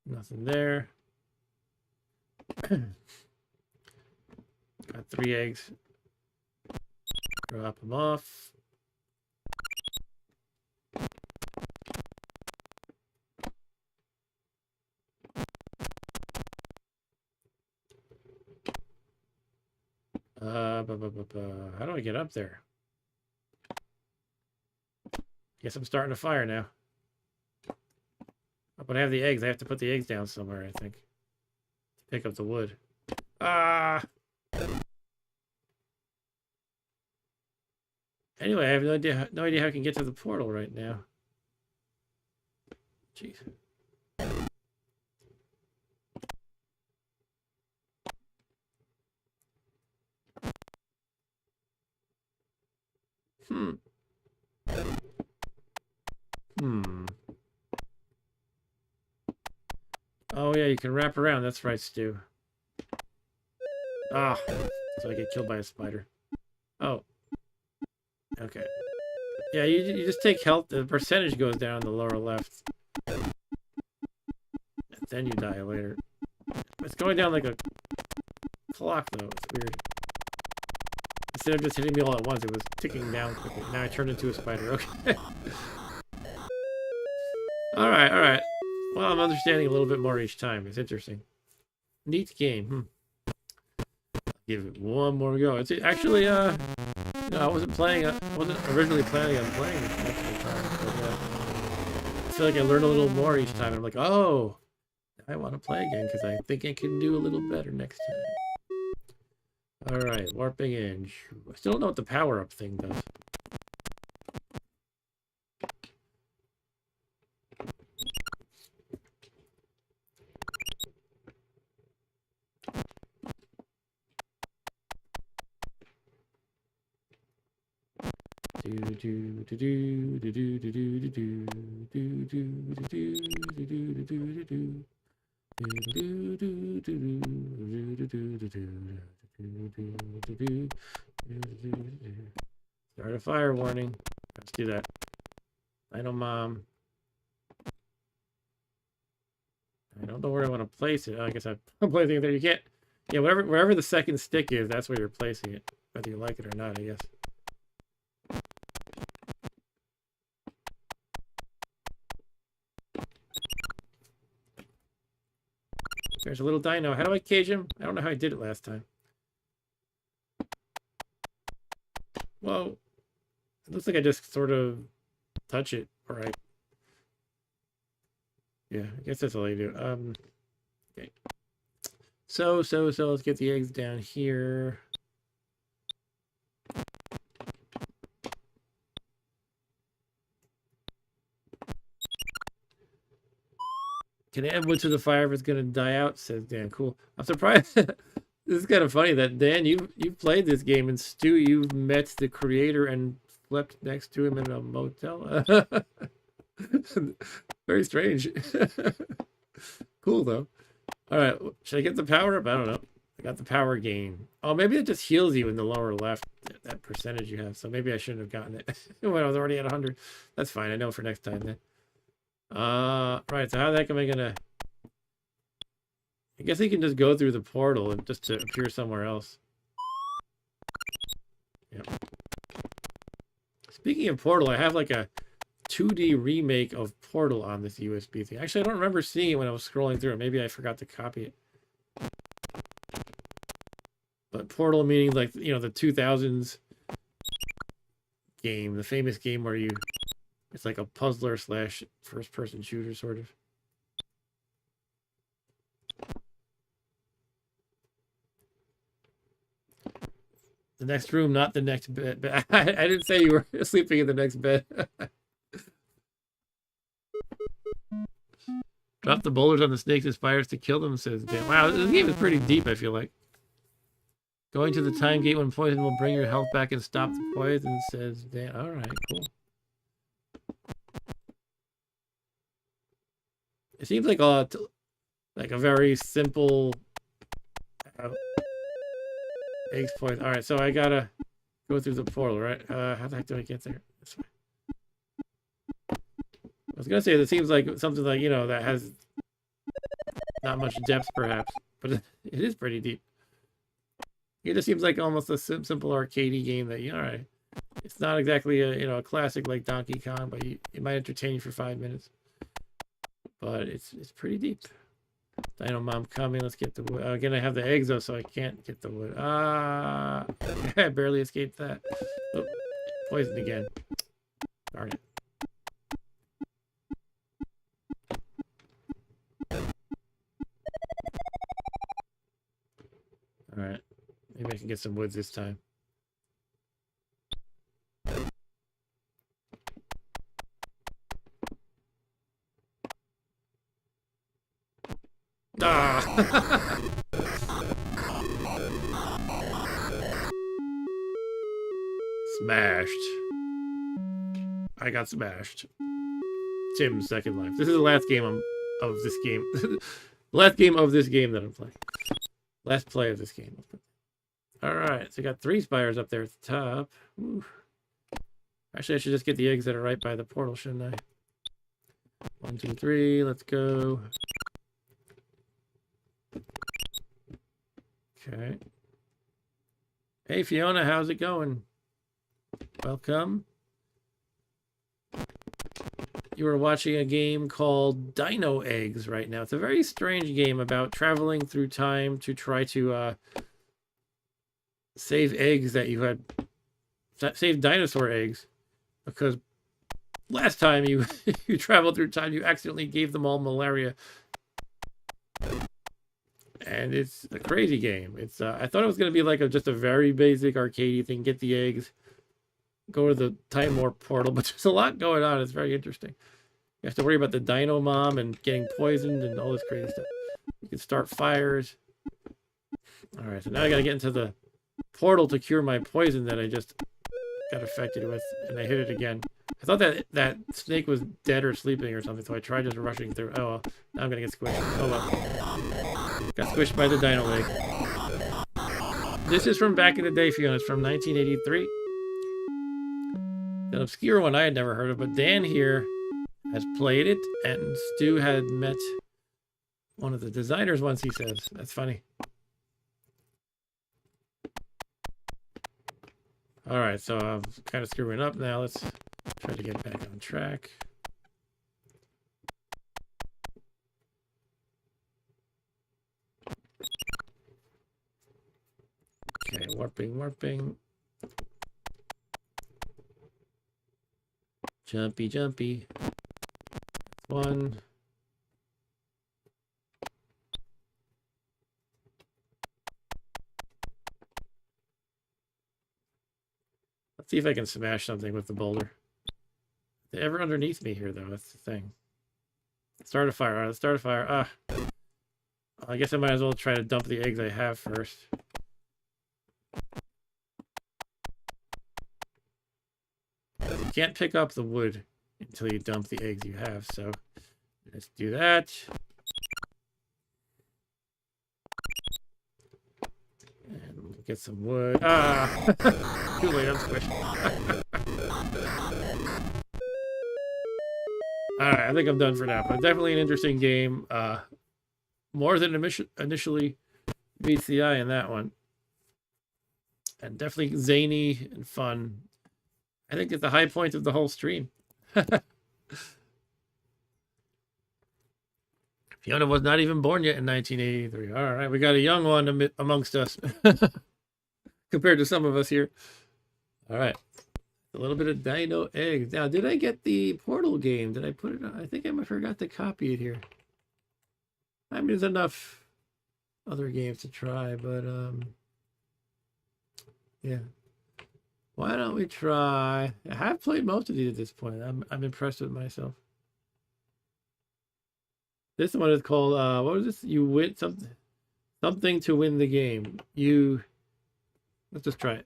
Nothing there. Got 3 eggs. Drop them off. How do I get up there? Guess I'm starting a fire now. But I have the eggs. I have to put the eggs down somewhere, I think. To pick up the wood. Ah! Anyway, I have no idea how I can get to the portal right now. Jeez. Oh yeah, you can wrap around. That's right, Stu. Ah, so I get killed by a spider. Oh. Okay. Yeah, you just take health. The percentage goes down in the lower left. And then you die later. It's going down like a clock, though. It's weird. Instead of just hitting me all at once, it was ticking down quickly. Now I turned into a spider. Okay. Alright, alright. Well, I'm understanding a little bit more each time. It's interesting. Neat game. Give it one more go. It's actually, no, I wasn't originally planning on playing this multiple times, but I feel like I learned a little more each time. And I'm like, oh, I want to play again because I think I can do a little better next time. All right, warping in. I still don't know what the power-up thing does. Start a fire warning. Let's do that. Dino Mom. I don't know where I want to place it. I guess I'm placing it there. You can't. Yeah, wherever the second stick is, that's where you're placing it, whether you like it or not, I guess. There's a little dino. How do I cage him? I don't know how I did it last time. Whoa. It looks like I just sort of touch it. All right. Yeah, I guess that's all you do. Okay. So let's get the eggs down here. Can I add wood to the fire if it's gonna die out? Says Dan. Cool. I'm surprised. This is kind of funny that Dan, you played this game, and Stu, you've met the creator and slept next to him in a motel. Very strange. Cool though. All right, should I get the power up? I don't know. I got the power gain. Oh, maybe it just heals you in the lower left, that percentage you have. So maybe I shouldn't have gotten it when I was already at 100. That's fine. I know for next time then. Right. So how the heck am I gonna? I guess he can just go through the portal and just to appear somewhere else. Yep. Speaking of portal, I have like a 2D remake of Portal on this USB thing. Actually, I don't remember seeing it when I was scrolling through it. Maybe I forgot to copy it. But Portal meaning like, you know, the 2000s game, the famous game where it's like a puzzler slash first person shooter sort of. The next room, not the next bed. I didn't say you were sleeping in the next bed. Drop the boulders on the snakes and spiders to kill them, says Dan. Wow, this game is pretty deep, I feel like. Going to the time gate when poison will bring your health back and stop the poison, says Dan. Alright, cool. It seems like a very simple eggs poison. Alright, so I gotta go through the portal, right? How the heck do I get there? This way. I was gonna say it seems like something like, you know, that has not much depth perhaps, but it is pretty deep. It just seems like almost a simple arcadey game that, you know, alright. It's not exactly a, you know, a classic like Donkey Kong, but it might entertain you for 5 minutes. But it's pretty deep. Dino Mom coming. Let's get the wood. Again, I have the eggs though, so I can't get the wood. I barely escaped that. Oh, poisoned again. Darn it. Alright. Maybe I can get some woods this time. Ah! Smashed. I got smashed. Tim's second life. This is the last game of this game. Last game of this game that I'm playing. Last play of this game. Alright, so I got 3 spires up there at the top. Ooh. Actually, I should just get the eggs that are right by the portal, shouldn't I? 1, 2, 3, let's go. Okay. Hey, Fiona, how's it going? Welcome. You are watching a game called Dino Eggs right now. It's a very strange game about traveling through time to try to save eggs that you had... Save dinosaur eggs. Because last time you traveled through time, you accidentally gave them all malaria. And it's a crazy game. It's I thought it was going to be like just a very basic arcadey thing. Get the eggs, go to the Time Warp portal. But there's a lot going on. It's very interesting. You have to worry about the Dino Mom and getting poisoned and all this crazy stuff. You can start fires. Alright, so now I got to get into the portal to cure my poison that I just got affected with. And I hit it again. I thought that snake was dead or sleeping or something, so I tried just rushing through. Oh well, now I'm going to get squished. Oh well. Got squished by the dino egg. This is from back in the day, Fiona. It's from 1983. An obscure one I had never heard of, but Dan here has played it, and Stu had met one of the designers once, he says. That's funny. Alright, so I'm kind of screwing up now. Let's try to get back on track. Okay, warping. Jumpy. One. Let's see if I can smash something with the boulder. They're ever underneath me here, though. That's the thing. Start a fire. All right, let's start a fire. Ah. I guess I might as well try to dump the eggs I have first. You can't pick up the wood until you dump the eggs you have, so let's do that. And we'll get some wood. Ah! Too late, I'm squished. Alright, I think I'm done for now, but definitely an interesting game. More than initially meets the eye in that one. And definitely zany and fun. I think it's the high point of the whole stream. Fiona was not even born yet in 1983. All right, we got a young one amongst us compared to some of us here. All right, a little bit of Dino Eggs. Now, did I get the Portal game? Did I put it on? I think I forgot to copy it here. I mean, there's enough other games to try, but Yeah. Why don't we try? I have played most of these at this point. I'm impressed with myself. This one is called what was this? You win something to win the game. Let's just try it.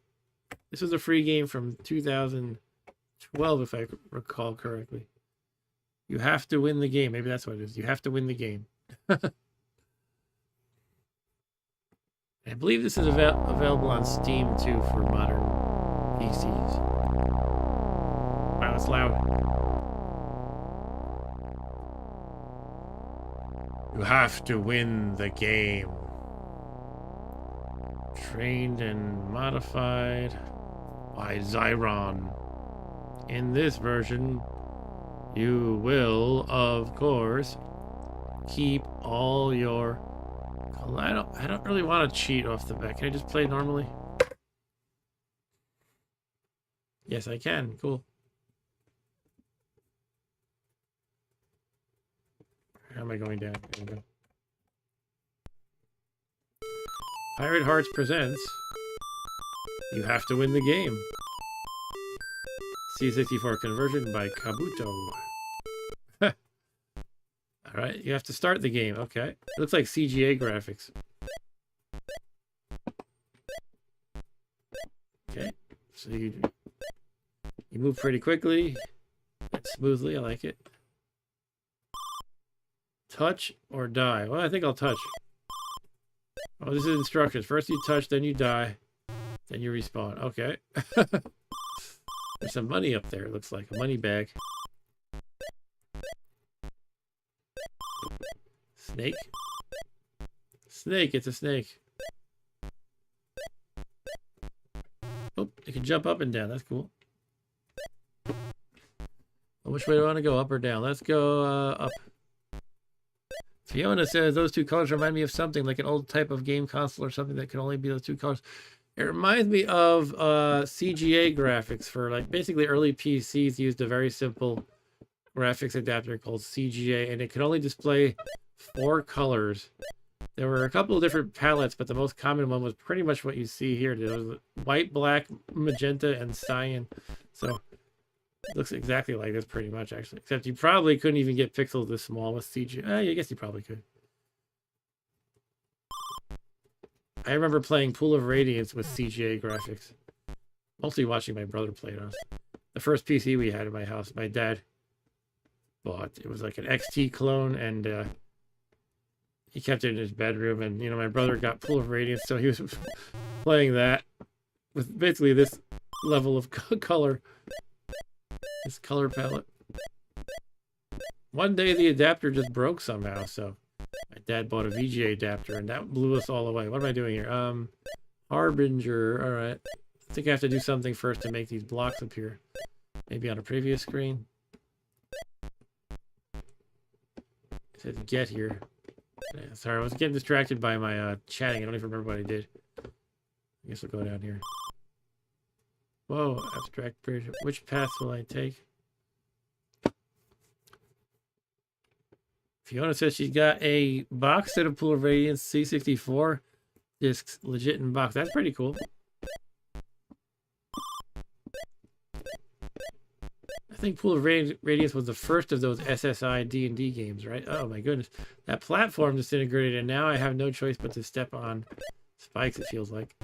This was a free game from 2012, if I recall correctly. You have to win the game. Maybe that's what it is. You have to win the game. I believe this is available on Steam too for modern PCs. Wow, it's loud. You have to win the game. Trained and modified by Zyron. In this version, you will, of course, keep all your... I don't really want to cheat off the bat. Can I just play normally? Yes, I can. Cool. How am I going down? There we go. Pirate Hearts presents You Have to Win the Game. C64 conversion by Kabuto. Alright, you have to start the game. Okay. It looks like CGA graphics. Okay. So you move pretty quickly. Smoothly, I like it. Touch or die? Well, I think I'll touch. Oh, this is instructions. First you touch, then you die, then you respawn. Okay. There's some money up there, it looks like. A money bag. Snake? Snake, it's a snake. Oh, you can jump up and down. That's cool. Well, which way do I want to go? Up or down? Let's go up. Fiona says those two colors remind me of something like an old type of game console or something that can only be those two colors. It reminds me of CGA graphics for like basically early PCs used a very simple graphics adapter called CGA, and it could only display 4 colors. There were a couple of different palettes, but the most common one was pretty much what you see here. There was white, black, magenta, and cyan. So it looks exactly like this pretty much, actually. Except you probably couldn't even get pixels this small with CGI. I guess you probably could. I remember playing Pool of Radiance with CGA graphics. Mostly watching my brother play it on. The first PC we had in my house, my dad bought. It was like an XT clone, and he kept it in his bedroom. And, you know, my brother got Pool of Radiance, so he was playing that with basically this level of color. This color palette. One day the adapter just broke somehow, so my dad bought a VGA adapter, and that blew us all away. What am I doing here? Harbinger. All right. I think I have to do something first to make these blocks appear. Maybe on a previous screen. It said get here. Yeah, sorry, I was getting distracted by my chatting. I don't even remember what I did. I guess we'll go down here. Whoa, abstract bridge. Which path will I take? Fiona says she's got a box set of Pool of Radiance C64 discs legit in box. That's pretty cool. I think Pool of Radiance was the first of those SSI D&D games, right? Oh my goodness. That platform disintegrated, and now I have no choice but to step on spikes, it feels like.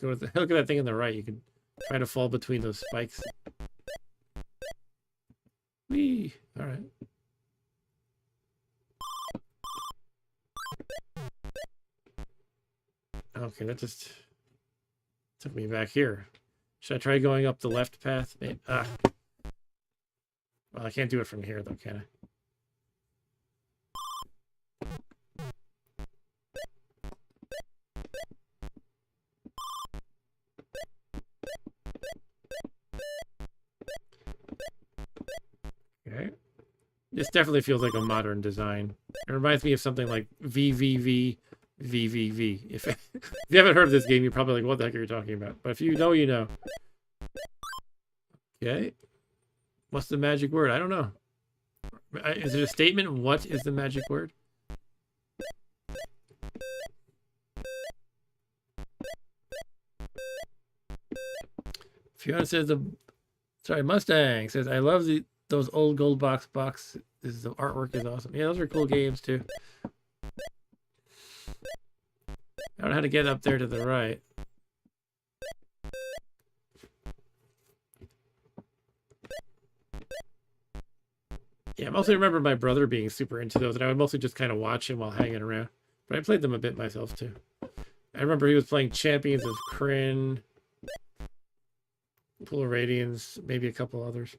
Look at that thing on the right. You can try to fall between those spikes. Whee! All right. Okay, that just took me back here. Should I try going up the left path? Maybe. Well, I can't do it from here, though, can I? Okay. This definitely feels like a modern design. It reminds me of something like VVV. If you haven't heard of this game, you're probably like, what the heck are you talking about? But if you know, you know. Okay. What's the magic word? I don't know. Is it a statement? What is the magic word? Fiona says Mustang says, I love those old gold boxes. The artwork is awesome. Yeah, those are cool games too. I don't know how to get up there to the right. Yeah, I mostly remember my brother being super into those, and I would mostly just kind of watch him while hanging around. But I played them a bit myself too. I remember he was playing Champions of Kryn, Pool of Radiance, maybe a couple others.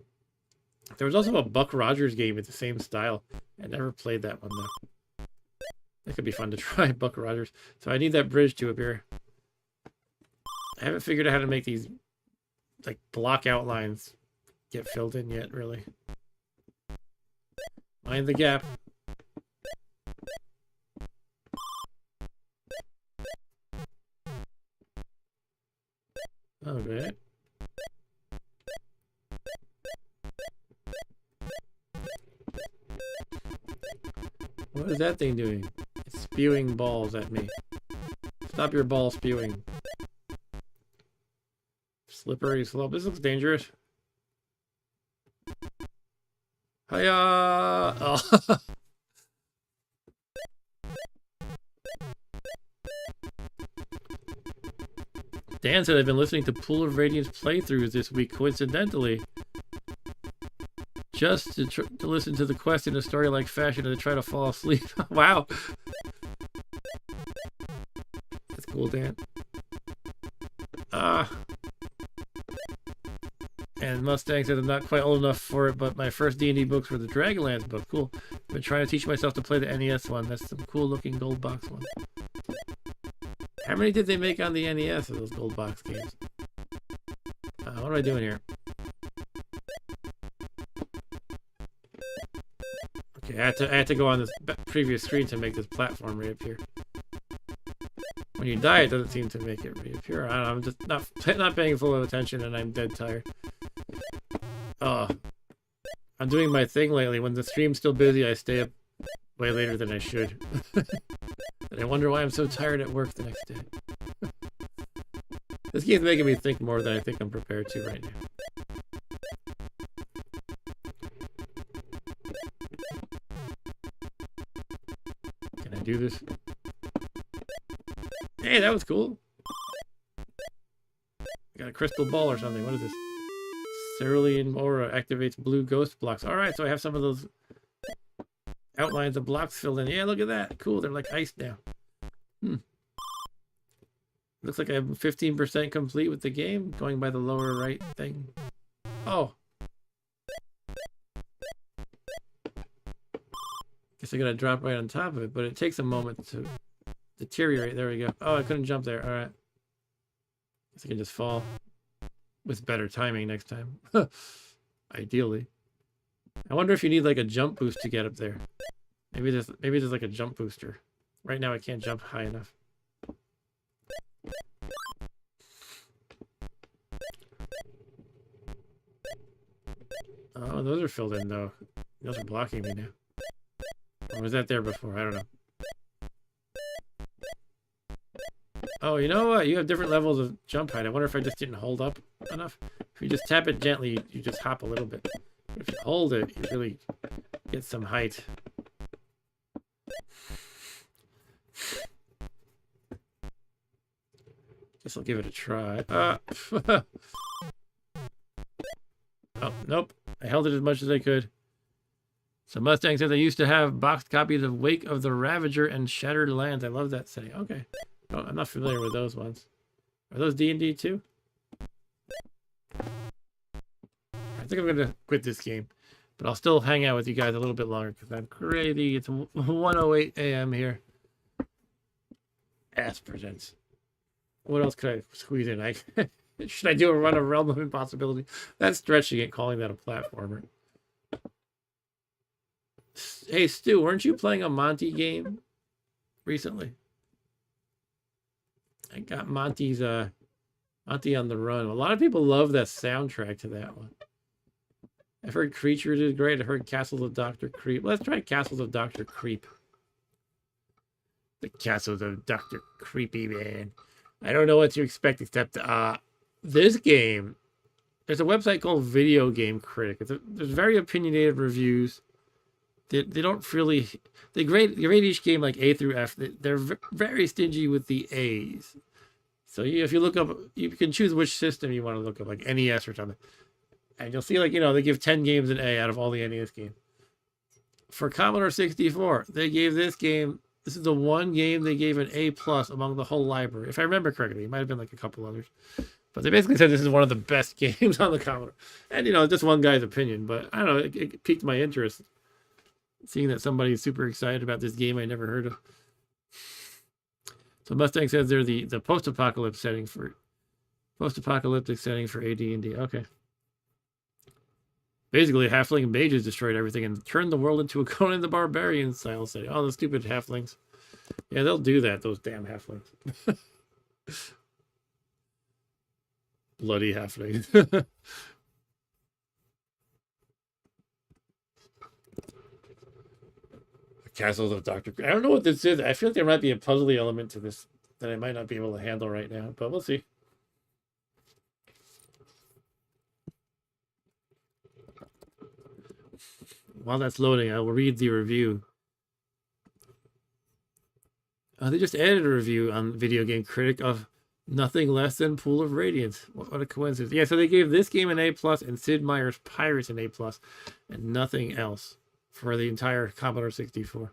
There was also a Buck Rogers game with the same style. I never played that one though. That could be fun to try, Buck Rogers. So I need that bridge to appear. I haven't figured out how to make these like block outlines get filled in yet, really. Mind the gap. Okay. What is that thing doing? It's spewing balls at me. Stop your ball spewing. Slippery slope. This looks dangerous. Hiya! Oh. Dan said I've been listening to Pool of Radiance playthroughs this week, coincidentally. Just to listen to the quest in a story-like fashion and to try to fall asleep. Wow! That's cool, Dan. And Mustang said I'm not quite old enough for it, but my first D&D books were the Dragonlance book. Cool. I've been trying to teach myself to play the NES one. That's some cool-looking gold box one. How many did they make on the NES of those gold box games? What am I doing here? Okay, I had to go on this previous screen to make this platform reappear. When you die, it doesn't seem to make it reappear. I don't know, I'm just not paying full attention, and I'm dead tired. I'm doing my thing lately. When the stream's still busy, I stay up way later than I should. And I wonder why I'm so tired at work the next day. This game's making me think more than I think I'm prepared to right now. Can I do this? Hey, that was cool. I got a crystal ball or something. What is this? Cerulean Aura activates blue ghost blocks. Alright, so I have some of those outlines of blocks filled in. Yeah, look at that. Cool, they're like iced now. Looks like I'm 15% complete with the game, going by the lower right thing. Oh. Guess I gotta drop right on top of it, but it takes a moment to deteriorate. There we go. Oh, I couldn't jump there. Alright. Guess I can just fall. With better timing next time. Ideally. I wonder if you need like a jump boost to get up there. Maybe there's like a jump booster. Right now I can't jump high enough. Oh, those are filled in though. Those are blocking me now. Or was that there before? I don't know. Oh, you know what? You have different levels of jump height. I wonder if I just didn't hold up enough. If you just tap it gently, you just hop a little bit. But if you hold it, you really get some height. Guess I'll give it a try. Oh, nope. I held it as much as I could. So Mustang says I used to have boxed copies of Wake of the Ravager and Shattered Lands. I love that setting. Okay. Oh, I'm not familiar with those ones. Are those D&D too? I think I'm going to quit this game. But I'll still hang out with you guys a little bit longer because I'm crazy. It's 1:08 a.m. here. Ass presents. What else could I squeeze in? Should I do a run of Realm of Impossibility? That's stretching it, calling that a platformer. Hey, Stu, weren't you playing a Monty game recently? I got Monty's Monty on the Run. A lot of people love that soundtrack to that one. I've heard Creatures is great. I've heard Castles of Dr. Creep. Let's try Castles of Dr. Creep. The Castles of Dr. Creepy, man. I don't know what to expect except this game. There's a website called Video Game Critic. There's very opinionated reviews. They don't really... They grade each game like A through F. They're very stingy with the A's. So if you look up... You can choose which system you want to look up, like NES or something. And you'll see, like, you know, they give 10 games an A out of all the NES games. For Commodore 64, they gave this game... This is the one game they gave an A+ among the whole library. If I remember correctly, it might have been like a couple others. But they basically said this is one of the best games on the Commodore. And, you know, just one guy's opinion. But, I don't know, it piqued my interest. Seeing that somebody is super excited about this game I never heard of. So Mustang says they're the post-apocalyptic setting for AD&D. Okay. Basically, halfling mages destroyed everything and turned the world into a Conan the Barbarian style setting. Oh, the stupid halflings. Yeah, they'll do that, those damn halflings. Bloody halflings. Castles of Dr. I don't know what this is. I feel like there might be a puzzly element to this that I might not be able to handle right now, but we'll see. While that's loading, I will read the review. They just added a review on Video Game Critic of nothing less than Pool of Radiance. What a coincidence. Yeah, so they gave this game an A+, and Sid Meier's Pirates an A+, and nothing else for the entire Commodore 64.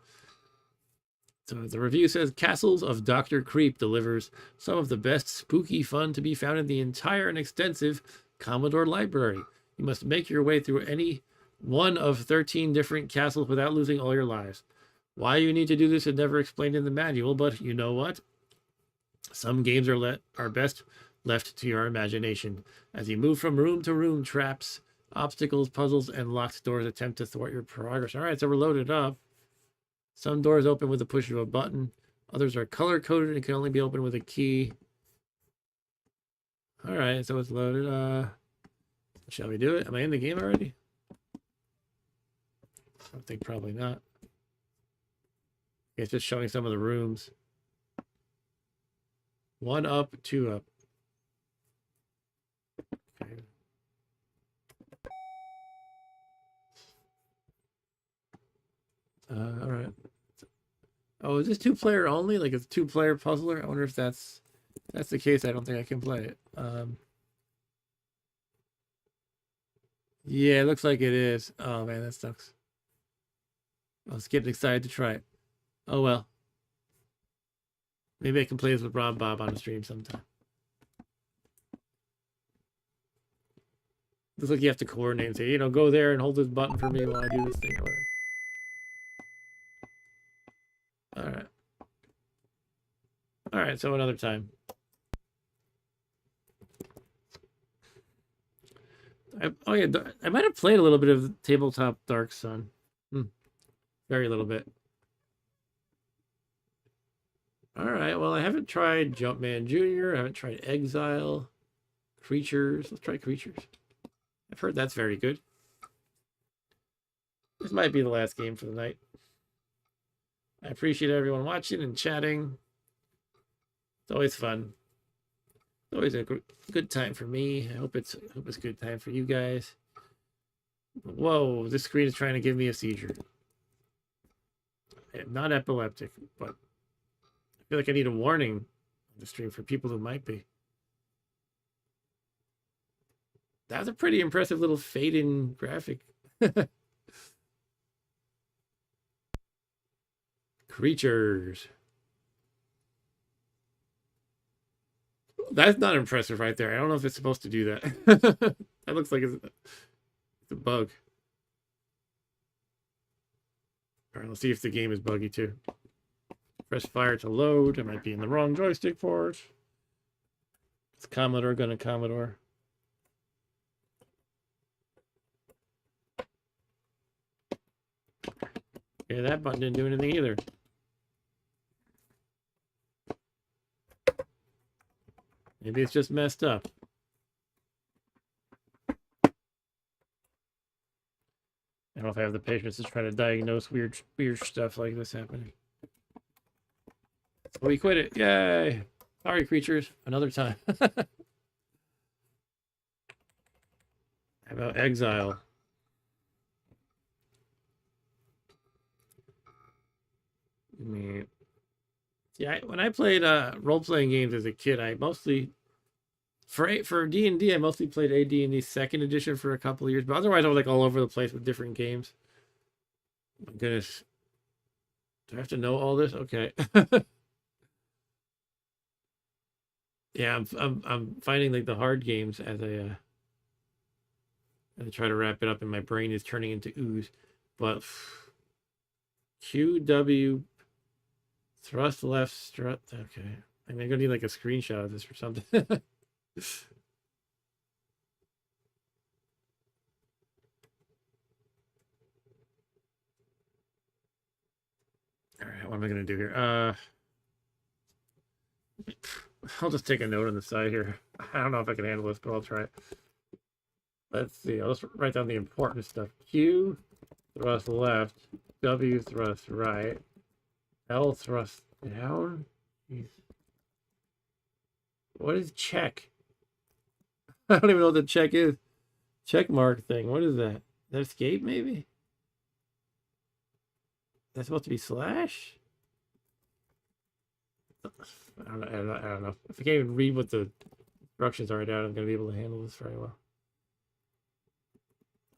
So the review says, Castles of Dr. Creep delivers some of the best spooky fun to be found in the entire and extensive Commodore library. You must make your way through any one of 13 different castles without losing all your lives. Why you need to do this is never explained in the manual, but you know what? Some games are best left to your imagination. As you move from room to room, traps, obstacles, puzzles, and locked doors attempt to thwart your progress. All right, so we're loaded up. Some doors open with the push of a button. Others are color-coded and can only be opened with a key. All right, so it's loaded. Shall we do it? Am I in the game already? I think probably not. It's just showing some of the rooms. 1 up, 2 up. Okay. All right. Oh, is this 2-player only? Like it's 2-player puzzler? I wonder if that's the case. I don't think I can play it. Yeah, it looks like it is. Oh man, that sucks. I was getting excited to try it. Oh well. Maybe I can play this with Rob Bob on the stream sometime. Looks like you have to coordinate and say, you know, go there and hold this button for me while I do this thing. Alright. Alright, so another time. Oh yeah, I might have played a little bit of Tabletop Dark Sun. Very little bit. Alright, well I haven't tried Jumpman Jr. I haven't tried Exile. Creatures. Let's try Creatures. I've heard that's very good. This might be the last game for the night. I appreciate everyone watching and chatting. It's always fun. It's always a good time for me. I hope it's a good time for you guys. Whoa, this screen is trying to give me a seizure. I'm not epileptic, but I feel like I need a warning on the stream for people who might be. That was a pretty impressive little fade-in graphic. Creatures. That's not impressive right there. I don't know if it's supposed to do that. That looks like it's a bug. All right, let's see if the game is buggy too. Press fire to load. I might be in the wrong joystick port. It's Commodore, gonna Commodore. Yeah, that button didn't do anything either. Maybe it's just messed up. I don't know if I have the patience to try to diagnose weird stuff like this happening. We quit it. Yay! Sorry, creatures. Another time. How about exile? I mean, yeah, when I played role-playing games as a kid, I mostly for D&D, I mostly played AD&D second edition for a couple of years, but otherwise I was like all over the place with different games. My goodness. Do I have to know all this? Okay. Yeah, I'm finding like the hard games as I try to wrap it up, and my brain is turning into ooze. But QW thrust left strut. Okay, I'm gonna need like a screenshot of this or something. All right, what am I gonna do here? I'll just take a note on the side here. I don't know if I can handle this, but I'll try it. Let's see. I'll just write down the important stuff. Q thrust left, W thrust right, L thrust down. Jeez. What is check? I don't even know what the check is. Check mark thing. What is that? Is that escape maybe? That's supposed to be slash? I don't know. If I can't even read what the instructions are, I doubt I'm going to be able to handle this very well.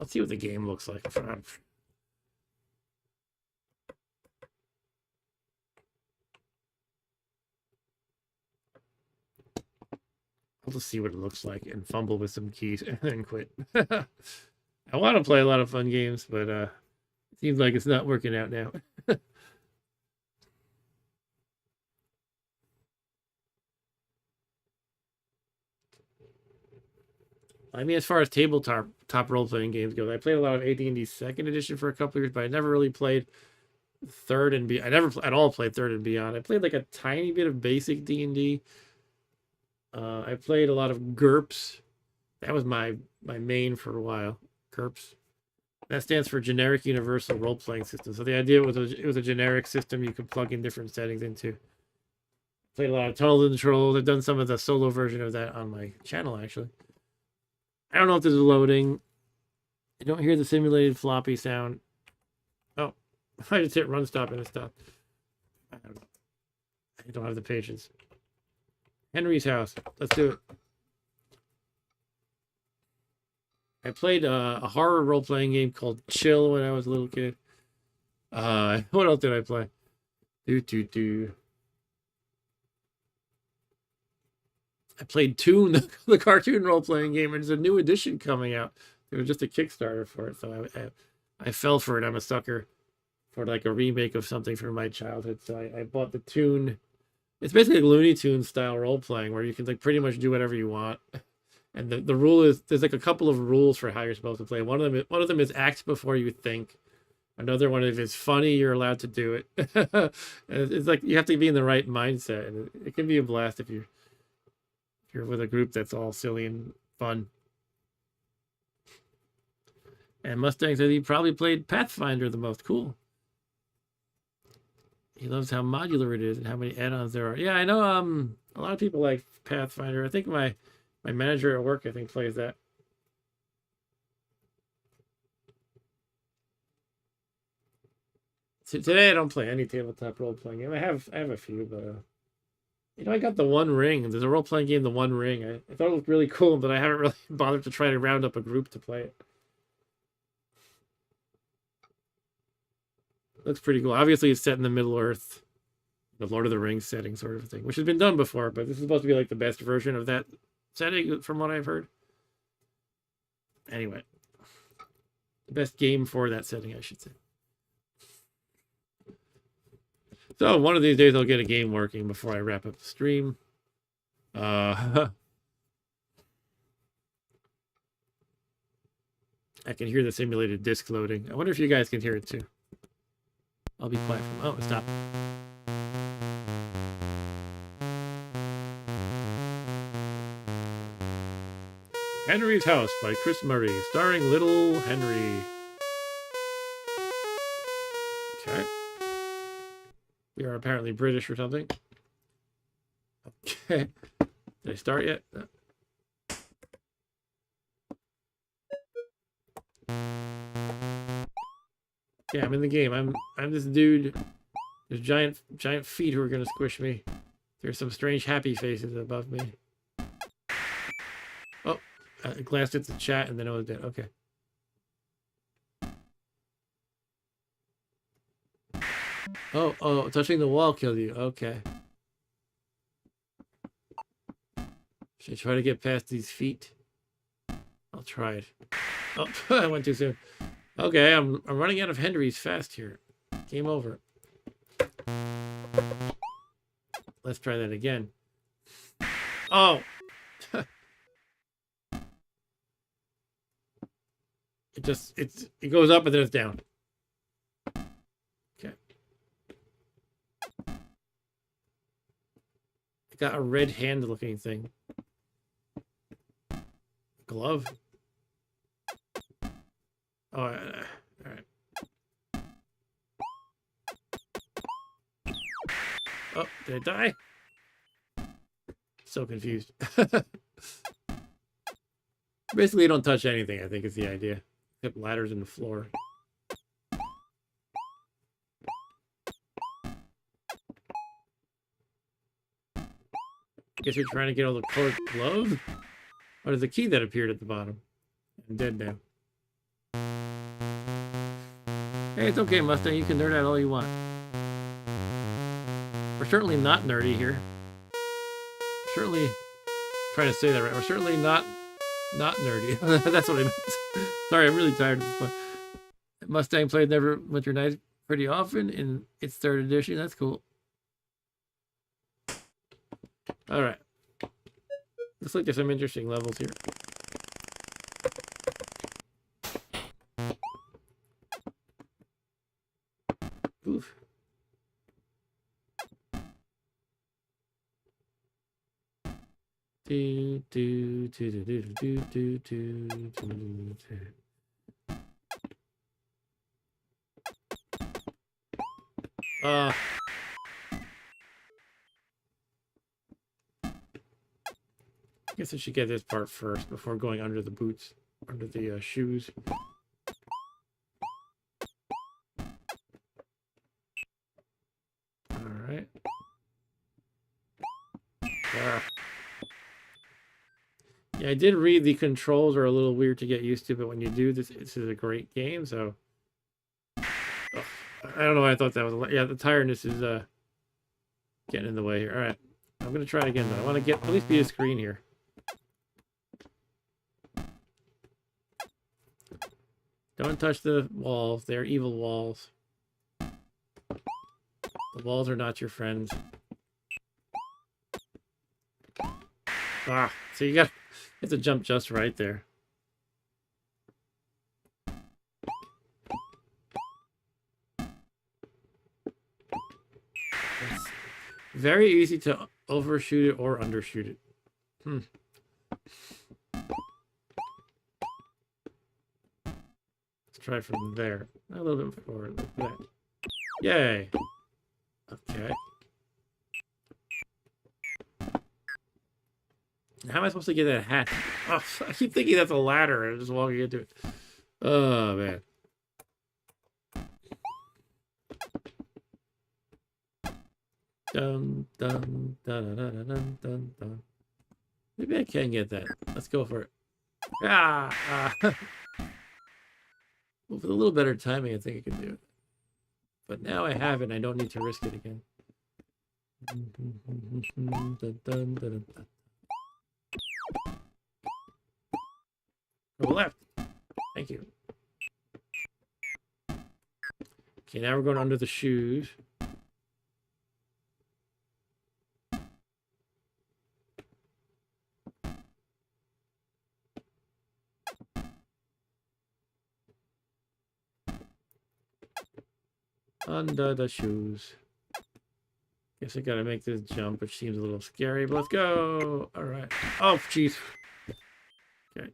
Let's see what the game looks like. I'll just see what it looks like and fumble with some keys and then quit. I want to play a lot of fun games, but it seems like it's not working out now. I mean, as far as tabletop role-playing games go, I played a lot of AD&D second edition for a couple of years, but I never really played third and beyond. I never at all played third and beyond. I played like a tiny bit of basic D&D. I played a lot of GURPS. That was my main for a while. GURPS. That stands for Generic Universal Role-Playing System. So the idea was it was a generic system you could plug in different settings into. Played a lot of Tunnel to Trolls. I've done some of the solo version of that on my channel, actually. I don't know if this is loading. I don't hear the simulated floppy sound. Oh, I just hit run stop and it stopped. I don't have the patience. Henry's house. Let's do it. I played a horror role-playing game called Chill when I was a little kid. What else did I play? I played Toon, the cartoon role-playing game, and there's a new edition coming out. There was just a Kickstarter for it, so I fell for it. I'm a sucker for like a remake of something from my childhood, so I bought the Toon. It's basically a Looney Tunes style role-playing where you can like pretty much do whatever you want. And the rule is there's like a couple of rules for how you're supposed to play. One of them is act before you think. Another one, if it's funny, you're allowed to do it. It's like you have to be in the right mindset, and it can be a blast if you're with a group that's all silly and fun. And Mustang said he probably played Pathfinder the most. Cool. He loves how modular it is and how many add-ons there are. Yeah, I know. A lot of people like Pathfinder. I think my manager at work, I think, plays that. So today I don't play any tabletop role-playing game. I have a few, but you know, I got the One Ring. There's a role-playing game, The One Ring. I thought it looked really cool, but I haven't really bothered to try to round up a group to play it. Looks pretty cool. Obviously, it's set in the Middle Earth, the Lord of the Rings setting sort of thing, which has been done before, but this is supposed to be like the best version of that setting from what I've heard. Anyway, the best game for that setting, I should say. So one of these days I'll get a game working before I wrap up the stream. I can hear the simulated disc loading. I wonder if you guys can hear it too. I'll be quiet. Oh, stop. Henry's House by Chris Murray, starring Little Henry. Okay. We are apparently British or something. Okay. Did I start yet? No. Yeah, I'm in the game. I'm this dude. There's giant feet who are gonna squish me. There's some strange happy faces above me. Oh, I glanced at the chat and then I was dead. Okay. Oh, touching the wall killed you. Okay. Should I try to get past these feet? I'll try it. Oh, I went too soon. Okay, I'm running out of Henrys fast here. Game over. Let's try that again. Oh! it goes up and then it's down. Okay. I got a red hand looking thing. Glove. Oh, all right. Oh, did I die? So confused. Basically, you don't touch anything, I think is the idea. Except ladders in the floor. Guess we're trying to get all the colored gloves? Oh, there's a key that appeared at the bottom. I'm dead now. Hey, it's okay, Mustang. You can nerd out all you want. We're certainly not nerdy here. Certainly, trying to say that right. We're certainly not nerdy. That's what I meant. Sorry, I'm really tired of this one. Mustang played Neverwinter Nights pretty often in its 3rd edition. That's cool. All right. Looks like there's some interesting levels here. Oof. Do, do, do, do, do, do, do, do, do, do. I guess I should get this part first before going under the boots, under the shoes. All right. Yeah, I did read the controls are a little weird to get used to, but when you do this is a great game. So I don't know why I thought that was. Yeah, the tiredness is getting in the way here. All right, I'm gonna try it again, but I want to get at least beat a screen here. Don't touch the walls. They're evil walls. The walls are not your friends. Ah, so you have to jump just right there. It's very easy to overshoot it or undershoot it. Let's try from there. A little bit forward like that. Yay. Okay. How am I supposed to get that hat? Oh, I keep thinking that's a ladder. I'm just walking into it. Oh, man. Dun, dun, dun, dun, dun, dun, dun. Maybe I can get that. Let's go for it. Ah! Well, with a little better timing, I think I can do it. But now I have it, and I don't need to risk it again. Dun, dun, dun, dun, dun. Go left. Thank you. Okay, now we're going under the shoes. Under the shoes. Guess I gotta make this jump, which seems a little scary, but let's go. All right. Oh, jeez. Okay.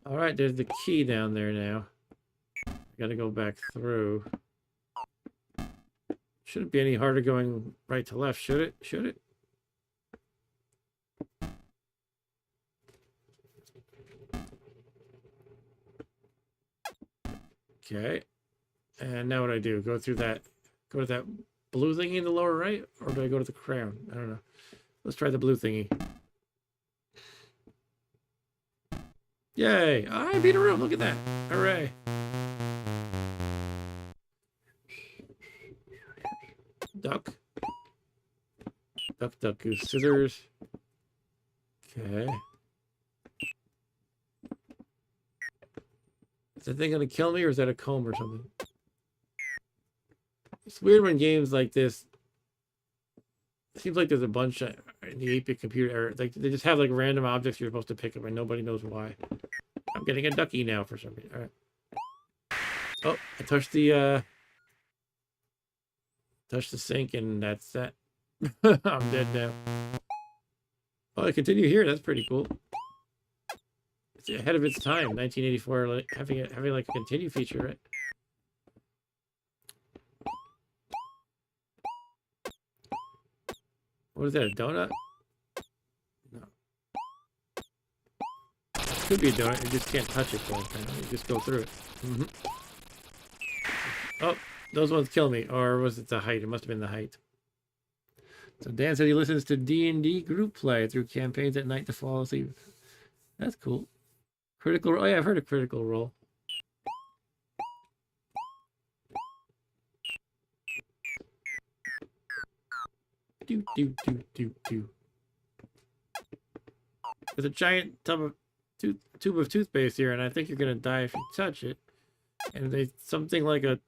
All right, there's the key down there now. Got to go back through. Shouldn't be any harder going right to left, should it? Should it? Okay. And now what do I do? Go through that, go to that blue thingy in the lower right? Or do I go to the crown? I don't know. Let's try the blue thingy. Yay! I beat a room. Look at that. Hooray. Duck. Duck, duck, goose, scissors. Okay. Is that thing gonna kill me, or is that a comb or something? It's weird when games like this. It seems like there's a bunch in the 8-bit computer era. Like they just have like random objects you're supposed to pick up and nobody knows why. I'm getting a ducky now for some reason. All right. Oh, I touched the sink and that's that. I'm dead now. Oh, I continue here. That's pretty cool. It's ahead of its time. 1984, like having like a continue feature, right? What is that? A donut? No. Could be a donut. You just can't touch it. You just go through it. Mm-hmm. Oh, those ones kill me. Or was it the height? It must have been the height. So Dan said he listens to D&D group play through campaigns at night to fall asleep. That's cool. Critical Role. Oh yeah, I've heard of Critical Role. Do do do do do. There's a giant tub of tube of toothpaste here, and I think you're gonna die if you touch it. And they something like a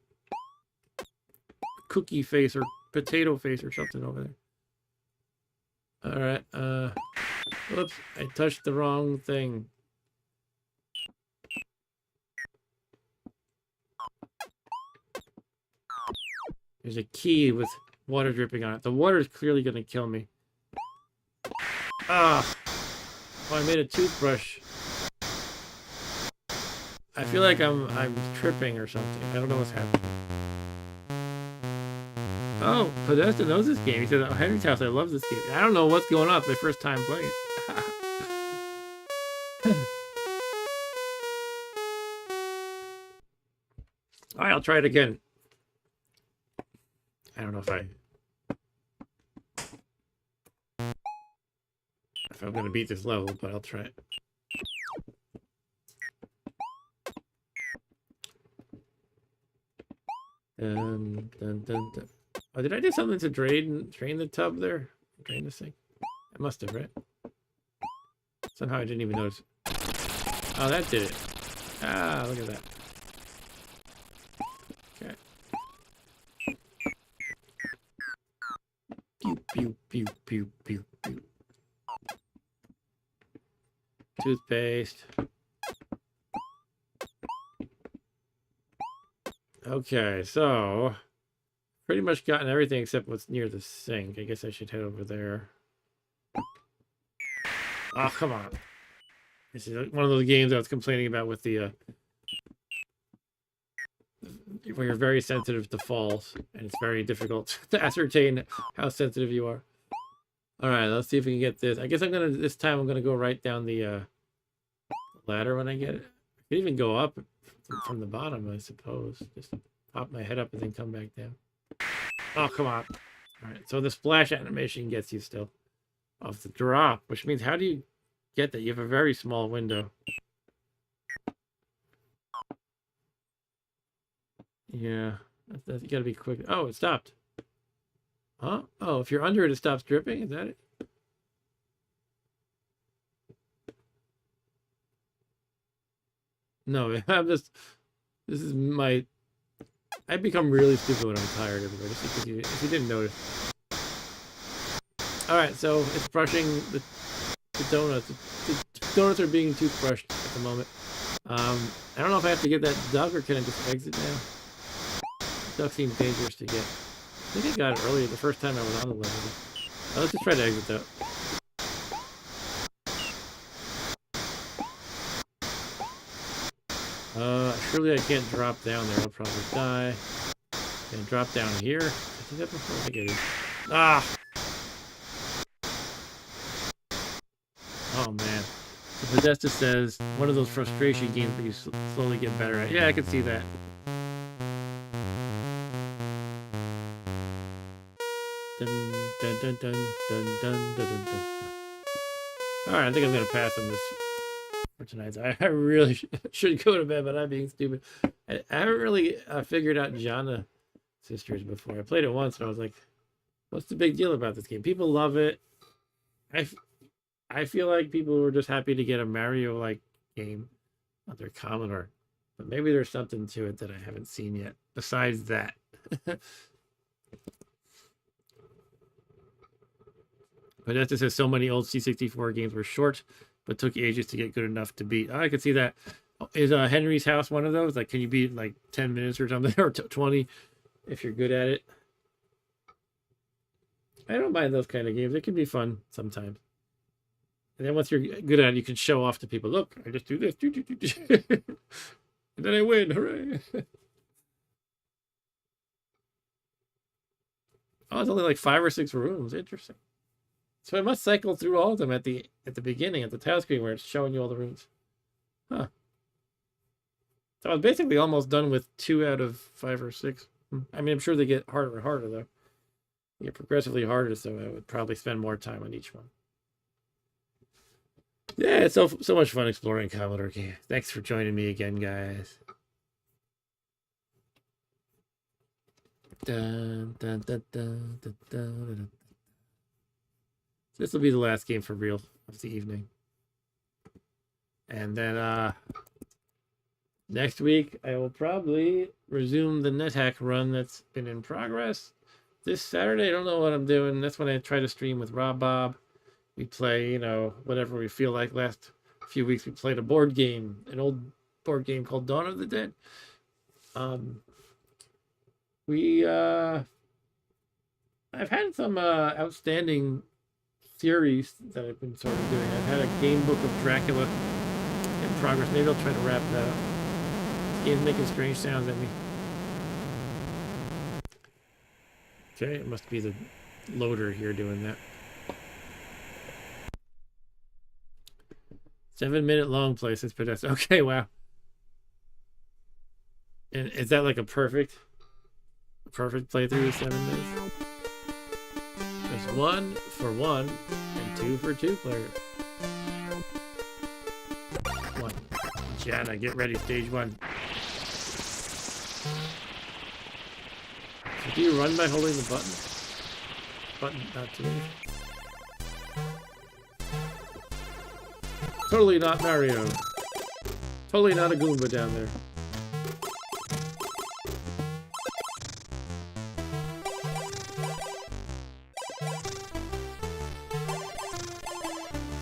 cookie face or potato face or something over there. All right. Whoops! I touched the wrong thing. There's a key with water dripping on it. The water is clearly going to kill me. Ah! Oh, I made a toothbrush. I feel like I'm tripping or something. I don't know what's happening. Oh, Podesta knows this game. He said, "Oh, Henry's house. I love this game." I don't know what's going on. It's my first time playing it. All right, I'll try it again. I don't know if I'm gonna beat this level, but I'll try it. Dun, dun, dun, dun. Oh, did I do something to drain the tub there? Drain this thing? I must have, right? Somehow I didn't even notice. Oh, that did it. Ah, look at that. Okay. Pew, pew, pew, pew, pew, pew. Toothpaste. Okay, so pretty much gotten everything except what's near the sink. I guess I should head over there. Oh, come on. This is one of those games I was complaining about with the where you're very sensitive to falls, and it's very difficult to ascertain how sensitive you are. All right, let's see if we can get this. I guess this time I'm gonna go right down the ladder when I get it. I could even go up from the bottom, I suppose. Just pop my head up and then come back down. Oh, come on. All right, so the splash animation gets you still off the drop, which means how do you get that? You have a very small window. Yeah, you gotta be quick. Oh, it stopped. Huh? Oh, if you're under it, it stops dripping? Is that it? No, I'm just... This is my... I become really stupid when I'm tired, everybody, just if you didn't notice. Alright, so it's brushing the donuts. The donuts are being toothbrushed at the moment. I don't know if I have to get that duck or can I just exit now? The duck seems dangerous to get. I think I got it earlier, the first time I was on the level. Let's just try to exit though. Surely I can't drop down there. I'll probably die. And drop down here. I think that before I get it. Ah! Oh man. So Podesta says one of those frustration games where you slowly get better at. Yeah, I can see that. Dun, dun, dun, dun, dun, dun, dun, dun, dun. Alright, I think I'm gonna pass on this for tonight. I really should go to bed, but I'm being stupid. I haven't really figured out Giana Sisters before. I played it once and I was like, what's the big deal about this game? People love it. I feel like people were just happy to get a Mario-like game on their Commodore. But maybe there's something to it that I haven't seen yet, besides that. But that just says so many old C64 games were short, but took ages to get good enough to beat. Oh, I could see that. Is Henry's House one of those? Like, can you beat like 10 minutes or something, or 20 if you're good at it? I don't mind those kind of games. It can be fun sometimes. And then once you're good at it, you can show off to people. Look, I just do this. And then I win. Hooray. Oh, it's only like 5 or 6 rooms. Interesting. So I must cycle through all of them at the beginning, at the title screen where it's showing you all the rooms. Huh. So I was basically almost done with 2 out of 5 or 6. I mean, I'm sure they get harder and harder, though. They get progressively harder, so I would probably spend more time on each one. Yeah, it's so much fun exploring Commodore games. Thanks for joining me again, guys. Dun, dun, dun, dun, dun, dun, dun. This will be the last game for real of the evening. And then next week, I will probably resume the NetHack run that's been in progress. This Saturday, I don't know what I'm doing. That's when I try to stream with Rob Bob. We play, you know, whatever we feel like. Last few weeks, we played a board game, an old board game called Dawn of the Dead. I've had some outstanding theories that I've been sort of doing. I've had a game book of Dracula in progress. Maybe I'll try to wrap that up. This game's making strange sounds at me. Okay, it must be the loader here doing that. 7-minute long play since Podesta. Okay, wow. And is that like a perfect playthrough of 7 minutes? There's 1 for 1 and 2 for 2 players. 1. Giana, get ready, stage 1. So do you run by holding the button? Button, not to me. Totally not Mario. Totally not a Goomba down there.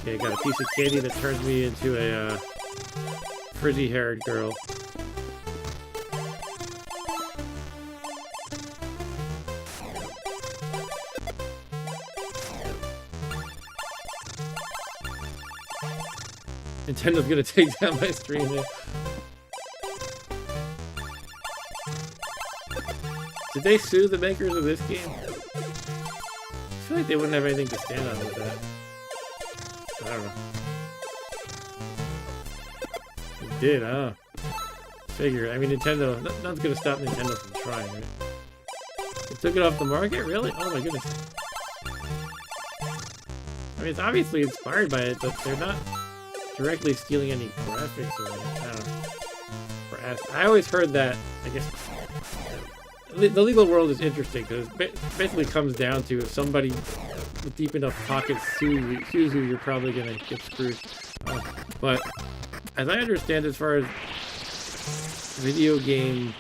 Okay, I got a piece of candy that turns me into a frizzy-haired girl. Nintendo's gonna take down my stream here. Did they sue the makers of this game? I feel like they wouldn't have anything to stand on with that. I don't know. They did, huh? Figure. I mean, Nintendo, nothing's gonna stop Nintendo from trying, right? They took it off the market? Really? Oh my goodness. I mean, it's obviously inspired by it, but they're not directly stealing any graphics or anything. I don't know. I always heard that, I guess, the legal world is interesting because it basically comes down to if somebody with deep enough pockets sues you, you're probably going to get screwed. But as I understand, as far as video game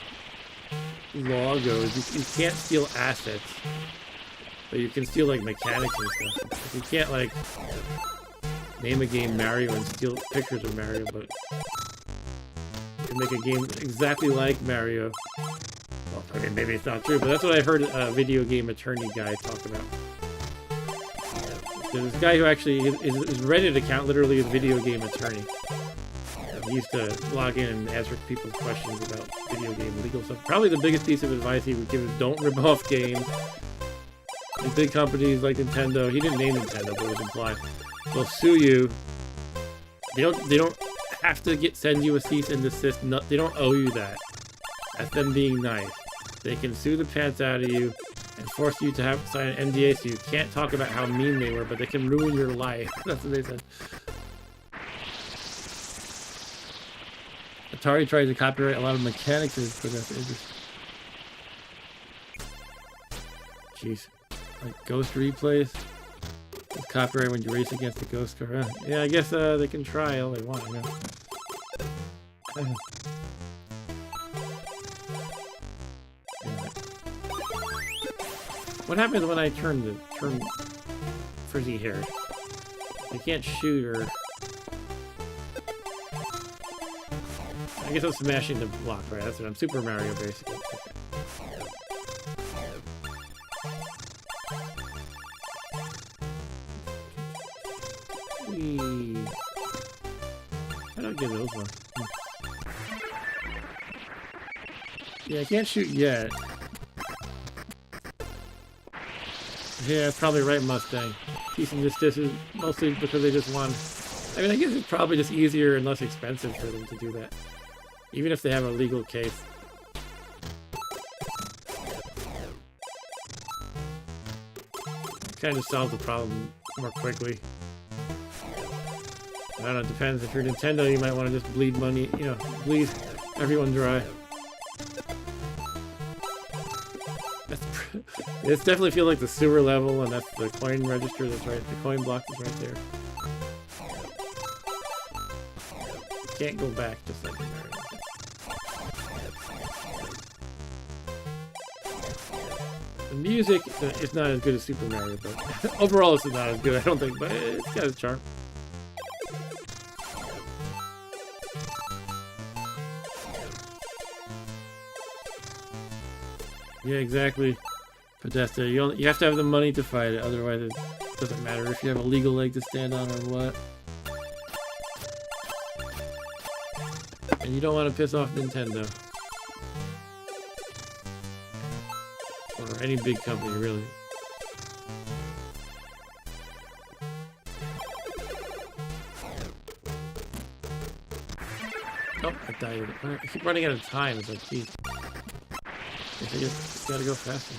law goes, you can't steal assets, but you can steal like mechanics and stuff. You can't like name a game Mario and steal pictures of Mario, but you can make a game exactly like Mario. Well, okay, maybe it's not true, but that's what I heard a video game attorney guy talk about. There's this guy who actually is Reddit account literally is video game attorney. He used to log in and answer people's questions about video game legal stuff. Probably the biggest piece of advice he would give is don't rip off games. These big companies like Nintendo, he didn't name Nintendo, but it was implied, they'll sue you. They don't have to send you a cease and desist. No, they don't owe you that. That's them being nice. They can sue the pants out of you and force you to have sign an NDA so you can't talk about how mean they were, but they can ruin your life. That's what they said. Atari tried to copyright a lot of mechanics for this. Jeez. Like ghost replays. It's copyright when you race against the ghost car. Yeah, I guess they can try all they want, you know. What happens when I turn frizzy hair? I can't shoot her. I guess I'm smashing the block, right? That's it. I'm Super Mario, basically. Whee. I don't get those ones. Yeah, I can't shoot yet. Yeah, probably right, Mustang. Cease and desist is mostly because they just won. I mean, I guess it's probably just easier and less expensive for them to do that. Even if they have a legal case. Kind of solves the problem more quickly. I don't know, it depends. If you're Nintendo, you might want to just bleed money, you know, bleed everyone dry. It's definitely feel like the sewer level, and that's the coin register that's right, the coin block is right there. You can't go back just like in Mario. The music is not as good as Super Mario, but overall it's not as good, I don't think, but it's got its charm. Yeah, exactly. PETSCII, you have to have the money to fight it, otherwise it doesn't matter if you have a legal leg to stand on or what. And you don't want to piss off Nintendo. Or any big company, really. Oh, I died. I keep running out of time. It's like, geez. I just gotta go faster.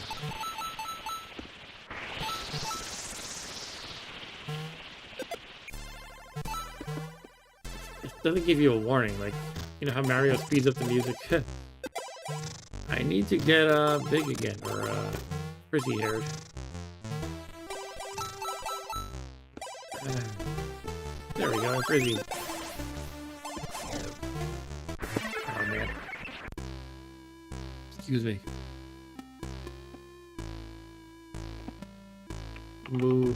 It doesn't give you a warning, like, you know how Mario speeds up the music? I need to get big again, or frizzy haired. There we go, I'm frizzy. Oh man. Excuse me. Moo.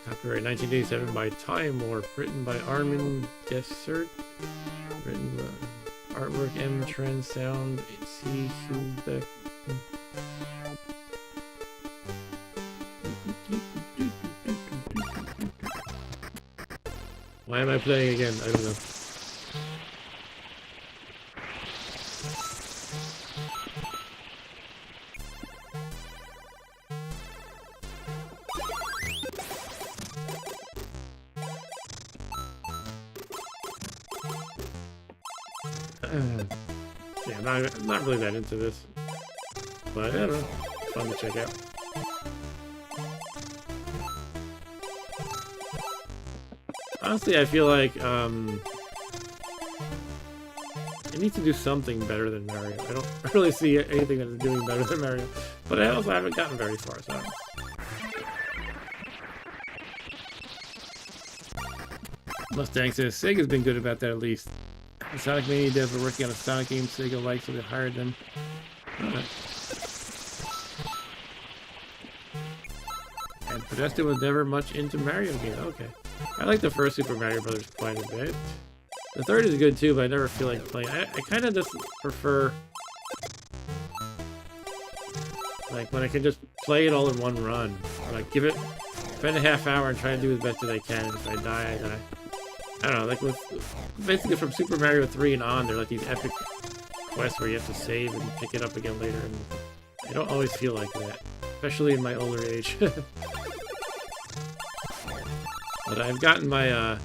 Copyright 1987 by Time Warp, written by Armin Dessert, written artwork M Trend Sound C Hubeck. Why am I playing again? I don't know. Yeah, I'm not really that into this, but I don't know, it's fun to check out. Honestly, I feel like it needs to do something better than Mario. I don't really see anything that is doing better than Mario, but I also haven't gotten very far, so I don't know. Mustang says Sega's been good about that at least. The Sonic Mania devs were working on a Sonic game Sega liked, so they hired them. Right. And PETSCII was never much into Mario games. Okay. I like the first Super Mario Brothers quite a bit. The third is good too, but I never feel like playing. I kind of just prefer, like, when I can just play it all in one run. Or like give it spend a half hour and try to do as best as I can. And if I die, I die. I don't know, like with basically from Super Mario 3 and on, they're like these epic quests where you have to save and pick it up again later, and I don't always feel like that, especially in my older age. But I've gotten my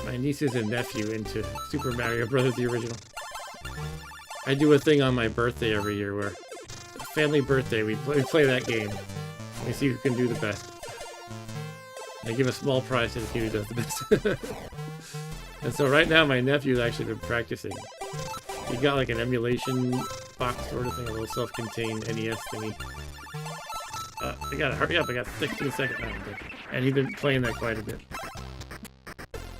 my nieces and nephew into Super Mario Brothers, the original. I do a thing on my birthday every year where family birthday, we play that game. We see who can do the best. I give a small prize to the kid who does the best. And so right now my nephew's actually been practicing. He got like an emulation box sort of thing, a little self-contained NES thingy. I gotta hurry up, I got 16 seconds now. And he's been playing that quite a bit.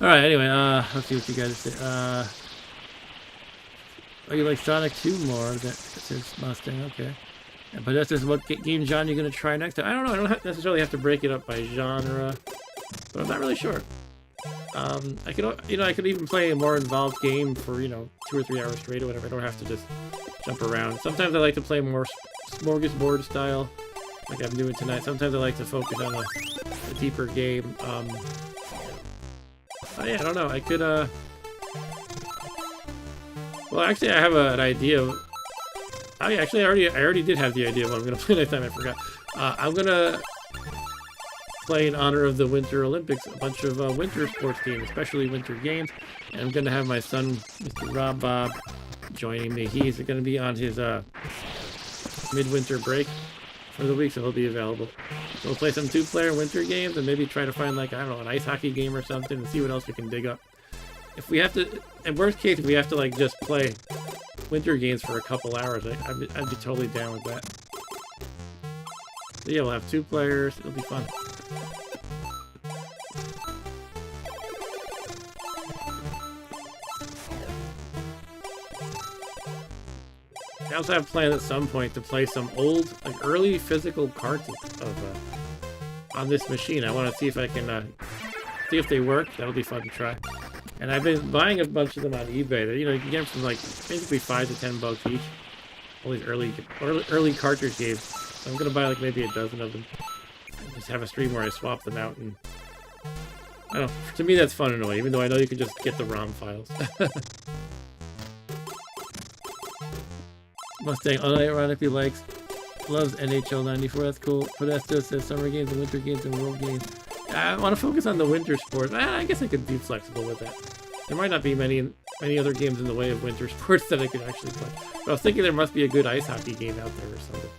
Alright, anyway, let's see what you guys say. Oh, you like Sonic 2 more? That says Mustang, okay. But that's just what game genre you're gonna try next time. I don't know, I don't necessarily have to break it up by genre, but I'm not really sure. I could, you know, I could even play a more involved game for, you know, 2 or 3 hours straight or whatever. I don't have to just jump around. Sometimes I like to play more smorgasbord style, like I'm doing tonight. Sometimes I like to focus on a deeper game. Oh yeah, I don't know. I could, well, actually, I have an idea. Oh yeah, actually, I already did have the idea of what I'm gonna play next time. I forgot. I'm gonna play in honor of the Winter Olympics a bunch of winter sports games, especially winter games. And I'm gonna have my son, Mr. Rob Bob, joining me. He's gonna be on his midwinter break for the week, so he'll be available. So we'll play some 2-player winter games and maybe try to find, like, I don't know, an ice hockey game or something and see what else we can dig up. If we have to, in worst case, if we have to, like, just play winter games for a couple hours, I'd be totally down with that. So yeah, we'll have 2 players. It'll be fun. I also have planned at some point to play some old, like, early physical cards of on this machine. I want to see if I can see if they work. That'll be fun to try. And I've been buying a bunch of them on eBay. You know, you can get them from like basically $5 to $10 each. All these early cartridge games. So I'm gonna buy like maybe a dozen of them. And just have a stream where I swap them out. And I don't know. To me, that's fun in a way. Even though I know you can just get the ROM files. Mustang unironically loves NHL 94. That's cool. But that still says summer games and winter games and world games. I want to focus on the winter sports. I guess I could be flexible with that. There might not be many other games in the way of winter sports that I could actually play. But I was thinking there must be a good ice hockey game out there or something.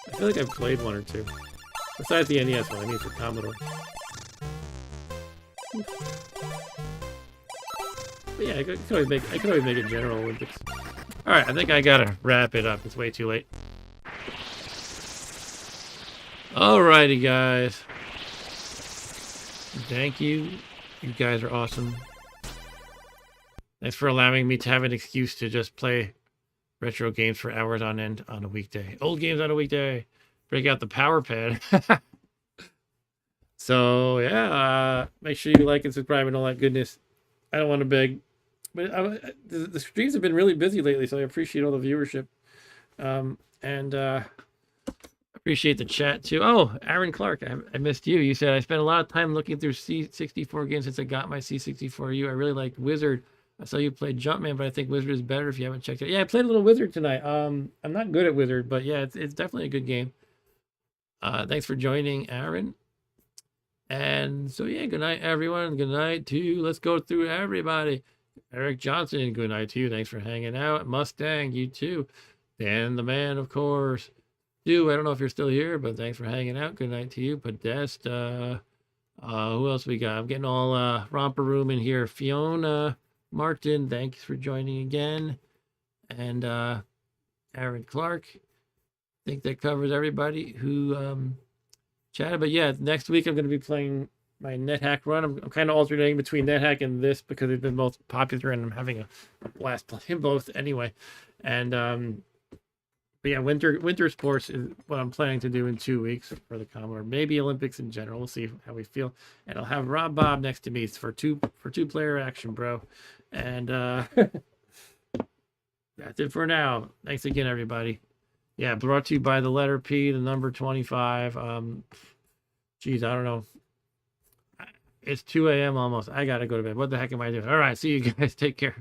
I feel like I've played 1 or 2. Besides the NES one, I mean for Commodore. But yeah, I could always make a General Olympics. Alright, I think I gotta wrap it up. It's way too late. Alrighty, guys. Thank you. You guys are awesome. Thanks for allowing me to have an excuse to just play retro games for hours on end on a weekday. Old games on a weekday. Break out the power pad. So, yeah. Make sure you like and subscribe and all that goodness. I don't want to beg. But the streams have been really busy lately, so I appreciate all the viewership. Appreciate the chat too. Oh, Aaron Clark, I missed you. You said I spent a lot of time looking through C64 games since I got my C64U. I really liked Wizard. I saw you played Jumpman, but I think Wizard is better if you haven't checked it. Yeah, I played a little Wizard tonight. I'm not good at Wizard, but yeah, it's definitely a good game. Thanks for joining, Aaron. And so yeah, good night, everyone. Good night to you. Let's go through everybody. Eric Johnson, good night to you. Thanks for hanging out. Mustang, you too. Dan the Man, of course. I don't know if you're still here, but thanks for hanging out. Good night to you. Podesta. Who else we got? I'm getting all romper room in here. Fiona Martin, thanks for joining again. And Aaron Clark. I think that covers everybody who chatted. But yeah, next week I'm going to be playing my NetHack run. I'm kind of alternating between NetHack and this because they've been both popular and I'm having a blast playing both anyway. And but yeah, winter sports is what I'm planning to do in 2 weeks for the Commodore. Maybe Olympics in general. We'll see how we feel. And I'll have Rob Bob next to me for two-player action, bro. And that's it for now. Thanks again, everybody. Yeah, brought to you by the letter P, the number 25. Geez, I don't know. It's 2 a.m. almost. I gotta go to bed. What the heck am I doing? All right, see you guys. Take care.